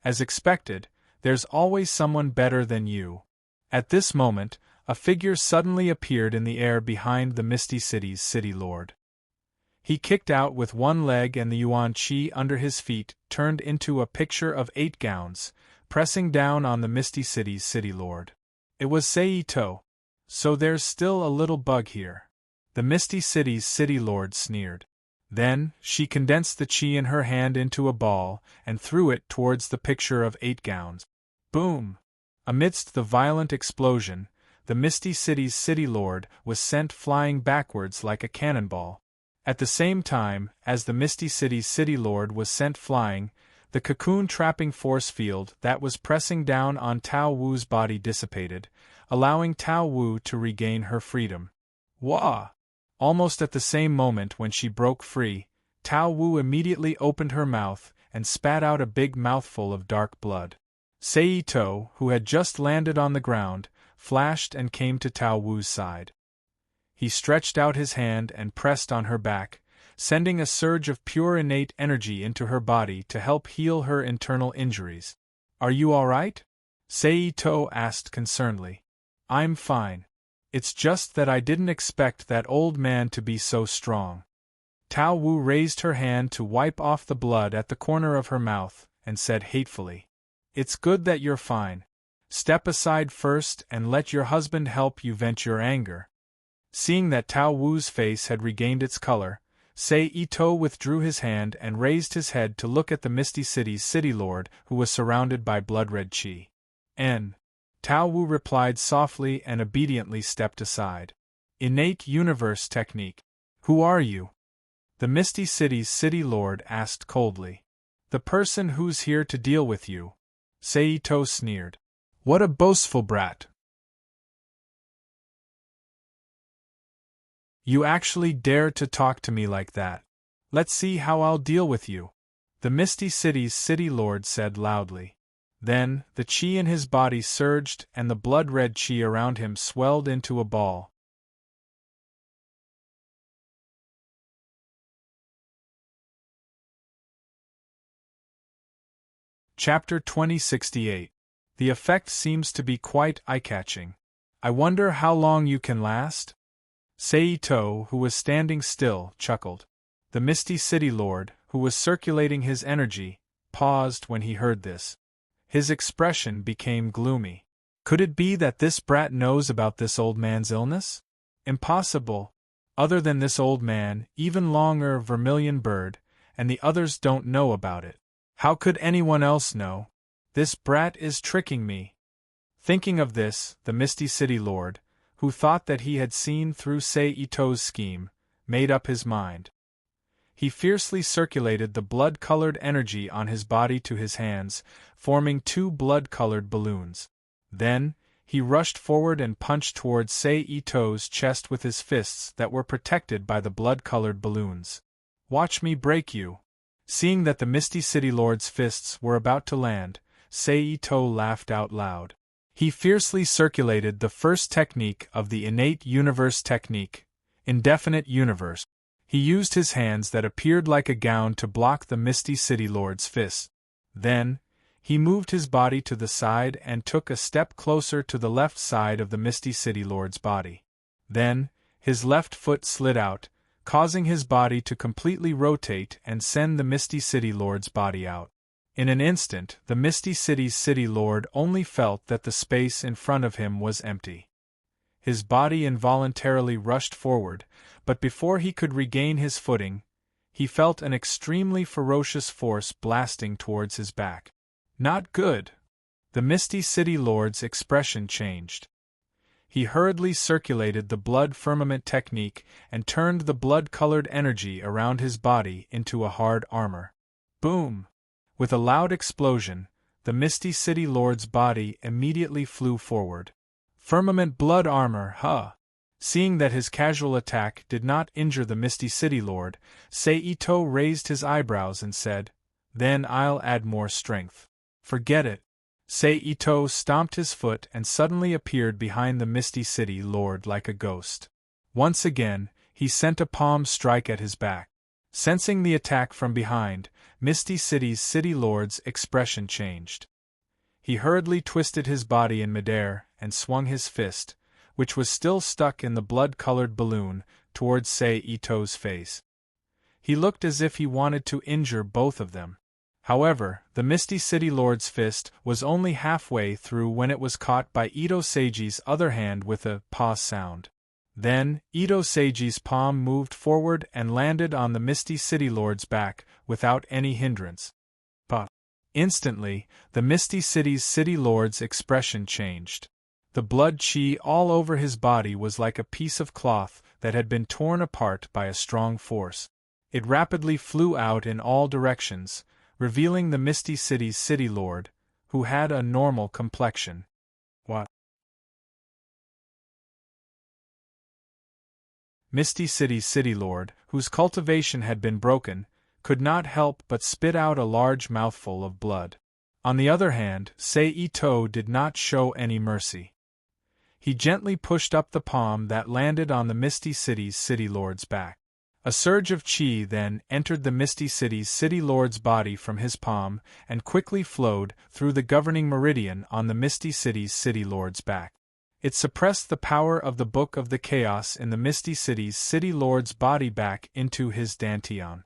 As expected, there's always someone better than you. At this moment, a figure suddenly appeared in the air behind the Misty City's city lord. He kicked out with one leg and the yuan qi under his feet turned into a picture of 8 gowns, pressing down on the Misty City's city lord. It was Seito. So there's still a little bug here. The Misty City's city lord sneered. Then, she condensed the chi in her hand into a ball and threw it towards the picture of 8 gowns. Boom! Amidst the violent explosion, the Misty City's city lord was sent flying backwards like a cannonball. At the same time as the Misty City's city lord was sent flying, the cocoon trapping force field that was pressing down on Tao Wu's body dissipated, allowing Tao Wu to regain her freedom. Wah! Almost at the same moment when she broke free, Tao Wu immediately opened her mouth and spat out a big mouthful of dark blood. Seito, who had just landed on the ground, flashed and came to Tao Wu's side. He stretched out his hand and pressed on her back, sending a surge of pure innate energy into her body to help heal her internal injuries. Are you all right? Seito asked concernedly. I'm fine. It's just that I didn't expect that old man to be so strong. Tao Wu raised her hand to wipe off the blood at the corner of her mouth, and said hatefully, It's good that you're fine. Step aside first and let your husband help you vent your anger. Seeing that Tao Wu's face had regained its color, Seito withdrew his hand and raised his head to look at the Misty City's city lord who was surrounded by blood-red chi. Tao Wu replied softly and obediently stepped aside. Innate universe technique. Who are you? The Misty City's city lord asked coldly. The person who's here to deal with you. Seito sneered. What a boastful brat. You actually dare to talk to me like that. Let's see how I'll deal with you. The Misty City's city lord said loudly. Then, the chi in his body surged and the blood-red chi around him swelled into a ball. Chapter 2068. The effect seems to be quite eye-catching. I wonder how long you can last? Seito, who was standing still, chuckled. The Misty City Lord, who was circulating his energy, paused when he heard this. His expression became gloomy. Could it be that this brat knows about this old man's illness? Impossible. Other than this old man, even Longer Vermilion Bird, and the others don't know about it. How could anyone else know? This brat is tricking me. Thinking of this, the Misty City Lord, who thought that he had seen through Seito's scheme, made up his mind. He fiercely circulated the blood-colored energy on his body to his hands, forming 2 blood-colored balloons. Then, he rushed forward and punched towards Seito's chest with his fists that were protected by the blood-colored balloons. Watch me break you. Seeing that the Misty City Lord's fists were about to land, Seito laughed out loud. He fiercely circulated the first technique of the innate universe technique, indefinite universe. He used his hands that appeared like a gown to block the Misty City Lord's fists. Then, He moved his body to the side and took a step closer to the left side of the Misty City Lord's body. Then, his left foot slid out, causing his body to completely rotate and send the Misty City Lord's body out. In an instant, the Misty City's City Lord only felt that the space in front of him was empty. His body involuntarily rushed forward, but before he could regain his footing, he felt an extremely ferocious force blasting towards his back. Not good. The Misty City Lord's expression changed. He hurriedly circulated the blood firmament technique and turned the blood-colored energy around his body into a hard armor. Boom! With a loud explosion, the Misty City Lord's body immediately flew forward. Firmament blood armor, huh? Seeing that his casual attack did not injure the Misty City Lord, Seito raised his eyebrows and said, "Then I'll add more strength." "Forget it." Seito stomped his foot and suddenly appeared behind the Misty City Lord like a ghost. Once again, he sent a palm strike at his back. Sensing the attack from behind, Misty City's City Lord's expression changed. He hurriedly twisted his body in midair and swung his fist, which was still stuck in the blood-colored balloon, towards Seito's face. He looked as if he wanted to injure both of them. However, the Misty City Lord's fist was only halfway through when it was caught by Ito Seiji's other hand with a pause sound. Then, Ito Seiji's palm moved forward and landed on the Misty City Lord's back, without any hindrance. But instantly, the Misty City's City Lord's expression changed. The blood chi all over his body was like a piece of cloth that had been torn apart by a strong force. It rapidly flew out in all directions, revealing the Misty City's City Lord, who had a normal complexion. What? Misty City's City Lord, whose cultivation had been broken, could not help but spit out a large mouthful of blood. On the other hand, Seito did not show any mercy. He gently pushed up the palm that landed on the Misty City's City Lord's back. A surge of chi then entered the Misty City's City Lord's body from his palm and quickly flowed through the governing meridian on the Misty City's City Lord's back. It suppressed the power of the Book of the Chaos in the Misty City's City Lord's body back into his dantian.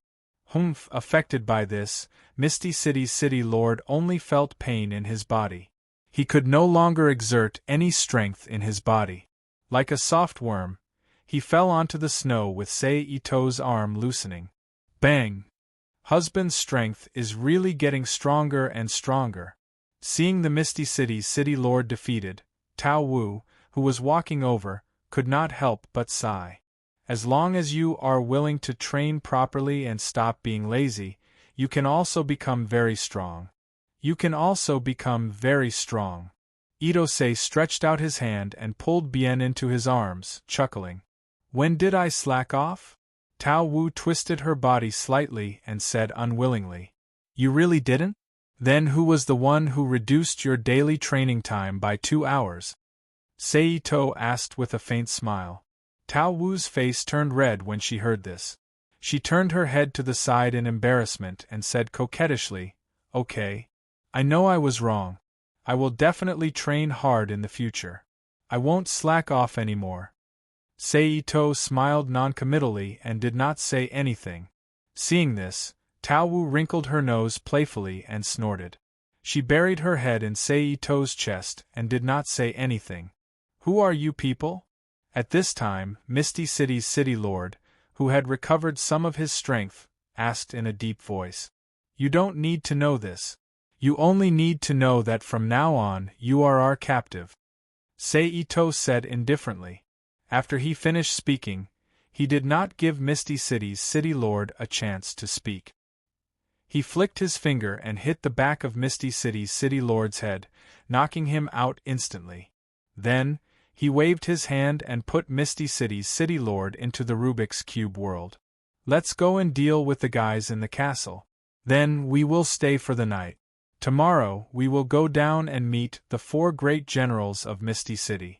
Affected by this, Misty City's City Lord only felt pain in his body. He could no longer exert any strength in his body. Like a soft worm, he fell onto the snow with Seito's arm loosening. Bang! Husband's strength is really getting stronger and stronger. Seeing the Misty City's City Lord defeated, Tao Wu, who was walking over, could not help but sigh. As long as you are willing to train properly and stop being lazy, you can also become very strong. You can also become very strong. Itose stretched out his hand and pulled Bien into his arms, chuckling. When did I slack off? Tao Wu twisted her body slightly and said unwillingly. You really didn't? Then who was the one who reduced your daily training time by 2 hours? Seito asked with a faint smile. Tao Wu's face turned red when she heard this. She turned her head to the side in embarrassment and said coquettishly, Okay. I know I was wrong. I will definitely train hard in the future. I won't slack off anymore. Seito smiled noncommittally and did not say anything. Seeing this, Tao Wu wrinkled her nose playfully and snorted. She buried her head in Seito's chest and did not say anything. Who are you people? At this time, Misty City's City Lord, who had recovered some of his strength, asked in a deep voice. You don't need to know this. You only need to know that from now on you are our captive. Seito said indifferently. After he finished speaking, he did not give Misty City's City Lord a chance to speak. He flicked his finger and hit the back of Misty City's City Lord's head, knocking him out instantly. Then, he waved his hand and put Misty City's City Lord into the Rubik's Cube world. Let's go and deal with the guys in the castle. Then we will stay for the night. Tomorrow we will go down and meet the 4 great generals of Misty City.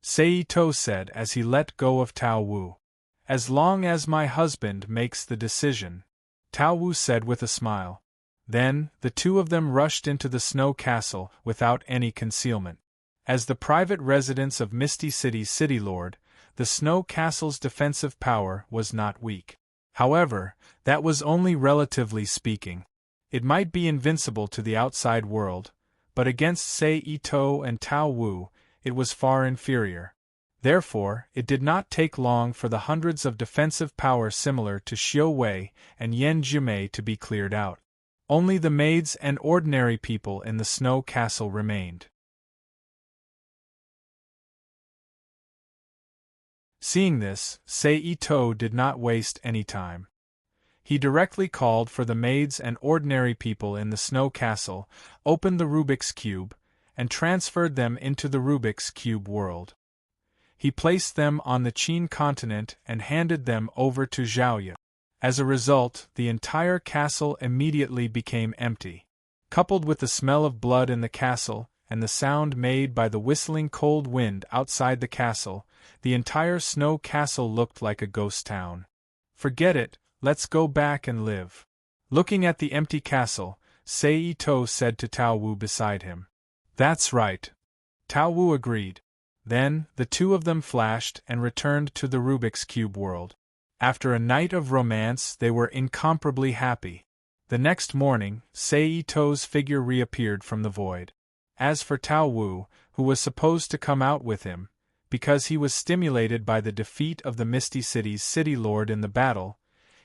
Seito said as he let go of Tao Wu. As long as my husband makes the decision, Tao Wu said with a smile. Then, the two of them rushed into the snow castle without any concealment. As the private residence of Misty City's city lord, the snow castle's defensive power was not weak. However, that was only relatively speaking. It might be invincible to the outside world, but against Sei Ito and Tao Wu, it was far inferior. Therefore, it did not take long for the hundreds of defensive power similar to Xiao Wei and Yan Jimei to be cleared out. Only the maids and ordinary people in the snow castle remained. Seeing this, Sei Ito did not waste any time. He directly called for the maids and ordinary people in the snow castle, opened the Rubik's Cube, and transferred them into the Rubik's Cube world. He placed them on the Qin continent and handed them over to Zhaoye. As a result, the entire castle immediately became empty. Coupled with the smell of blood in the castle, and the sound made by the whistling cold wind outside the castle, the entire snow castle looked like a ghost town. Forget it, let's go back and live. Looking at the empty castle, Sei Ito said to Tao Wu beside him. That's right. Tao Wu agreed. Then, the two of them flashed and returned to the Rubik's Cube world. After a night of romance, they were incomparably happy. The next morning, Sei Ito's figure reappeared from the void. As for Tao Wu, who was supposed to come out with him, because he was stimulated by the defeat of the Misty City's city lord in the battle,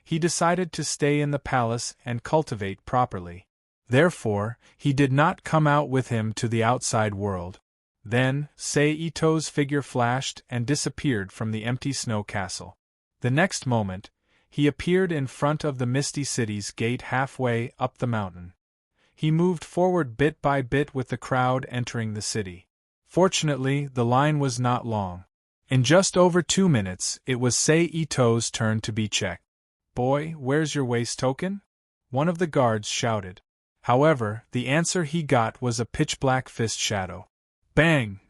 he decided to stay in the palace and cultivate properly. Therefore, he did not come out with him to the outside world. Then, Sei Ito's figure flashed and disappeared from the empty snow castle. The next moment, he appeared in front of the Misty City's gate halfway up the mountain. He moved forward bit by bit with the crowd entering the city. Fortunately, the line was not long. In just over 2 minutes, it was Sei Ito's turn to be checked. "Boy, where's your waist token?" one of the guards shouted. However, the answer he got was a pitch-black fist shadow. Bang!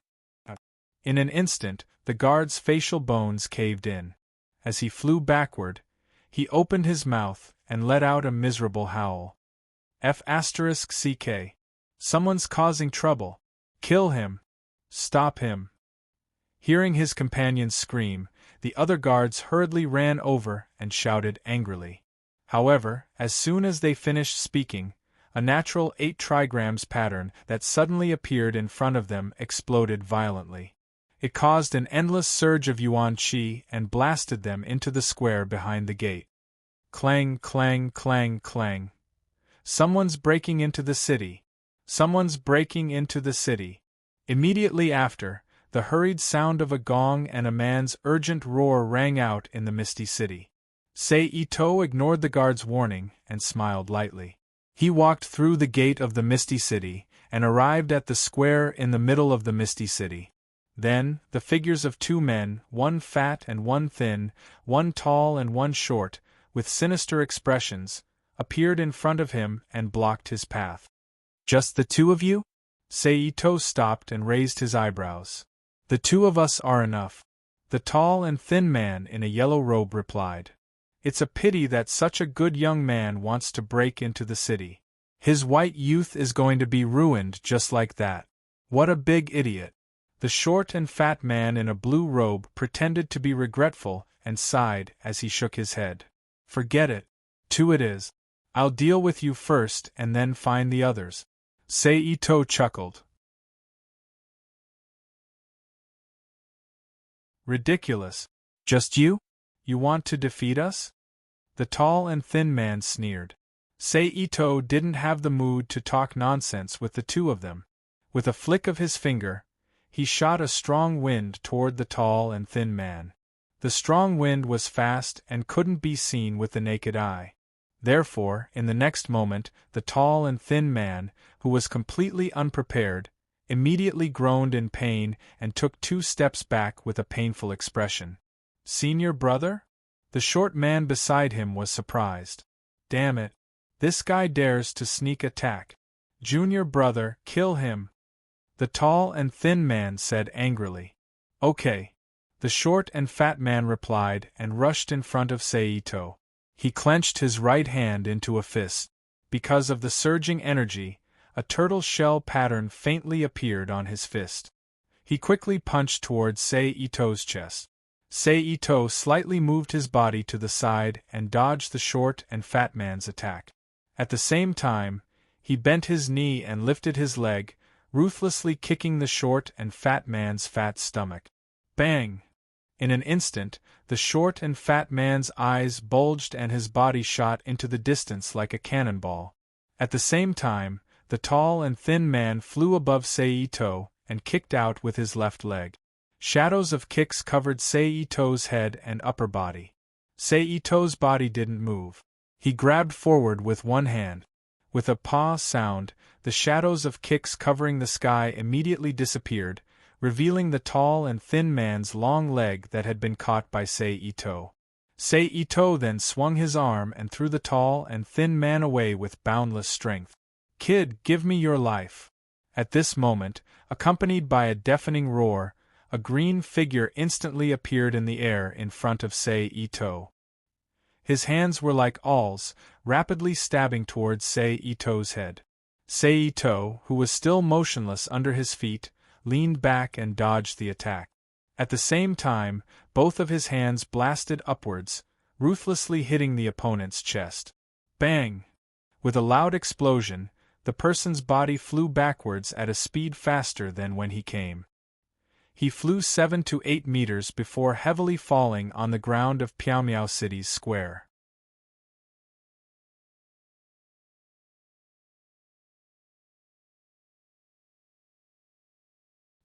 In an instant, the guard's facial bones caved in. As he flew backward, he opened his mouth and let out a miserable howl. F***CK. Someone's causing trouble. Kill him. Stop him. Hearing his companions scream, the other guards hurriedly ran over and shouted angrily. However, as soon as they finished speaking, a natural 8 trigrams pattern that suddenly appeared in front of them exploded violently. It caused an endless surge of yuan qi and blasted them into the square behind the gate. Clang, clang, clang, clang. Someone's breaking into the city. Someone's breaking into the city. Immediately after, the hurried sound of a gong and a man's urgent roar rang out in the Misty City. Sei Ito ignored the guard's warning and smiled lightly. He walked through the gate of the Misty City and arrived at the square in the middle of the Misty City. Then, the figures of 2 men, one fat and one thin, one tall and one short, with sinister expressions, appeared in front of him and blocked his path. "Just the 2 of you?" Sei Ito stopped and raised his eyebrows. "The 2 of us are enough," the tall and thin man in a yellow robe replied. "It's a pity that such a good young man wants to break into the city. His white youth is going to be ruined just like that. What a big idiot." The short and fat man in a blue robe pretended to be regretful and sighed as he shook his head. "Forget it. 2 it is. I'll deal with you first and then find the others." Sei Ito chuckled. "Ridiculous. Just you? You want to defeat us?" the tall and thin man sneered. Sei Ito didn't have the mood to talk nonsense with the 2 of them. With a flick of his finger, he shot a strong wind toward the tall and thin man. The strong wind was fast and couldn't be seen with the naked eye. Therefore, in the next moment, the tall and thin man, who was completely unprepared, immediately groaned in pain and took 2 steps back with a painful expression. "Senior brother?" The short man beside him was surprised. "Damn it. This guy dares to sneak attack. Junior brother, kill him," the tall and thin man said angrily. "Okay," the short and fat man replied and rushed in front of Sei Ito. He clenched his right hand into a fist. because of the surging energy, a turtle shell pattern faintly appeared on his fist. He quickly punched towards Sei-Ito's chest. Sei-Ito slightly moved his body to the side and dodged the short and fat man's attack. At the same time, he bent his knee and lifted his leg, ruthlessly kicking the short and fat man's fat stomach. Bang! In an instant, the short and fat man's eyes bulged and his body shot into the distance like a cannonball. At the same time, the tall and thin man flew above Sei-Ito and kicked out with his left leg. Shadows of kicks covered Sei-Ito's head and upper body. Sei-Ito's body didn't move. He grabbed forward with one hand. With a paw sound, the shadows of kicks covering the sky immediately disappeared, revealing the tall and thin man's long leg that had been caught by Sei-Ito. Sei-Ito then swung his arm and threw the tall and thin man away with boundless strength. "Kid, give me your life." At this moment, accompanied by a deafening roar, a green figure instantly appeared in the air in front of Sei-Ito. His hands were like awls, rapidly stabbing towards Sei-Ito's head. Sei-Ito, who was still motionless under his feet, leaned back and dodged the attack. At the same time, both of his hands blasted upwards, ruthlessly hitting the opponent's chest. Bang! With a loud explosion, the person's body flew backwards at a speed faster than when he came. He flew 7 to 8 meters before heavily falling on the ground of Piaomiao City's square.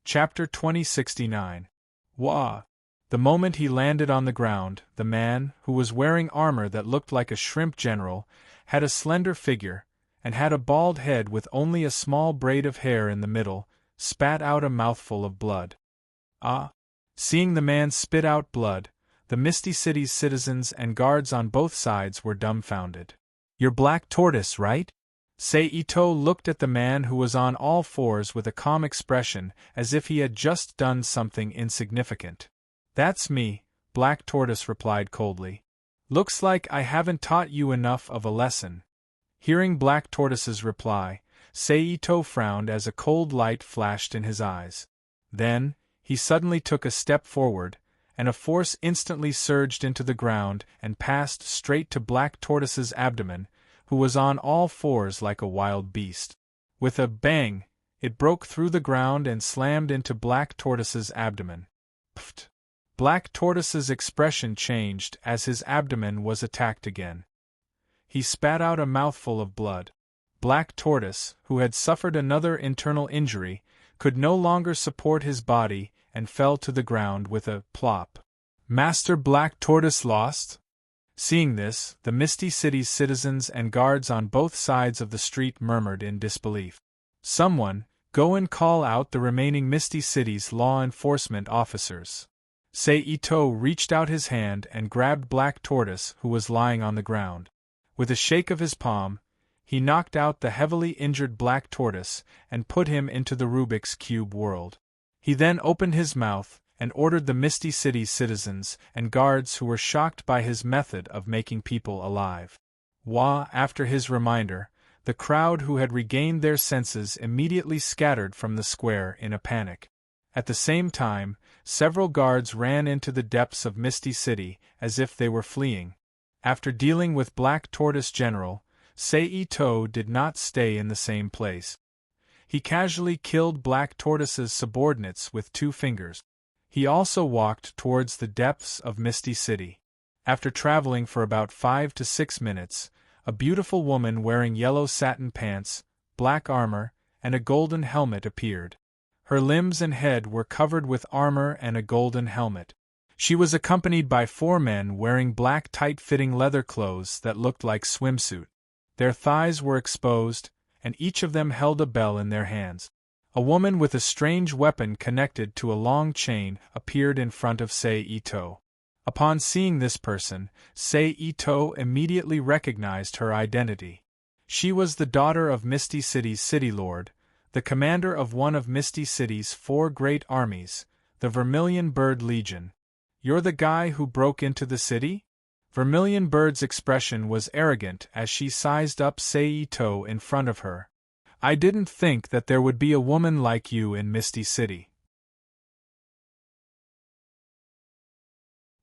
Chapter 2069. Wah! The moment he landed on the ground, the man, who was wearing armor that looked like a shrimp general, had a slender figure, and had a bald head with only a small braid of hair in the middle, spat out a mouthful of blood. Ah! Seeing the man spit out blood, the Misty City's citizens and guards on both sides were dumbfounded. "You're Black Tortoise, right?" Sei-Ito looked at the man who was on all fours with a calm expression, as if he had just done something insignificant. "That's me," Black Tortoise replied coldly. "Looks like I haven't taught you enough of a lesson." Hearing Black Tortoise's reply, Sei-Ito frowned as a cold light flashed in his eyes. Then, he suddenly took a step forward, and a force instantly surged into the ground and passed straight to Black Tortoise's abdomen, who was on all fours like a wild beast. With a bang, it broke through the ground and slammed into Black Tortoise's abdomen. Pfft! Black Tortoise's expression changed as his abdomen was attacked again. He spat out a mouthful of blood. Black Tortoise, who had suffered another internal injury, could no longer support his body and fell to the ground with a plop. "Master Black Tortoise lost?" Seeing this, the Misty City's citizens and guards on both sides of the street murmured in disbelief. "Someone, go and call out the remaining Misty City's law enforcement officers." Sei-Ito reached out his hand and grabbed Black Tortoise, who was lying on the ground. With a shake of his palm, he knocked out the heavily injured Black Tortoise and put him into the Rubik's Cube world. He then opened his mouth and ordered the Misty City's citizens and guards who were shocked by his method of making people alive. Wah! After his reminder, the crowd who had regained their senses immediately scattered from the square in a panic. At the same time, several guards ran into the depths of Misty City as if they were fleeing. After dealing with Black Tortoise General, Sei-Ito did not stay in the same place. He casually killed Black Tortoise's subordinates with 2 fingers. He also walked towards the depths of Misty City. After traveling for about 5 to 6 minutes, a beautiful woman wearing yellow satin pants, black armor, and a golden helmet appeared. Her limbs and head were covered with armor and a golden helmet. She was accompanied by 4 men wearing black tight-fitting leather clothes that looked like swimsuit. Their thighs were exposed, and each of them held a bell in their hands. A woman with a strange weapon connected to a long chain appeared in front of Sei-Ito. Upon seeing this person, Sei-Ito immediately recognized her identity. She was the daughter of Misty City's city lord, the commander of one of Misty City's 4 great armies, the Vermilion Bird Legion. "You're the guy who broke into the city?" Vermilion Bird's expression was arrogant as she sized up Saito in front of her. I didn't think that there would be a woman like you in Misty City.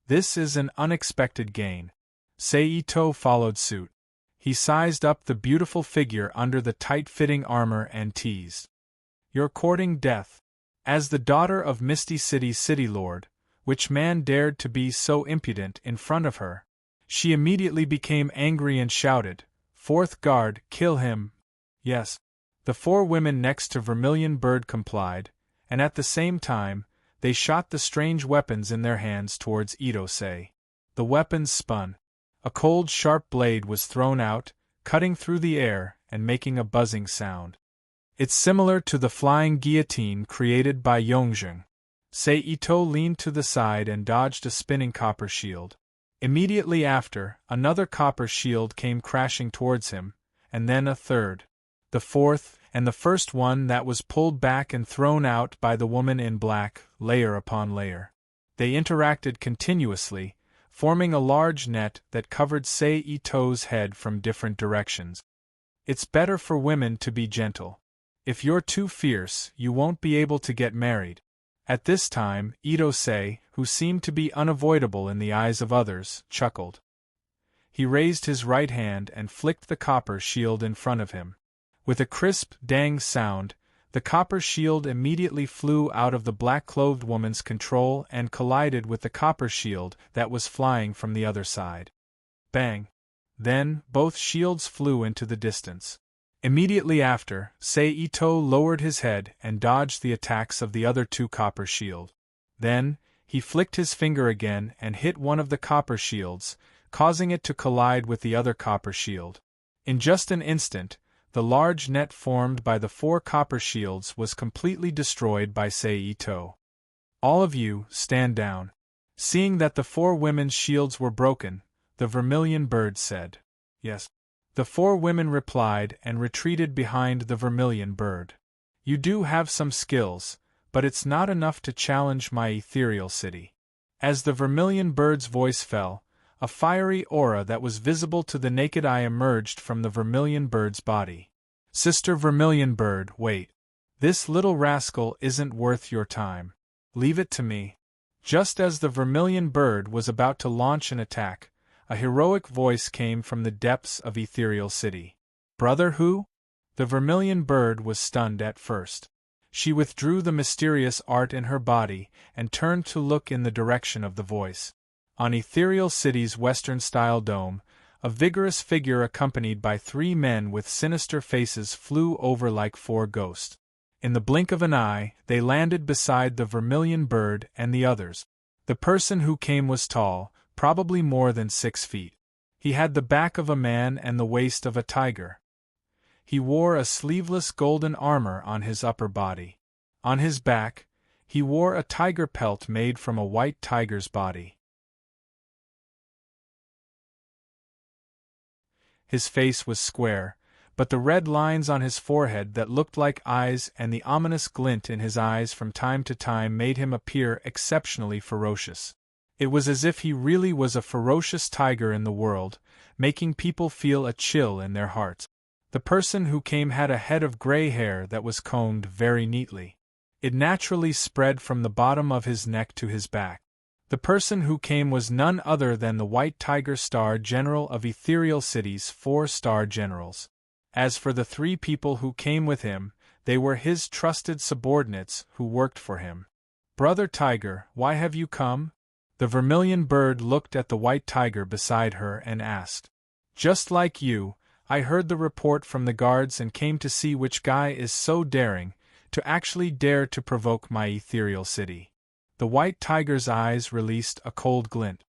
This is an unexpected gain. Saito followed suit. He sized up the beautiful figure under the tight-fitting armor and teased. You're courting death. As the daughter of Misty City's city lord, which man dared to be so impudent in front of her? She immediately became angry and shouted, "Fourth guard, kill him!" Yes. The 4 women next to Vermilion Bird complied, and at the same time, they shot the strange weapons in their hands towards Itose. The weapons spun. A cold, sharp blade was thrown out, cutting through the air and making a buzzing sound. It's similar to the flying guillotine created by Yongjung. Saito leaned to the side and dodged a spinning copper shield. Immediately after, another copper shield came crashing towards him, and then a third. The fourth, and the first one that was pulled back and thrown out by the woman in black, layer upon layer. They interacted continuously, forming a large net that covered Saito's head from different directions. It's better for women to be gentle. If you're too fierce, you won't be able to get married. At this time, Itose, who seemed to be unavoidable in the eyes of others, chuckled. He raised his right hand and flicked the copper shield in front of him. With a crisp, dang sound, the copper shield immediately flew out of the black-clothed woman's control and collided with the copper shield that was flying from the other side. Bang! Then, both shields flew into the distance. Immediately after, Saito lowered his head and dodged the attacks of the other 2 copper shields. Then, he flicked his finger again and hit one of the copper shields, causing it to collide with the other copper shield. In just an instant, the large net formed by the 4 copper shields was completely destroyed by Saito. All of you, stand down. Seeing that the 4 women's shields were broken, the Vermilion Bird said, "Yes." The 4 women replied and retreated behind the Vermilion Bird. You do have some skills, but it's not enough to challenge my ethereal city. As the Vermilion Bird's voice fell, a fiery aura that was visible to the naked eye emerged from the Vermilion Bird's body. Sister Vermilion Bird, wait. This little rascal isn't worth your time. Leave it to me. Just as the Vermilion Bird was about to launch an attack, a heroic voice came from the depths of Ethereal City. Brother who? The Vermilion Bird was stunned at first. She withdrew the mysterious art in her body and turned to look in the direction of the voice. On Ethereal City's western-style dome, a vigorous figure accompanied by 3 men with sinister faces flew over like 4 ghosts. In the blink of an eye, they landed beside the Vermilion Bird and the others. The person who came was tall, probably more than 6 feet. He had the back of a man and the waist of a tiger. He wore a sleeveless golden armor on his upper body. On his back, he wore a tiger pelt made from a white tiger's body. His face was square, but the red lines on his forehead that looked like eyes and the ominous glint in his eyes from time to time made him appear exceptionally ferocious. It was as if he really was a ferocious tiger in the world, making people feel a chill in their hearts. The person who came had a head of gray hair that was combed very neatly. It naturally spread from the bottom of his neck to his back. The person who came was none other than the White Tiger Star General of Ethereal City's 4 Star Generals. As for the 3 people who came with him, they were his trusted subordinates who worked for him. Brother Tiger, why have you come? The Vermilion Bird looked at the white tiger beside her and asked. Just like you, I heard the report from the guards and came to see which guy is so daring, to actually dare to provoke my ethereal city. The white tiger's eyes released a cold glint.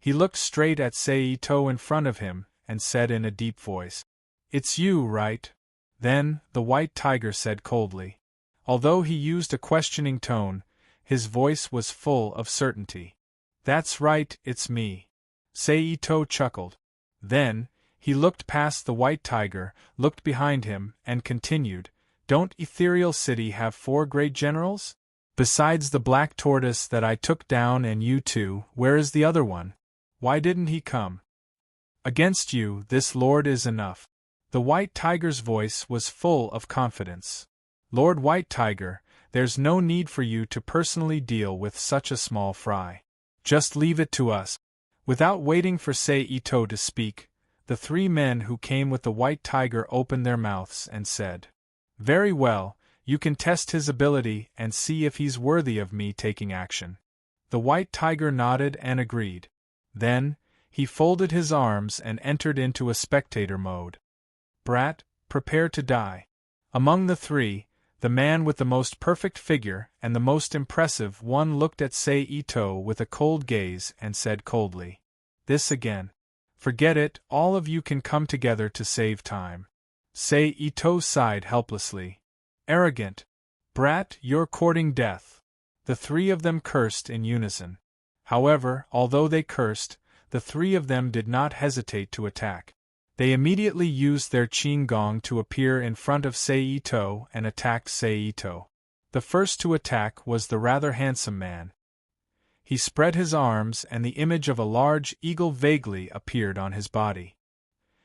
He looked straight at Saito in front of him and said in a deep voice, "It's you, right?" Then, the white tiger said coldly. Although he used a questioning tone, his voice was full of certainty. "That's right, it's me." Saito chuckled. Then, he looked past the white tiger, looked behind him, and continued, "Don't Ethereal City have 4 great generals? Besides the black tortoise that I took down and you 2, where is the other one? Why didn't he come? Against you, this lord is enough. The White Tiger's voice was full of confidence. Lord White Tiger, there's no need for you to personally deal with such a small fry. Just leave it to us. Without waiting for Sei-Ito to speak, the three men who came with the White Tiger opened their mouths and said, "Very well, you can test his ability and see if he's worthy of me taking action." The White Tiger nodded and agreed. Then, he folded his arms and entered into a spectator mode. "Brat, prepare to die." Among the three, the man with the most perfect figure and the most impressive one looked at Sei-Ito with a cold gaze and said coldly, "This again. Forget it, all of you can come together to save time." Sei-Ito sighed helplessly. "Arrogant. Brat, you're courting death." The three of them cursed in unison. However, although they cursed, the three of them did not hesitate to attack. They immediately used their Qinggong to appear in front of Sei-Ito and attacked Sei-Ito. The first to attack was the rather handsome man. He spread his arms and the image of a large eagle vaguely appeared on his body.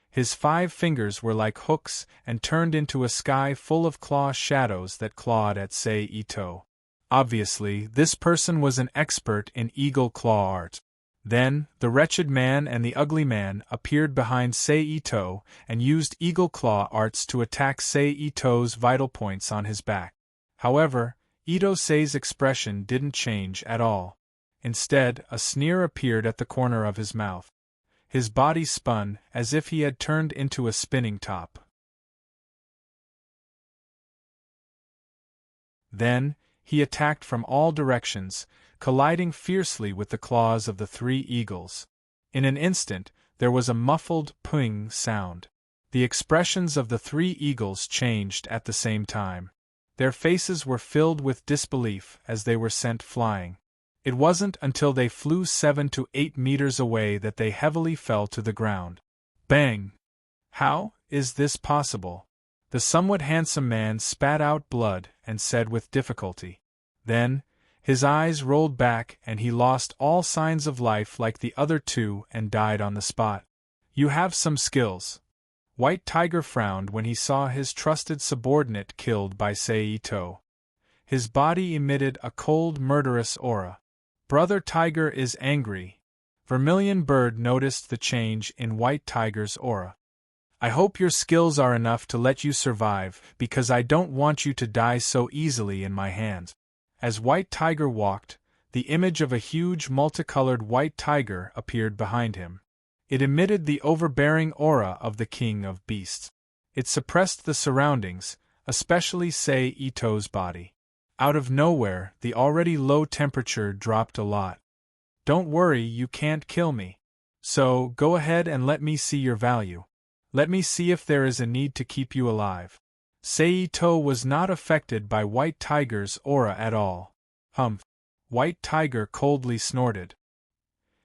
His 5 fingers were like hooks and turned into a sky full of claw shadows that clawed at Sei-Ito. Obviously, this person was an expert in eagle claw art. Then, the wretched man and the ugly man appeared behind Sei-Ito and used eagle claw arts to attack Sei-Ito's vital points on his back. However, Ito-Sei's expression didn't change at all. Instead, a sneer appeared at the corner of his mouth. His body spun as if he had turned into a spinning top. Then, he attacked from all directions, colliding fiercely with the claws of the 3 eagles. In an instant, there was a muffled ping sound. The expressions of the 3 eagles changed at the same time. Their faces were filled with disbelief as they were sent flying. It wasn't until they flew 7 to 8 meters away that they heavily fell to the ground. Bang! How is this possible? The somewhat handsome man spat out blood and said with difficulty. Then, his eyes rolled back and he lost all signs of life like the other 2 and died on the spot. "You have some skills." White Tiger frowned when he saw his trusted subordinate killed by Sei-Ito. His body emitted a cold, murderous aura. Brother Tiger is angry. Vermilion Bird noticed the change in White Tiger's aura. "I hope your skills are enough to let you survive, because I don't want you to die so easily in my hands." As White Tiger walked, the image of a huge multicolored white tiger appeared behind him. It emitted the overbearing aura of the king of beasts. It suppressed the surroundings, especially Sei-Ito's body. Out of nowhere, the already low temperature dropped a lot. "Don't worry, you can't kill me. So, go ahead and let me see your value. Let me see if there is a need to keep you alive." Sei-Ito was not affected by White Tiger's aura at all. "Humph!" White Tiger coldly snorted.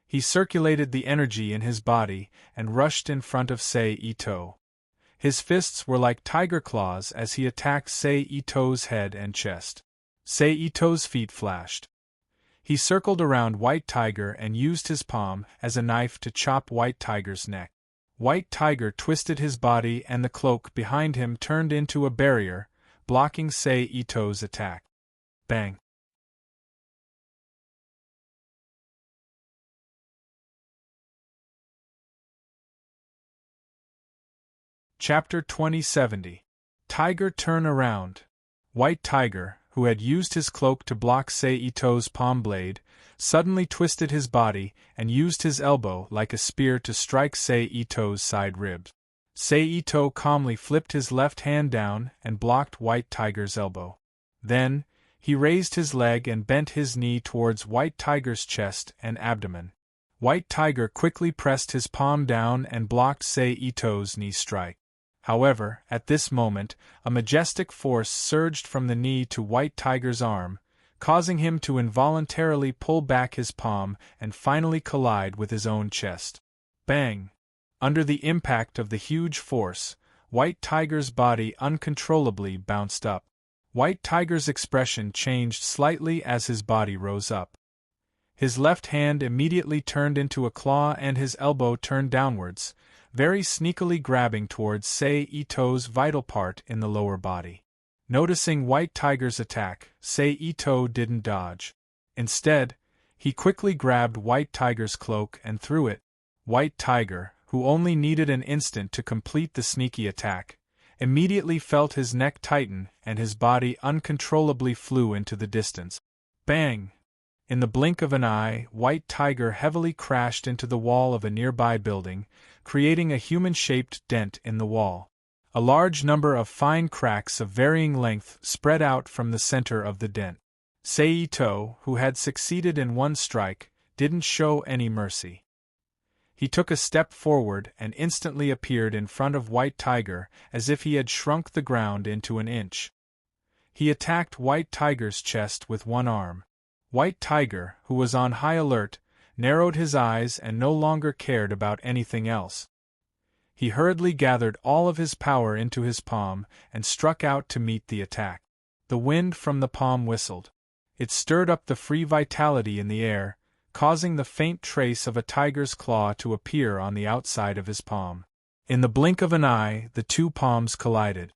He circulated the energy in his body and rushed in front of Sei-Ito. His fists were like tiger claws as he attacked Sei-Ito's head and chest. Sei-Ito's feet flashed. He circled around White Tiger and used his palm as a knife to chop White Tiger's neck. White Tiger twisted his body and the cloak behind him turned into a barrier, blocking Sei-Ito's attack. Bang! Chapter 2070. Tiger Turn Around. White Tiger, who had used his cloak to block Sei-Ito's palm blade, suddenly twisted his body and used his elbow like a spear to strike Sei-Ito's side ribs. Sei-Ito calmly flipped his left hand down and blocked White Tiger's elbow. Then, he raised his leg and bent his knee towards White Tiger's chest and abdomen. White Tiger quickly pressed his palm down and blocked Sei-Ito's knee strike. However, at this moment, a majestic force surged from the knee to White Tiger's arm, causing him to involuntarily pull back his palm and finally collide with his own chest. Bang! Under the impact of the huge force, White Tiger's body uncontrollably bounced up. White Tiger's expression changed slightly as his body rose up. His left hand immediately turned into a claw and his elbow turned downwards, very sneakily grabbing towards Sei Ito's vital part in the lower body. Noticing White Tiger's attack, Sei Ito didn't dodge. Instead, he quickly grabbed White Tiger's cloak and threw it. White Tiger, who only needed an instant to complete the sneaky attack, immediately felt his neck tighten and his body uncontrollably flew into the distance. Bang! In the blink of an eye, White Tiger heavily crashed into the wall of a nearby building, creating a human-shaped dent in the wall. A large number of fine cracks of varying length spread out from the center of the dent. Sei Ito, who had succeeded in one strike, didn't show any mercy. He took a step forward and instantly appeared in front of White Tiger as if he had shrunk the ground into an inch. He attacked White Tiger's chest with one arm. White Tiger, who was on high alert, narrowed his eyes and no longer cared about anything else. He hurriedly gathered all of his power into his palm and struck out to meet the attack. The wind from the palm whistled. It stirred up the free vitality in the air, causing the faint trace of a tiger's claw to appear on the outside of his palm. In the blink of an eye, the two palms collided.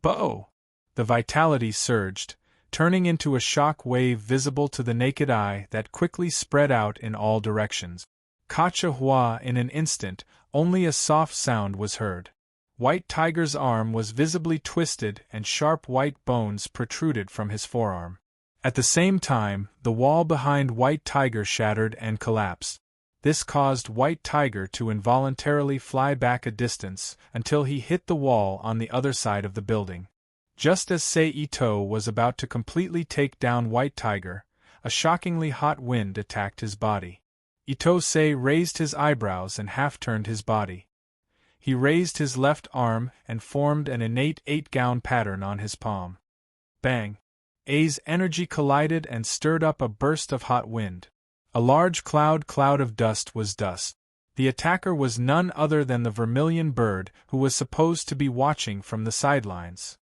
Bow! The vitality surged, turning into a shock wave visible to the naked eye that quickly spread out in all directions. Ka-cha-hua! In an instant, only a soft sound was heard. White Tiger's arm was visibly twisted and sharp white bones protruded from his forearm. At the same time, the wall behind White Tiger shattered and collapsed. This caused White Tiger to involuntarily fly back a distance until he hit the wall on the other side of the building. Just as Sei Ito was about to completely take down White Tiger, a shockingly hot wind attacked his body. Ito-sei raised his eyebrows and half-turned his body. He raised his left arm and formed an innate 8-gown pattern on his palm. Bang! A's energy collided and stirred up a burst of hot wind. A large cloud of dust was dust. The attacker was none other than the vermilion bird who was supposed to be watching from the sidelines.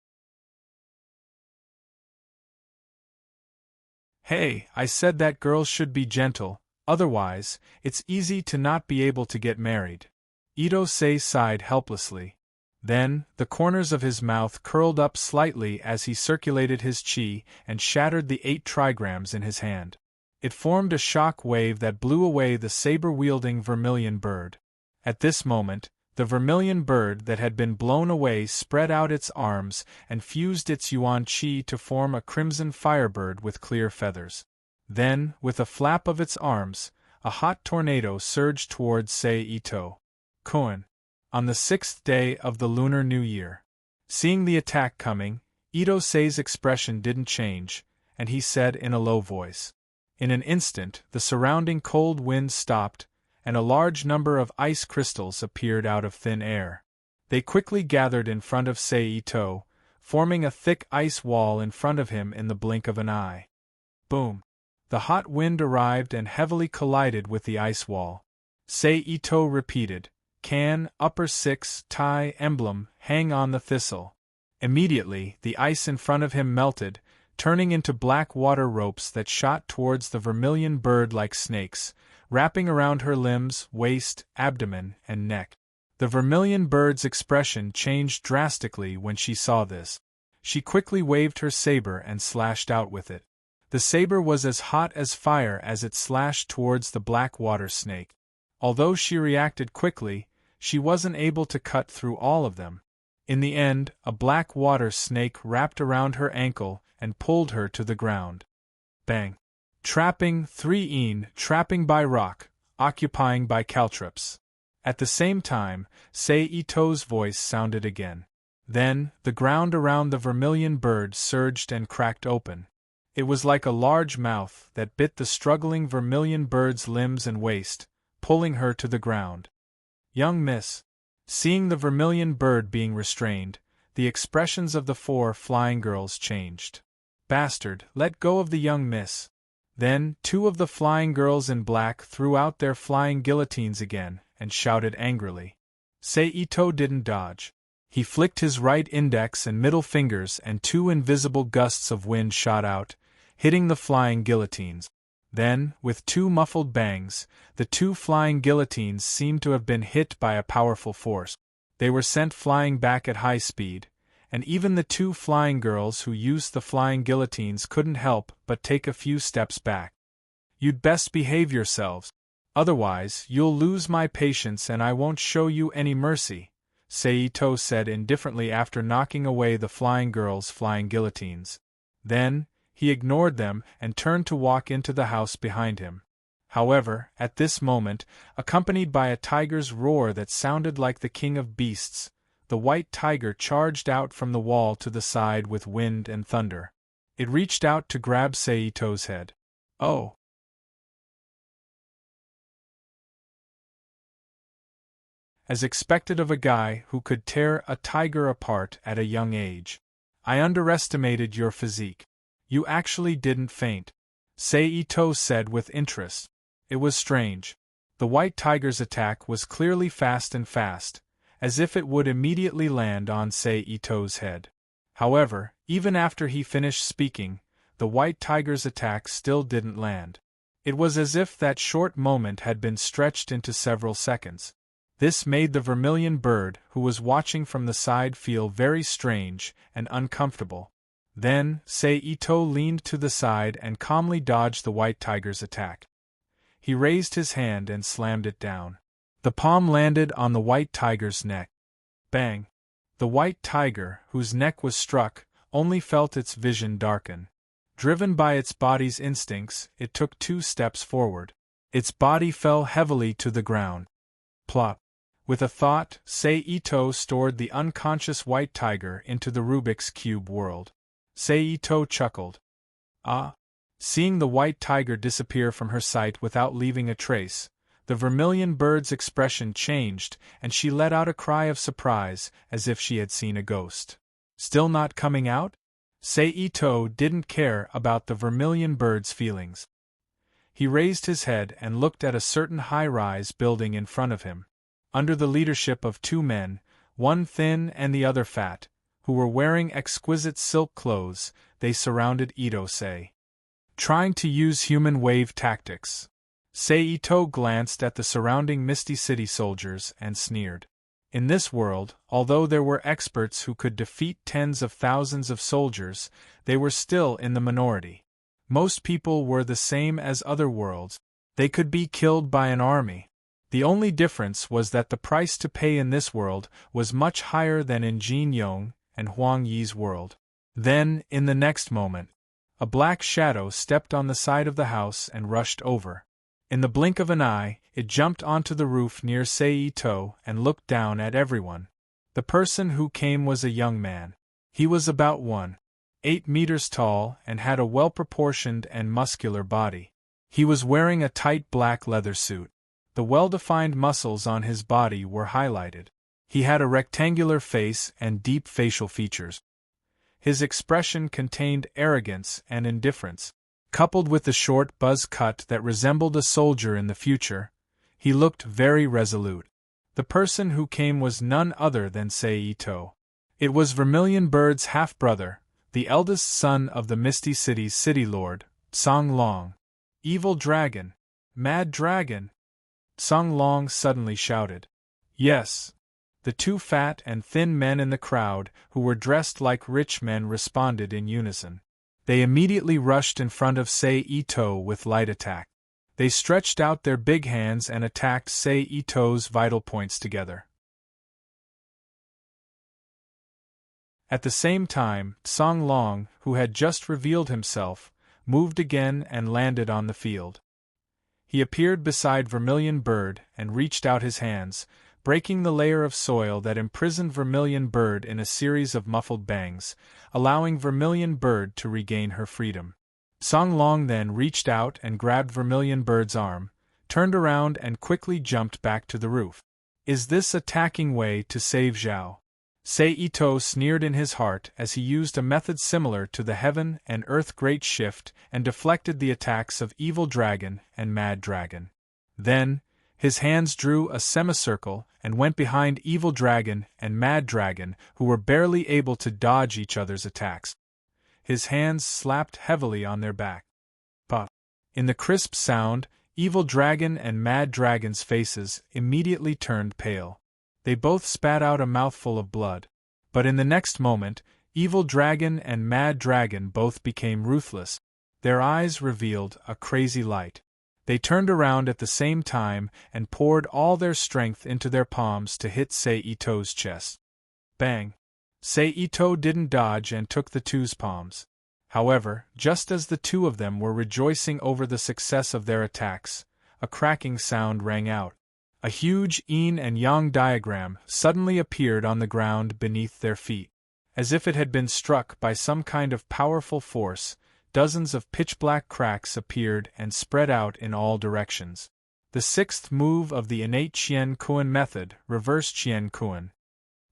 Hey, I said that girls should be gentle, otherwise, it's easy to not be able to get married. Ito-sei sighed helplessly. Then, the corners of his mouth curled up slightly as he circulated his chi and shattered the 8 trigrams in his hand. It formed a shock wave that blew away the saber-wielding vermilion bird. At this moment, the vermilion bird that had been blown away spread out its arms and fused its yuan chi to form a crimson firebird with clear feathers. Then, with a flap of its arms, a hot tornado surged towards Sei Ito. Koan. On the 6th day of the Lunar New Year. Seeing the attack coming, Ito-sei's expression didn't change, and he said in a low voice. In an instant, the surrounding cold wind stopped, and a large number of ice crystals appeared out of thin air. They quickly gathered in front of Sei Ito, forming a thick ice wall in front of him in the blink of an eye. Boom! The hot wind arrived and heavily collided with the ice wall. Sei Ito repeated, "Can, upper 6, tie, emblem, hang on the thistle." Immediately, the ice in front of him melted, turning into black water ropes that shot towards the vermilion bird like snakes, wrapping around her limbs, waist, abdomen, and neck. The vermilion bird's expression changed drastically when she saw this. She quickly waved her saber and slashed out with it. The saber was as hot as fire as it slashed towards the black water snake. Although she reacted quickly, she wasn't able to cut through all of them. In the end, a black water snake wrapped around her ankle and pulled her to the ground. Bang! Trapping 3-een, trapping by rock, occupying by caltrops. At the same time, Sei Ito's voice sounded again. Then, the ground around the vermilion bird surged and cracked open. It was like a large mouth that bit the struggling vermilion bird's limbs and waist, pulling her to the ground. Young miss. Seeing the vermilion bird being restrained, the expressions of the 4 flying girls changed. Bastard, let go of the young miss. Then, 2 of the flying girls in black threw out their flying guillotines again, and shouted angrily. Sei Ito didn't dodge. He flicked his right index and middle fingers and 2 invisible gusts of wind shot out, hitting the flying guillotines. Then, with two muffled bangs, the two flying guillotines seemed to have been hit by a powerful force. They were sent flying back at high speed, and even the two flying girls who used the flying guillotines couldn't help but take a few steps back. "You'd best behave yourselves. Otherwise, you'll lose my patience and I won't show you any mercy," Saito said indifferently after knocking away the flying girls' flying guillotines. Then, he ignored them and turned to walk into the house behind him. However, at this moment, accompanied by a tiger's roar that sounded like the king of beasts, the white tiger charged out from the wall to the side with wind and thunder. It reached out to grab Saito's head. "Oh!" As expected of a guy who could tear a tiger apart at a young age. "I underestimated your physique. You actually didn't faint," Saito said with interest. It was strange. The white tiger's attack was clearly fast, as if it would immediately land on Saito's head. However, even after he finished speaking, the white tiger's attack still didn't land. It was as if that short moment had been stretched into several seconds. This made the vermilion bird who was watching from the side feel very strange and uncomfortable. Then, Saito leaned to the side and calmly dodged the white tiger's attack. He raised his hand and slammed it down. The palm landed on the white tiger's neck. Bang! The white tiger, whose neck was struck, only felt its vision darken. Driven by its body's instincts, it took 2 steps forward. Its body fell heavily to the ground. Plop! With a thought, Saito stored the unconscious white tiger into the Rubik's Cube world. Saito chuckled. "Ah!" Seeing the white tiger disappear from her sight without leaving a trace, the vermilion bird's expression changed and she let out a cry of surprise as if she had seen a ghost. "Still not coming out?" Saito didn't care about the vermilion bird's feelings. He raised his head and looked at a certain high-rise building in front of him. Under the leadership of 2 men, one thin and the other fat, who were wearing exquisite silk clothes, they surrounded Itose. Trying to use human wave tactics. Saito glanced at the surrounding Misty City soldiers and sneered. In this world, although there were experts who could defeat tens of thousands of soldiers, they were still in the minority. Most people were the same as other worlds. They could be killed by an army. The only difference was that the price to pay in this world was much higher than in Jin Yong and Huang Yi's world. Then, in the next moment, a black shadow stepped on the side of the house and rushed over. In the blink of an eye, it jumped onto the roof near Saito and looked down at everyone. The person who came was a young man. He was about 1.8 meters tall and had a well-proportioned and muscular body. He was wearing a tight black leather suit. The well-defined muscles on his body were highlighted. He had a rectangular face and deep facial features. His expression contained arrogance and indifference. Coupled with the short buzz cut that resembled a soldier in the future, he looked very resolute. The person who came was none other than Saito. It was Vermilion Bird's half-brother, the eldest son of the Misty City's city lord, Song Long. "Evil dragon! Mad dragon!" Song Long suddenly shouted. "Yes!" The 2 fat and thin men in the crowd, who were dressed like rich men, responded in unison. They immediately rushed in front of Saito with light attack. They stretched out their big hands and attacked Saito's vital points together. At the same time, Song Long, who had just revealed himself, moved again and landed on the field. He appeared beside Vermilion Bird and reached out his hands, breaking the layer of soil that imprisoned Vermilion Bird in a series of muffled bangs, allowing Vermilion Bird to regain her freedom. Song Long then reached out and grabbed Vermilion Bird's arm, turned around and quickly jumped back to the roof. "Is this attacking way to save Zhao?" Saito sneered in his heart as he used a method similar to the Heaven and Earth Great Shift and deflected the attacks of Evil Dragon and Mad Dragon. Then, his hands drew a semicircle and went behind Evil Dragon and Mad Dragon, who were barely able to dodge each other's attacks. His hands slapped heavily on their back. Puff! In the crisp sound, Evil Dragon and Mad Dragon's faces immediately turned pale. They both spat out a mouthful of blood. But in the next moment, Evil Dragon and Mad Dragon both became ruthless. Their eyes revealed a crazy light. They turned around at the same time and poured all their strength into their palms to hit Sei-Ito's chest. Bang! Sei-Ito didn't dodge and took the two's palms. However, just as the two of them were rejoicing over the success of their attacks, a cracking sound rang out. A huge yin and yang diagram suddenly appeared on the ground beneath their feet. As if it had been struck by some kind of powerful force, dozens of pitch-black cracks appeared and spread out in all directions. The sixth move of the innate Qian Kuan method, reverse Qian Kuan.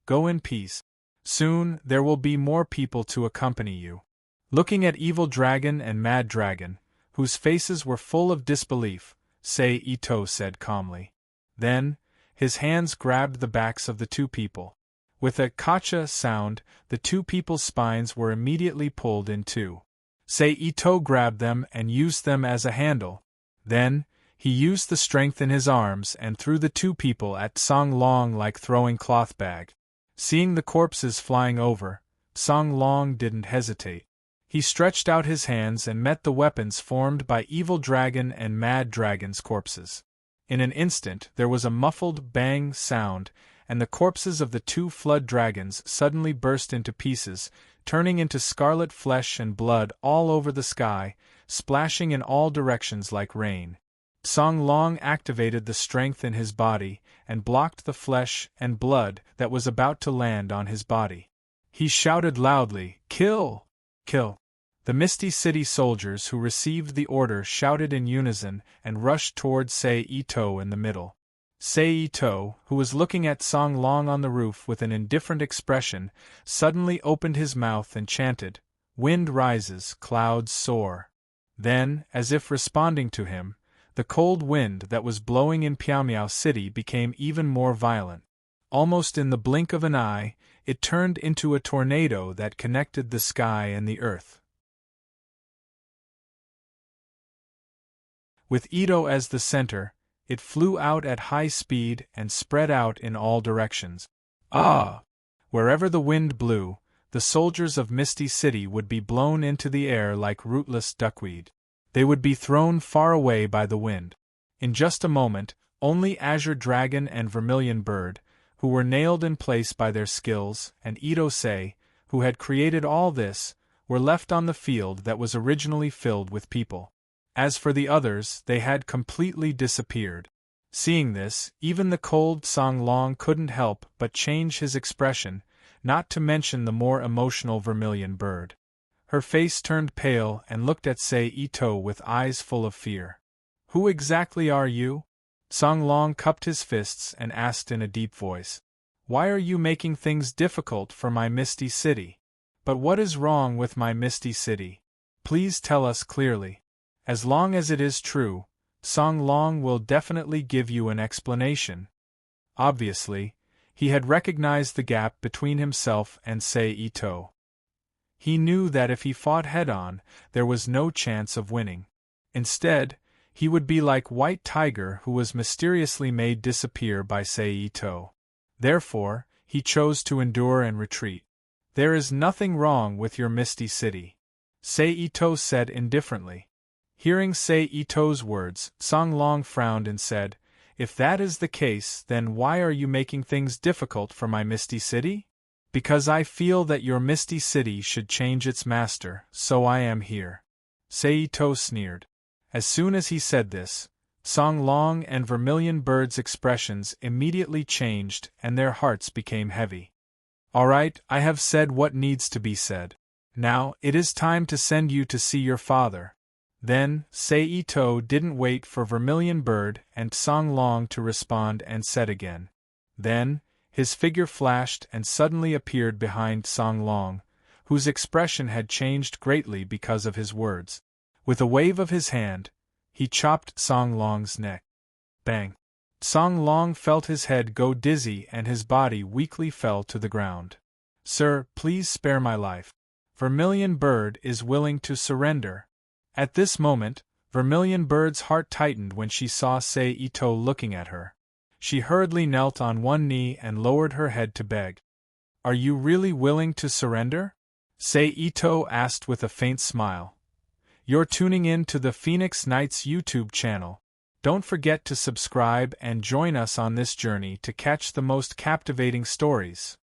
Go in peace. Soon, there will be more people to accompany you. Looking at Evil Dragon and Mad Dragon, whose faces were full of disbelief, Sei-Ito said calmly. Then, his hands grabbed the backs of the two people. With a "kacha" sound, the two people's spines were immediately pulled in two. Sei-Ito grabbed them and used them as a handle. Then, he used the strength in his arms and threw the two people at Song Long like throwing cloth bag. Seeing the corpses flying over, Song Long didn't hesitate. He stretched out his hands and met the weapons formed by Evil Dragon and Mad Dragon's corpses. In an instant there was a muffled bang sound, and the corpses of the two flood dragons suddenly burst into pieces, turning into scarlet flesh and blood all over the sky, splashing in all directions like rain. Song Long activated the strength in his body and blocked the flesh and blood that was about to land on his body. He shouted loudly, "Kill! Kill!" The Misty City soldiers who received the order shouted in unison and rushed toward Sei-Ito in the middle. Sei-Ito, who was looking at Song Long on the roof with an indifferent expression, suddenly opened his mouth and chanted, "Wind rises, clouds soar." Then, as if responding to him, the cold wind that was blowing in Piaomiao City became even more violent. Almost in the blink of an eye, it turned into a tornado that connected the sky and the earth. With Ito as the center, it flew out at high speed and spread out in all directions. Ah! Wherever the wind blew, the soldiers of Misty City would be blown into the air like rootless duckweed. They would be thrown far away by the wind. In just a moment, only Azure Dragon and Vermilion Bird, who were nailed in place by their skills, and Ito Sei, who had created all this, were left on the field that was originally filled with people. As for the others, they had completely disappeared. Seeing this, even the cold Song Long couldn't help but change his expression, not to mention the more emotional Vermilion Bird. Her face turned pale and looked at Sei-Ito with eyes full of fear. "Who exactly are you?" Song Long cupped his fists and asked in a deep voice. "Why are you making things difficult for my Misty City? But what is wrong with my Misty City? Please tell us clearly. As long as it is true, Song Long will definitely give you an explanation." Obviously, he had recognized the gap between himself and Sei-Ito. He knew that if he fought head-on, there was no chance of winning. Instead, he would be like White Tiger who was mysteriously made disappear by Sei-Ito. Therefore, he chose to endure and retreat. "There is nothing wrong with your Misty City," Sei-Ito said indifferently. Hearing Sei-Ito's words, Song Long frowned and said, "If that is the case, then why are you making things difficult for my Misty City?" "Because I feel that your Misty City should change its master, so I am here," Sei-Ito sneered. As soon as he said this, Song Long and Vermilion Bird's expressions immediately changed and their hearts became heavy. "All right, I have said what needs to be said. Now, it is time to send you to see your father." Then, Sei-Ito didn't wait for Vermilion Bird and Song Long to respond and said again. Then, his figure flashed and suddenly appeared behind Song Long, whose expression had changed greatly because of his words. With a wave of his hand, he chopped Song Long's neck. Bang! Song Long felt his head go dizzy and his body weakly fell to the ground. "Sir, please spare my life. Vermilion Bird is willing to surrender." At this moment, Vermilion Bird's heart tightened when she saw Sei Ito looking at her. She hurriedly knelt on one knee and lowered her head to beg. Are you really willing to surrender? Sei Ito asked with a faint smile. You're tuning in to the Phoenix Knights YouTube channel. Don't forget to subscribe and join us on this journey to catch the most captivating stories.